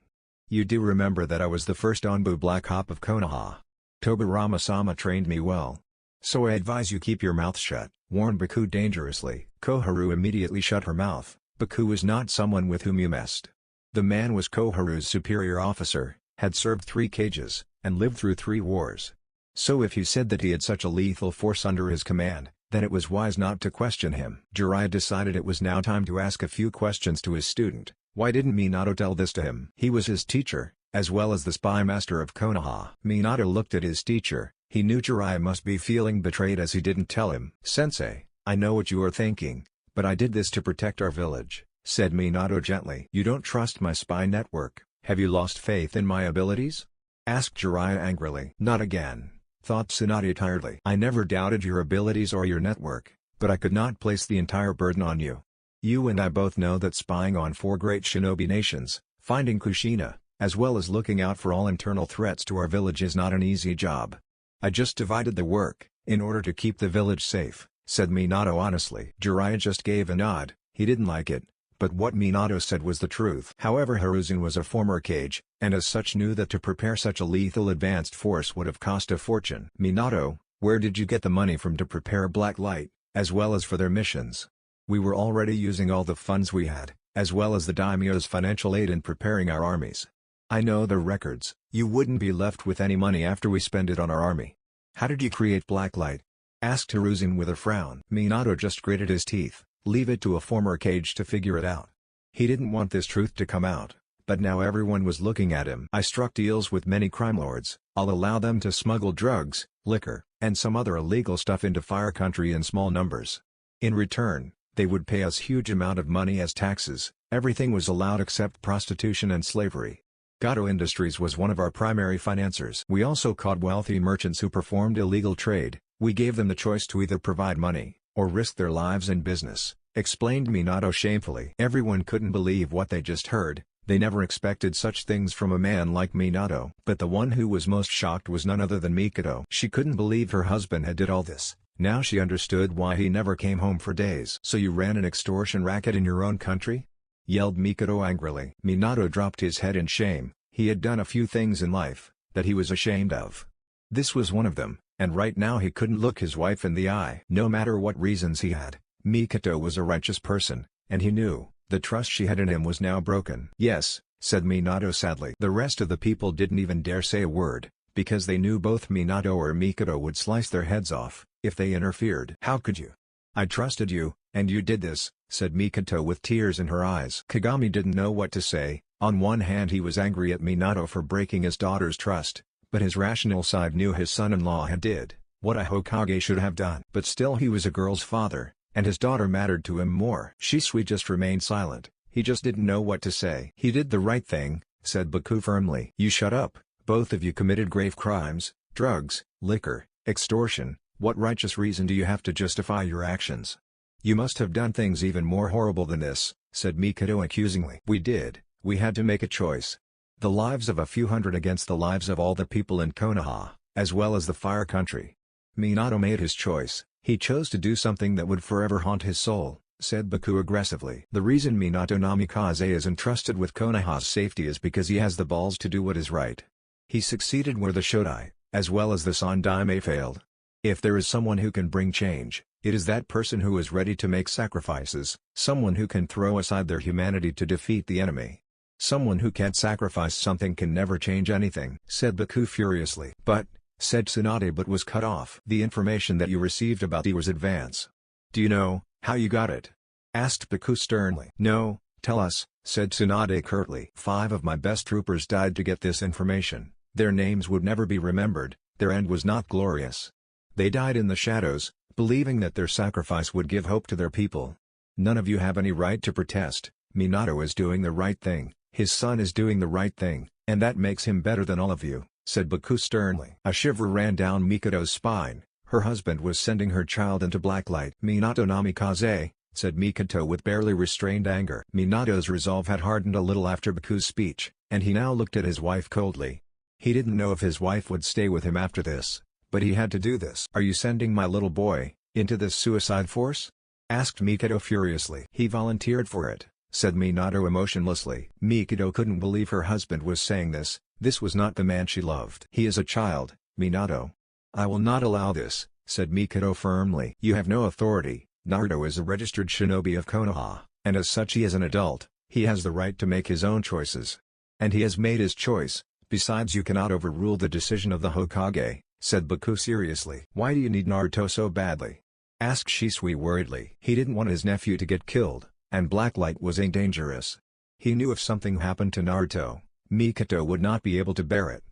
You do remember that I was the first Onbu Black Hop of Konoha. Tobirama-sama trained me well. So I advise you keep your mouth shut, warned Baku dangerously. Koharu immediately shut her mouth. Baku was not someone with whom you messed. The man was Koharu's superior officer, had served 3 cages, and lived through 3 wars. So if he said that he had such a lethal force under his command, then it was wise not to question him. Jiraiya decided it was now time to ask a few questions to his student. Why didn't Minato tell this to him? He was his teacher, as well as the spy master of Konoha. Minato looked at his teacher. He knew Jiraiya must be feeling betrayed as he didn't tell him. Sensei, I know what you are thinking, but I did this to protect our village, said Minato gently. You don't trust my spy network? Have you lost faith in my abilities? Asked Jiraiya angrily. Not again, thought Tsunade tiredly. I never doubted your abilities or your network, but I could not place the entire burden on you. You and I both know that spying on 4 great shinobi nations, finding Kushina, as well as looking out for all internal threats to our village is not an easy job. I just divided the work, in order to keep the village safe, said Minato honestly. Jiraiya just gave a nod. He didn't like it, but what Minato said was the truth. However, Hiruzen was a former Kage, and as such knew that to prepare such a lethal advanced force would have cost a fortune. Minato, where did you get the money from to prepare Black Light, as well as for their missions? We were already using all the funds we had, as well as the daimyo's financial aid in preparing our armies. I know the records. You wouldn't be left with any money after we spend it on our army. How did you create Blacklight? Asked Hiruzen with a frown. Minato just gritted his teeth. Leave it to a former Kage to figure it out. He didn't want this truth to come out, but now everyone was looking at him. I struck deals with many crime lords. I'll allow them to smuggle drugs, liquor, and some other illegal stuff into Fire Country in small numbers. In return, they would pay us huge amount of money as taxes. Everything was allowed except prostitution and slavery. Gato Industries was one of our primary financiers. We also caught wealthy merchants who performed illegal trade. We gave them the choice to either provide money, or risk their lives in business, explained Minato shamefully. Everyone couldn't believe what they just heard. They never expected such things from a man like Minato. But the one who was most shocked was none other than Mikoto. She couldn't believe her husband had did all this. Now she understood why he never came home for days. So you ran an extortion racket in your own country? Yelled Mikoto angrily. Minato dropped his head in shame. He had done a few things in life that he was ashamed of. This was one of them, and right now he couldn't look his wife in the eye. No matter what reasons he had, Mikoto was a righteous person, and he knew the trust she had in him was now broken. Yes, said Minato sadly. The rest of the people didn't even dare say a word, because they knew both Minato or Mikoto would slice their heads off if they interfered. How could you? I trusted you, and you did this, said Mikoto with tears in her eyes. Kagami didn't know what to say. On one hand he was angry at Minato for breaking his daughter's trust, but his rational side knew his son-in-law had did what a Hokage should have done. But still he was a girl's father, and his daughter mattered to him more. Shisui just remained silent. He just didn't know what to say. He did the right thing, said Baku firmly. You shut up. Both of you committed grave crimes, drugs, liquor, extortion. What righteous reason do you have to justify your actions? You must have done things even more horrible than this, said Mikoto accusingly. We did. We had to make a choice. The lives of a few hundred against the lives of all the people in Konoha, as well as the Fire Country. Minato made his choice. He chose to do something that would forever haunt his soul. said Baku aggressively. The reason Minato Namikaze is entrusted with Konoha's safety is because he has the balls to do what is right. He succeeded where the Shodai, as well as the Sandaime failed. If there is someone who can bring change, it is that person who is ready to make sacrifices, someone who can throw aside their humanity to defeat the enemy. Someone who can't sacrifice something can never change anything, said Baku furiously. But, said Tsunade, but was cut off. The information that you received about Iwa's advance. Do you know how you got it? Asked Baku sternly. No, tell us, said Tsunade curtly. 5 of my best troopers died to get this information. Their names would never be remembered, their end was not glorious. They died in the shadows, believing that their sacrifice would give hope to their people. None of you have any right to protest. Minato is doing the right thing, his son is doing the right thing, and that makes him better than all of you, said Baku sternly. A shiver ran down Mikito's spine. Her husband was sending her child into black light. Minato Namikaze, said Mikito with barely restrained anger. Minato's resolve had hardened a little after Baku's speech, and he now looked at his wife coldly. He didn't know if his wife would stay with him after this, but he had to do this. Are you sending my little boy into this suicide force? Asked Mikito furiously. He volunteered for it, said Minato emotionlessly. Mikito couldn't believe her husband was saying this. This was not the man she loved. He is a child, Minato. I will not allow this, said Mikito firmly. You have no authority. Naruto is a registered shinobi of Konoha, and as such he is an adult. He has the right to make his own choices. And he has made his choice. Besides, you cannot overrule the decision of the Hokage, said Baku seriously. Why do you need Naruto so badly? Asked Shisui worriedly. He didn't want his nephew to get killed, and black light was dangerous. He knew if something happened to Naruto, Mikito would not be able to bear it.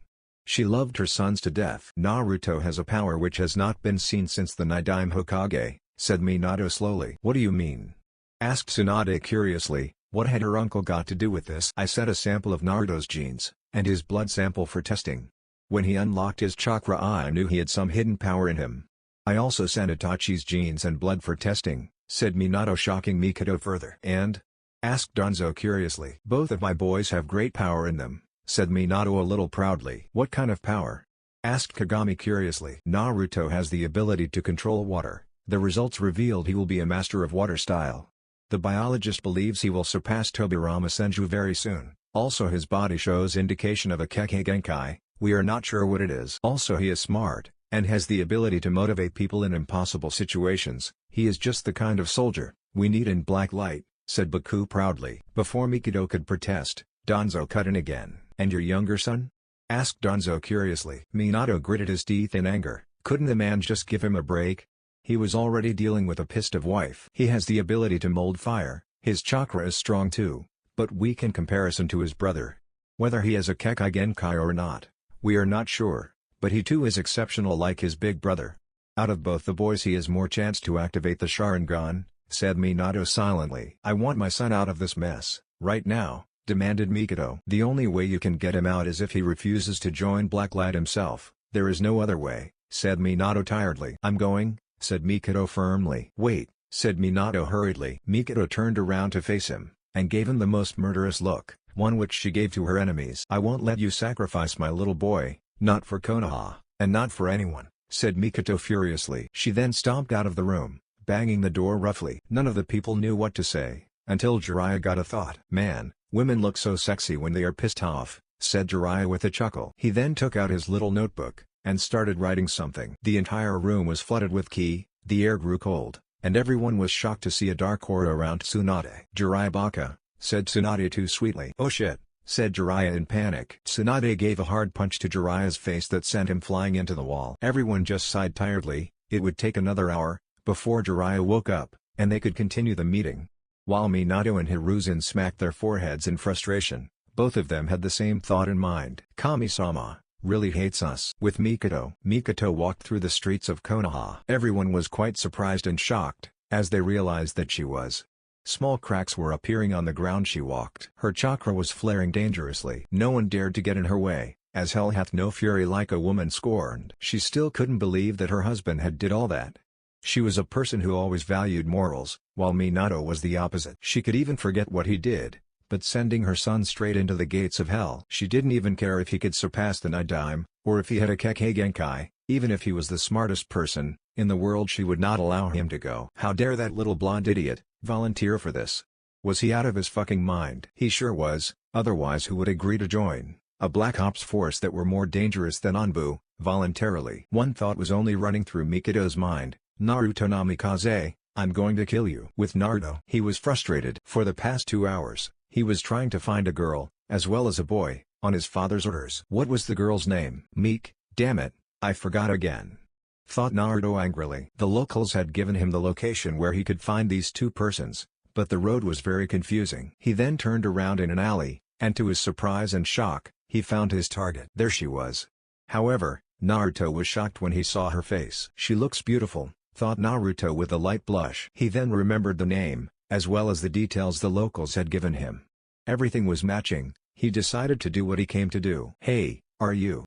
She loved her sons to death. Naruto has a power which has not been seen since the Nidaime Hokage, said Minato slowly. What do you mean? Asked Tsunade curiously. What had her uncle got to do with this? I sent a sample of Naruto's genes, and his blood sample for testing. When he unlocked his chakra I knew he had some hidden power in him. I also sent Itachi's genes and blood for testing, said Minato, shocking Mikito further. And? Asked Danzo curiously. Both of my boys have great power in them, said Minato a little proudly. What kind of power? Asked Kagami curiously. Naruto has the ability to control water. The results revealed he will be a master of water style. The biologist believes he will surpass Tobirama Senju very soon. Also his body shows indication of a Kekkei Genkai, we are not sure what it is. Also he is smart, and has the ability to motivate people in impossible situations. He is just the kind of soldier we need in black light, said Baku proudly. Before Mikito could protest, Danzo cut in again. And your younger son? Asked Danzo curiously. Minato gritted his teeth in anger. Couldn't the man just give him a break? He was already dealing with a pissed off wife. He has the ability to mold fire, his chakra is strong too, but weak in comparison to his brother. Whether he has a Kekkei Genkai or not, we are not sure, but he too is exceptional like his big brother. Out of both the boys he has more chance to activate the Sharingan, said Minato silently. I want my son out of this mess, right now, demanded Mikito. The only way you can get him out is if he refuses to join Blacklight himself. There is no other way, said Minato tiredly. I'm going, said Mikito firmly. Wait, said Minato hurriedly. Mikito turned around to face him, and gave him the most murderous look, one which she gave to her enemies. I won't let you sacrifice my little boy, not for Konoha, and not for anyone, said Mikito furiously. She then stomped out of the room, banging the door roughly. None of the people knew what to say, until Jiraiya got a thought. Man, women look so sexy when they are pissed off, said Jiraiya with a chuckle. He then took out his little notebook, and started writing something. The entire room was flooded with ki, the air grew cold, and everyone was shocked to see a dark aura around Tsunade. Jiraiya baka, said Tsunade too sweetly. Oh shit, said Jiraiya in panic. Tsunade gave a hard punch to Jiraiya's face that sent him flying into the wall. Everyone just sighed tiredly. It would take another hour, before Jiraiya woke up, and they could continue the meeting. While Minato and Hiruzen smacked their foreheads in frustration, both of them had the same thought in mind. Kami-sama really hates us. With Mikito walked through the streets of Konoha. Everyone was quite surprised and shocked, as they realized that she was. Small cracks were appearing on the ground she walked. Her chakra was flaring dangerously. No one dared to get in her way, as hell hath no fury like a woman scorned. She still couldn't believe that her husband had did all that. She was a person who always valued morals, while Minato was the opposite. She could even forget what he did, but sending her son straight into the gates of hell. She didn't even care if he could surpass the Nidaime, or if he had a Kekkei Genkai. Even if he was the smartest person in the world, she would not allow him to go. How dare that little blonde idiot Volunteer for this? Was he out of his fucking mind? He sure was, otherwise who would agree to join a Black Ops force that were more dangerous than Anbu, voluntarily? One thought was only running through Mikoto's mind, Naruto Namikaze, I'm going to kill you. With Naruto, he was frustrated. For the past 2 hours, he was trying to find a girl, as well as a boy, on his father's orders. What was the girl's name? Meek, damn it, I forgot again. Thought Naruto angrily. The locals had given him the location where he could find these two persons, but the road was very confusing. He then turned around in an alley, and to his surprise and shock, he found his target. There she was. However, Naruto was shocked when he saw her face. She looks beautiful, thought Naruto with a light blush. He then remembered the name, as well as the details the locals had given him. Everything was matching. He decided to do what he came to do. Hey, are you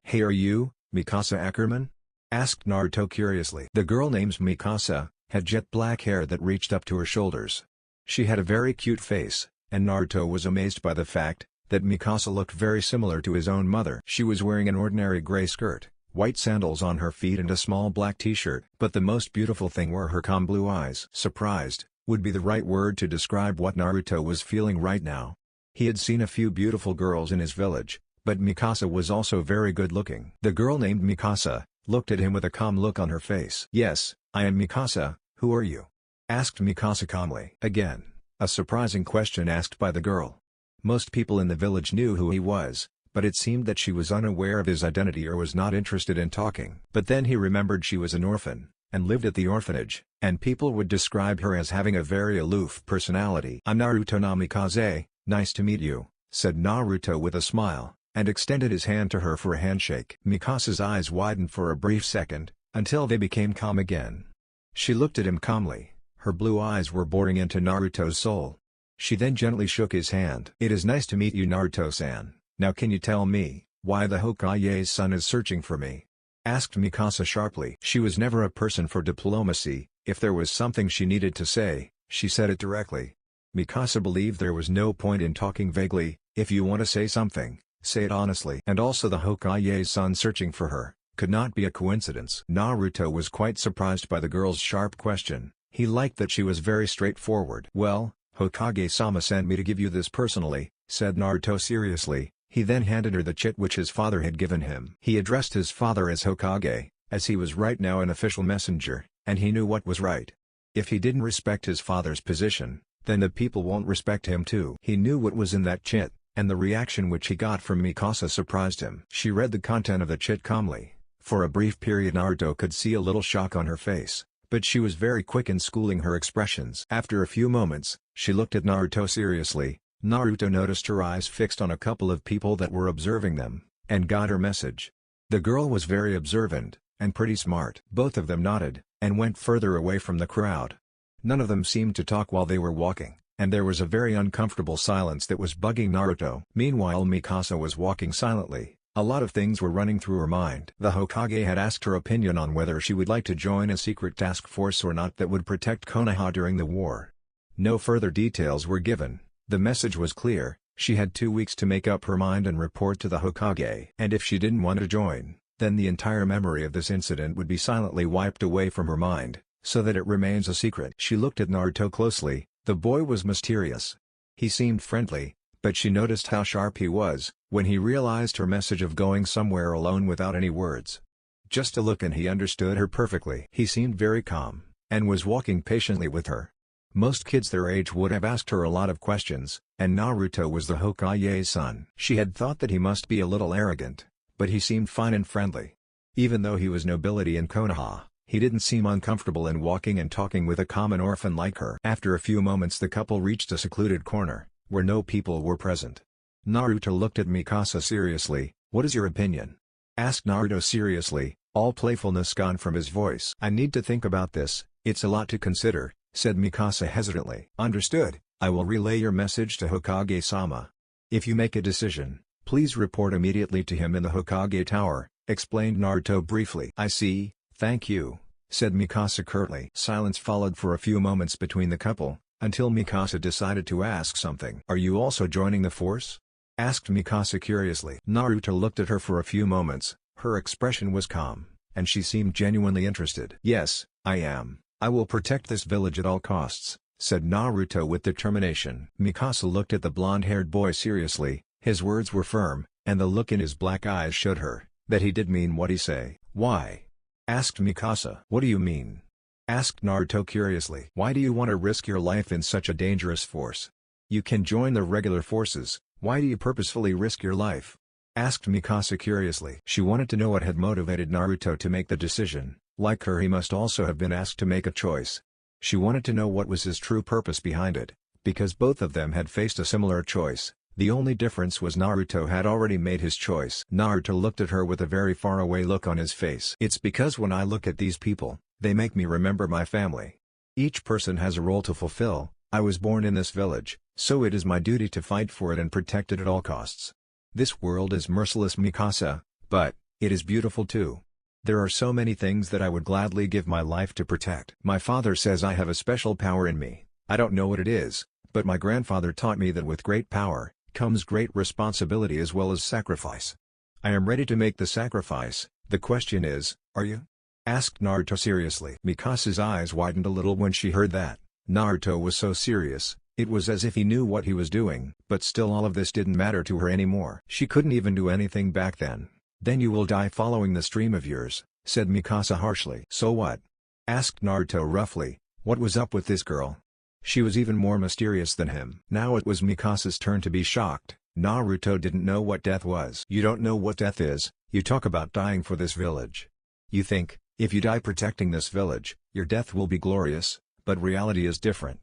Mikasa Ackerman? Asked Naruto curiously. The girl named Mikasa had jet black hair that reached up to her shoulders. She had a very cute face, and Naruto was amazed by the fact that Mikasa looked very similar to his own mother. She was wearing an ordinary gray skirt, white sandals on her feet and a small black t-shirt. But the most beautiful thing were her calm blue eyes. Surprised would be the right word to describe what Naruto was feeling right now. He had seen a few beautiful girls in his village, but Mikasa was also very good looking. The girl named Mikasa looked at him with a calm look on her face. Yes, I am Mikasa, who are you? Asked Mikasa calmly. Again, a surprising question asked by the girl. Most people in the village knew who he was, but it seemed that she was unaware of his identity or was not interested in talking. But then he remembered she was an orphan, and lived at the orphanage, and people would describe her as having a very aloof personality. I'm Naruto Namikaze, nice to meet you, said Naruto with a smile, and extended his hand to her for a handshake. Mikasa's eyes widened for a brief second, until they became calm again. She looked at him calmly, her blue eyes were boring into Naruto's soul. She then gently shook his hand. It is nice to meet you, Naruto-san. Now can you tell me why the Hokage's son is searching for me? Asked Mikasa sharply. She was never a person for diplomacy. If there was something she needed to say, she said it directly. Mikasa believed there was no point in talking vaguely. If you want to say something, say it honestly. And also the Hokage's son searching for her could not be a coincidence. Naruto was quite surprised by the girl's sharp question. He liked that she was very straightforward. Well, Hokage-sama sent me to give you this personally, said Naruto seriously. He then handed her the chit which his father had given him. He addressed his father as Hokage, as he was right now an official messenger, and he knew what was right. If he didn't respect his father's position, then the people won't respect him too. He knew what was in that chit, and the reaction which he got from Mikasa surprised him. She read the content of the chit calmly. For a brief period Naruto could see a little shock on her face, but she was very quick in schooling her expressions. After a few moments, she looked at Naruto seriously. Naruto noticed her eyes fixed on a couple of people that were observing them, and got her message. The girl was very observant, and pretty smart. Both of them nodded, and went further away from the crowd. None of them seemed to talk while they were walking, and there was a very uncomfortable silence that was bugging Naruto. Meanwhile Mikasa was walking silently. A lot of things were running through her mind. The Hokage had asked her opinion on whether she would like to join a secret task force or not that would protect Konoha during the war. No further details were given. The message was clear, she had 2 weeks to make up her mind and report to the Hokage. And if she didn't want to join, then the entire memory of this incident would be silently wiped away from her mind, so that it remains a secret. She looked at Naruto closely. The boy was mysterious. He seemed friendly, but she noticed how sharp he was, when he realized her message of going somewhere alone without any words. Just a look and he understood her perfectly. He seemed very calm, and was walking patiently with her. Most kids their age would have asked her a lot of questions, and Naruto was the Hokage's son. She had thought that he must be a little arrogant, but he seemed fine and friendly. Even though he was nobility in Konoha, he didn't seem uncomfortable in walking and talking with a common orphan like her. After a few moments the couple reached a secluded corner, where no people were present. Naruto looked at Mikasa seriously. What is your opinion? Asked Naruto seriously, all playfulness gone from his voice. I need to think about this, it's a lot to consider, said Mikasa hesitantly. Understood, I will relay your message to Hokage-sama. If you make a decision, please report immediately to him in the Hokage Tower, explained Naruto briefly. I see, thank you, said Mikasa curtly. Silence followed for a few moments between the couple, until Mikasa decided to ask something. Are you also joining the force? Asked Mikasa curiously. Naruto looked at her for a few moments. Her expression was calm, and she seemed genuinely interested. Yes, I am. I will protect this village at all costs, said Naruto with determination. Mikasa looked at the blonde-haired boy seriously, his words were firm, and the look in his black eyes showed her that he did mean what he say. "Why?" asked Mikasa. "What do you mean?" asked Naruto curiously. "Why do you want to risk your life in such a dangerous force? You can join the regular forces, why do you purposefully risk your life?" asked Mikasa curiously. She wanted to know what had motivated Naruto to make the decision. Like her, he must also have been asked to make a choice. She wanted to know what was his true purpose behind it, because both of them had faced a similar choice. The only difference was Naruto had already made his choice. Naruto looked at her with a very faraway look on his face. "It's because when I look at these people, they make me remember my family. Each person has a role to fulfill. I was born in this village, so it is my duty to fight for it and protect it at all costs. This world is merciless, Mikasa, but it is beautiful too. There are so many things that I would gladly give my life to protect. My father says I have a special power in me. I don't know what it is, but my grandfather taught me that with great power comes great responsibility as well as sacrifice. I am ready to make the sacrifice. The question is, are you?" asked Naruto seriously. Mikasa's eyes widened a little when she heard that. Naruto was so serious, it was as if he knew what he was doing. But still all of this didn't matter to her anymore. She couldn't even do anything back then. "Then you will die following this dream of yours," said Mikasa harshly. "So what?" asked Naruto roughly. What was up with this girl? She was even more mysterious than him. Now it was Mikasa's turn to be shocked. Naruto didn't know what death was. "You don't know what death is? You talk about dying for this village. You think, if you die protecting this village, your death will be glorious, but reality is different.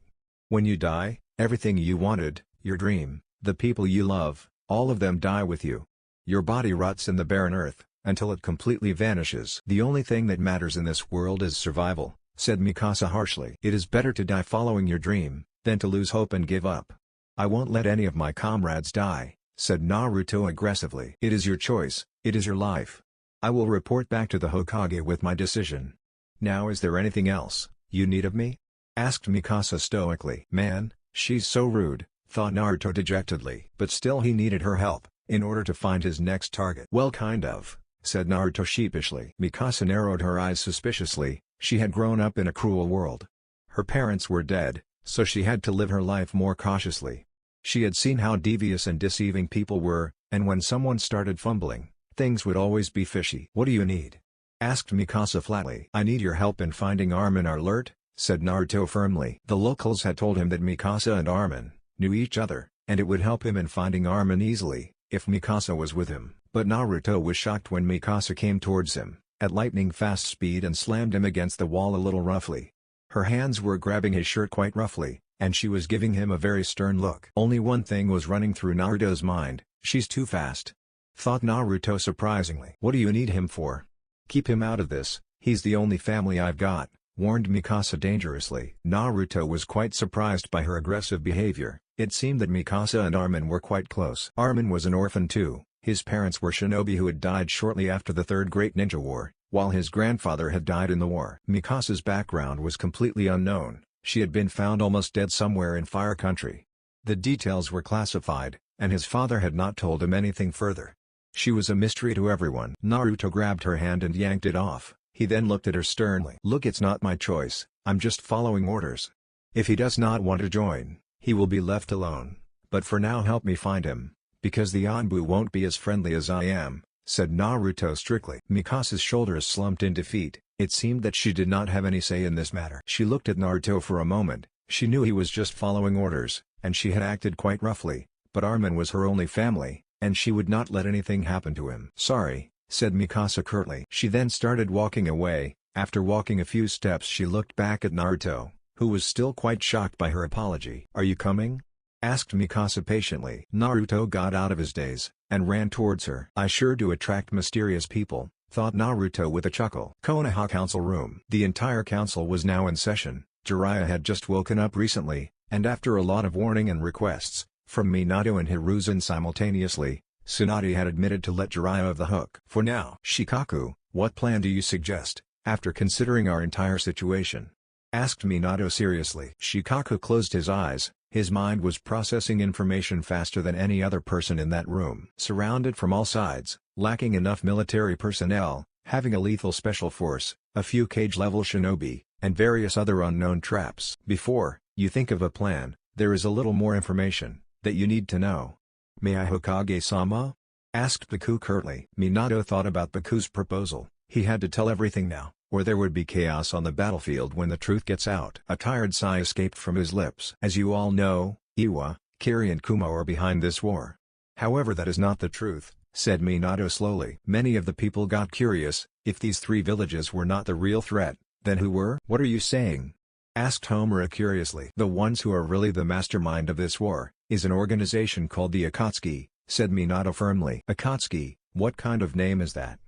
When you die, everything you wanted, your dream, the people you love, all of them die with you. Your body rots in the barren earth, until it completely vanishes. The only thing that matters in this world is survival," said Mikasa harshly. "It is better to die following your dream, than to lose hope and give up. I won't let any of my comrades die," said Naruto aggressively. "It is your choice, it is your life. I will report back to the Hokage with my decision. Now is there anything else you need of me?" asked Mikasa stoically. "Man, she's so rude," thought Naruto dejectedly. But still he needed her help, in order to find his next target. "Well, kind of," said Naruto sheepishly. Mikasa narrowed her eyes suspiciously. She had grown up in a cruel world. Her parents were dead, so she had to live her life more cautiously. She had seen how devious and deceiving people were, and when someone started fumbling, things would always be fishy. "What do you need?" asked Mikasa flatly. "I need your help in finding Armin Arlert," said Naruto firmly. The locals had told him that Mikasa and Armin knew each other, and it would help him in finding Armin easily, if Mikasa was with him. But Naruto was shocked when Mikasa came towards him, at lightning-fast speed, and slammed him against the wall a little roughly. Her hands were grabbing his shirt quite roughly, and she was giving him a very stern look. Only one thing was running through Naruto's mind: she's too fast, thought Naruto surprisingly. "What do you need him for?" "Keep him out of this, he's the only family I've got," warned Mikasa dangerously. Naruto was quite surprised by her aggressive behavior. It seemed that Mikasa and Armin were quite close. Armin was an orphan too. His parents were shinobi who had died shortly after the Third Great Ninja War, while his grandfather had died in the war. Mikasa's background was completely unknown. She had been found almost dead somewhere in Fire Country. The details were classified, and his father had not told him anything further. She was a mystery to everyone. Naruto grabbed her hand and yanked it off. He then looked at her sternly. "Look, it's not my choice, I'm just following orders. If he does not want to join, he will be left alone. But for now help me find him, because the Anbu won't be as friendly as I am," said Naruto strictly. Mikasa's shoulders slumped in defeat. It seemed that she did not have any say in this matter. She looked at Naruto for a moment. She knew he was just following orders, and she had acted quite roughly, but Armin was her only family, and she would not let anything happen to him. "Sorry," said Mikasa curtly. She then started walking away. After walking a few steps, she looked back at Naruto, who was still quite shocked by her apology. "Are you coming?" asked Mikasa patiently. Naruto got out of his daze, and ran towards her. "I sure do attract mysterious people," thought Naruto with a chuckle. Konoha Council Room. The entire council was now in session. Jiraiya had just woken up recently, and after a lot of warning and requests, from Minato and Hiruzen simultaneously, Tsunade had admitted to let Jiraiya off the hook. "For now." "Shikaku, what plan do you suggest, after considering our entire situation?" asked Minato seriously. Shikaku closed his eyes. His mind was processing information faster than any other person in that room. Surrounded from all sides, lacking enough military personnel, having a lethal special force, a few cage-level shinobi, and various other unknown traps. Before, You think of a plan, there is a little more information that you need to know. May I, Hokage-sama? Asked Baku curtly. Minato thought about Baku's proposal. He had to tell everything now, or there would be chaos on the battlefield when the truth gets out. A tired sigh escaped from his lips. As you all know, Iwa, Kiri and Kumo are behind this war. However, that is not the truth, said Minato slowly. Many of the people got curious. If these 3 villages were not the real threat, then who were? What are you saying? Asked Homura curiously. The ones who are really the mastermind of this war is an organization called the Akatsuki, said Minato firmly. Akatsuki, what kind of name is that?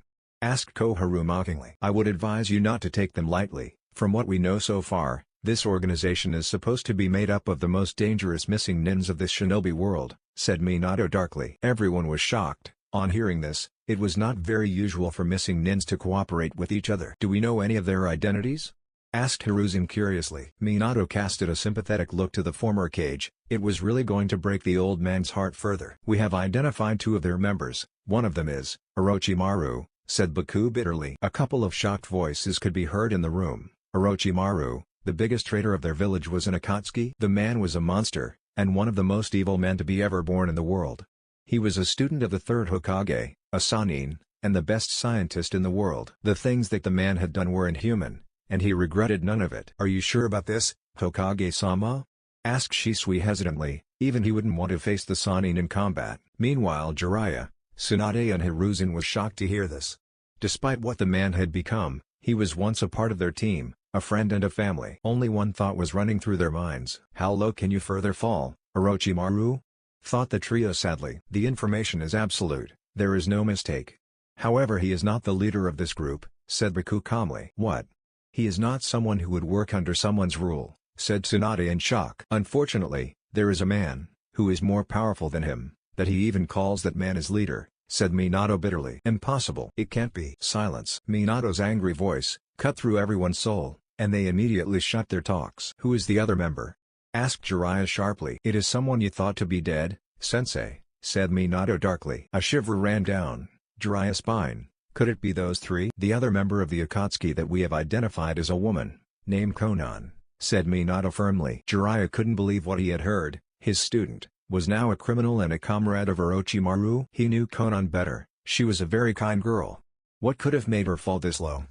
Asked Koharu mockingly. I would advise you not to take them lightly. From what we know so far, this organization is supposed to be made up of the most dangerous missing nins of this shinobi world, said Minato darkly. Everyone was shocked. On hearing this, it was not very usual for missing nins to cooperate with each other. Do we know any of their identities? Asked Hiruzen curiously. Minato casted a sympathetic look to the former Kage. It was really going to break the old man's heart further. We have identified 2 of their members. One of them is Orochimaru, said Baku bitterly. A couple of shocked voices could be heard in the room. Orochimaru, the biggest traitor of their village, was an Akatsuki. The man was a monster, and one of the most evil men to be ever born in the world. He was a student of the 3rd Hokage, a Sannin, and the best scientist in the world. The things that the man had done were inhuman, and he regretted none of it. Are you sure about this, Hokage-sama? Asked Shisui hesitantly. Even he wouldn't want to face the Sannin in combat. Meanwhile Jiraiya, Tsunade and Hiruzen was shocked to hear this. Despite what the man had become, he was once a part of their team, a friend and a family. Only one thought was running through their minds. How low can you further fall, Orochimaru? Thought the trio sadly. The information is absolute, there is no mistake. However, he is not the leader of this group, said Baku calmly. What? He is not someone who would work under someone's rule, said Tsunade in shock. Unfortunately, there is a man, who is more powerful than him, that he even calls that man his leader, said Minato bitterly. Impossible. It can't be. Silence. Minato's angry voice cut through everyone's soul, and they immediately shut their talks. Who is the other member? Asked Jiraiya sharply. It is someone you thought to be dead, sensei, said Minato darkly. A shiver ran down Jiraiya's spine. Could it be those 3? The other member of the Akatsuki that we have identified is a woman, named Konan, said Minato firmly. Jiraiya couldn't believe what he had heard. His student was now a criminal and a comrade of Orochimaru. He knew Konan better. She was a very kind girl. What could have made her fall this low?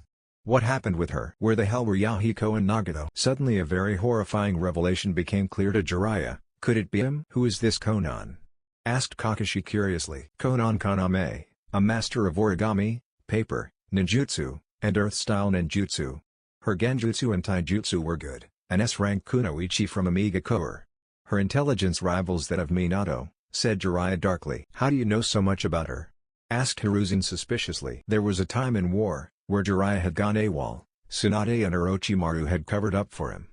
What happened with her? Where the hell were Yahiko and Nagato? Suddenly a very horrifying revelation became clear to Jiraiya. Could it be him? Who is this Konan? Asked Kakashi curiously. Konan Kaname, a master of origami, paper, ninjutsu, and earth-style ninjutsu. Her genjutsu and taijutsu were good, an S-rank kunoichi from Amiga Corps. Her intelligence rivals that of Minato, said Jiraiya darkly. How do you know so much about her? Asked Hiruzen suspiciously. There was a time in war, where Jiraiya had gone AWOL. Tsunade and Orochimaru had covered up for him.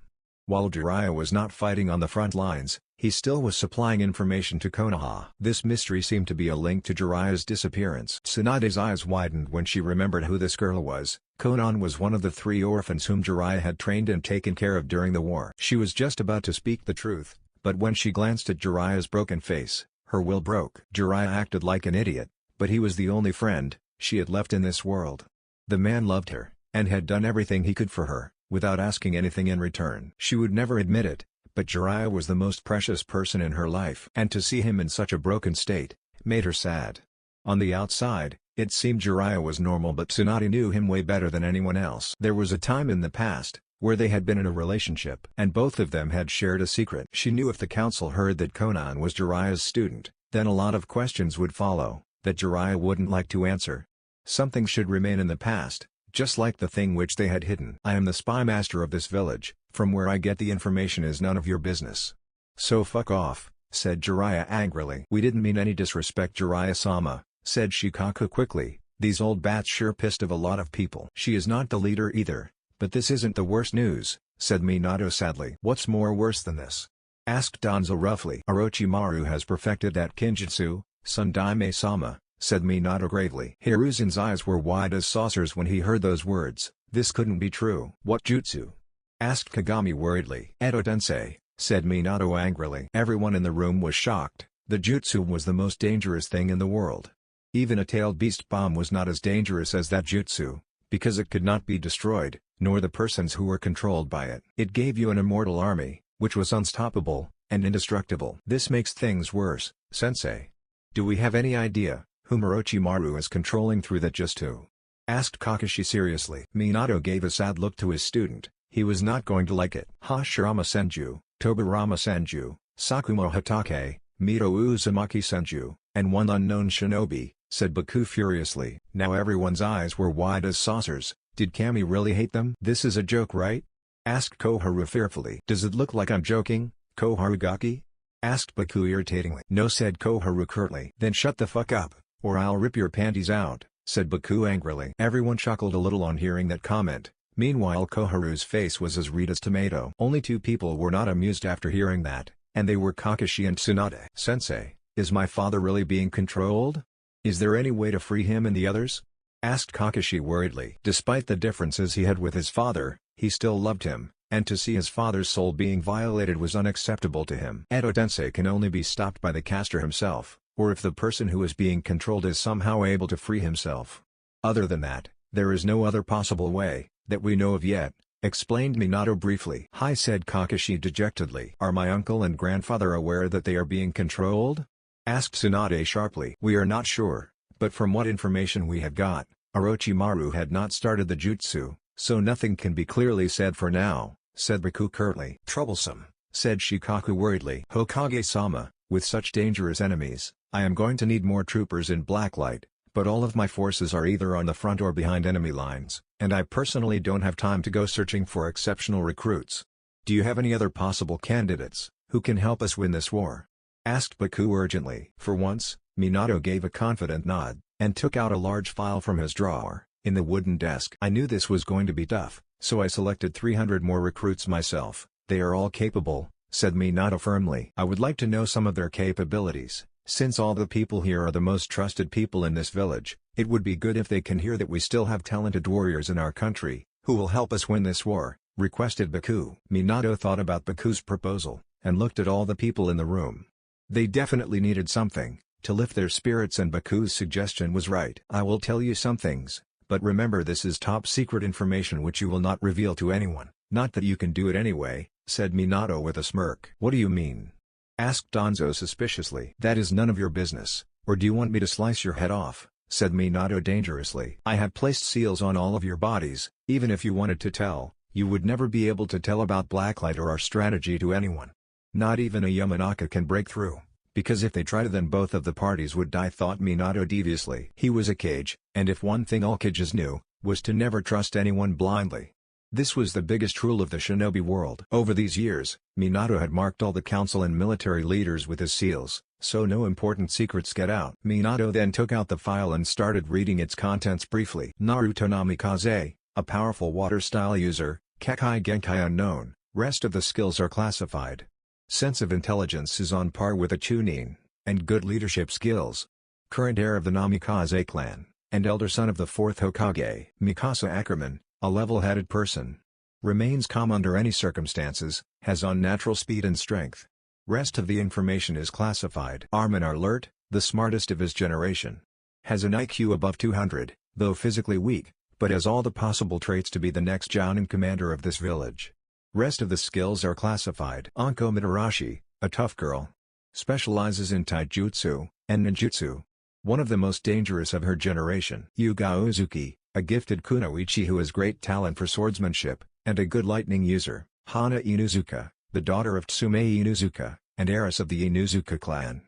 While Jiraiya was not fighting on the front lines, he still was supplying information to Konoha. This mystery seemed to be a link to Jiraiya's disappearance. Tsunade's eyes widened when she remembered who this girl was. Konan was one of the 3 orphans whom Jiraiya had trained and taken care of during the war. She was just about to speak the truth, but when she glanced at Jiraiya's broken face, her will broke. Jiraiya acted like an idiot, but he was the only friend she had left in this world. The man loved her, and had done everything he could for her, without asking anything in return. She would never admit it, but Jiraiya was the most precious person in her life. And to see him in such a broken state, made her sad. On the outside, it seemed Jiraiya was normal, but Tsunade knew him way better than anyone else. There was a time in the past, where they had been in a relationship, and both of them had shared a secret. She knew if the council heard that Konan was Jiraiya's student, then a lot of questions would follow, that Jiraiya wouldn't like to answer. Something should remain in the past, just like the thing which they had hidden. I am the spy master of this village, from where I get the information is none of your business. So fuck off, said Jiraiya angrily. We didn't mean any disrespect, Jiraiya-sama, said Shikaku quickly. These old bats sure pissed of a lot of people. She is not the leader either, but this isn't the worst news, said Minato sadly. What's more worse than this? Asked Danzo roughly. Orochimaru has perfected that kinjutsu, Sundaime-sama, said Minato gravely. Hiruzen's eyes were wide as saucers when he heard those words. This couldn't be true. What jutsu? Asked Kagami worriedly. Edo-tensei, said Minato angrily. Everyone in the room was shocked. The jutsu was the most dangerous thing in the world. Even a tailed beast bomb was not as dangerous as that jutsu, because it could not be destroyed, nor the persons who were controlled by it. It gave you an immortal army, which was unstoppable and indestructible. This makes things worse, sensei. Do we have any idea whom Orochimaru is controlling through that Jutsu? Asked Kakashi seriously. Minato gave a sad look to his student. He was not going to like it. Hashirama Senju, Tobirama Senju, Sakumo Hatake, Mito Uzumaki Senju, and one unknown shinobi, said Baku furiously. Now everyone's eyes were wide as saucers. Did Kami really hate them? This is a joke, right? Asked Koharu fearfully. Does it look like I'm joking, Koharugaki? Asked Baku irritatingly. No, said Koharu curtly. Then shut the fuck up, or I'll rip your panties out, said Baku angrily. Everyone chuckled a little on hearing that comment. Meanwhile Koharu's face was as red as tomato. Only two people were not amused after hearing that, and they were Kakashi and Tsunade. Sensei, is my father really being controlled? Is there any way to free him and the others? Asked Kakashi worriedly. Despite the differences he had with his father, he still loved him, and to see his father's soul being violated was unacceptable to him. Edo Tensei can only be stopped by the caster himself, or if the person who is being controlled is somehow able to free himself. Other than that, there is no other possible way, that we know of yet, explained Minato briefly. Hi, said Kakashi dejectedly. Are my uncle and grandfather aware that they are being controlled? Asked Tsunade sharply. We are not sure, but from what information we have got, Orochimaru had not started the jutsu, so nothing can be clearly said for now, said Baku curtly. Troublesome, said Shikaku worriedly. Hokage-sama, with such dangerous enemies, I am going to need more troopers in Blacklight, but all of my forces are either on the front or behind enemy lines, and I personally don't have time to go searching for exceptional recruits. Do you have any other possible candidates, who can help us win this war? Asked Baku urgently. For once, Minato gave a confident nod, and took out a large file from his drawer, in the wooden desk. I knew this was going to be tough, so I selected 300 more recruits myself. They are all capable, said Minato firmly. I would like to know some of their capabilities. Since all the people here are the most trusted people in this village, it would be good if they can hear that we still have talented warriors in our country, who will help us win this war, requested Baku. Minato thought about Baku's proposal, and looked at all the people in the room. They definitely needed something to lift their spirits, and Baku's suggestion was right. I will tell you some things, but remember this is top secret information which you will not reveal to anyone. Not that you can do it anyway, said Minato with a smirk. What do you mean? Asked Danzo suspiciously. That is none of your business, or do you want me to slice your head off, said Minato dangerously. I have placed seals on all of your bodies. Even if you wanted to tell, you would never be able to tell about Blacklight or our strategy to anyone. Not even a Yamanaka can break through, because if they tried then both of the parties would die, thought Minato deviously. He was a Kage, and if one thing all Kages knew, was to never trust anyone blindly. This was the biggest rule of the shinobi world. Over these years, Minato had marked all the council and military leaders with his seals, so no important secrets get out. Minato then took out the file and started reading its contents briefly. Naruto Namikaze, a powerful water style user, Kekai Genkai unknown, rest of the skills are classified. Sense of intelligence is on par with a Chunin, and good leadership skills. Current heir of the Namikaze clan, and elder son of the 4th Hokage. Mikasa Ackerman, a level-headed person. Remains calm under any circumstances, has unnatural speed and strength. Rest of the information is classified. Armin Alert, the smartest of his generation. Has an IQ above 200, though physically weak, but has all the possible traits to be the next Jounin commander of this village. Rest of the skills are classified. Anko Mitarashi, a tough girl. Specializes in taijutsu and ninjutsu. One of the most dangerous of her generation. Yuga Uzuki, a gifted kunoichi who has great talent for swordsmanship, and a good lightning user. Hana Inuzuka, the daughter of Tsume Inuzuka, and heiress of the Inuzuka clan.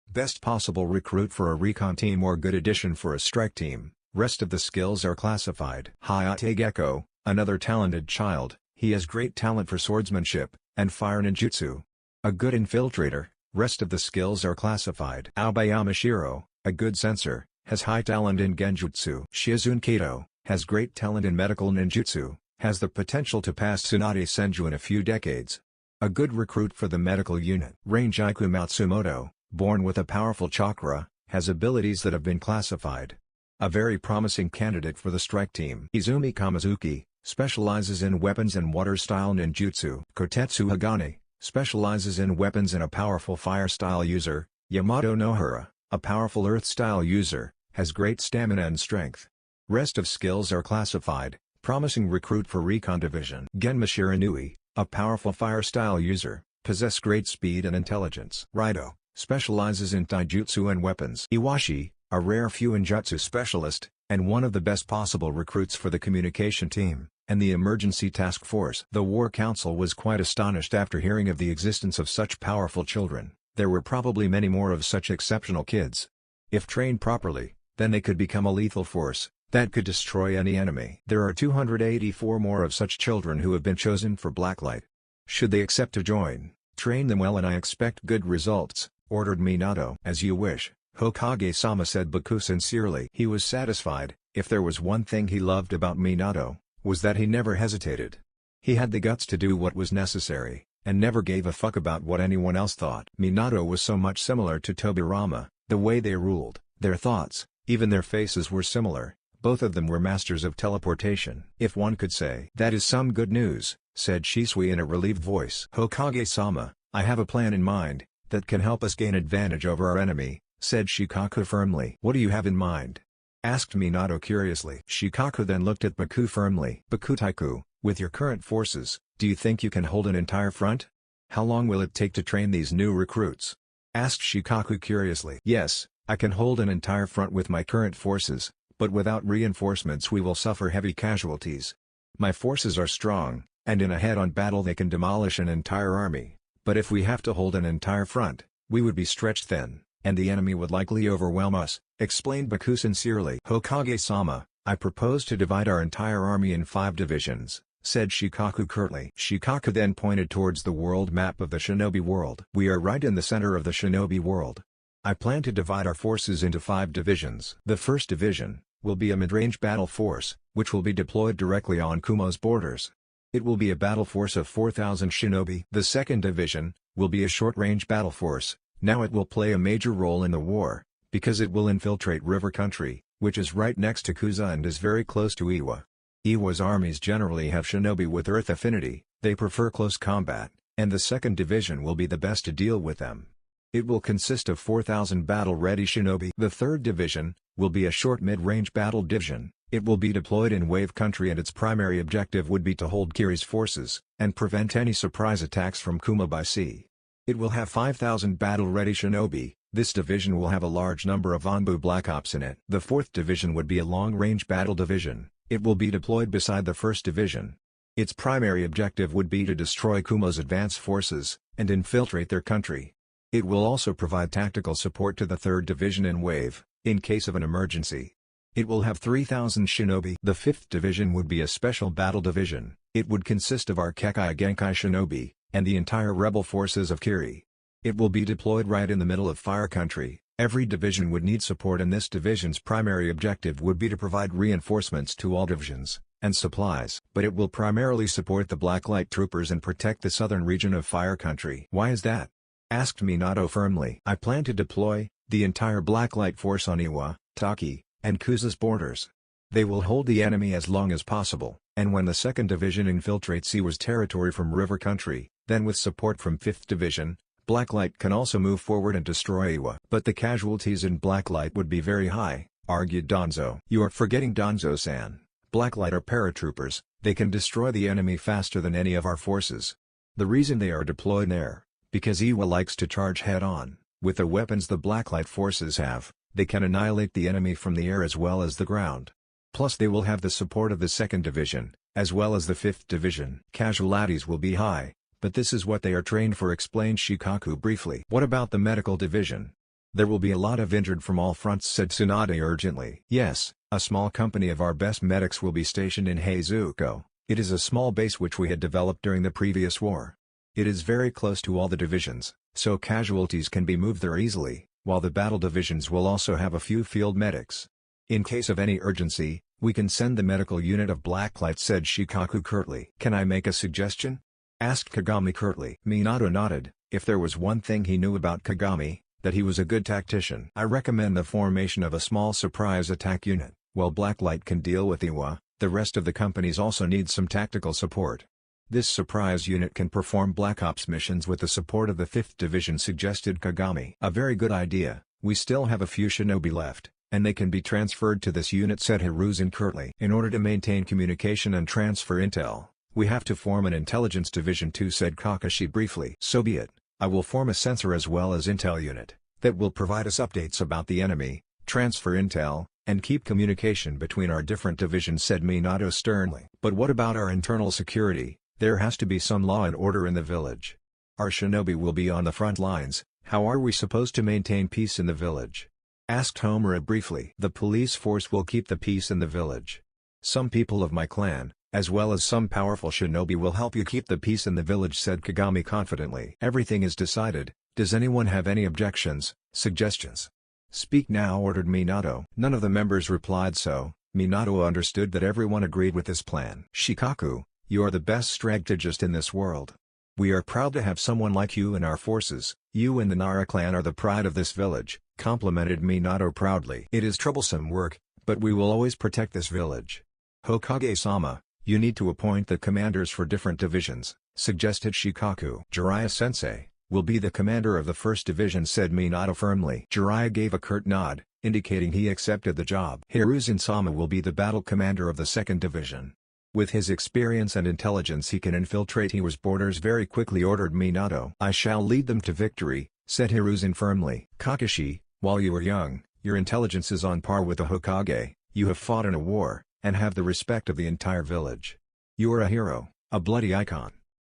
Best possible recruit for a recon team or good addition for a strike team. Rest of the skills are classified. Hayate Gecko, another talented child, he has great talent for swordsmanship, and fire ninjutsu. A good infiltrator. Rest of the skills are classified. Aobayama Shiro, a good sensor, has high talent in genjutsu. Shizune Kato, has great talent in medical ninjutsu, has the potential to pass Tsunade Senju in a few decades. A good recruit for the medical unit. Rangiku Matsumoto, born with a powerful chakra, has abilities that have been classified. A very promising candidate for the strike team. Izumi Kamizuki, specializes in weapons and water-style ninjutsu. Kotetsu Hagane, specializes in weapons and a powerful fire-style user. Yamato Nohara, a powerful earth-style user, has great stamina and strength. Rest of skills are classified. Promising recruit for Recon Division. Genma Shiranui, A powerful fire-style user, possess great speed and intelligence. Raito, specializes in taijutsu and weapons. Iwashi, a rare Fuinjutsu specialist, and one of the best possible recruits for the communication team, and the emergency task force. The War Council was quite astonished after hearing of the existence of such powerful children. There were probably many more of such exceptional kids. If trained properly, then they could become a lethal force that could destroy any enemy. There are 284 more of such children who have been chosen for Blacklight. Should they accept to join, train them well and I expect good results, ordered Minato. As you wish, Hokage-sama, said Baku sincerely. He was satisfied. If there was one thing he loved about Minato, was that he never hesitated. He had the guts to do what was necessary, and never gave a fuck about what anyone else thought. Minato was so much similar to Tobirama, the way they ruled, their thoughts, even their faces were similar. Both of them were masters of teleportation. If one could say. That is some good news, said Shisui in a relieved voice. Hokage-sama, I have a plan in mind, that can help us gain advantage over our enemy, said Shikaku firmly. What do you have in mind? Asked Minato curiously. Shikaku then looked at Baku firmly. Bakutaiku, with your current forces, do you think you can hold an entire front? How long will it take to train these new recruits? Asked Shikaku curiously. Yes, I can hold an entire front with my current forces, but without reinforcements we will suffer heavy casualties. My forces are strong, and in a head-on battle they can demolish an entire army, but if we have to hold an entire front, we would be stretched thin, and the enemy would likely overwhelm us, explained Baku sincerely. Hokage-sama, I propose to divide our entire army in 5 divisions, said Shikaku curtly. Shikaku then pointed towards the world map of the shinobi world. We are right in the center of the shinobi world. I plan to divide our forces into 5 divisions. The first division will be a mid-range battle force, which will be deployed directly on Kumo's borders. It will be a battle force of 4,000 shinobi. The second division will be a short-range battle force. Now it will play a major role in the war, because it will infiltrate river country, which is right next to Kuza and is very close to Iwa. Iwa's armies generally have shinobi with earth affinity, they prefer close combat, and the second division will be the best to deal with them. It will consist of 4,000 battle-ready shinobi. The third division will be a short mid-range battle division. It will be deployed in wave country and its primary objective would be to hold Kiri's forces, and prevent any surprise attacks from Kuma by sea. It will have 5,000 battle-ready shinobi. This division will have a large number of Anbu Black Ops in it. The fourth division would be a long-range battle division. It will be deployed beside the first division. Its primary objective would be to destroy Kumo's advance forces, and infiltrate their country. It will also provide tactical support to the third division in wave, in case of an emergency. It will have 3,000 shinobi. The fifth division would be a special battle division. It would consist of our Kekai Genkai shinobi, and the entire rebel forces of Kiri. It will be deployed right in the middle of fire country. Every division would need support and this division's primary objective would be to provide reinforcements to all divisions, and supplies. But it will primarily support the Blacklight troopers and protect the southern region of fire country. Why is that? Asked Minato firmly. I plan to deploy the entire Blacklight force on Iwa, Taki, and Kuza's borders. They will hold the enemy as long as possible, and when the 2nd Division infiltrates Iwa's territory from river country, then with support from 5th Division, Blacklight can also move forward and destroy Iwa. But the casualties in Blacklight would be very high, argued Danzo. You are forgetting Danzo-san. Blacklight are paratroopers, they can destroy the enemy faster than any of our forces. The reason they are deployed there, because Iwa likes to charge head-on. With the weapons the Blacklight forces have, they can annihilate the enemy from the air as well as the ground. Plus they will have the support of the 2nd Division, as well as the 5th Division. Casualties will be high, but this is what they are trained for, explained Shikaku briefly. What about the medical division? There will be a lot of injured from all fronts, said Tsunade urgently. Yes, a small company of our best medics will be stationed in Heizuko. It is a small base which we had developed during the previous war. It is very close to all the divisions, so casualties can be moved there easily, while the battle divisions will also have a few field medics. In case of any urgency, we can send the medical unit of Blacklight, said Shikaku curtly. Can I make a suggestion? Asked Kagami curtly. Minato nodded. If there was one thing he knew about Kagami, that he was a good tactician. I recommend the formation of a small surprise attack unit. While Blacklight can deal with Iwa, the rest of the companies also need some tactical support. This surprise unit can perform Black Ops missions with the support of the 5th Division, suggested Kagami. A very good idea. We still have a few shinobi left, and they can be transferred to this unit, said Hiruzen curtly. In order to maintain communication and transfer intel, We have to form an intelligence division too, said Kakashi briefly. So be it. I will form a sensor as well as intel unit that will provide us updates about the enemy, transfer intel, and keep communication between our different divisions, said Minato sternly. But what about our internal security? There has to be some law and order in the village. Our shinobi will be on the front lines. How are we supposed to maintain peace in the village? Asked Homura briefly. The police force will keep the peace in the village. Some people of my clan, as well as some powerful shinobi, will help you keep the peace in the village, said Kagami confidently. Everything is decided. Does anyone have any objections, suggestions? Speak now, ordered Minato. None of the members replied, so Minato understood that everyone agreed with this plan. Shikaku, you are the best strategist in this world. We are proud to have someone like you in our forces. You and the Nara clan are the pride of this village, complimented Minato proudly. It is troublesome work, but we will always protect this village. Hokage-sama, you need to appoint the commanders for different divisions, suggested Shikaku. Jiraiya-sensei will be the commander of the first division, said Minato firmly. Jiraiya gave a curt nod, indicating he accepted the job. Hiruzen-sama will be the battle commander of the second division. With his experience and intelligence he can infiltrate Hiwa's borders very quickly, ordered Minato. I shall lead them to victory, said Hiruzen firmly. Kakashi, while you are young, your intelligence is on par with the Hokage, you have fought in a war, and have the respect of the entire village. You are a hero, a bloody icon.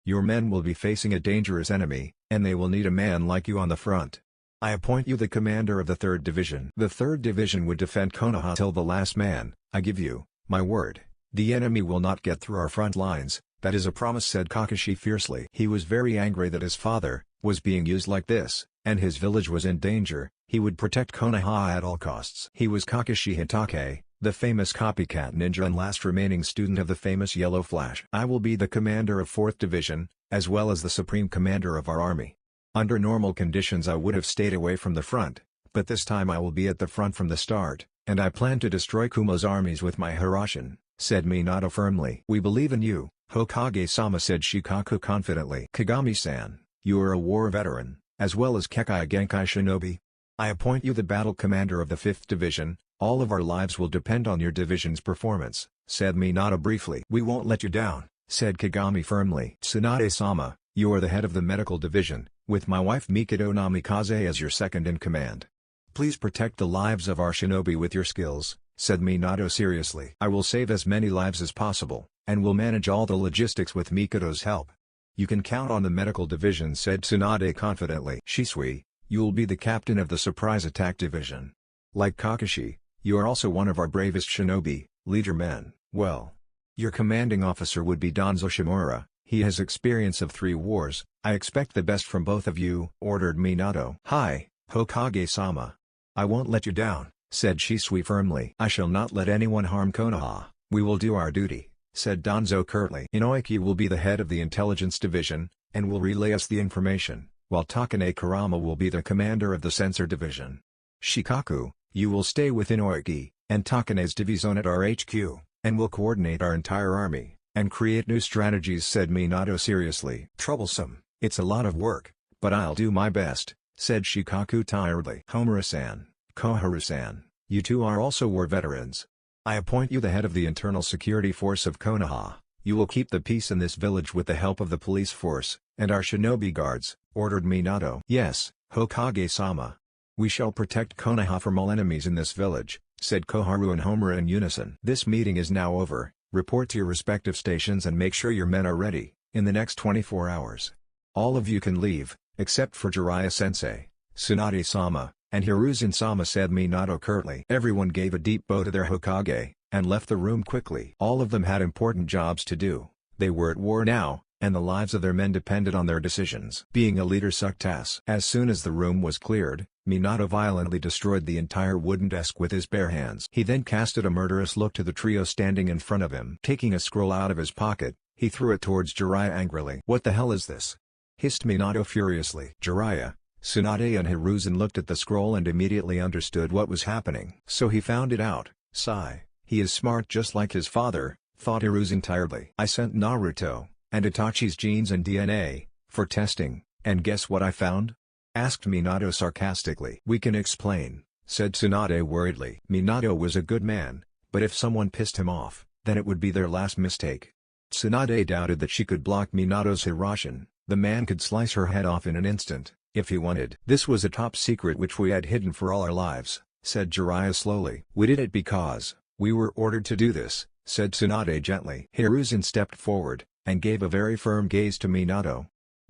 Your men will be facing a dangerous enemy, and they will need a man like you on the front. I appoint you the commander of the 3rd Division. The 3rd Division would defend Konoha till the last man. I give you my word. The enemy will not get through our front lines, that is a promise, said Kakashi fiercely. He was very angry that his father was being used like this, and his village was in danger. He would protect Konoha at all costs. He was Kakashi Hitake, the famous copycat ninja and last remaining student of the famous Yellow Flash. I will be the commander of 4th Division, as well as the supreme commander of our army. Under normal conditions I would have stayed away from the front, but this time I will be at the front from the start, and I plan to destroy Kumo's armies with my Hirashin, said Minato firmly. We believe in you, Hokage-sama, said Shikaku confidently. Kagami-san, you are a war veteran, as well as Kekkei Genkai shinobi. I appoint you the battle commander of the 5th Division. All of our lives will depend on your division's performance, said Minato briefly. We won't let you down, said Kagami firmly. Tsunade-sama, you are the head of the medical division, with my wife Mikado Namikaze as your second in command. Please protect the lives of our shinobi with your skills, said Minato seriously. I will save as many lives as possible, and will manage all the logistics with Mikado's help. You can count on the medical division, said Tsunade confidently. Shisui, you will be the captain of the surprise attack division. Like Kakashi, you are also one of our bravest shinobi, leader men. Well, your commanding officer would be Danzo Shimura. He has experience of 3 wars. I expect the best from both of you, ordered Minato. Hi, Hokage-sama. I won't let you down, said Shisui firmly. I shall not let anyone harm Konoha. We will do our duty, said Danzo curtly. Inoiki will be the head of the intelligence division, and will relay us the information, while Takane Kurama will be the commander of the sensor division. Shikaku, you will stay with Inoiki and Takane's division at our HQ, and will coordinate our entire army, and create new strategies, said Minato seriously. Troublesome, it's a lot of work, but I'll do my best, said Shikaku tiredly. Homura-san, Koharu-san, you two are also war veterans. I appoint you the head of the internal security force of Konoha. You will keep the peace in this village with the help of the police force, and our shinobi guards, ordered Minato. Yes, Hokage-sama. We shall protect Konoha from all enemies in this village, said Koharu and Homura in unison. This meeting is now over. Report to your respective stations and make sure your men are ready, in the next 24 hours. All of you can leave, except for Jiraiya-sensei, Tsunade-sama, and Hiruzen-sama, said Minato curtly. Everyone gave a deep bow to their Hokage, and left the room quickly. All of them had important jobs to do. They were at war now, and the lives of their men depended on their decisions. Being a leader sucked ass. As soon as the room was cleared, Minato violently destroyed the entire wooden desk with his bare hands. He then casted a murderous look to the trio standing in front of him. Taking a scroll out of his pocket, he threw it towards Jiraiya angrily. What the hell is this? Hissed Minato furiously. Jiraiya, Tsunade and Hiruzen looked at the scroll and immediately understood what was happening. So he found it out. Sigh. He is smart just like his father, thought Hiruzen tiredly. I sent Naruto and Itachi's genes and DNA for testing, and guess what I found? Asked Minato sarcastically. We can explain, said Tsunade worriedly. Minato was a good man, but if someone pissed him off, then it would be their last mistake. Tsunade doubted that she could block Minato's Hiroshin. The man could slice her head off in an instant, if he wanted. "This was a top secret which we had hidden for all our lives," said Jiraiya slowly. "We did it because we were ordered to do this," said Tsunade gently. Hiruzen stepped forward, and gave a very firm gaze to Minato.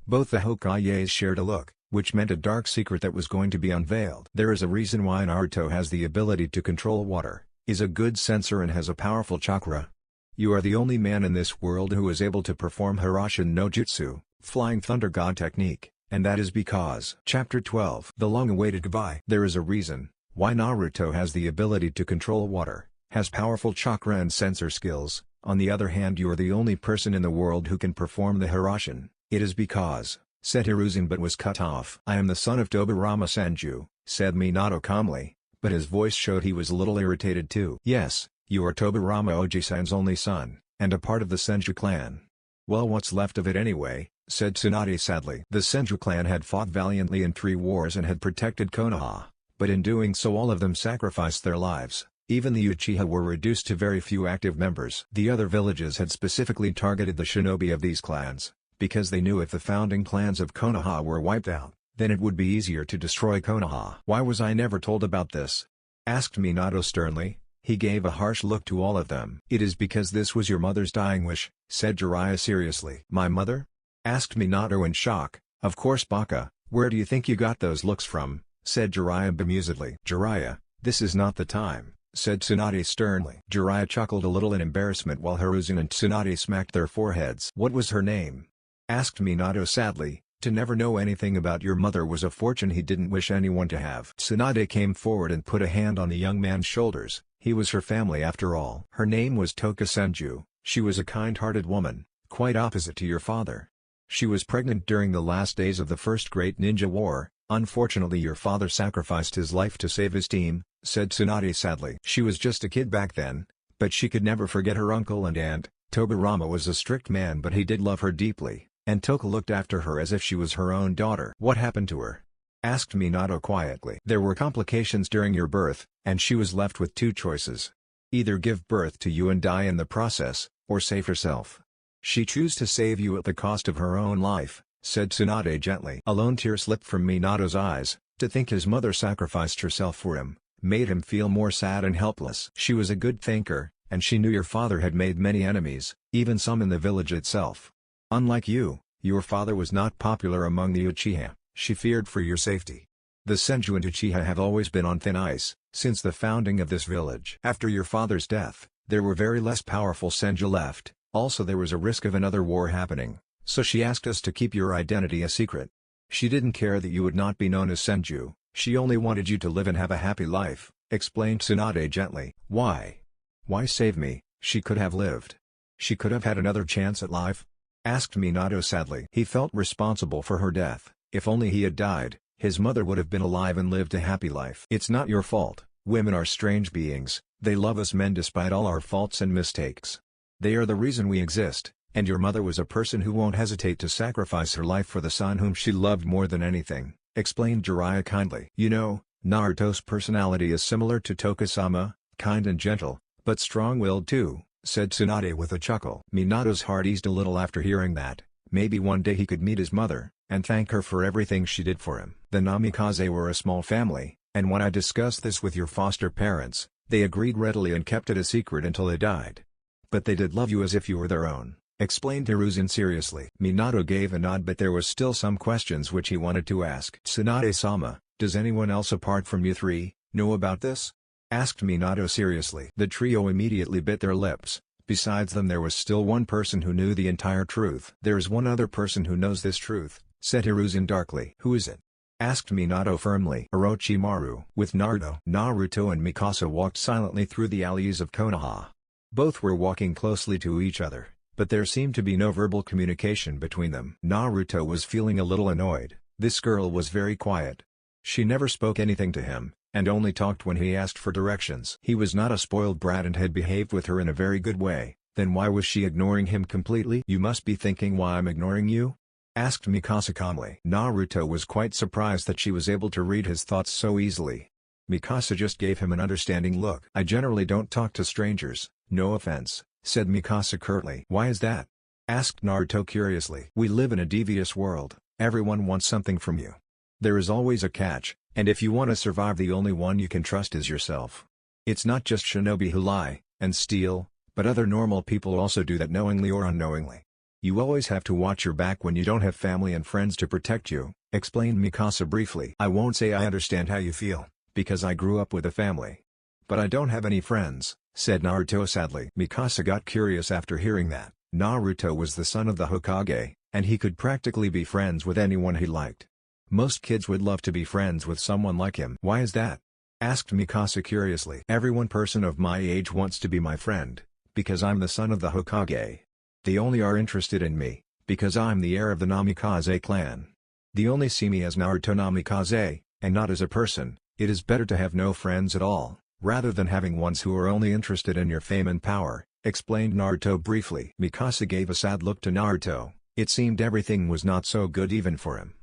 Both the Hokages shared a look, which meant a dark secret that was going to be unveiled. "There is a reason why Naruto has the ability to control water, is a good sensor and has a powerful chakra. You are the only man in this world who is able to perform Hiroshin no Jutsu, Flying Thunder God technique, and that is because." Chapter 12. The long-awaited goodbye. There is a reason why Naruto has the ability to control water, has powerful chakra and sensor skills. On the other hand, you are the only person in the world who can perform the Hiroshin. It is because, said Hiruzen, but was cut off. "I am the son of Tobirama Senju," said Minato calmly, but his voice showed he was a little irritated too. "Yes, you are Tobirama Oji-san's only son, and a part of the Senju clan." "Well, what's left of it anyway," said Tsunade sadly. The Senju clan had fought valiantly in 3 wars and had protected Konoha, but in doing so all of them sacrificed their lives. Even the Uchiha were reduced to very few active members. The other villages had specifically targeted the shinobi of these clans, because they knew if the founding clans of Konoha were wiped out, then it would be easier to destroy Konoha. "Why was I never told about this?" asked Minato sternly. He gave a harsh look to all of them. "It is because this was your mother's dying wish," said Jiraiya seriously. "My mother?" asked Minato in shock. "Of course, Baka, where do you think you got those looks from?" said Jiraiya bemusedly. "Jiraiya, this is not the time," said Tsunade sternly. Jiraiya chuckled a little in embarrassment while Hiruzen and Tsunade smacked their foreheads. "What was her name?" asked Minato sadly. "To never know anything about your mother was a fortune he didn't wish anyone to have." Tsunade came forward and put a hand on the young man's shoulders. He was her family after all. "Her name was Toka Senju. She was a kind-hearted woman, quite opposite to your father. She was pregnant during the last days of the First Great Ninja War. Unfortunately, your father sacrificed his life to save his team," said Tsunade sadly. "She was just a kid back then, but she could never forget her uncle and aunt. Tobirama was a strict man, but he did love her deeply, and Toka looked after her as if she was her own daughter." "What happened to her?" asked Minato quietly. "There were complications during your birth, and she was left with 2 choices. Either give birth to you and die in the process, or save herself. She chose to save you at the cost of her own life," said Tsunade gently. A lone tear slipped from Minato's eyes. To think his mother sacrificed herself for him, made him feel more sad and helpless. "She was a good thinker, and she knew your father had made many enemies, even some in the village itself. Unlike you, your father was not popular among the Uchiha. She feared for your safety. The Senju and Uchiha have always been on thin ice, since the founding of this village. After your father's death, there were very less powerful Senju left, also there was a risk of another war happening, so she asked us to keep your identity a secret. She didn't care that you would not be known as Senju, she only wanted you to live and have a happy life," explained Tsunade gently. "Why? Why save me? She could have lived. She could have had another chance at life?" asked Minato sadly. He felt responsible for her death. If only he had died, his mother would have been alive and lived a happy life. "It's not your fault. Women are strange beings, they love us men despite all our faults and mistakes. They are the reason we exist, and your mother was a person who won't hesitate to sacrifice her life for the son whom she loved more than anything," explained Jiraiya kindly. "You know, Naruto's personality is similar to Toka-sama, kind and gentle, but strong-willed too," said Tsunade with a chuckle. Minato's heart eased a little after hearing that. Maybe one day he could meet his mother, and thank her for everything she did for him. "The Namikaze were a small family, and when I discussed this with your foster parents, they agreed readily and kept it a secret until they died. But they did love you as if you were their own," explained Hiruzen seriously. Minato gave a nod, but there was still some questions which he wanted to ask. "Tsunade-sama, does anyone else apart from you 3, know about this?" asked Minato seriously. The trio immediately bit their lips. Besides them there was still one person who knew the entire truth. "There is one other person who knows this truth," said Hiruzen darkly. "Who is it?" asked Minato firmly. "Orochimaru." With Naruto and Mikasa walked silently through the alleys of Konoha. Both were walking closely to each other, but there seemed to be no verbal communication between them. Naruto was feeling a little annoyed. This girl was very quiet. She never spoke anything to him, and only talked when he asked for directions. He was not a spoiled brat and had behaved with her in a very good way. Then why was she ignoring him completely? "You must be thinking why I'm ignoring you?" asked Mikasa calmly. Naruto was quite surprised that she was able to read his thoughts so easily. Mikasa just gave him an understanding look. "I generally don't talk to strangers, no offense," said Mikasa curtly. "Why is that?" asked Naruto curiously. "We live in a devious world, everyone wants something from you. There is always a catch, and if you want to survive the only one you can trust is yourself. It's not just shinobi who lie and steal, but other normal people also do that knowingly or unknowingly. You always have to watch your back when you don't have family and friends to protect you," explained Mikasa briefly. "I won't say I understand how you feel, because I grew up with a family. But I don't have any friends," said Naruto sadly. Mikasa got curious after hearing that. Naruto was the son of the Hokage, and he could practically be friends with anyone he liked. Most kids would love to be friends with someone like him. "Why is that?" asked Mikasa curiously. "Every person of my age wants to be my friend, because I'm the son of the Hokage. They only are interested in me, because I'm the heir of the Namikaze clan. They only see me as Naruto Namikaze, and not as a person. It is better to have no friends at all, rather than having ones who are only interested in your fame and power," explained Naruto briefly. Mikasa gave a sad look to Naruto. It seemed everything was not so good even for him.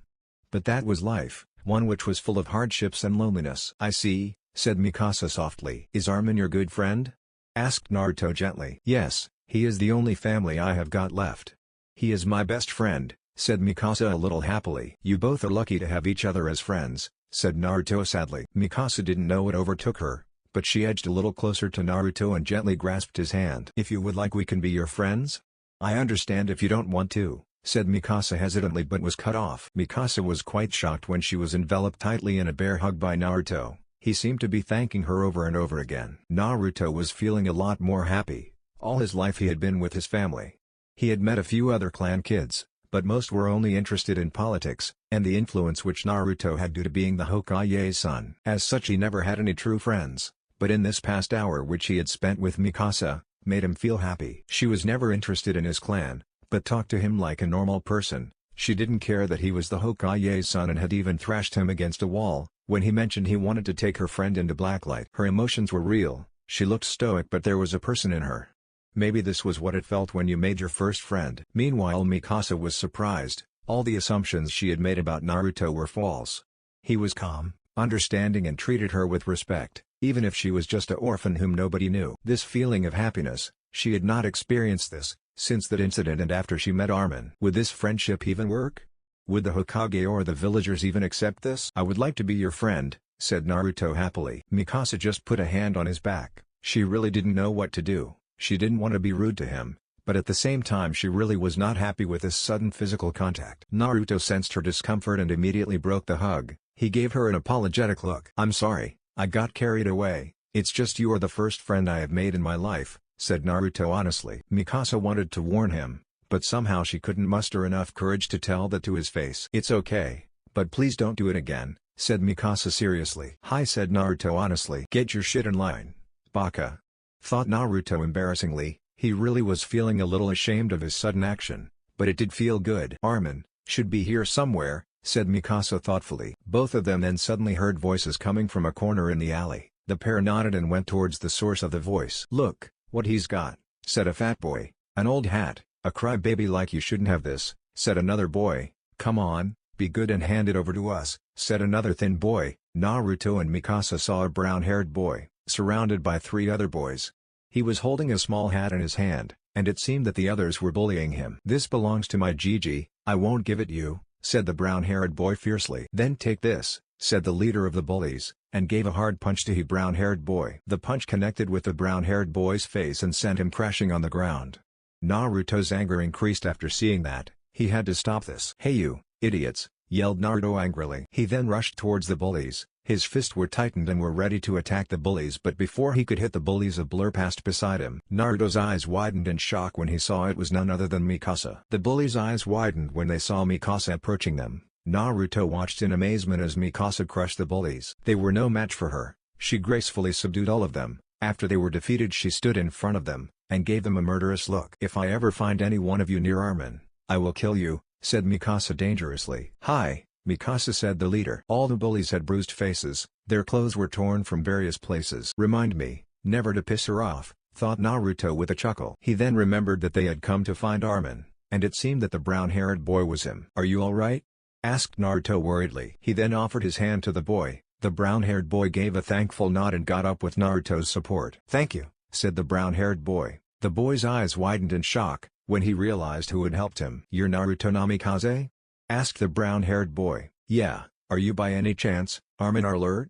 But that was life, one which was full of hardships and loneliness. "I see," said Mikasa softly. "Is Armin your good friend?" asked Naruto gently. "Yes, he is the only family I have got left. He is my best friend," said Mikasa a little happily. "You both are lucky to have each other as friends," said Naruto sadly. Mikasa didn't know what overtook her, but she edged a little closer to Naruto and gently grasped his hand. "If you would like we can be your friends? I understand if you don't want to," said Mikasa hesitantly but was cut off. Mikasa was quite shocked when she was enveloped tightly in a bear hug by Naruto. He seemed to be thanking her over and over again. Naruto was feeling a lot more happy. All his life he had been with his family. He had met a few other clan kids, but most were only interested in politics, and the influence which Naruto had due to being the Hokage's son. As such he never had any true friends, but in this past hour which he had spent with Mikasa, made him feel happy. She was never interested in his clan, but talked to him like a normal person. She didn't care that he was the Hokage's son and had even thrashed him against a wall, when he mentioned he wanted to take her friend into blacklight. Her emotions were real, she looked stoic but there was a person in her. Maybe this was what it felt when you made your first friend. Meanwhile Mikasa was surprised, all the assumptions she had made about Naruto were false. He was calm, understanding and treated her with respect, even if she was just an orphan whom nobody knew. This feeling of happiness, she had not experienced this since that incident and after she met Armin. Would this friendship even work? Would the Hokage or the villagers even accept this? "I would like to be your friend," said Naruto happily. Mikasa just put a hand on his back. She really didn't know what to do. She didn't want to be rude to him, but at the same time she really was not happy with this sudden physical contact. Naruto sensed her discomfort and immediately broke the hug. He gave her an apologetic look. "I'm sorry, I got carried away. It's just you are the first friend I have made in my life," said Naruto honestly. Mikasa wanted to warn him, but somehow she couldn't muster enough courage to tell that to his face. "It's okay, but please don't do it again," said Mikasa seriously. "Hi," said Naruto honestly. "Get your shit in line, baka," thought Naruto embarrassingly. He really was feeling a little ashamed of his sudden action, but it did feel good. "Armin should be here somewhere," said Mikasa thoughtfully. Both of them then suddenly heard voices coming from a corner in the alley. The pair nodded and went towards the source of the voice. "Look, what he's got," said a fat boy. "An old hat, a crybaby like you shouldn't have this," said another boy. "Come on, be good and hand it over to us," said another thin boy. Naruto and Mikasa saw a brown-haired boy, surrounded by 3 other boys. He was holding a small hat in his hand, and it seemed that the others were bullying him. "This belongs to my Gigi, I won't give it you," said the brown-haired boy fiercely. "Then take this," said the leader of the bullies, and gave a hard punch to the brown-haired boy. The punch connected with the brown-haired boy's face and sent him crashing on the ground. Naruto's anger increased after seeing that. He had to stop this. "Hey you, idiots," yelled Naruto angrily. He then rushed towards the bullies. His fists were tightened and were ready to attack the bullies, but before he could hit the bullies a blur passed beside him. Naruto's eyes widened in shock when he saw it was none other than Mikasa. The bullies' eyes widened when they saw Mikasa approaching them. Naruto watched in amazement as Mikasa crushed the bullies. They were no match for her. She gracefully subdued all of them. After they were defeated she stood in front of them, and gave them a murderous look. "If I ever find any one of you near Armin, I will kill you," said Mikasa dangerously. "Hi," Mikasa said the leader. All the bullies had bruised faces, their clothes were torn from various places. "Remind me, never to piss her off," thought Naruto with a chuckle. He then remembered that they had come to find Armin, and it seemed that the brown-haired boy was him. "Are you alright?" asked Naruto worriedly. He then offered his hand to the boy. The brown-haired boy gave a thankful nod and got up with Naruto's support. "Thank you," said the brown-haired boy. The boy's eyes widened in shock, when he realized who had helped him. "You're Naruto Namikaze?" asked the brown-haired boy. "Yeah, are you by any chance, Armin Alert?"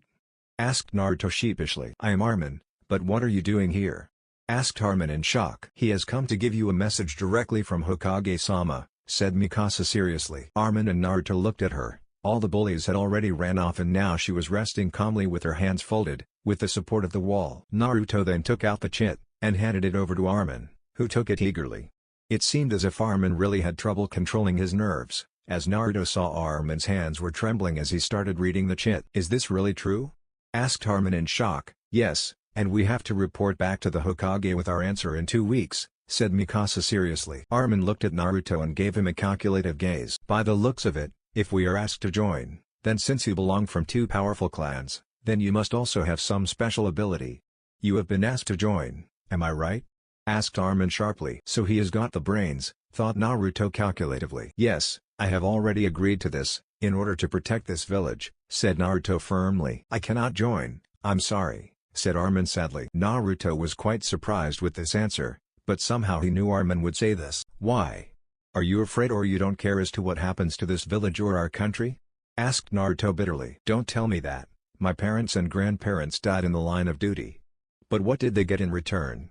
asked Naruto sheepishly. "I am Armin, but what are you doing here?" asked Armin in shock. "He has come to give you a message directly from Hokage-sama," said Mikasa seriously. Armin and Naruto looked at her. All the bullies had already ran off and now she was resting calmly with her hands folded, with the support of the wall. Naruto then took out the chit, and handed it over to Armin, who took it eagerly. It seemed as if Armin really had trouble controlling his nerves, as Naruto saw Armin's hands were trembling as he started reading the chit. "Is this really true?" asked Armin in shock. "Yes, and we have to report back to the Hokage with our answer in 2 weeks, said Mikasa seriously. Armin looked at Naruto and gave him a calculative gaze. "By the looks of it, if we are asked to join, then since you belong from 2 powerful clans, then you must also have some special ability. You have been asked to join, am I right?" asked Armin sharply. "So he has got the brains," thought Naruto calculatively. "Yes, I have already agreed to this, in order to protect this village," said Naruto firmly. "I cannot join, I'm sorry," said Armin sadly. Naruto was quite surprised with this answer, but somehow he knew Armin would say this. "Why? Are you afraid or you don't care as to what happens to this village or our country?" asked Naruto bitterly. "Don't tell me that. My parents and grandparents died in the line of duty." "But what did they get in return?"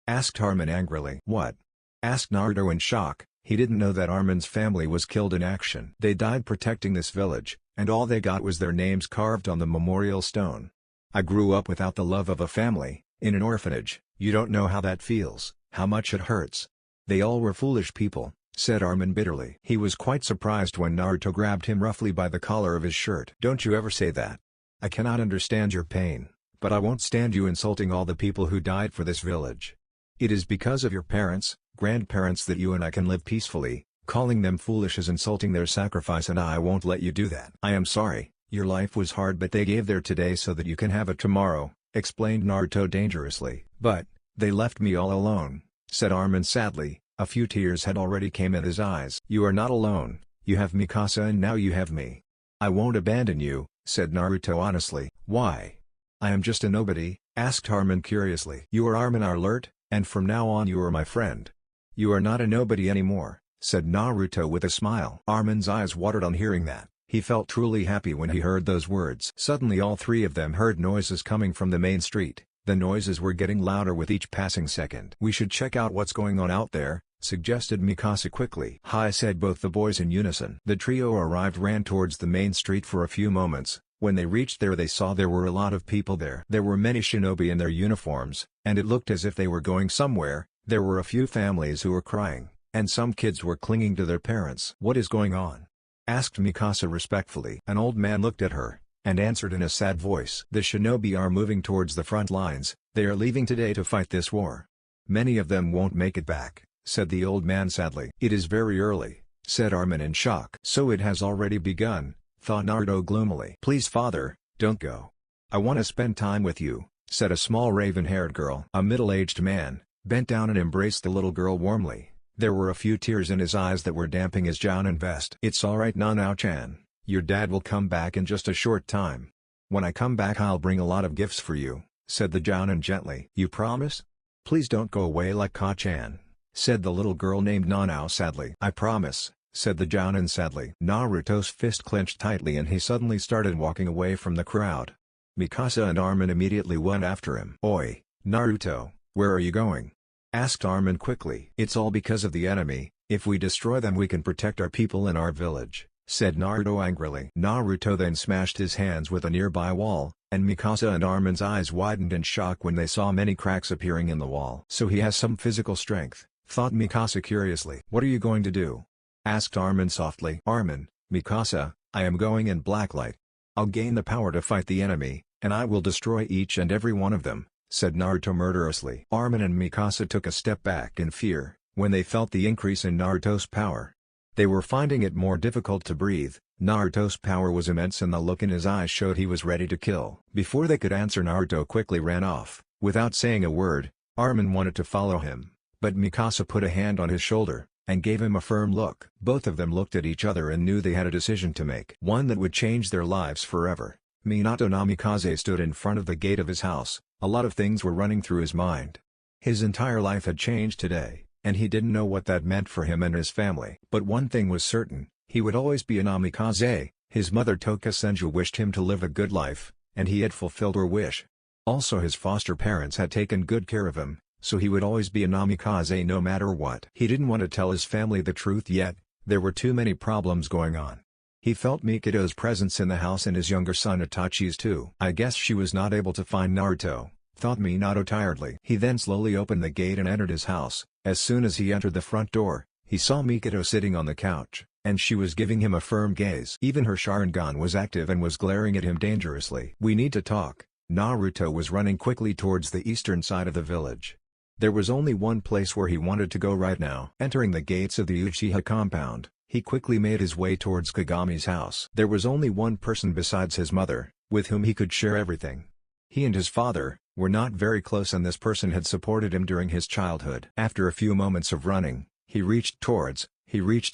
asked Armin angrily. "What?" asked Naruto in shock. He didn't know that Armin's family was killed in action. "They died protecting this village, and all they got was their names carved on the memorial stone. I grew up without the love of a family, in an orphanage. You don't know how that feels, how much it hurts. They all were foolish people," said Armin bitterly. He was quite surprised when Naruto grabbed him roughly by the collar of his shirt. "Don't you ever say that. I cannot understand your pain, but I won't stand you insulting all the people who died for this village. It is because of your parents, grandparents that you and I can live peacefully. Calling them foolish is insulting their sacrifice and I won't let you do that." "I am sorry, your life was hard but they gave their today so that you can have it tomorrow," explained Naruto dangerously. "But, they left me all alone," said Armin sadly. A few tears had already came in his eyes. "You are not alone, you have Mikasa and now you have me. I won't abandon you," said Naruto honestly. "Why? I am just a nobody?" asked Armin curiously. "You are Armin Alert, and from now on you are my friend. You are not a nobody anymore," said Naruto with a smile. Armin's eyes watered on hearing that. He felt truly happy when he heard those words. Suddenly all 3 of them heard noises coming from the main street. The noises were getting louder with each passing second. "We should check out what's going on out there," suggested Mikasa quickly. "Hi," said both the boys in unison. The trio ran towards the main street for a few moments. When they reached there they saw there were a lot of people there. There were many shinobi in their uniforms, and it looked as if they were going somewhere. There were a few families who were crying, and some kids were clinging to their parents. "What is going on?" asked Mikasa respectfully. An old man looked at her, and answered in a sad voice. "The shinobi are moving towards the front lines, they are leaving today to fight this war. Many of them won't make it back," said the old man sadly. "It is very early," said Armin in shock. "So it has already begun," thought Naruto gloomily. "Please father, don't go. I want to spend time with you," said a small raven-haired girl. A middle-aged man bent down and embraced the little girl warmly. There were a few tears in his eyes that were damping his jounin vest. "It's alright Nanao-chan, your dad will come back in just a short time. When I come back I'll bring a lot of gifts for you," said the jounin gently. "You promise? Please don't go away like Ka-chan," said the little girl named Nanao sadly. "I promise," said the jounin sadly. Naruto's fist clenched tightly and he suddenly started walking away from the crowd. Mikasa and Armin immediately went after him. "Oi, Naruto, where are you going?" asked Armin quickly. "It's all because of the enemy, if we destroy them we can protect our people in our village," said Naruto angrily. Naruto then smashed his hands with a nearby wall, and Mikasa and Armin's eyes widened in shock when they saw many cracks appearing in the wall. "So he has some physical strength," thought Mikasa curiously. "What are you going to do?" asked Armin softly. "Armin, Mikasa, I am going in blacklight. I'll gain the power to fight the enemy, and I will destroy each and every one of them," said Naruto murderously. Armin and Mikasa took a step back in fear, when they felt the increase in Naruto's power. They were finding it more difficult to breathe. Naruto's power was immense and the look in his eyes showed he was ready to kill. Before they could answer Naruto quickly ran off. Without saying a word, Armin wanted to follow him, but Mikasa put a hand on his shoulder, and gave him a firm look. Both of them looked at each other and knew they had a decision to make. One that would change their lives forever. Minato Namikaze stood in front of the gate of his house. A lot of things were running through his mind. His entire life had changed today, and he didn't know what that meant for him and his family. But one thing was certain, he would always be an Amikaze. His mother Toka Senju wished him to live a good life, and he had fulfilled her wish. Also his foster parents had taken good care of him, so he would always be an Amikaze no matter what. He didn't want to tell his family the truth yet, there were too many problems going on. He felt Mikoto's presence in the house and his younger son Itachi's too. I guess she was not able to find Naruto, thought Minato tiredly. He then slowly opened the gate and entered his house. As soon as he entered the front door, he saw Mikoto sitting on the couch, and she was giving him a firm gaze. Even her Sharingan was active and was glaring at him dangerously. "We need to talk." Naruto was running quickly towards the eastern side of the village. There was only one place where he wanted to go right now. Entering the gates of the Uchiha compound, he quickly made his way towards Kagami's house. There was only one person besides his mother, with whom he could share everything. He and his father were not very close, and this person had supported him during his childhood. After a few moments of running, he reached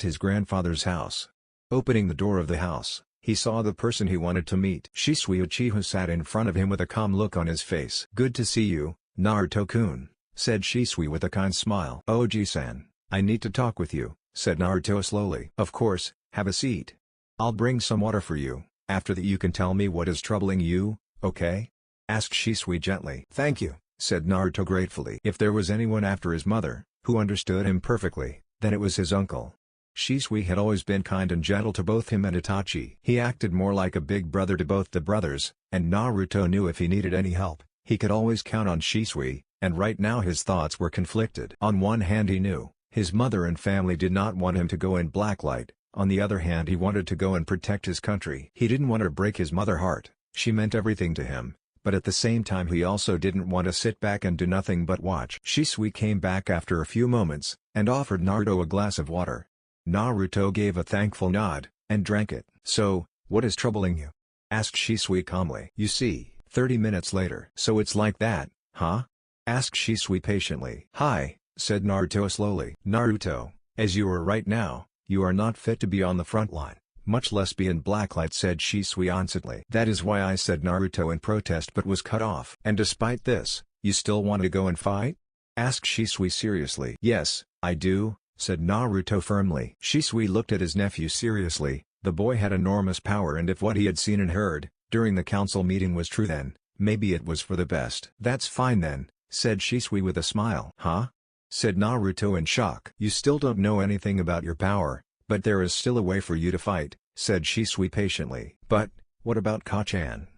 his grandfather's house. Opening the door of the house, he saw the person he wanted to meet. Shisui Uchiha sat in front of him with a calm look on his face. "Good to see you, Naruto-kun," said Shisui with a kind smile. "Oji-san, I need to talk with you," said Naruto slowly. "Of course, have a seat. I'll bring some water for you. After that you can tell me what is troubling you, okay?" asked Shisui gently. "Thank you," said Naruto gratefully. If there was anyone after his mother, who understood him perfectly, then it was his uncle. Shisui had always been kind and gentle to both him and Itachi. He acted more like a big brother to both the brothers, and Naruto knew if he needed any help, he could always count on Shisui, and right now his thoughts were conflicted. On one hand he knew, his mother and family did not want him to go in blacklight, on the other hand he wanted to go and protect his country. He didn't want to break his mother's heart, she meant everything to him. But at the same time he also didn't want to sit back and do nothing but watch. Shisui came back after a few moments, and offered Naruto a glass of water. Naruto gave a thankful nod, and drank it. "So, what is troubling you?" asked Shisui calmly. "You see." 30 minutes later. "So it's like that, huh?" asked Shisui patiently. "Hi," said Naruto slowly. "Naruto, as you are right now, you are not fit to be on the front line, much less be in blacklight," said Shisui instantly. "That is why I said," Naruto in protest, but was cut off. "And despite this, you still want to go and fight?" asked Shisui seriously. "Yes, I do," said Naruto firmly. Shisui looked at his nephew seriously. The boy had enormous power, and if what he had seen and heard during the council meeting was true, then maybe it was for the best. "That's fine then," said Shisui with a smile. "Huh?" said Naruto in shock. "You still don't know anything about your power, but there is still a way for you to fight," said Shisui patiently. "But, what about Kachan?"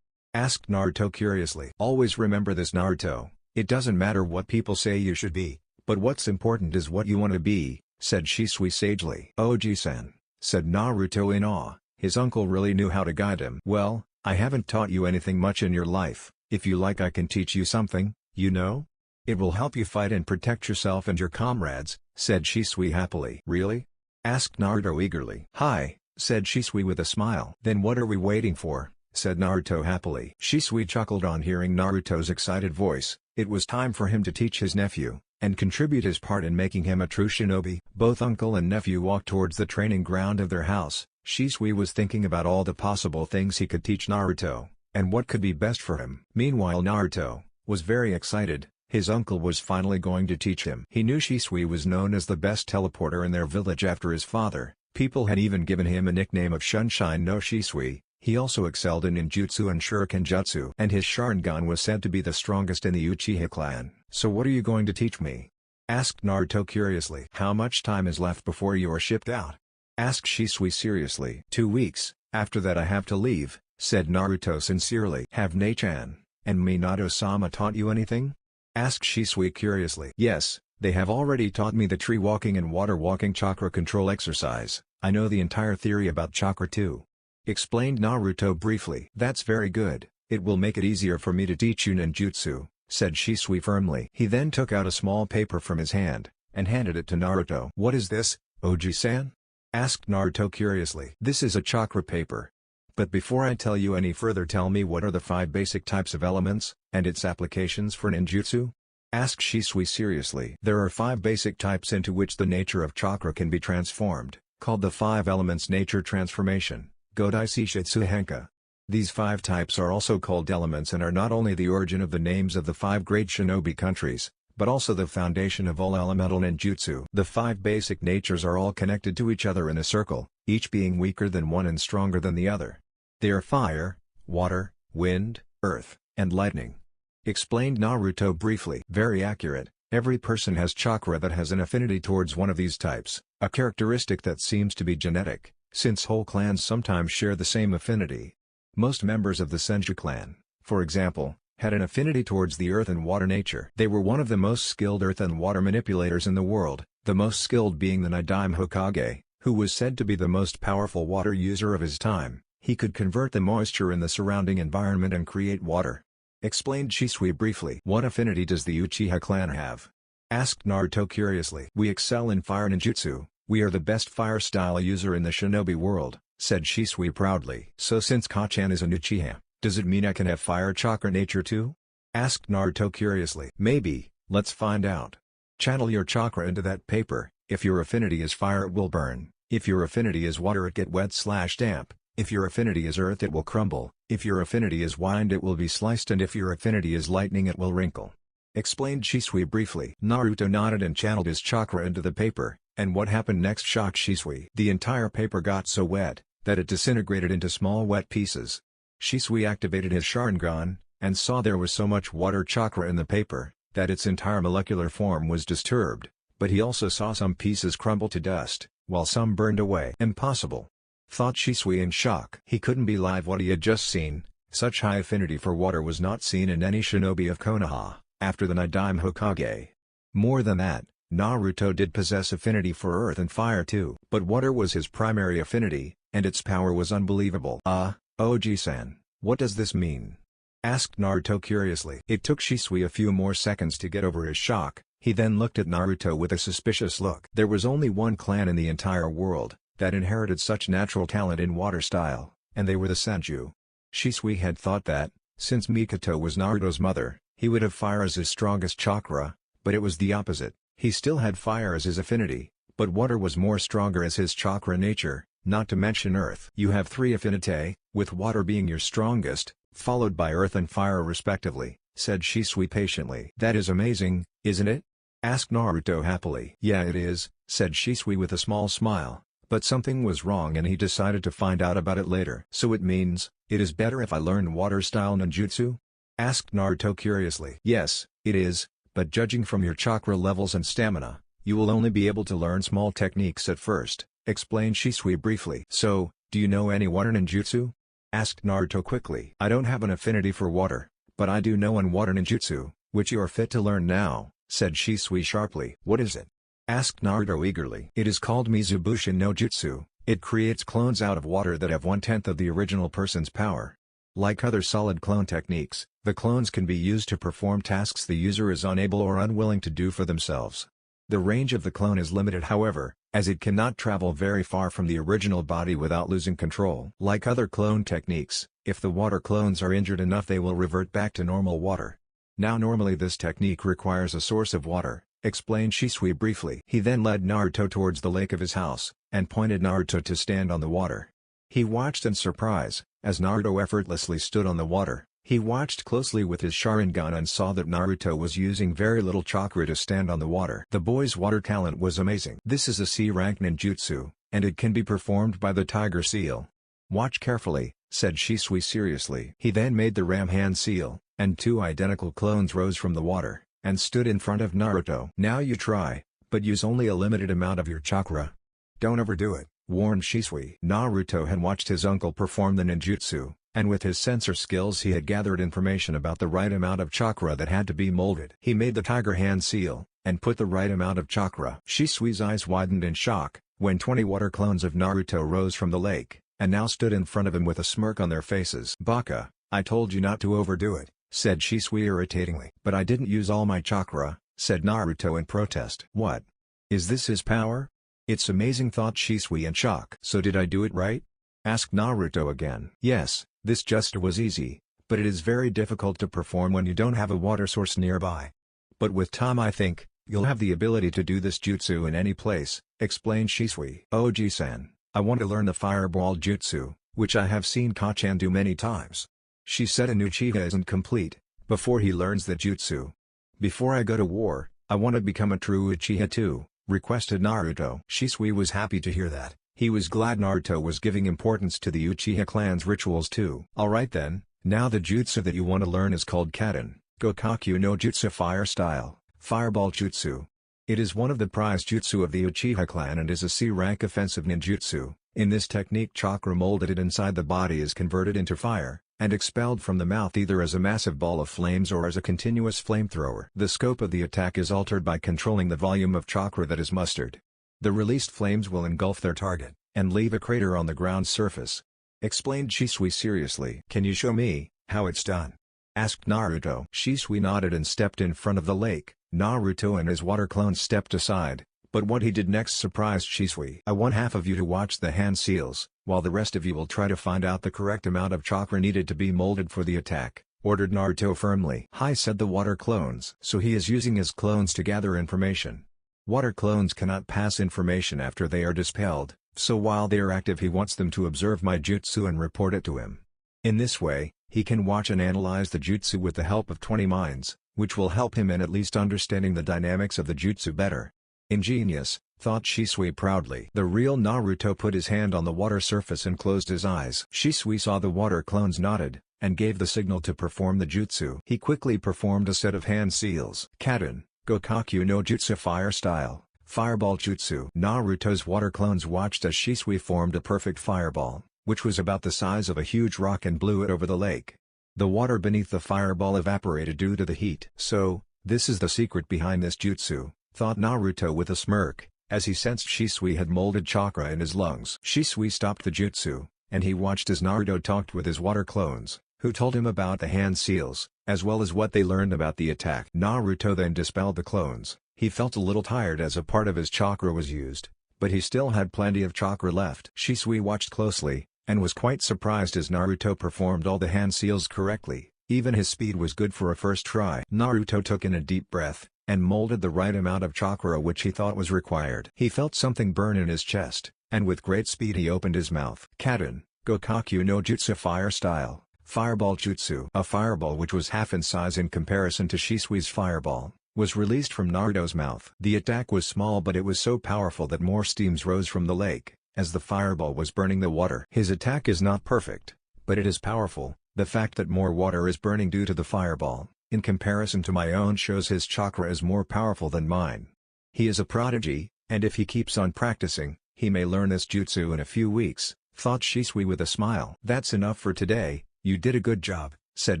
asked Naruto curiously. "Always remember this, Naruto, it doesn't matter what people say you should be, but what's important is what you want to be," said Shisui sagely. "Oji-san," said Naruto in awe, his uncle really knew how to guide him. "Well, I haven't taught you anything much in your life, if you like I can teach you something, you know? It will help you fight and protect yourself and your comrades," said Shisui happily. "Really?" asked Naruto eagerly. "Hi," said Shisui with a smile. "Then what are we waiting for?" said Naruto happily. Shisui chuckled on hearing Naruto's excited voice. It was time for him to teach his nephew, and contribute his part in making him a true shinobi. Both uncle and nephew walked towards the training ground of their house. Shisui was thinking about all the possible things he could teach Naruto, and what could be best for him. Meanwhile Naruto was very excited. His uncle was finally going to teach him. He knew Shisui was known as the best teleporter in their village after his father. People had even given him a nickname of Sunshine no Shisui. He also excelled in ninjutsu and shuriken jutsu, and his Sharingan was said to be the strongest in the Uchiha clan. "So what are you going to teach me?" asked Naruto curiously. "How much time is left before you are shipped out?" asked Shisui seriously. 2 weeks, after that I have to leave," said Naruto sincerely. "Have Ne-chan and Minato-sama taught you anything?" asked Shisui curiously. "Yes, they have already taught me the tree walking and water walking chakra control exercise. I know the entire theory about chakra too," explained Naruto briefly. "That's very good, it will make it easier for me to teach you ninjutsu," said Shisui firmly. He then took out a small paper from his hand, and handed it to Naruto. "What is this, Oji-san?" asked Naruto curiously. "This is a chakra paper. But before I tell you any further, tell me what are the 5 basic types of elements, and its applications for ninjutsu?" asked Shisui seriously. "There are 5 basic types into which the nature of chakra can be transformed, called the 5 elements nature transformation, Godai Shitsu Henka. These 5 types are also called elements and are not only the origin of the names of the 5 great shinobi countries, but also the foundation of all elemental ninjutsu. The 5 basic natures are all connected to each other in a circle, each being weaker than one and stronger than the other. They are fire, water, wind, earth, and lightning. Explained Naruto briefly. Very accurate. Every person has chakra that has an affinity towards one of these types, a characteristic that seems to be genetic, since whole clans sometimes share the same affinity. Most members of the Senju clan, for example, had an affinity towards the earth and water nature. They were one of the most skilled earth and water manipulators in the world, the most skilled being the Nidaime Hokage, who was said to be the most powerful water user of his time. He could convert the moisture in the surrounding environment and create water. Explained Shisui briefly. What affinity does the Uchiha clan have? Asked Naruto curiously. We excel in fire ninjutsu, we are the best fire style user in the shinobi world, said Shisui proudly. So since Kachan is an Uchiha, does it mean I can have fire chakra nature too? Asked Naruto curiously. Maybe, let's find out. Channel your chakra into that paper. If your affinity is fire it will burn, if your affinity is water it get wet/damp, if your affinity is earth it will crumble, if your affinity is wind it will be sliced, and if your affinity is lightning it will wrinkle. Explained Shisui briefly. Naruto nodded and channeled his chakra into the paper, and what happened next shocked Shisui. The entire paper got so wet, that it disintegrated into small wet pieces. Shisui activated his Sharingan, and saw there was so much water chakra in the paper, that its entire molecular form was disturbed, but he also saw some pieces crumble to dust, while some burned away. Impossible, thought Shisui in shock. He couldn't believe what he had just seen. Such high affinity for water was not seen in any shinobi of Konoha, after the Nidaime Hokage. More than that, Naruto did possess affinity for earth and fire too. But water was his primary affinity, and its power was unbelievable. Oji-san, what does this mean? Asked Naruto curiously. It took Shisui a few more seconds to get over his shock. He then looked at Naruto with a suspicious look. There was only one clan in the entire world that inherited such natural talent in water style, and they were the Senju. Shisui had thought that, since Mikoto was Naruto's mother, he would have fire as his strongest chakra, but it was the opposite. He still had fire as his affinity, but water was more stronger as his chakra nature, not to mention earth. You have 3 affinity, with water being your strongest, followed by earth and fire respectively, said Shisui patiently. That is amazing, isn't it? Asked Naruto happily. Yeah it is, said Shisui with a small smile, but something was wrong and he decided to find out about it later. So it means, it is better if I learn water style ninjutsu? Asked Naruto curiously. Yes, it is, but judging from your chakra levels and stamina, you will only be able to learn small techniques at first, explained Shisui briefly. So, do you know any water ninjutsu? Asked Naruto quickly. I don't have an affinity for water, but I do know one water ninjutsu, which you are fit to learn now, said Shisui sharply. What is it? Asked Naruto eagerly. It is called Mizubushin no Jutsu. It creates clones out of water that have 1/10 of the original person's power. Like other solid clone techniques, the clones can be used to perform tasks the user is unable or unwilling to do for themselves. The range of the clone is limited however, as it cannot travel very far from the original body without losing control. Like other clone techniques, if the water clones are injured enough they will revert back to normal water. Now normally this technique requires a source of water, explained Shisui briefly. He then led Naruto towards the lake of his house, and pointed Naruto to stand on the water. He watched in surprise, as Naruto effortlessly stood on the water. He watched closely with his Sharingan and saw that Naruto was using very little chakra to stand on the water. The boy's water talent was amazing. This is a C-rank ninjutsu, and it can be performed by the tiger seal. Watch carefully, said Shisui seriously. He then made the ram hand seal, and 2 identical clones rose from the water, and stood in front of Naruto. Now you try, but use only a limited amount of your chakra. Don't overdo it, warned Shisui. Naruto had watched his uncle perform the ninjutsu, and with his sensor skills he had gathered information about the right amount of chakra that had to be molded. He made the tiger hand seal, and put the right amount of chakra. Shisui's eyes widened in shock, when 20 water clones of Naruto rose from the lake, and now stood in front of him with a smirk on their faces. Baka, I told you not to overdo it, said Shisui irritatingly. But I didn't use all my chakra, said Naruto in protest. What? Is this his power? It's amazing, thought Shisui in shock. So did I do it right? Asked Naruto again. Yes, this gesture was easy, but it is very difficult to perform when you don't have a water source nearby. But with time I think, you'll have the ability to do this jutsu in any place, explained Shisui. Oji-san, I want to learn the fireball jutsu, which I have seen Kachan do many times. She said an Uchiha isn't complete before he learns the jutsu. Before I go to war, I want to become a true Uchiha too, requested Naruto. Shisui was happy to hear that. He was glad Naruto was giving importance to the Uchiha clan's rituals too. Alright then, now the jutsu that you want to learn is called Kaden, Gokakyu no Jutsu Fire Style, Fireball Jutsu. It is one of the prized jutsu of the Uchiha clan and is a C-rank offensive ninjutsu. In this technique, chakra molded inside the body is converted into fire, and expelled from the mouth either as a massive ball of flames or as a continuous flamethrower. The scope of the attack is altered by controlling the volume of chakra that is mustered. The released flames will engulf their target, and leave a crater on the ground surface. Explained Shisui seriously. Can you show me how it's done? Asked Naruto. Shisui nodded and stepped in front of the lake. Naruto and his water clones stepped aside, but what he did next surprised Shisui. I want half of you to watch the hand seals, while the rest of you will try to find out the correct amount of chakra needed to be molded for the attack, ordered Naruto firmly. Hi, said the water clones. So he is using his clones to gather information. Water clones cannot pass information after they are dispelled, so while they are active he wants them to observe my jutsu and report it to him. In this way, he can watch and analyze the jutsu with the help of 20 minds, which will help him in at least understanding the dynamics of the jutsu better. Ingenious, thought Shisui proudly. The real Naruto put his hand on the water surface and closed his eyes. Shisui saw the water clones nodded, and gave the signal to perform the jutsu. He quickly performed a set of hand seals. Kaden, Gokakyu no Jutsu Fire Style, Fireball Jutsu. Naruto's water clones watched as Shisui formed a perfect fireball, which was about the size of a huge rock, and blew it over the lake. The water beneath the fireball evaporated due to the heat. So, this is the secret behind this jutsu, thought Naruto with a smirk, as he sensed Shisui had molded chakra in his lungs. Shisui stopped the jutsu, and he watched as Naruto talked with his water clones, who told him about the hand seals, as well as what they learned about the attack. Naruto then dispelled the clones. He felt a little tired as a part of his chakra was used, but he still had plenty of chakra left. Shisui watched closely, and was quite surprised as Naruto performed all the hand seals correctly. Even his speed was good for a first try. Naruto took in a deep breath, and molded the right amount of chakra which he thought was required. He felt something burn in his chest, and with great speed he opened his mouth. Kaden, Gokakyu no Jutsu Fire Style, Fireball Jutsu. A fireball which was half in size in comparison to Shisui's fireball, was released from Naruto's mouth. The attack was small, but it was so powerful that more steams rose from the lake, as the fireball was burning the water. His attack is not perfect, but it is powerful. The fact that more water is burning due to the fireball, in comparison to my own, shows his chakra is more powerful than mine. He is a prodigy, and if he keeps on practicing, he may learn this jutsu in a few weeks, thought Shisui with a smile. That's enough for today, you did a good job, said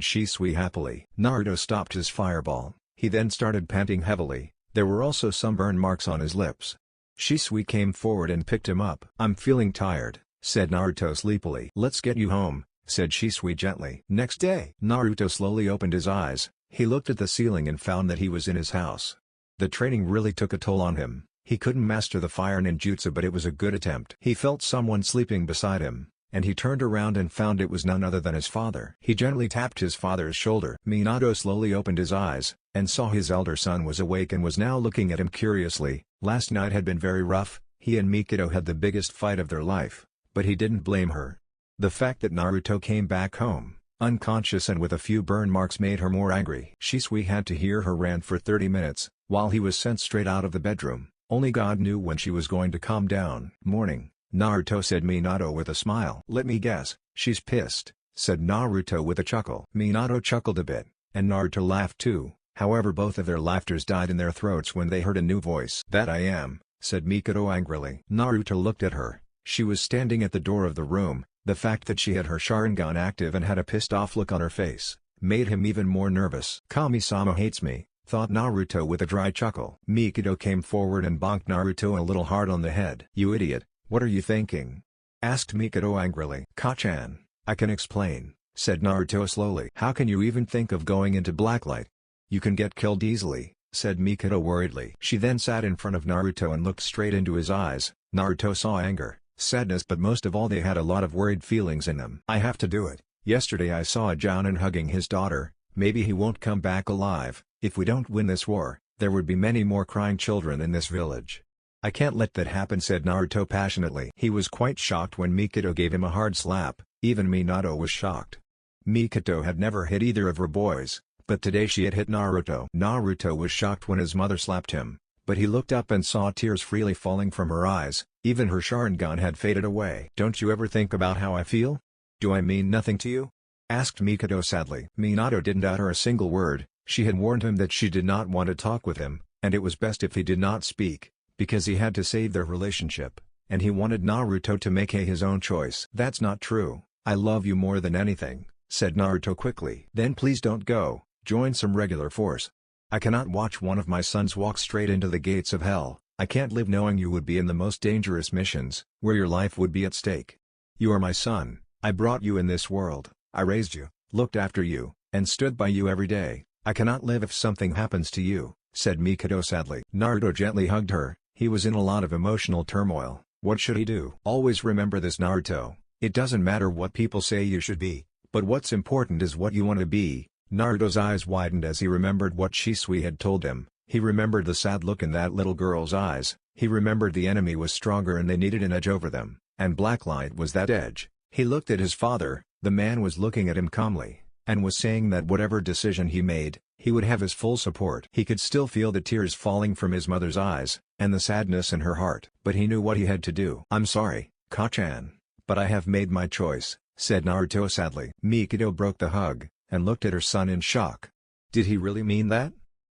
Shisui happily. Naruto stopped his fireball. He then started panting heavily. There were also some burn marks on his lips. Shisui came forward and picked him up. I'm feeling tired, said Naruto sleepily. Let's get you home, said Shisui gently. Next day, Naruto slowly opened his eyes. He looked at the ceiling and found that he was in his house. The training really took a toll on him. He couldn't master the fire ninjutsu, but it was a good attempt. He felt someone sleeping beside him, and he turned around and found it was none other than his father. He gently tapped his father's shoulder. Minato slowly opened his eyes, and saw his elder son was awake and was now looking at him curiously. Last night had been very rough. He and Mikado had the biggest fight of their life, but he didn't blame her. The fact that Naruto came back home, unconscious and with a few burn marks, made her more angry. Shisui had to hear her rant for 30 minutes, while he was sent straight out of the bedroom. Only God knew when she was going to calm down. Morning, Naruto, said Minato with a smile. Let me guess, she's pissed, said Naruto with a chuckle. Minato chuckled a bit, and Naruto laughed too. However, both of their laughters died in their throats when they heard a new voice. That I am, said Mikado angrily. Naruto looked at her. She was standing at the door of the room. The fact that she had her Sharingan active and had a pissed-off look on her face, made him even more nervous. Kami-sama hates me, thought Naruto with a dry chuckle. Mikado came forward and bonked Naruto a little hard on the head. You idiot, what are you thinking? Asked Mikado angrily. Kachan, I can explain, said Naruto slowly. How can you even think of going into blacklight? You can get killed easily, said Mikado worriedly. She then sat in front of Naruto and looked straight into his eyes. Naruto saw anger, sadness, but most of all they had a lot of worried feelings in them. I have to do it. Yesterday I saw a Jounin hugging his daughter. Maybe he won't come back alive. If we don't win this war, there would be many more crying children in this village. I can't let that happen, said Naruto passionately. He was quite shocked when Mikado gave him a hard slap. Even Minato was shocked. Mikado had never hit either of her boys, But today she had hit Naruto. Naruto was shocked when his mother slapped him, but he looked up and saw tears freely falling from her eyes, even her Sharingan had faded away. "Don't you ever think about how I feel? Do I mean nothing to you?" asked Mikado sadly. Minato didn't utter a single word. She had warned him that she did not want to talk with him, and it was best if he did not speak, because he had to save their relationship, and he wanted Naruto to make his own choice. "That's not true, I love you more than anything," said Naruto quickly. "Then please don't go, join some regular force. I cannot watch one of my sons walk straight into the gates of hell. I can't live knowing you would be in the most dangerous missions, where your life would be at stake. You are my son, I brought you in this world, I raised you, looked after you, and stood by you every day. I cannot live if something happens to you," said Mikado sadly. Naruto gently hugged her. He was in a lot of emotional turmoil. What should he do? "Always remember this, Naruto. It doesn't matter what people say you should be, but what's important is what you want to be." Naruto's eyes widened as he remembered what Shisui had told him. He remembered the sad look in that little girl's eyes. He remembered the enemy was stronger and they needed an edge over them, and black light was that edge. He looked at his father. The man was looking at him calmly, and was saying that whatever decision he made, he would have his full support. He could still feel the tears falling from his mother's eyes, and the sadness in her heart. But he knew what he had to do. "I'm sorry, Kachan, but I have made my choice," said Naruto sadly. Mikado broke the hug, and looked at her son in shock. Did he really mean that?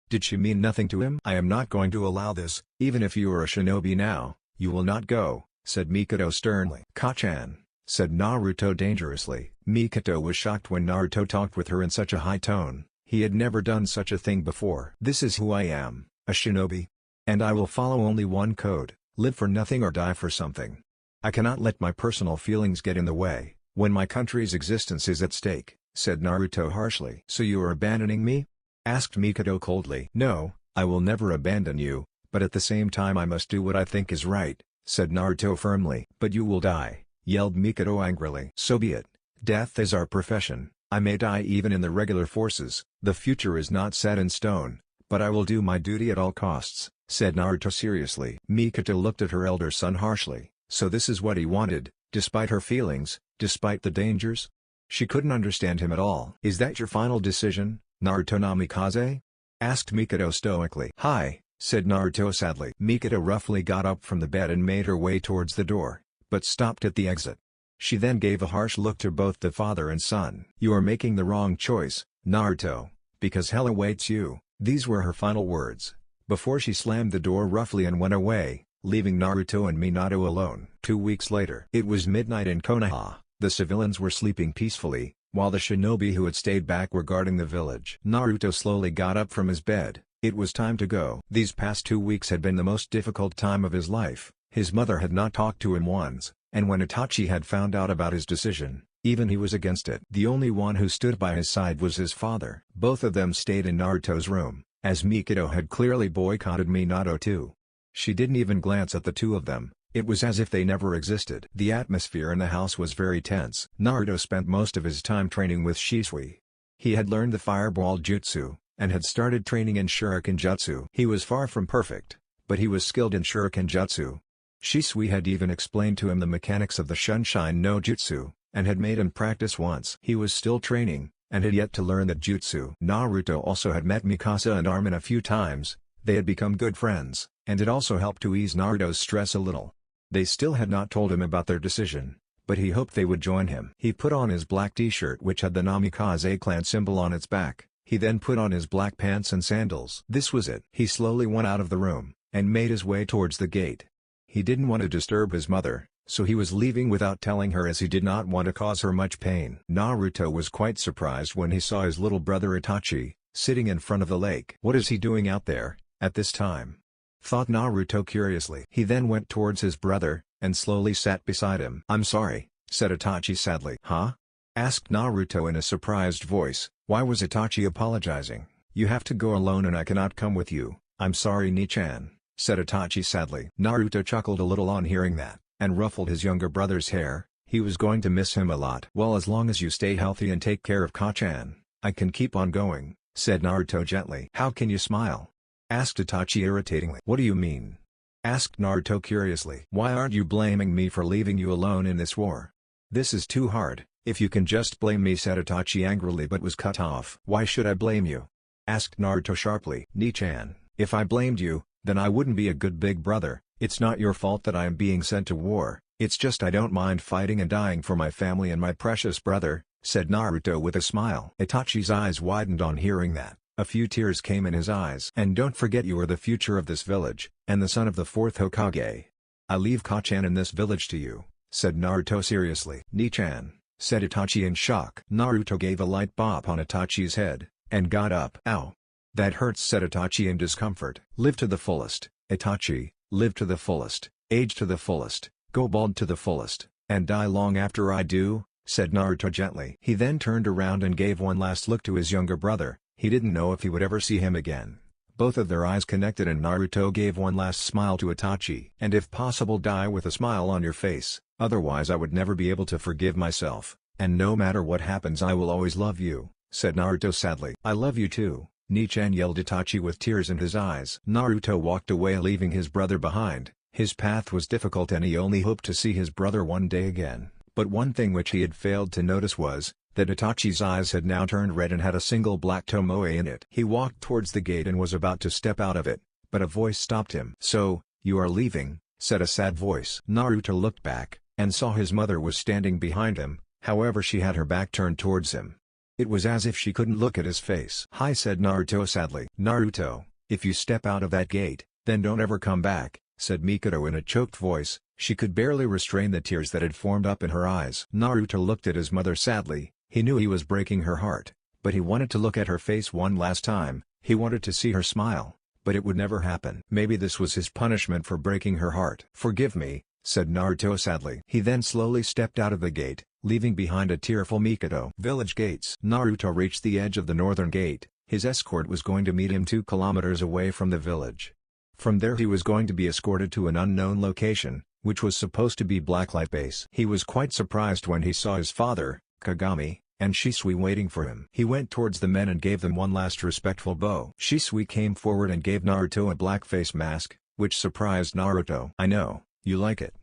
Did she mean nothing to him? "I am not going to allow this. Even if you are a shinobi now, you will not go," said Mikado sternly. "Kachan," said Naruto dangerously. Mikado was shocked when Naruto talked with her in such a high tone. He had never done such a thing before. "This is who I am, a shinobi. And I will follow only one code, live for nothing or die for something. I cannot let my personal feelings get in the way, when my country's existence is at stake," said Naruto harshly. "So you are abandoning me?" asked Mikado coldly. "No, I will never abandon you, but at the same time I must do what I think is right," said Naruto firmly. "But you will die," yelled Mikado angrily. "So be it. Death is our profession. I may die even in the regular forces. The future is not set in stone, but I will do my duty at all costs," said Naruto seriously. Mikado looked at her elder son harshly. So this is what he wanted, despite her feelings, despite the dangers? She couldn't understand him at all. "Is that your final decision, Naruto Namikaze?" asked Mikado stoically. "Hi," said Naruto sadly. Mikado roughly got up from the bed and made her way towards the door, but stopped at the exit. She then gave a harsh look to both the father and son. "You are making the wrong choice, Naruto, because hell awaits you." These were her final words, before she slammed the door roughly and went away, leaving Naruto and Minato alone. 2 weeks later. It was midnight in Konoha. The civilians were sleeping peacefully, while the shinobi who had stayed back were guarding the village. Naruto slowly got up from his bed. It was time to go. These past 2 weeks had been the most difficult time of his life. His mother had not talked to him once, and when Itachi had found out about his decision, even he was against it. The only one who stood by his side was his father. Both of them stayed in Naruto's room, as Mikado had clearly boycotted Minato too. She didn't even glance at the two of them. It was as if they never existed. The atmosphere in the house was very tense. Naruto spent most of his time training with Shisui. He had learned the fireball jutsu, and had started training in shuriken jutsu. He was far from perfect, but he was skilled in shuriken jutsu. Shisui had even explained to him the mechanics of the Shunshin no Jutsu, and had made him practice once. He was still training, and had yet to learn that jutsu. Naruto also had met Mikasa and Armin a few times. They had become good friends, and it also helped to ease Naruto's stress a little. They still had not told him about their decision, but he hoped they would join him. He put on his black t-shirt which had the Namikaze clan symbol on its back. He then put on his black pants and sandals. This was it. He slowly went out of the room, and made his way towards the gate. He didn't want to disturb his mother, so he was leaving without telling her as he did not want to cause her much pain. Naruto was quite surprised when he saw his little brother Itachi, sitting in front of the lake. What is he doing out there, at this time? Thought Naruto curiously. He then went towards his brother, and slowly sat beside him. I'm sorry, said Itachi sadly. Huh? Asked Naruto in a surprised voice. Why was Itachi apologizing? You have to go alone and I cannot come with you. I'm sorry Nichan, said Itachi sadly. Naruto chuckled a little on hearing that, and ruffled his younger brother's hair. He was going to miss him a lot. Well, as long as you stay healthy and take care of Kachan, I can keep on going, said Naruto gently. How can you smile? Asked Itachi irritatingly. What do you mean? Asked Naruto curiously. Why aren't you blaming me for leaving you alone in this war? This is too hard. "If you can just blame me," said Itachi angrily, but was cut off. "Why should I blame you?" asked Naruto sharply. "Ni-chan, if I blamed you, then I wouldn't be a good big brother. It's not your fault that I am being sent to war, it's just I don't mind fighting and dying for my family and my precious brother," said Naruto with a smile. Itachi's eyes widened on hearing that. A few tears came in his eyes. "And don't forget, you are the future of this village, and the son of the 4th Hokage. I leave Kachan in this village to you," said Naruto seriously. "Ni-chan," said Itachi in shock. Naruto gave a light bop on Itachi's head, and got up. "Ow! That hurts," said Itachi in discomfort. "Live to the fullest, Itachi, live to the fullest, age to the fullest, go bald to the fullest, and die long after I do," said Naruto gently. He then turned around and gave one last look to his younger brother. He didn't know if he would ever see him again. Both of their eyes connected and Naruto gave one last smile to Itachi. "And if possible, die with a smile on your face, otherwise I would never be able to forgive myself, and no matter what happens I will always love you," said Naruto sadly. "I love you too," Ni-chan yelled Itachi with tears in his eyes. Naruto walked away leaving his brother behind. His path was difficult and he only hoped to see his brother one day again. But one thing which he had failed to notice was that Itachi's eyes had now turned red and had a single black tomoe in it. He walked towards the gate and was about to step out of it, but a voice stopped him. "So, you are leaving," said a sad voice. Naruto looked back, and saw his mother was standing behind him, however she had her back turned towards him. It was as if she couldn't look at his face. "Hi," said Naruto sadly. "Naruto, if you step out of that gate, then don't ever come back," said Mikado in a choked voice. She could barely restrain the tears that had formed up in her eyes. Naruto looked at his mother sadly. He knew he was breaking her heart, but he wanted to look at her face one last time. He wanted to see her smile, but it would never happen. Maybe this was his punishment for breaking her heart. "Forgive me," said Naruto sadly. He then slowly stepped out of the gate, leaving behind a tearful Mikado. Village gates. Naruto reached the edge of the northern gate. His escort was going to meet him 2 kilometers away from the village. From there he was going to be escorted to an unknown location, which was supposed to be Blacklight Base. He was quite surprised when he saw his father, Kagami, and Shisui waiting for him. He went towards the men and gave them one last respectful bow. Shisui came forward and gave Naruto a black face mask, which surprised Naruto. "I know, you like it.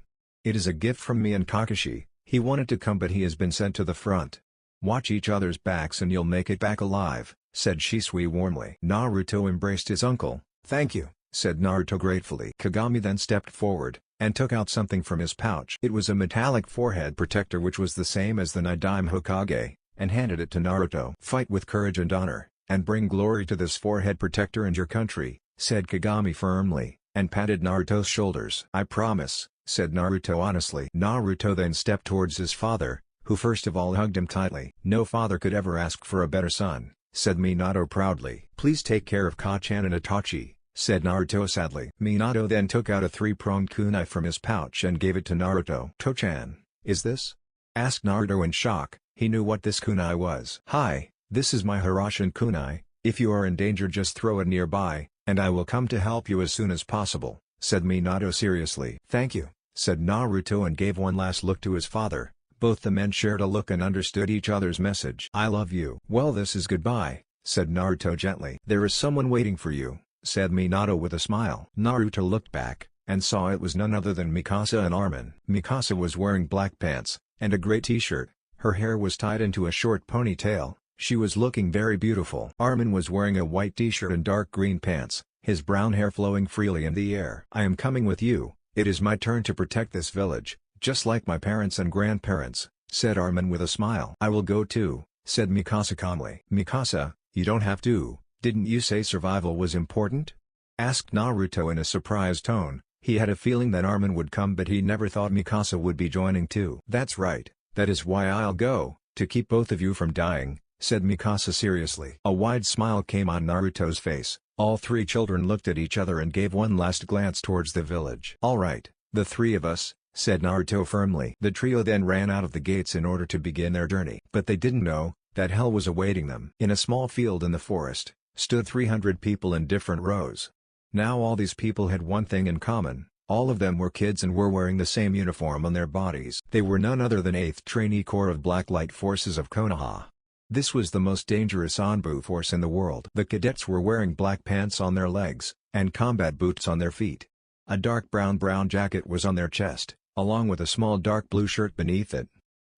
It is a gift from me and Kakashi. He wanted to come but he has been sent to the front. Watch each other's backs and you'll make it back alive," said Shisui warmly. Naruto embraced his uncle. "Thank you," said Naruto gratefully. Kagami then stepped forward, and took out something from his pouch. It was a metallic forehead protector which was the same as the Nidime Hokage, and handed it to Naruto. "Fight with courage and honor, and bring glory to this forehead protector and your country," said Kagami firmly, and patted Naruto's shoulders. "I promise," said Naruto honestly. Naruto then stepped towards his father, who first of all hugged him tightly. "No father could ever ask for a better son," said Minato proudly. "Please take care of Kachan and Itachi," said Naruto sadly. Minato then took out a 3-pronged kunai from his pouch and gave it to Naruto. "Tochan, is this?" asked Naruto in shock. He knew what this kunai was. "Hi, this is my Hiroshin kunai. If you are in danger just throw it nearby, and I will come to help you as soon as possible," said Minato seriously. "Thank you," said Naruto and gave one last look to his father. Both the men shared a look and understood each other's message. "I love you." "Well, this is goodbye," said Naruto gently. "There is someone waiting for you," said Minato with a smile. Naruto looked back, and saw it was none other than Mikasa and Armin. Mikasa was wearing black pants, and a gray t-shirt. Her hair was tied into a short ponytail. She was looking very beautiful. Armin was wearing a white t-shirt and dark green pants, his brown hair flowing freely in the air. "I am coming with you. It is my turn to protect this village, just like my parents and grandparents," said Armin with a smile. "I will go too," said Mikasa calmly. "Mikasa, you don't have to. Didn't you say survival was important?" asked Naruto in a surprised tone. He had a feeling that Armin would come but he never thought Mikasa would be joining too. "That's right, that is why I'll go, to keep both of you from dying," said Mikasa seriously. A wide smile came on Naruto's face. All 3 children looked at each other and gave one last glance towards the village. "All right, the 3 of us," said Naruto firmly. The trio then ran out of the gates in order to begin their journey. But they didn't know that hell was awaiting them. In a small field in the forest, stood 300 people in different rows. Now all these people had one thing in common. All of them were kids and were wearing the same uniform on their bodies. They were none other than 8th Trainee Corps of Blacklight Forces of Konoha. This was the most dangerous Anbu force in the world. The cadets were wearing black pants on their legs, and combat boots on their feet. A dark brown jacket was on their chest, along with a small dark blue shirt beneath it.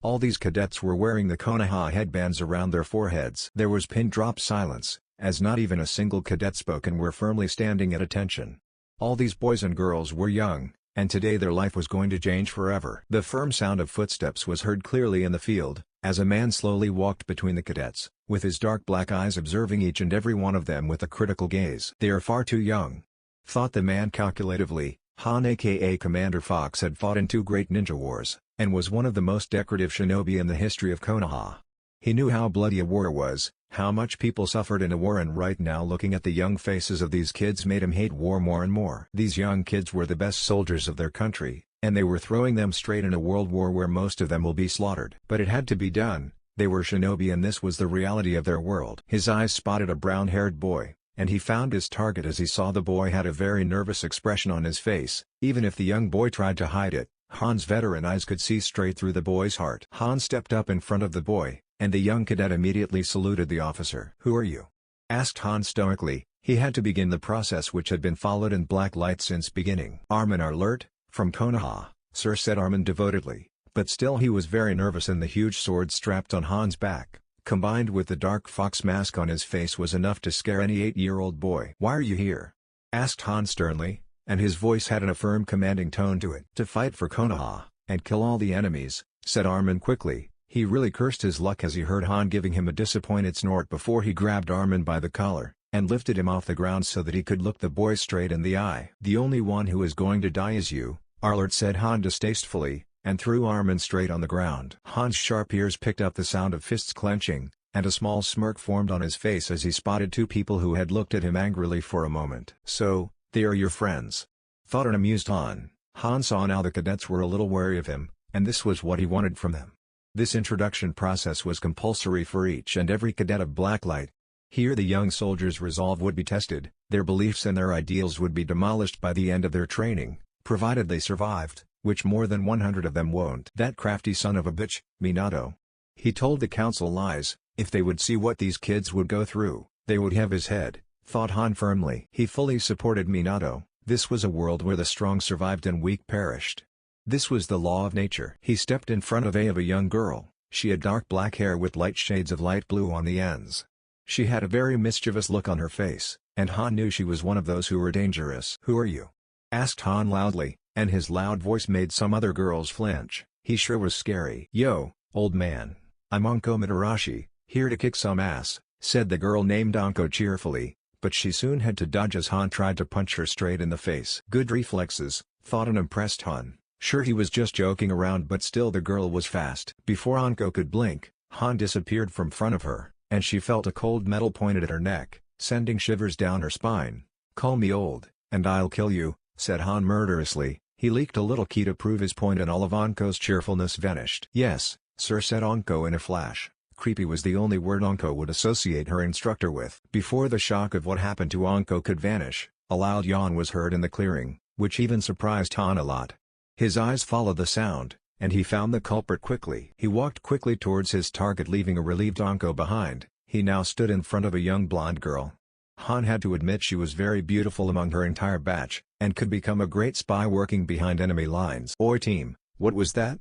All these cadets were wearing the Konoha headbands around their foreheads. There was pin-drop silence, as not even a single cadet spoke and were firmly standing at attention. All these boys and girls were young, and today their life was going to change forever. The firm sound of footsteps was heard clearly in the field, as a man slowly walked between the cadets, with his dark black eyes observing each and every one of them with a critical gaze. "They are far too young," thought the man calculatively. Han aka Commander Fox had fought in 2 great ninja wars, and was one of the most decorative shinobi in the history of Konoha. He knew how bloody a war was, how much people suffered in a war, and right now looking at the young faces of these kids made him hate war more and more. These young kids were the best soldiers of their country, and they were throwing them straight in a world war where most of them will be slaughtered. But it had to be done. They were shinobi and this was the reality of their world. His eyes spotted a brown-haired boy, and he found his target as he saw the boy had a very nervous expression on his face. Even if the young boy tried to hide it, Han's veteran eyes could see straight through the boy's heart. Han stepped up in front of the boy, and the young cadet immediately saluted the officer. "Who are you?" asked Han stoically. He had to begin the process which had been followed in black light since beginning. "Armin alert, from Konoha, sir," said Armin devotedly, but still he was very nervous, and the huge sword strapped on Han's back, combined with the dark fox mask on his face, was enough to scare any 8-year-old boy. "Why are you here?" asked Han sternly, and his voice had a firm commanding tone to it. "To fight for Konoha, and kill all the enemies," said Armin quickly. He really cursed his luck as he heard Han giving him a disappointed snort before he grabbed Armin by the collar, and lifted him off the ground so that he could look the boy straight in the eye. "The only one who is going to die is you, Arlert," said Han distastefully, and threw Armin straight on the ground. Han's sharp ears picked up the sound of fists clenching, and a small smirk formed on his face as he spotted 2 people who had looked at him angrily for a moment. "So, they are your friends?" thought an amused Han. Han saw now the cadets were a little wary of him, and this was what he wanted from them. This introduction process was compulsory for each and every cadet of Blacklight. Here the young soldiers' resolve would be tested, their beliefs and their ideals would be demolished by the end of their training, provided they survived, which more than 100 of them won't. That crafty son of a bitch, Minato. He told the council lies. If they would see what these kids would go through, they would have his head, thought Han firmly. He fully supported Minato. This was a world where the strong survived and weak perished. This was the law of nature. He stepped in front of a young girl. She had dark black hair with light shades of light blue on the ends. She had a very mischievous look on her face, and Han knew she was one of those who were dangerous. "Who are you?" asked Han loudly, and his loud voice made some other girls flinch. He sure was scary. "Yo, old man, I'm Anko Mitarashi, here to kick some ass," said the girl named Anko cheerfully, but she soon had to dodge as Han tried to punch her straight in the face. Good reflexes, thought an impressed Han. Sure, he was just joking around, but still the girl was fast. Before Anko could blink, Han disappeared from front of her, and she felt a cold metal pointed at her neck, sending shivers down her spine. "Call me old, and I'll kill you," said Han murderously. He leaked a little key to prove his point and all of Anko's cheerfulness vanished. "Yes, sir," said Anko in a flash. Creepy was the only word Anko would associate her instructor with. Before the shock of what happened to Anko could vanish, a loud yawn was heard in the clearing, which even surprised Han a lot. His eyes followed the sound, and he found the culprit quickly. He walked quickly towards his target, leaving a relieved Anko behind. He now stood in front of a young blonde girl. Han had to admit she was very beautiful among her entire batch, and could become a great spy working behind enemy lines. "Oi team, what was that?"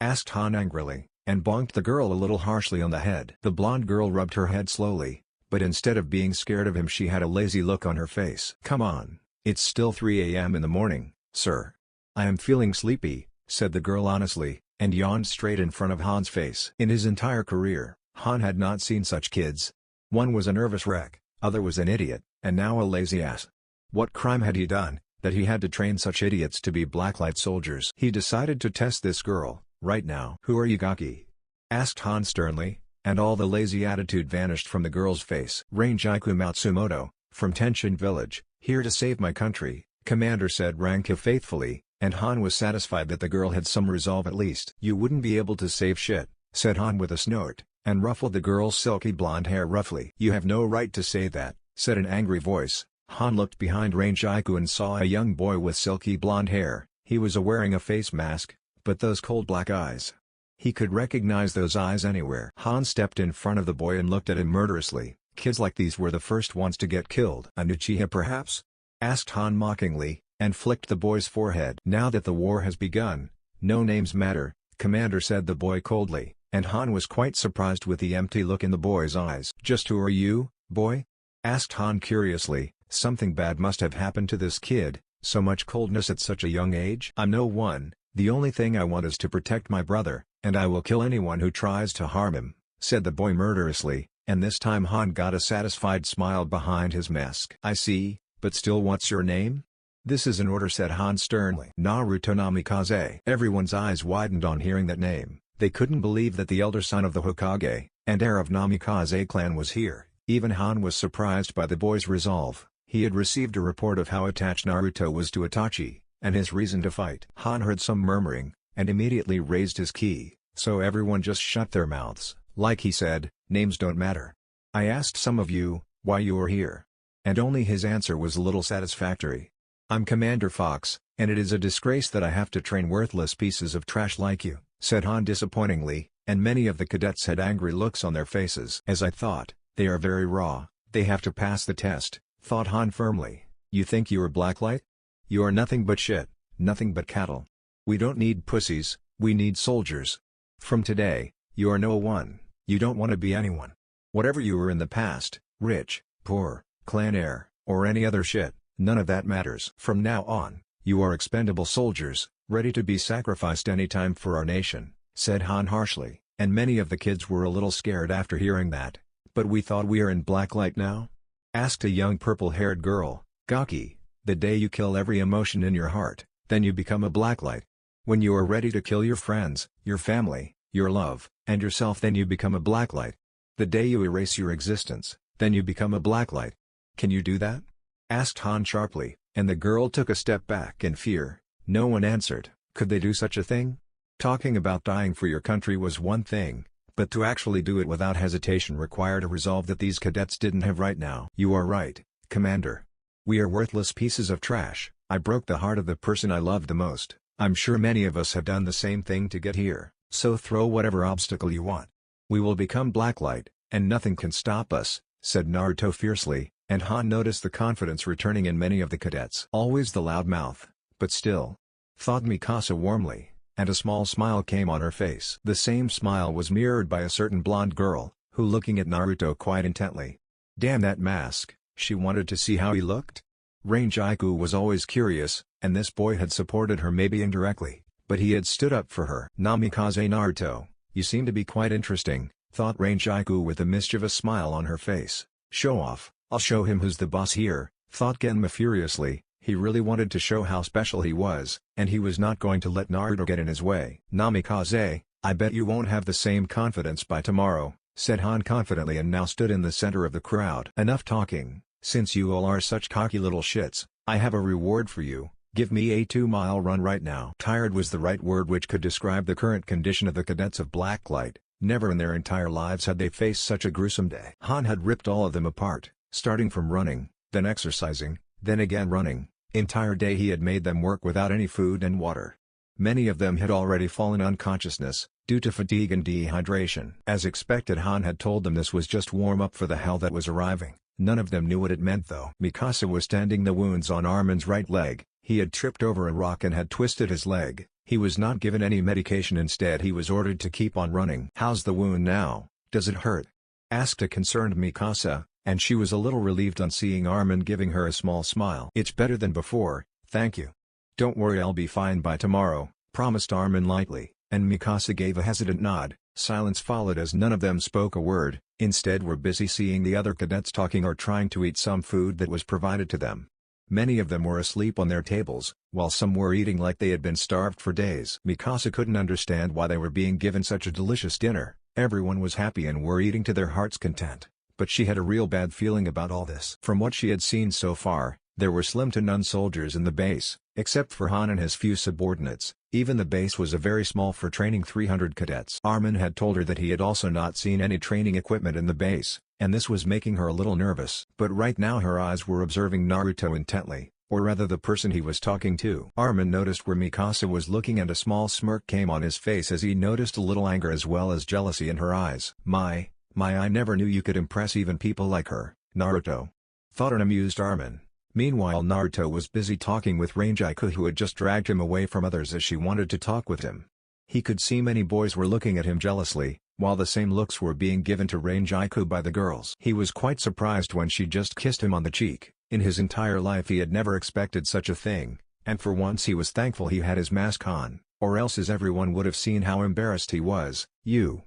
asked Han angrily, and bonked the girl a little harshly on the head. The blonde girl rubbed her head slowly, but instead of being scared of him she had a lazy look on her face. "Come on, it's still 3 a.m. in the morning, sir. I am feeling sleepy," said the girl honestly, and yawned straight in front of Han's face. In his entire career, Han had not seen such kids. One was a nervous wreck, other was an idiot, and now a lazy ass. What crime had he done, that he had to train such idiots to be Blacklight soldiers? He decided to test this girl, right now. "Who are you, Gaki?" asked Han sternly, and all the lazy attitude vanished from the girl's face. "Reinjiku Matsumoto, from Tenshin Village, here to save my country," Commander said Ranka faithfully, and Han was satisfied that the girl had some resolve at least. "You wouldn't be able to save shit," said Han with a snort, and ruffled the girl's silky blonde hair roughly. "You have no right to say that," said an angry voice. Han looked behind Reinjiku and saw a young boy with silky blonde hair. He was wearing a face mask, but those cold black eyes. He could recognize those eyes anywhere. Han stepped in front of the boy and looked at him murderously. Kids like these were the first ones to get killed. "An Uchiha perhaps?" asked Han mockingly, and flicked the boy's forehead. "Now that the war has begun, no names matter," Commander, said the boy coldly, and Han was quite surprised with the empty look in the boy's eyes. Just who are you, boy? Asked Han curiously. Something bad must have happened to this kid, so much coldness at such a young age. I'm no one, the only thing I want is to protect my brother, and I will kill anyone who tries to harm him, said the boy murderously, and this time Han got a satisfied smile behind his mask. I see, but still, what's your name? This is an order, said Han sternly. Naruto Namikaze. Everyone's eyes widened on hearing that name. They couldn't believe that the elder son of the Hokage, and heir of Namikaze clan was here. Even Han was surprised by the boy's resolve. He had received a report of how attached Naruto was to Itachi, and his reason to fight. Han heard some murmuring, and immediately raised his ki, so everyone just shut their mouths. Like he said, names don't matter. I asked some of you, why you are here. And only his answer was a little satisfactory. I'm Commander Fox, and it is a disgrace that I have to train worthless pieces of trash like you, said Han disappointingly, and many of the cadets had angry looks on their faces. As I thought, they are very raw, they have to pass the test, thought Han firmly. You think you are Blacklight? You are nothing but shit, nothing but cattle. We don't need pussies, we need soldiers. From today, you are no one, you don't want to be anyone. Whatever you were in the past, rich, poor, clan heir, or any other shit, none of that matters. From now on, you are expendable soldiers, ready to be sacrificed anytime for our nation, said Han harshly, and many of the kids were a little scared after hearing that. But we thought we are in Blacklight now? Asked a young purple-haired girl. Gaki, the day you kill every emotion in your heart, then you become a Blacklight. When you are ready to kill your friends, your family, your love, and yourself, then you become a Blacklight. The day you erase your existence, then you become a Blacklight. Can you do that? Asked Han sharply, and the girl took a step back in fear. No one answered. Could they do such a thing? Talking about dying for your country was one thing, but to actually do it without hesitation required a resolve that these cadets didn't have right now. You are right, Commander. We are worthless pieces of trash. I broke the heart of the person I loved the most. I'm sure many of us have done the same thing to get here, so throw whatever obstacle you want. We will become Blacklight, and nothing can stop us, said Naruto fiercely, and Han noticed the confidence returning in many of the cadets. Always the loud mouth, but still, thought Mikasa warmly, and a small smile came on her face. The same smile was mirrored by a certain blonde girl, who looking at Naruto quite intently. Damn that mask, she wanted to see how he looked? Reincarnation was always curious, and this boy had supported her maybe indirectly, but he had stood up for her. Namikaze Naruto, you seem to be quite interesting, thought Reincarnation with a mischievous smile on her face. Show off, I'll show him who's the boss here, thought Genma furiously. He really wanted to show how special he was, and he was not going to let Naruto get in his way. Namikaze, I bet you won't have the same confidence by tomorrow, said Han confidently, and now stood in the center of the crowd. Enough talking, since you all are such cocky little shits, I have a reward for you. Give me a 2-mile run right now. Tired was the right word which could describe the current condition of the cadets of Blacklight. Never in their entire lives had they faced such a gruesome day. Han had ripped all of them apart, starting from running, then exercising, then again running. Entire day he had made them work without any food and water. Many of them had already fallen unconsciousness, due to fatigue and dehydration. As expected, Han had told them this was just warm-up for the hell that was arriving. None of them knew what it meant though. Mikasa was tending the wounds on Armin's right leg. He had tripped over a rock and had twisted his leg. He was not given any medication, instead he was ordered to keep on running. How's the wound now, does it hurt? Asked a concerned Mikasa, and she was a little relieved on seeing Armin giving her a small smile. It's better than before, thank you. Don't worry, I'll be fine by tomorrow, promised Armin lightly, and Mikasa gave a hesitant nod. Silence followed as none of them spoke a word, instead were busy seeing the other cadets talking or trying to eat some food that was provided to them. Many of them were asleep on their tables, while some were eating like they had been starved for days. Mikasa couldn't understand why they were being given such a delicious dinner. Everyone was happy and were eating to their heart's content, but she had a real bad feeling about all this. From what she had seen so far, there were slim to none soldiers in the base, except for Han and his few subordinates. Even the base was a very small for training 300 cadets. Armin had told her that he had also not seen any training equipment in the base, and this was making her a little nervous. But right now her eyes were observing Naruto intently, or rather the person he was talking to. Armin noticed where Mikasa was looking, and a small smirk came on his face as he noticed a little anger as well as jealousy in her eyes. My, I never knew you could impress even people like her, Naruto, thought an amused Armin. Meanwhile Naruto was busy talking with Reincarnation, who had just dragged him away from others as she wanted to talk with him. He could see many boys were looking at him jealously, while the same looks were being given to Reincarnation by the girls. He was quite surprised when she just kissed him on the cheek. In his entire life he had never expected such a thing, and for once he was thankful he had his mask on, or else as everyone would have seen how embarrassed he was. "You,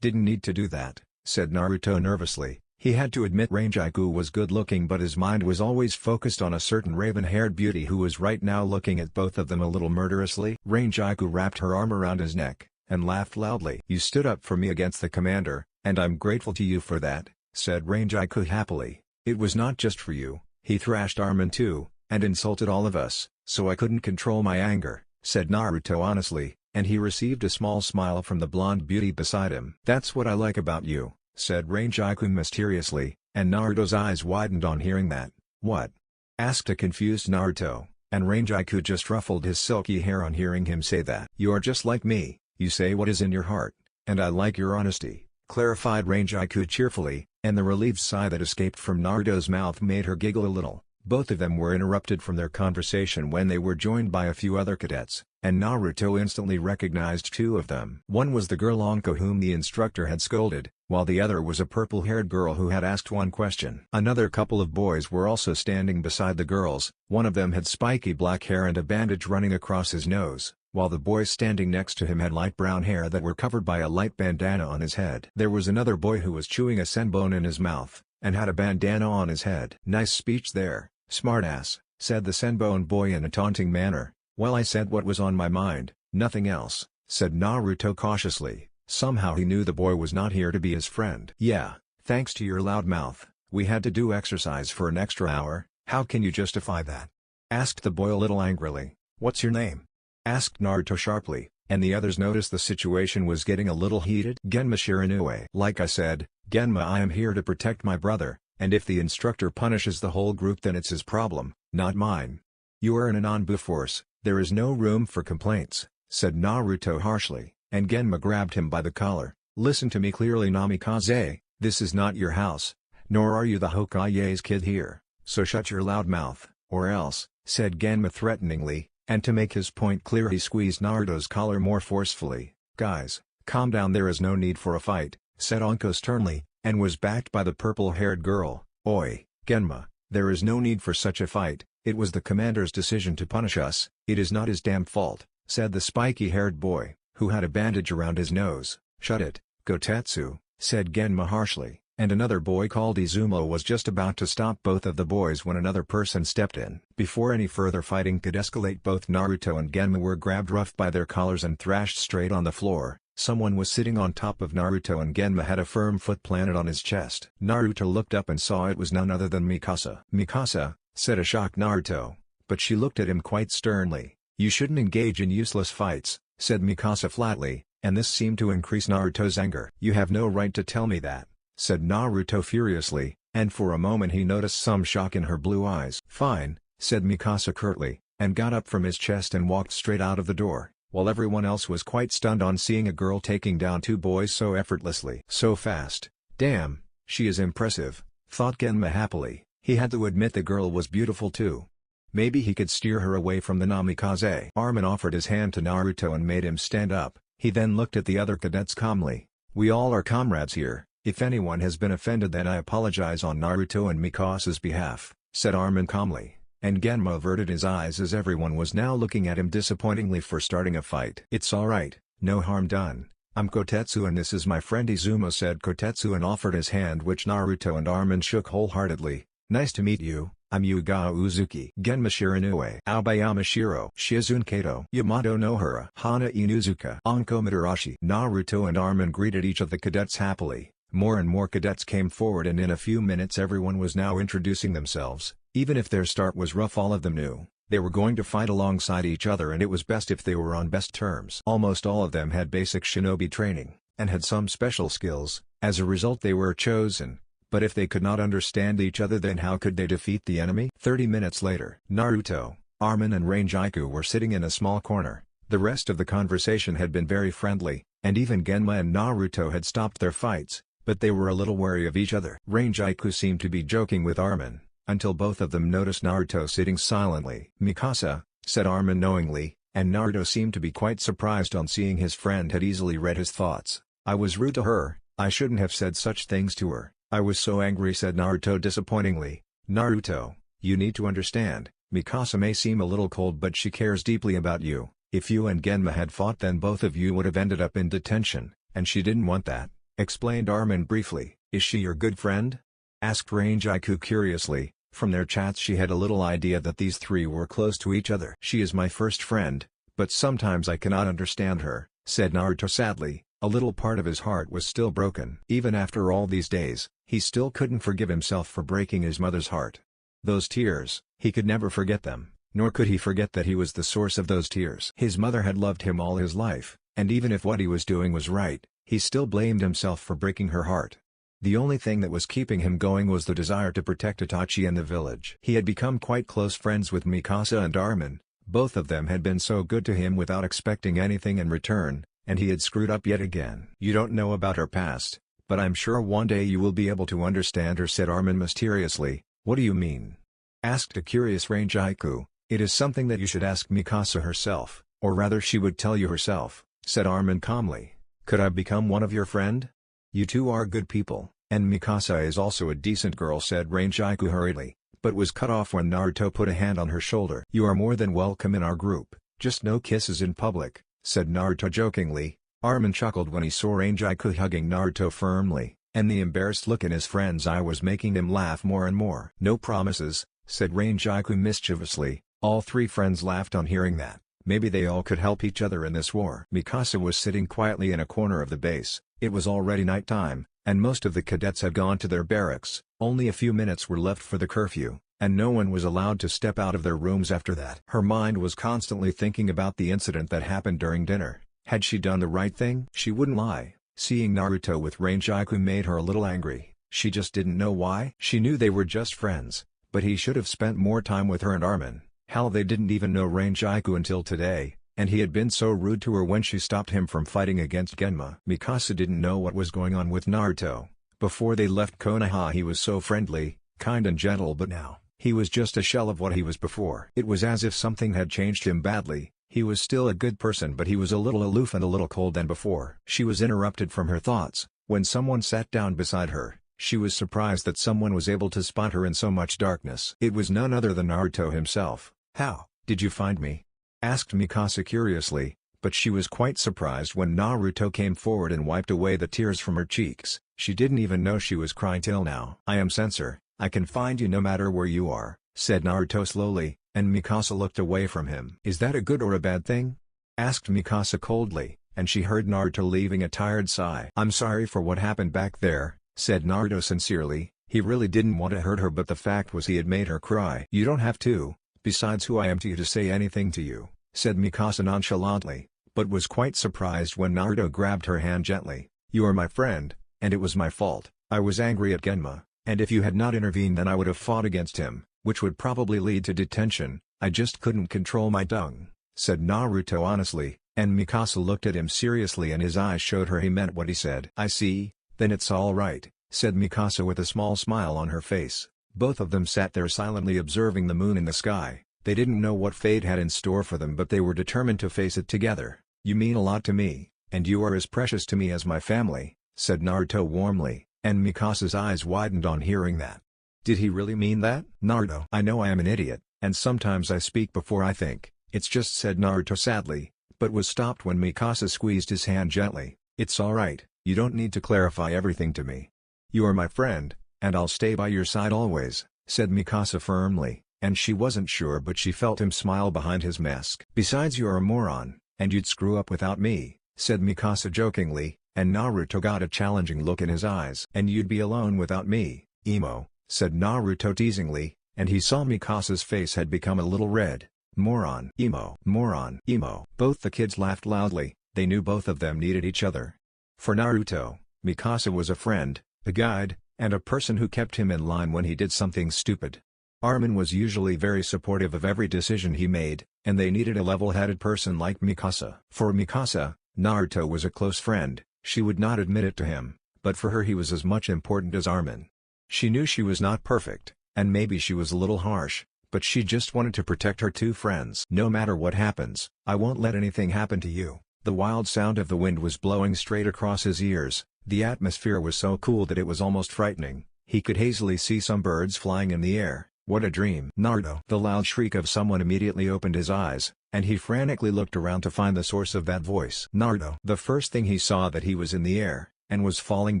didn't need to do that," said Naruto nervously. He had to admit Reincarnation was good looking, but his mind was always focused on a certain raven-haired beauty who was right now looking at both of them a little murderously. Reincarnation wrapped her arm around his neck, and laughed loudly. "You stood up for me against the commander, and I'm grateful to you for that," said Reincarnation happily. "It was not just for you, he thrashed Armin too, and insulted all of us, so I couldn't control my anger," said Naruto honestly, and he received a small smile from the blonde beauty beside him. "That's what I like about you," said Reincarnation mysteriously, and Naruto's eyes widened on hearing that. "What?" asked a confused Naruto, and Reincarnation just ruffled his silky hair on hearing him say that. "You are just like me, you say what is in your heart, and I like your honesty," clarified Reincarnation cheerfully, and the relieved sigh that escaped from Naruto's mouth made her giggle a little. Both of them were interrupted from their conversation when they were joined by a few other cadets, and Naruto instantly recognized two of them. One was the girl Anko whom the instructor had scolded, while the other was a purple-haired girl who had asked one question. Another couple of boys were also standing beside the girls. One of them had spiky black hair and a bandage running across his nose, while the boys standing next to him had light brown hair that were covered by a light bandana on his head. There was another boy who was chewing a senbon in his mouth, and had a bandana on his head. "Nice speech there, smartass," said the senbon boy in a taunting manner. "Well, I said what was on my mind, nothing else," said Naruto cautiously. Somehow he knew the boy was not here to be his friend. "Yeah, thanks to your loud mouth, we had to do exercise for an extra hour." "How can you justify that?" asked the boy a little angrily. "What's your name?" asked Naruto sharply, and the others noticed the situation was getting a little heated. "Genma Shiranui." "Like I said, Genma, I am here to protect my brother, and if the instructor punishes the whole group then it's his problem, not mine. You are in an Anbu force, there is no room for complaints," said Naruto harshly, and Genma grabbed him by the collar. "Listen to me clearly, Namikaze, this is not your house, nor are you the Hokage's kid here, so shut your loud mouth, or else," said Genma threateningly, and to make his point clear he squeezed Naruto's collar more forcefully. "Guys, calm down, there is no need for a fight," said Anko sternly, and was backed by the purple-haired girl. "Oi, Genma, there is no need for such a fight, it was the commander's decision to punish us, it is not his damn fault," said the spiky-haired boy, who had a bandage around his nose. "Shut it, Kotetsu," said Genma harshly, and another boy called Izumo was just about to stop both of the boys when another person stepped in. Before any further fighting could escalate, both Naruto and Genma were grabbed rough by their collars and thrashed straight on the floor. Someone was sitting on top of Naruto and Genma had a firm foot planted on his chest. Naruto looked up and saw it was none other than Mikasa. "Mikasa," said a shocked Naruto, but she looked at him quite sternly. "You shouldn't engage in useless fights," said Mikasa flatly, and this seemed to increase Naruto's anger. "You have no right to tell me that," said Naruto furiously, and for a moment he noticed some shock in her blue eyes. "Fine," said Mikasa curtly, and got up from his chest and walked straight out of the door, while everyone else was quite stunned on seeing a girl taking down two boys so effortlessly. So fast. "Damn, she is impressive," thought Genma happily. He had to admit the girl was beautiful too. Maybe he could steer her away from the Namikaze. Armin offered his hand to Naruto and made him stand up. He then looked at the other cadets calmly. "We all are comrades here. If anyone has been offended then I apologize on Naruto and Mikasa's behalf," said Armin calmly, and Genma averted his eyes as everyone was now looking at him disappointingly for starting a fight. "It's alright, no harm done. I'm Kotetsu and this is my friend Izumo," said Kotetsu and offered his hand, which Naruto and Armin shook wholeheartedly. "Nice to meet you, I'm Yuga Uzuki." "Genma Shiranui." "Aobayama Shiro." "Shizune Kato." "Yamato Nohara." "Hana Inuzuka." "Anko Mitarashi." Naruto and Armin greeted each of the cadets happily. More and more cadets came forward and in a few minutes everyone was now introducing themselves. Even if their start was rough, all of them knew they were going to fight alongside each other and it was best if they were on best terms. Almost all of them had basic shinobi training, and had some special skills. As a result they were chosen. But if they could not understand each other then how could they defeat the enemy? 30 minutes later, Naruto, Armin and Reincarnation were sitting in a small corner. The rest of the conversation had been very friendly, and even Genma and Naruto had stopped their fights, but they were a little wary of each other. Reincarnation seemed to be joking with Armin, until both of them noticed Naruto sitting silently. "Mikasa," said Armin knowingly, and Naruto seemed to be quite surprised on seeing his friend had easily read his thoughts. "I was rude to her, I shouldn't have said such things to her, I was so angry," said Naruto disappointingly. "Naruto, you need to understand, Mikasa may seem a little cold but she cares deeply about you. If you and Genma had fought then both of you would have ended up in detention, and she didn't want that," explained Armin briefly. "Is she your good friend?" asked Rangiku curiously. From their chats she had a little idea that these three were close to each other. "She is my first friend, but sometimes I cannot understand her," said Naruto sadly. A little part of his heart was still broken. Even after all these days, he still couldn't forgive himself for breaking his mother's heart. Those tears, he could never forget them, nor could he forget that he was the source of those tears. His mother had loved him all his life, and even if what he was doing was right, he still blamed himself for breaking her heart. The only thing that was keeping him going was the desire to protect Itachi and the village. He had become quite close friends with Mikasa and Armin. Both of them had been so good to him without expecting anything in return, and he had screwed up yet again. "You don't know about her past, but I'm sure one day you will be able to understand her," said Armin mysteriously. "What do you mean?" asked a curious Rangiku. "It is something that you should ask Mikasa herself, or rather she would tell you herself," said Armin calmly. "Could I become one of your friend? You two are good people, and Mikasa is also a decent girl," said Rangiku hurriedly, but was cut off when Naruto put a hand on her shoulder. "You are more than welcome in our group, just no kisses in public," said Naruto jokingly. Armin chuckled when he saw Rangiku hugging Naruto firmly, and the embarrassed look in his friend's eye was making him laugh more and more. "No promises," said Rangiku mischievously. All three friends laughed on hearing that. Maybe they all could help each other in this war. Mikasa was sitting quietly in a corner of the base. It was already night time, and most of the cadets had gone to their barracks. Only a few minutes were left for the curfew, and no one was allowed to step out of their rooms after that. Her mind was constantly thinking about the incident that happened during dinner. Had she done the right thing? She wouldn't lie. Seeing Naruto with Rangiku made her a little angry. She just didn't know why. She knew they were just friends, but he should have spent more time with her and Armin. Hell, they didn't even know Rangiku until today, and he had been so rude to her when she stopped him from fighting against Genma. Mikasa didn't know what was going on with Naruto. Before they left Konoha he was so friendly, kind and gentle, but now, he was just a shell of what he was before. It was as if something had changed him badly. He was still a good person but he was a little aloof and a little cold than before. She was interrupted from her thoughts when someone sat down beside her. She was surprised that someone was able to spot her in so much darkness. It was none other than Naruto himself. "How did you find me?" asked Mikasa curiously, but she was quite surprised when Naruto came forward and wiped away the tears from her cheeks. She didn't even know she was crying till now. "I am Sensor, I can find you no matter where you are," said Naruto slowly, and Mikasa looked away from him. "Is that a good or a bad thing?" asked Mikasa coldly, and she heard Naruto leaving a tired sigh. "I'm sorry for what happened back there," said Naruto sincerely. He really didn't want to hurt her but the fact was he had made her cry. "You don't have to. Besides, who I am to you to say anything to you," said Mikasa nonchalantly, but was quite surprised when Naruto grabbed her hand gently. "You are my friend, and it was my fault. I was angry at Genma, and if you had not intervened then I would have fought against him, which would probably lead to detention. I just couldn't control my tongue," said Naruto honestly, and Mikasa looked at him seriously and his eyes showed her he meant what he said. "I see, then it's all right," said Mikasa with a small smile on her face. Both of them sat there silently observing the moon in the sky. They didn't know what fate had in store for them but they were determined to face it together. "You mean a lot to me, and you are as precious to me as my family," said Naruto warmly, and Mikasa's eyes widened on hearing that. Did he really mean that? "Naruto, I know I am an idiot, and sometimes I speak before I think, it's just," said Naruto sadly, but was stopped when Mikasa squeezed his hand gently. "It's alright, you don't need to clarify everything to me. You are my friend, and I'll stay by your side always," said Mikasa firmly, and she wasn't sure but she felt him smile behind his mask. "Besides, you're a moron, and you'd screw up without me," said Mikasa jokingly, and Naruto got a challenging look in his eyes. "And you'd be alone without me, emo," said Naruto teasingly, and he saw Mikasa's face had become a little red. "Moron, emo, moron, emo." Both the kids laughed loudly. They knew both of them needed each other. For Naruto, Mikasa was a friend, a guide, and a person who kept him in line when he did something stupid. Armin was usually very supportive of every decision he made, and they needed a level-headed person like Mikasa. For Mikasa, Naruto was a close friend. She would not admit it to him, but for her he was as much important as Armin. She knew she was not perfect, and maybe she was a little harsh, but she just wanted to protect her two friends. "No matter what happens, I won't let anything happen to you." The wild sound of the wind was blowing straight across his ears. The atmosphere was so cool that it was almost frightening. He could hazily see some birds flying in the air. What a dream. "Naruto!" The loud shriek of someone immediately opened his eyes, and he frantically looked around to find the source of that voice. Naruto! The first thing he saw that he was in the air, and was falling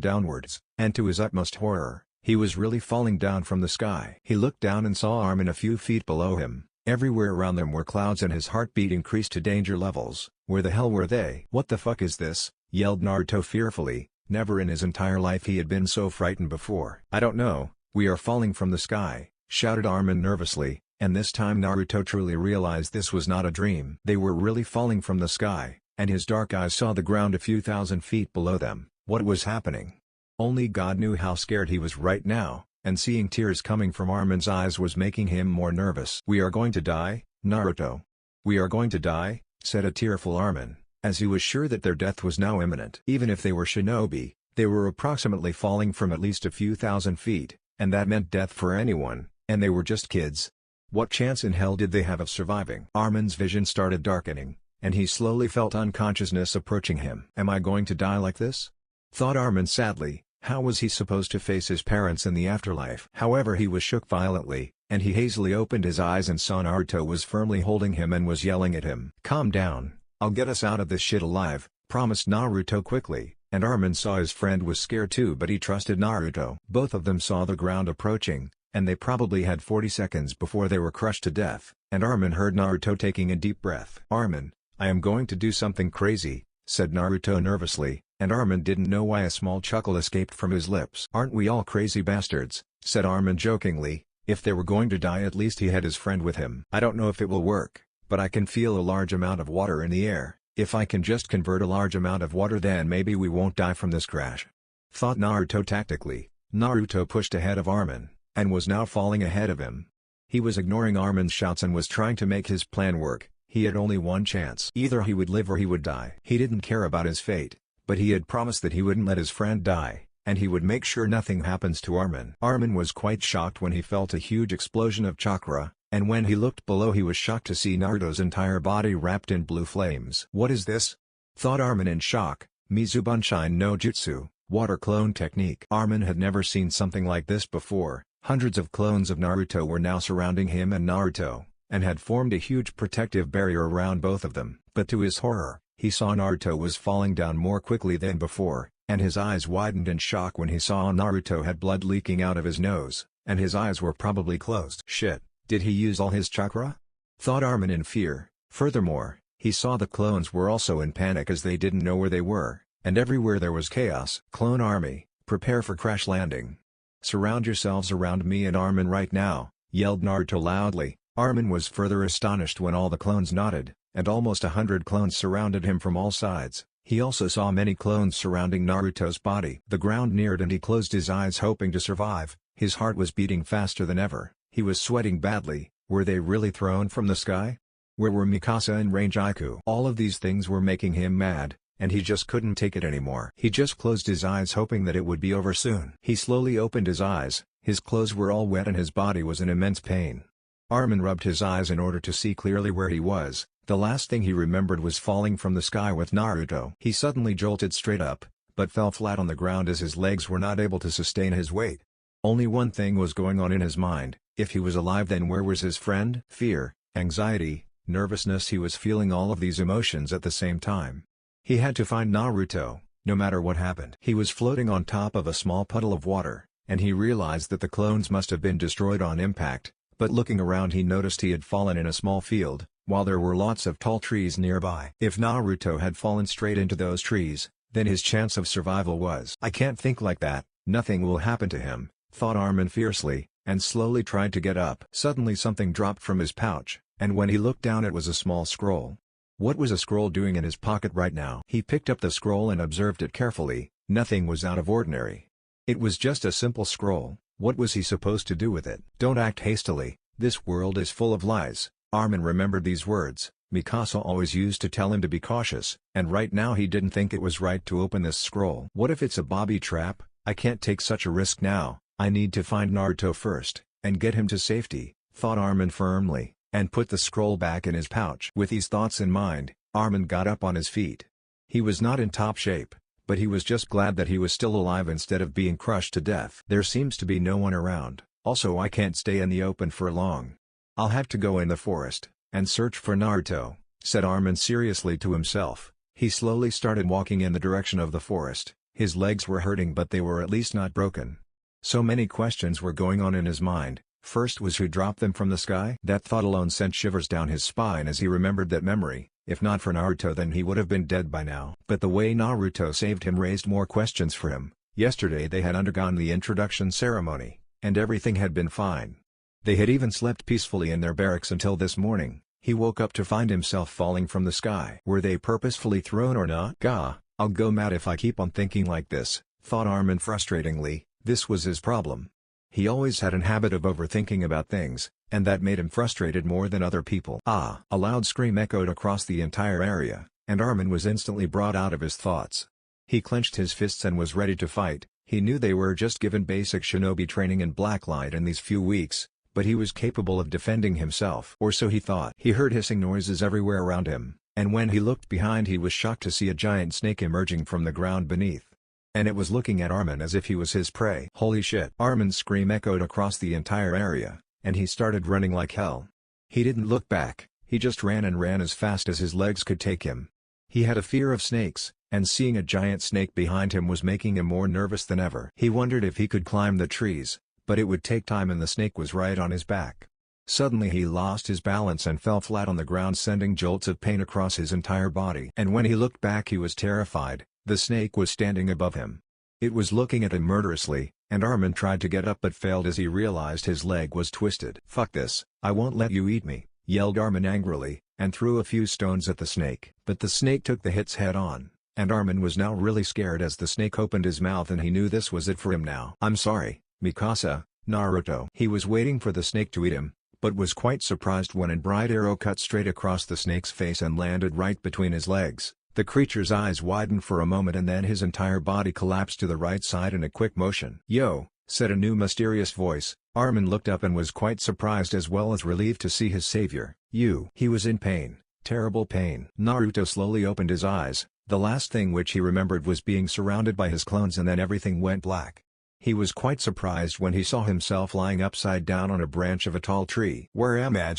downwards, and to his utmost horror, he was really falling down from the sky. He looked down and saw Armin a few feet below him. Everywhere around them were clouds and his heartbeat increased to danger levels. Where the hell were they? "What the fuck is this?" yelled Naruto fearfully. Never in his entire life he had been so frightened before. "I don't know, we are falling from the sky," shouted Armin nervously, and this time Naruto truly realized this was not a dream. They were really falling from the sky, and his dark eyes saw the ground a few thousand feet below them. What was happening? Only God knew how scared he was right now, and seeing tears coming from Armin's eyes was making him more nervous. "We are going to die, Naruto. We are going to die," said a tearful Armin, as he was sure that their death was now imminent. Even if they were shinobi, they were approximately falling from at least a few thousand feet, and that meant death for anyone, and they were just kids. What chance in hell did they have of surviving? Armin's vision started darkening, and he slowly felt unconsciousness approaching him. "Am I going to die like this?" thought Armin sadly. How was he supposed to face his parents in the afterlife? However, he was shook violently, and he hazily opened his eyes and saw Naruto was firmly holding him and was yelling at him. "Calm down, I'll get us out of this shit alive," promised Naruto quickly, and Armin saw his friend was scared too, but he trusted Naruto. Both of them saw the ground approaching, and they probably had 40 seconds before they were crushed to death, and Armin heard Naruto taking a deep breath. "Armin, I am going to do something crazy," said Naruto nervously, and Armin didn't know why a small chuckle escaped from his lips. "Aren't we all crazy bastards?" said Armin jokingly. If they were going to die, at least he had his friend with him. "I don't know if it will work, but I can feel a large amount of water in the air. If I can just convert a large amount of water, then maybe we won't die from this crash," thought Naruto tactically. Naruto pushed ahead of Armin, and was now falling ahead of him. He was ignoring Armin's shouts and was trying to make his plan work. He had only one chance. Either he would live or he would die. He didn't care about his fate, but he had promised that he wouldn't let his friend die, and he would make sure nothing happens to Armin. Armin was quite shocked when he felt a huge explosion of chakra, and when he looked below he was shocked to see Naruto's entire body wrapped in blue flames. "What is this?" thought Armin in shock. Mizubunshin no Jutsu, water clone technique. Armin had never seen something like this before. Hundreds of clones of Naruto were now surrounding him and Naruto, and had formed a huge protective barrier around both of them. But to his horror, he saw Naruto was falling down more quickly than before, and his eyes widened in shock when he saw Naruto had blood leaking out of his nose, and his eyes were probably closed. Shit, did he use all his chakra? Thought Armin in fear. Furthermore, he saw the clones were also in panic as they didn't know where they were, and everywhere there was chaos. "Clone army, prepare for crash landing. Surround yourselves around me and Armin right now," yelled Naruto loudly. Armin was further astonished when all the clones nodded, and almost 100 clones surrounded him from all sides. He also saw many clones surrounding Naruto's body. The ground neared and he closed his eyes hoping to survive. His heart was beating faster than ever. He was sweating badly. Were they really thrown from the sky? Where were Mikasa and Rangiku? All of these things were making him mad, and he just couldn't take it anymore. He just closed his eyes hoping that it would be over soon. He slowly opened his eyes. His clothes were all wet and his body was in immense pain. Armin rubbed his eyes in order to see clearly where he was. The last thing he remembered was falling from the sky with Naruto. He suddenly jolted straight up, but fell flat on the ground as his legs were not able to sustain his weight. Only one thing was going on in his mind: if he was alive, then where was his friend? Fear, anxiety, nervousness. He was feeling all of these emotions at the same time. He had to find Naruto, no matter what happened. He was floating on top of a small puddle of water, and he realized that the clones must have been destroyed on impact, but looking around he noticed he had fallen in a small field, while there were lots of tall trees nearby. If Naruto had fallen straight into those trees, then his chance of survival was. "I can't think like that, nothing will happen to him," thought Armin fiercely, and slowly tried to get up. Suddenly something dropped from his pouch, and when he looked down it was a small scroll. What was a scroll doing in his pocket right now? He picked up the scroll and observed it carefully. Nothing was out of ordinary. It was just a simple scroll. What was he supposed to do with it? "Don't act hastily, this world is full of lies." Armin remembered these words. Mikasa always used to tell him to be cautious, and right now he didn't think it was right to open this scroll. What if it's a booby trap? I can't take such a risk now. I need to find Naruto first, and get him to safety, thought Armin firmly, and put the scroll back in his pouch. With these thoughts in mind, Armin got up on his feet. He was not in top shape, but he was just glad that he was still alive instead of being crushed to death. There seems to be no one around, also I can't stay in the open for long. I'll have to go in the forest, and search for Naruto, said Armin seriously to himself. He slowly started walking in the direction of the forest. His legs were hurting but they were at least not broken. So many questions were going on in his mind. First was who dropped them from the sky? That thought alone sent shivers down his spine as he remembered that memory. If not for Naruto then he would have been dead by now. But the way Naruto saved him raised more questions for him. Yesterday they had undergone the introduction ceremony, and everything had been fine. They had even slept peacefully in their barracks until this morning. He woke up to find himself falling from the sky. Were they purposefully thrown or not? Gah, I'll go mad if I keep on thinking like this, thought Armin frustratingly. This was his problem. He always had an habit of overthinking about things, and that made him frustrated more than other people. Ah! A loud scream echoed across the entire area, and Armin was instantly brought out of his thoughts. He clenched his fists and was ready to fight. He knew they were just given basic shinobi training in Blacklight in these few weeks, but he was capable of defending himself. Or so he thought. He heard hissing noises everywhere around him, and when he looked behind he was shocked to see a giant snake emerging from the ground beneath. And it was looking at Armin as if he was his prey. Holy shit! Armin's scream echoed across the entire area, and he started running like hell. He didn't look back, he just ran and ran as fast as his legs could take him. He had a fear of snakes, and seeing a giant snake behind him was making him more nervous than ever. He wondered if he could climb the trees, but it would take time and the snake was right on his back. Suddenly he lost his balance and fell flat on the ground, sending jolts of pain across his entire body. And when he looked back he was terrified. The snake was standing above him. It was looking at him murderously, and Armin tried to get up but failed as he realized his leg was twisted. Fuck this, I won't let you eat me, yelled Armin angrily, and threw a few stones at the snake. But the snake took the hits head on, and Armin was now really scared as the snake opened his mouth and he knew this was it for him now. I'm sorry, Mikasa, Naruto. He was waiting for the snake to eat him, but was quite surprised when a bright arrow cut straight across the snake's face and landed right between his legs. The creature's eyes widened for a moment and then his entire body collapsed to the right side in a quick motion. Yo, said a new mysterious voice. Armin looked up and was quite surprised as well as relieved to see his savior. You. He was in pain, terrible pain. Naruto slowly opened his eyes. The last thing which he remembered was being surrounded by his clones and then everything went black. He was quite surprised when he saw himself lying upside down on a branch of a tall tree. Where am I?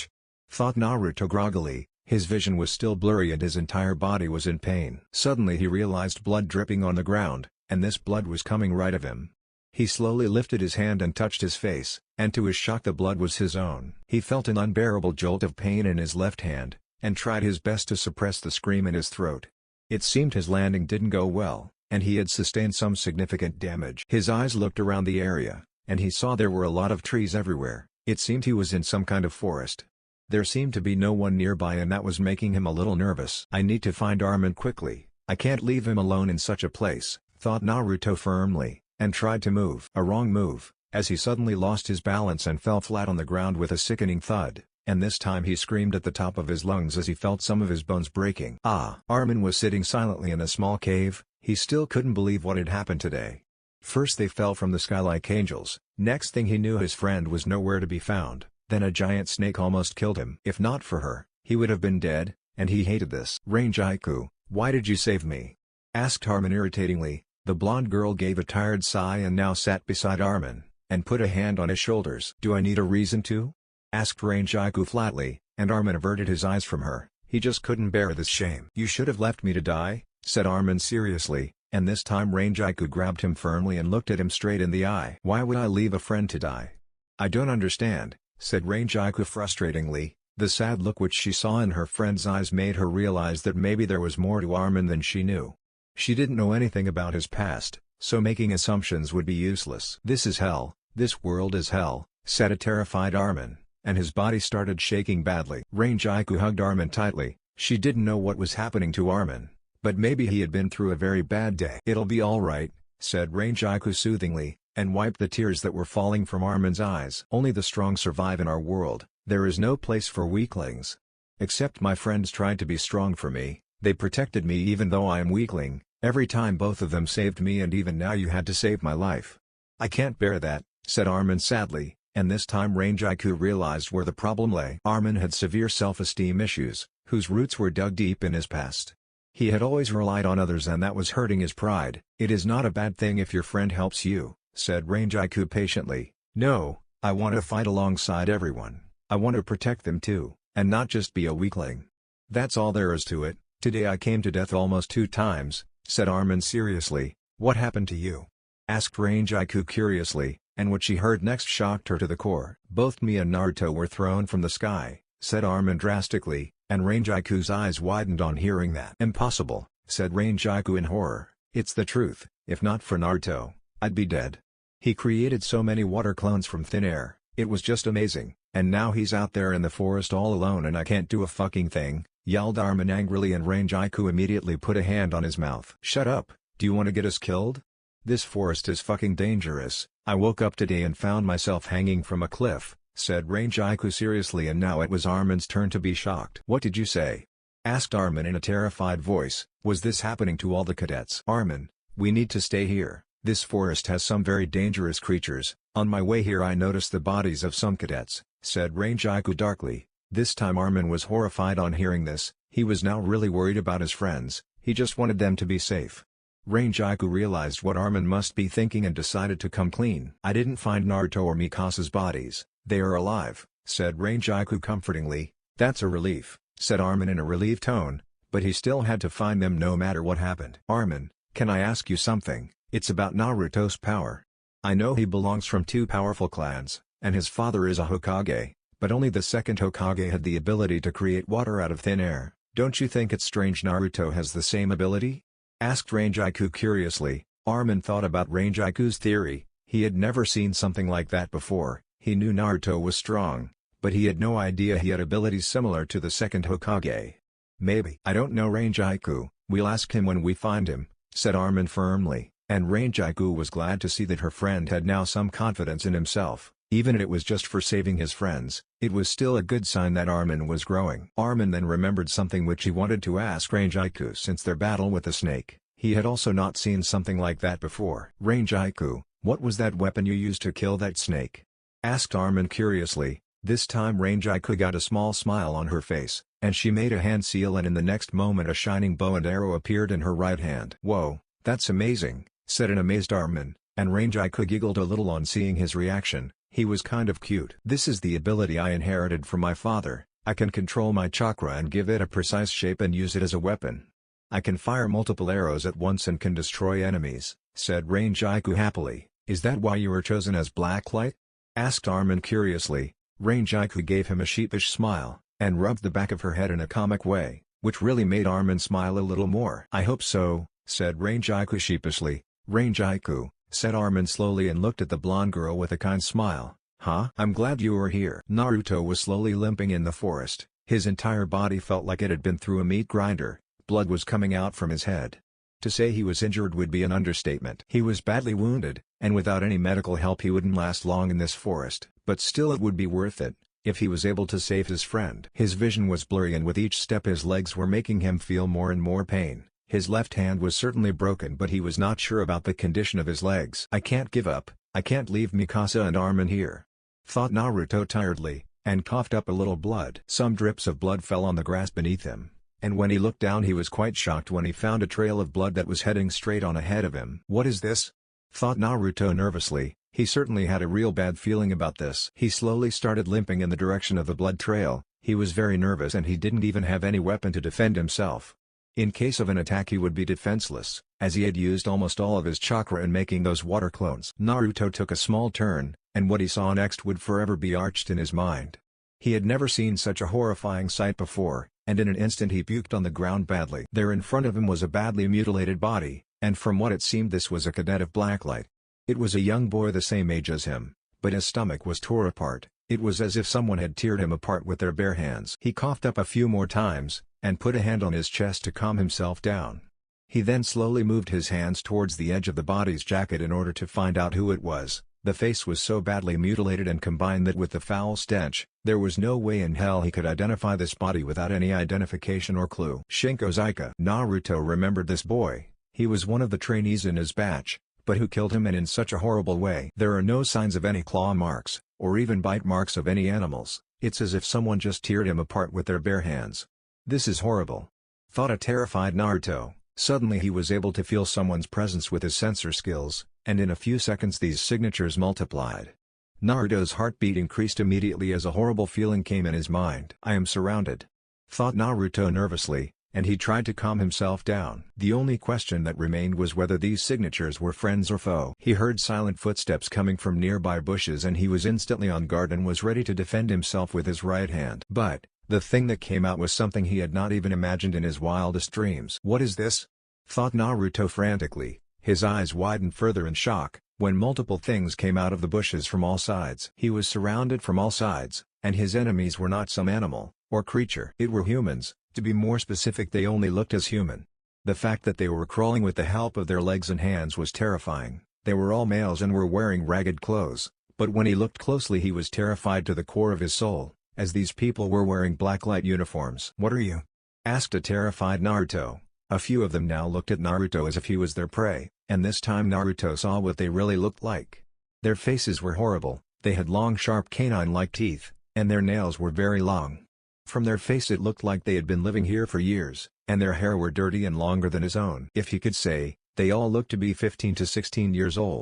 Thought Naruto groggily. His vision was still blurry and his entire body was in pain. Suddenly he realized blood dripping on the ground, and this blood was coming right at him. He slowly lifted his hand and touched his face, and to his shock the blood was his own. He felt an unbearable jolt of pain in his left hand, and tried his best to suppress the scream in his throat. It seemed his landing didn't go well, and he had sustained some significant damage. His eyes looked around the area, and he saw there were a lot of trees everywhere. It seemed he was in some kind of forest. There seemed to be no one nearby and that was making him a little nervous. I need to find Armin quickly. I can't leave him alone in such a place, thought Naruto firmly, and tried to move. A wrong move, as he suddenly lost his balance and fell flat on the ground with a sickening thud, and this time he screamed at the top of his lungs as he felt some of his bones breaking. Armin was sitting silently in a small cave. He still couldn't believe what had happened today. First they fell from the sky like angels, next thing he knew his friend was nowhere to be found. Then a giant snake almost killed him. If not for her, he would have been dead, and he hated this. Reincarnation, why did you save me? Asked Armin irritatingly. The blonde girl gave a tired sigh and now sat beside Armin, and put a hand on his shoulders. Do I need a reason to? Asked Reincarnation flatly, and Armin averted his eyes from her. He just couldn't bear this shame. You should have left me to die, said Armin seriously, and this time Reincarnation grabbed him firmly and looked at him straight in the eye. Why would I leave a friend to die? I don't understand, said Reincarnation frustratingly. The sad look which she saw in her friend's eyes made her realize that maybe there was more to Armin than she knew. She didn't know anything about his past, so making assumptions would be useless. This is hell, this world is hell, said a terrified Armin, and his body started shaking badly. Reincarnation hugged Armin tightly. She didn't know what was happening to Armin, but maybe he had been through a very bad day. It'll be alright, said Reincarnation soothingly, and wiped the tears that were falling from Armin's eyes. Only the strong survive in our world, there is no place for weaklings. Except my friends tried to be strong for me, they protected me even though I am weakling, every time both of them saved me and even now you had to save my life. I can't bear that, said Armin sadly, And this time Rangiku realized where the problem lay. Armin had severe self-esteem issues, whose roots were dug deep in his past. He had always relied on others and that was hurting his pride. "It is not a bad thing if your friend helps you," said Rangiku patiently. "No, I want to fight alongside everyone. I want to protect them too, and not just be a weakling. That's all there is to it. Today I came to death almost 2 times, said Armin seriously. "What happened to you?" asked Rangiku curiously, and what she heard next shocked her to the core. "Both me and Naruto were thrown from the sky," said Armin drastically, and Rangiku's eyes widened on hearing that. "Impossible," said Rangiku in horror. "It's the truth. If not for Naruto, I'd be dead. He created so many water clones from thin air, it was just amazing, and now he's out there in the forest all alone and I can't do a fucking thing," yelled Armin angrily, and Rangiku immediately put a hand on his mouth. "Shut up, do you want to get us killed? This forest is fucking dangerous. I woke up today and found myself hanging from a cliff," said Rangiku seriously, and now it was Armin's turn to be shocked. "What did you say?" asked Armin in a terrified voice. Was this happening to all the cadets? "Armin, we need to stay here. This forest has some very dangerous creatures. On my way here I noticed the bodies of some cadets," said Rangiku darkly. This time Armin was horrified on hearing this. He was now really worried about his friends. He just wanted them to be safe. Rangiku realized what Armin must be thinking and decided to come clean. "I didn't find Naruto or Mikasa's bodies. They are alive," said Rangiku comfortingly. "That's a relief," said Armin in a relieved tone, but he still had to find them no matter what happened. "Armin, can I ask you something? It's about Naruto's power. I know he belongs from 2 powerful clans, and his father is a Hokage, but only the second Hokage had the ability to create water out of thin air. Don't you think it's strange Naruto has the same ability?" asked Rangiku curiously. Armin thought about Rangiku's theory. He had never seen something like that before. He knew Naruto was strong, but he had no idea he had abilities similar to the second Hokage. "Maybe. I don't know Rangiku, we'll ask him when we find him," said Armin firmly. And Rangiku was glad to see that her friend had now some confidence in himself. Even if it was just for saving his friends, it was still a good sign that Armin was growing. Armin then remembered something which he wanted to ask Rangiku since their battle with the snake. He had also not seen something like that before. "Rangiku, what was that weapon you used to kill that snake?" asked Armin curiously. This time Rangiku got a small smile on her face, and she made a hand seal, and in the next moment a shining bow and arrow appeared in her right hand. "Whoa, that's amazing," said an amazed Armin, and Rangiku giggled a little on seeing his reaction. He was kind of cute. "This is the ability I inherited from my father. I can control my chakra and give it a precise shape and use it as a weapon. I can fire multiple arrows at once and can destroy enemies," said Rangiku happily. "Is that why you were chosen as Blacklight?" asked Armin curiously. Rangiku gave him a sheepish smile, and rubbed the back of her head in a comic way, which really made Armin smile a little more. "I hope so," said Rangiku sheepishly. "Rangiku," said Armin slowly and looked at the blonde girl with a kind smile. "Huh? I'm glad you are here." Naruto was slowly limping in the forest. His entire body felt like it had been through a meat grinder. Blood was coming out from his head. To say he was injured would be an understatement. He was badly wounded, and without any medical help he wouldn't last long in this forest. But still it would be worth it, if he was able to save his friend. His vision was blurry, and with each step his legs were making him feel more and more pain. His left hand was certainly broken, but he was not sure about the condition of his legs. "I can't give up, I can't leave Mikasa and Armin here," thought Naruto tiredly, and coughed up a little blood. Some drips of blood fell on the grass beneath him, and when he looked down he was quite shocked when he found a trail of blood that was heading straight on ahead of him. "What is this?" thought Naruto nervously. He certainly had a real bad feeling about this. He slowly started limping in the direction of the blood trail. He was very nervous and he didn't even have any weapon to defend himself. In case of an attack he would be defenseless, as he had used almost all of his chakra in making those water clones. Naruto took a small turn, and what he saw next would forever be arched in his mind. He had never seen such a horrifying sight before, and in an instant he puked on the ground badly. There in front of him was a badly mutilated body, and from what it seemed this was a cadet of Blacklight. It was a young boy the same age as him, but his stomach was tore apart. It was as if someone had teared him apart with their bare hands. He coughed up a few more times, and put a hand on his chest to calm himself down. He then slowly moved his hands towards the edge of the body's jacket in order to find out who it was. The face was so badly mutilated and combined that with the foul stench, there was no way in hell he could identify this body without any identification or clue. Shinko Zaika. Naruto remembered this boy. He was one of the trainees in his batch, but who killed him and in such a horrible way? There are no signs of any claw marks, or even bite marks of any animals. It's as if someone just teared him apart with their bare hands. This is horrible, thought a terrified Naruto. Suddenly he was able to feel someone's presence with his sensor skills, and in a few seconds these signatures multiplied. Naruto's heartbeat increased immediately as a horrible feeling came in his mind. I am surrounded, thought Naruto nervously, and he tried to calm himself down. The only question that remained was whether these signatures were friends or foe. He heard silent footsteps coming from nearby bushes and he was instantly on guard and was ready to defend himself with his right hand. But the thing that came out was something he had not even imagined in his wildest dreams. What is this? Thought Naruto frantically, his eyes widened further in shock, when multiple things came out of the bushes from all sides. He was surrounded from all sides, and his enemies were not some animal or creature. It were humans, to be more specific they only looked as human. The fact that they were crawling with the help of their legs and hands was terrifying. They were all males and were wearing ragged clothes, but when he looked closely he was terrified to the core of his soul, as these people were wearing black light uniforms. What are you? Asked a terrified Naruto. A few of them now looked at Naruto as if he was their prey, and this time Naruto saw what they really looked like. Their faces were horrible, they had long sharp canine-like teeth, and their nails were very long. From their face it looked like they had been living here for years, and their hair were dirty and longer than his own. If he could say, they all looked to be 15 to 16 years old.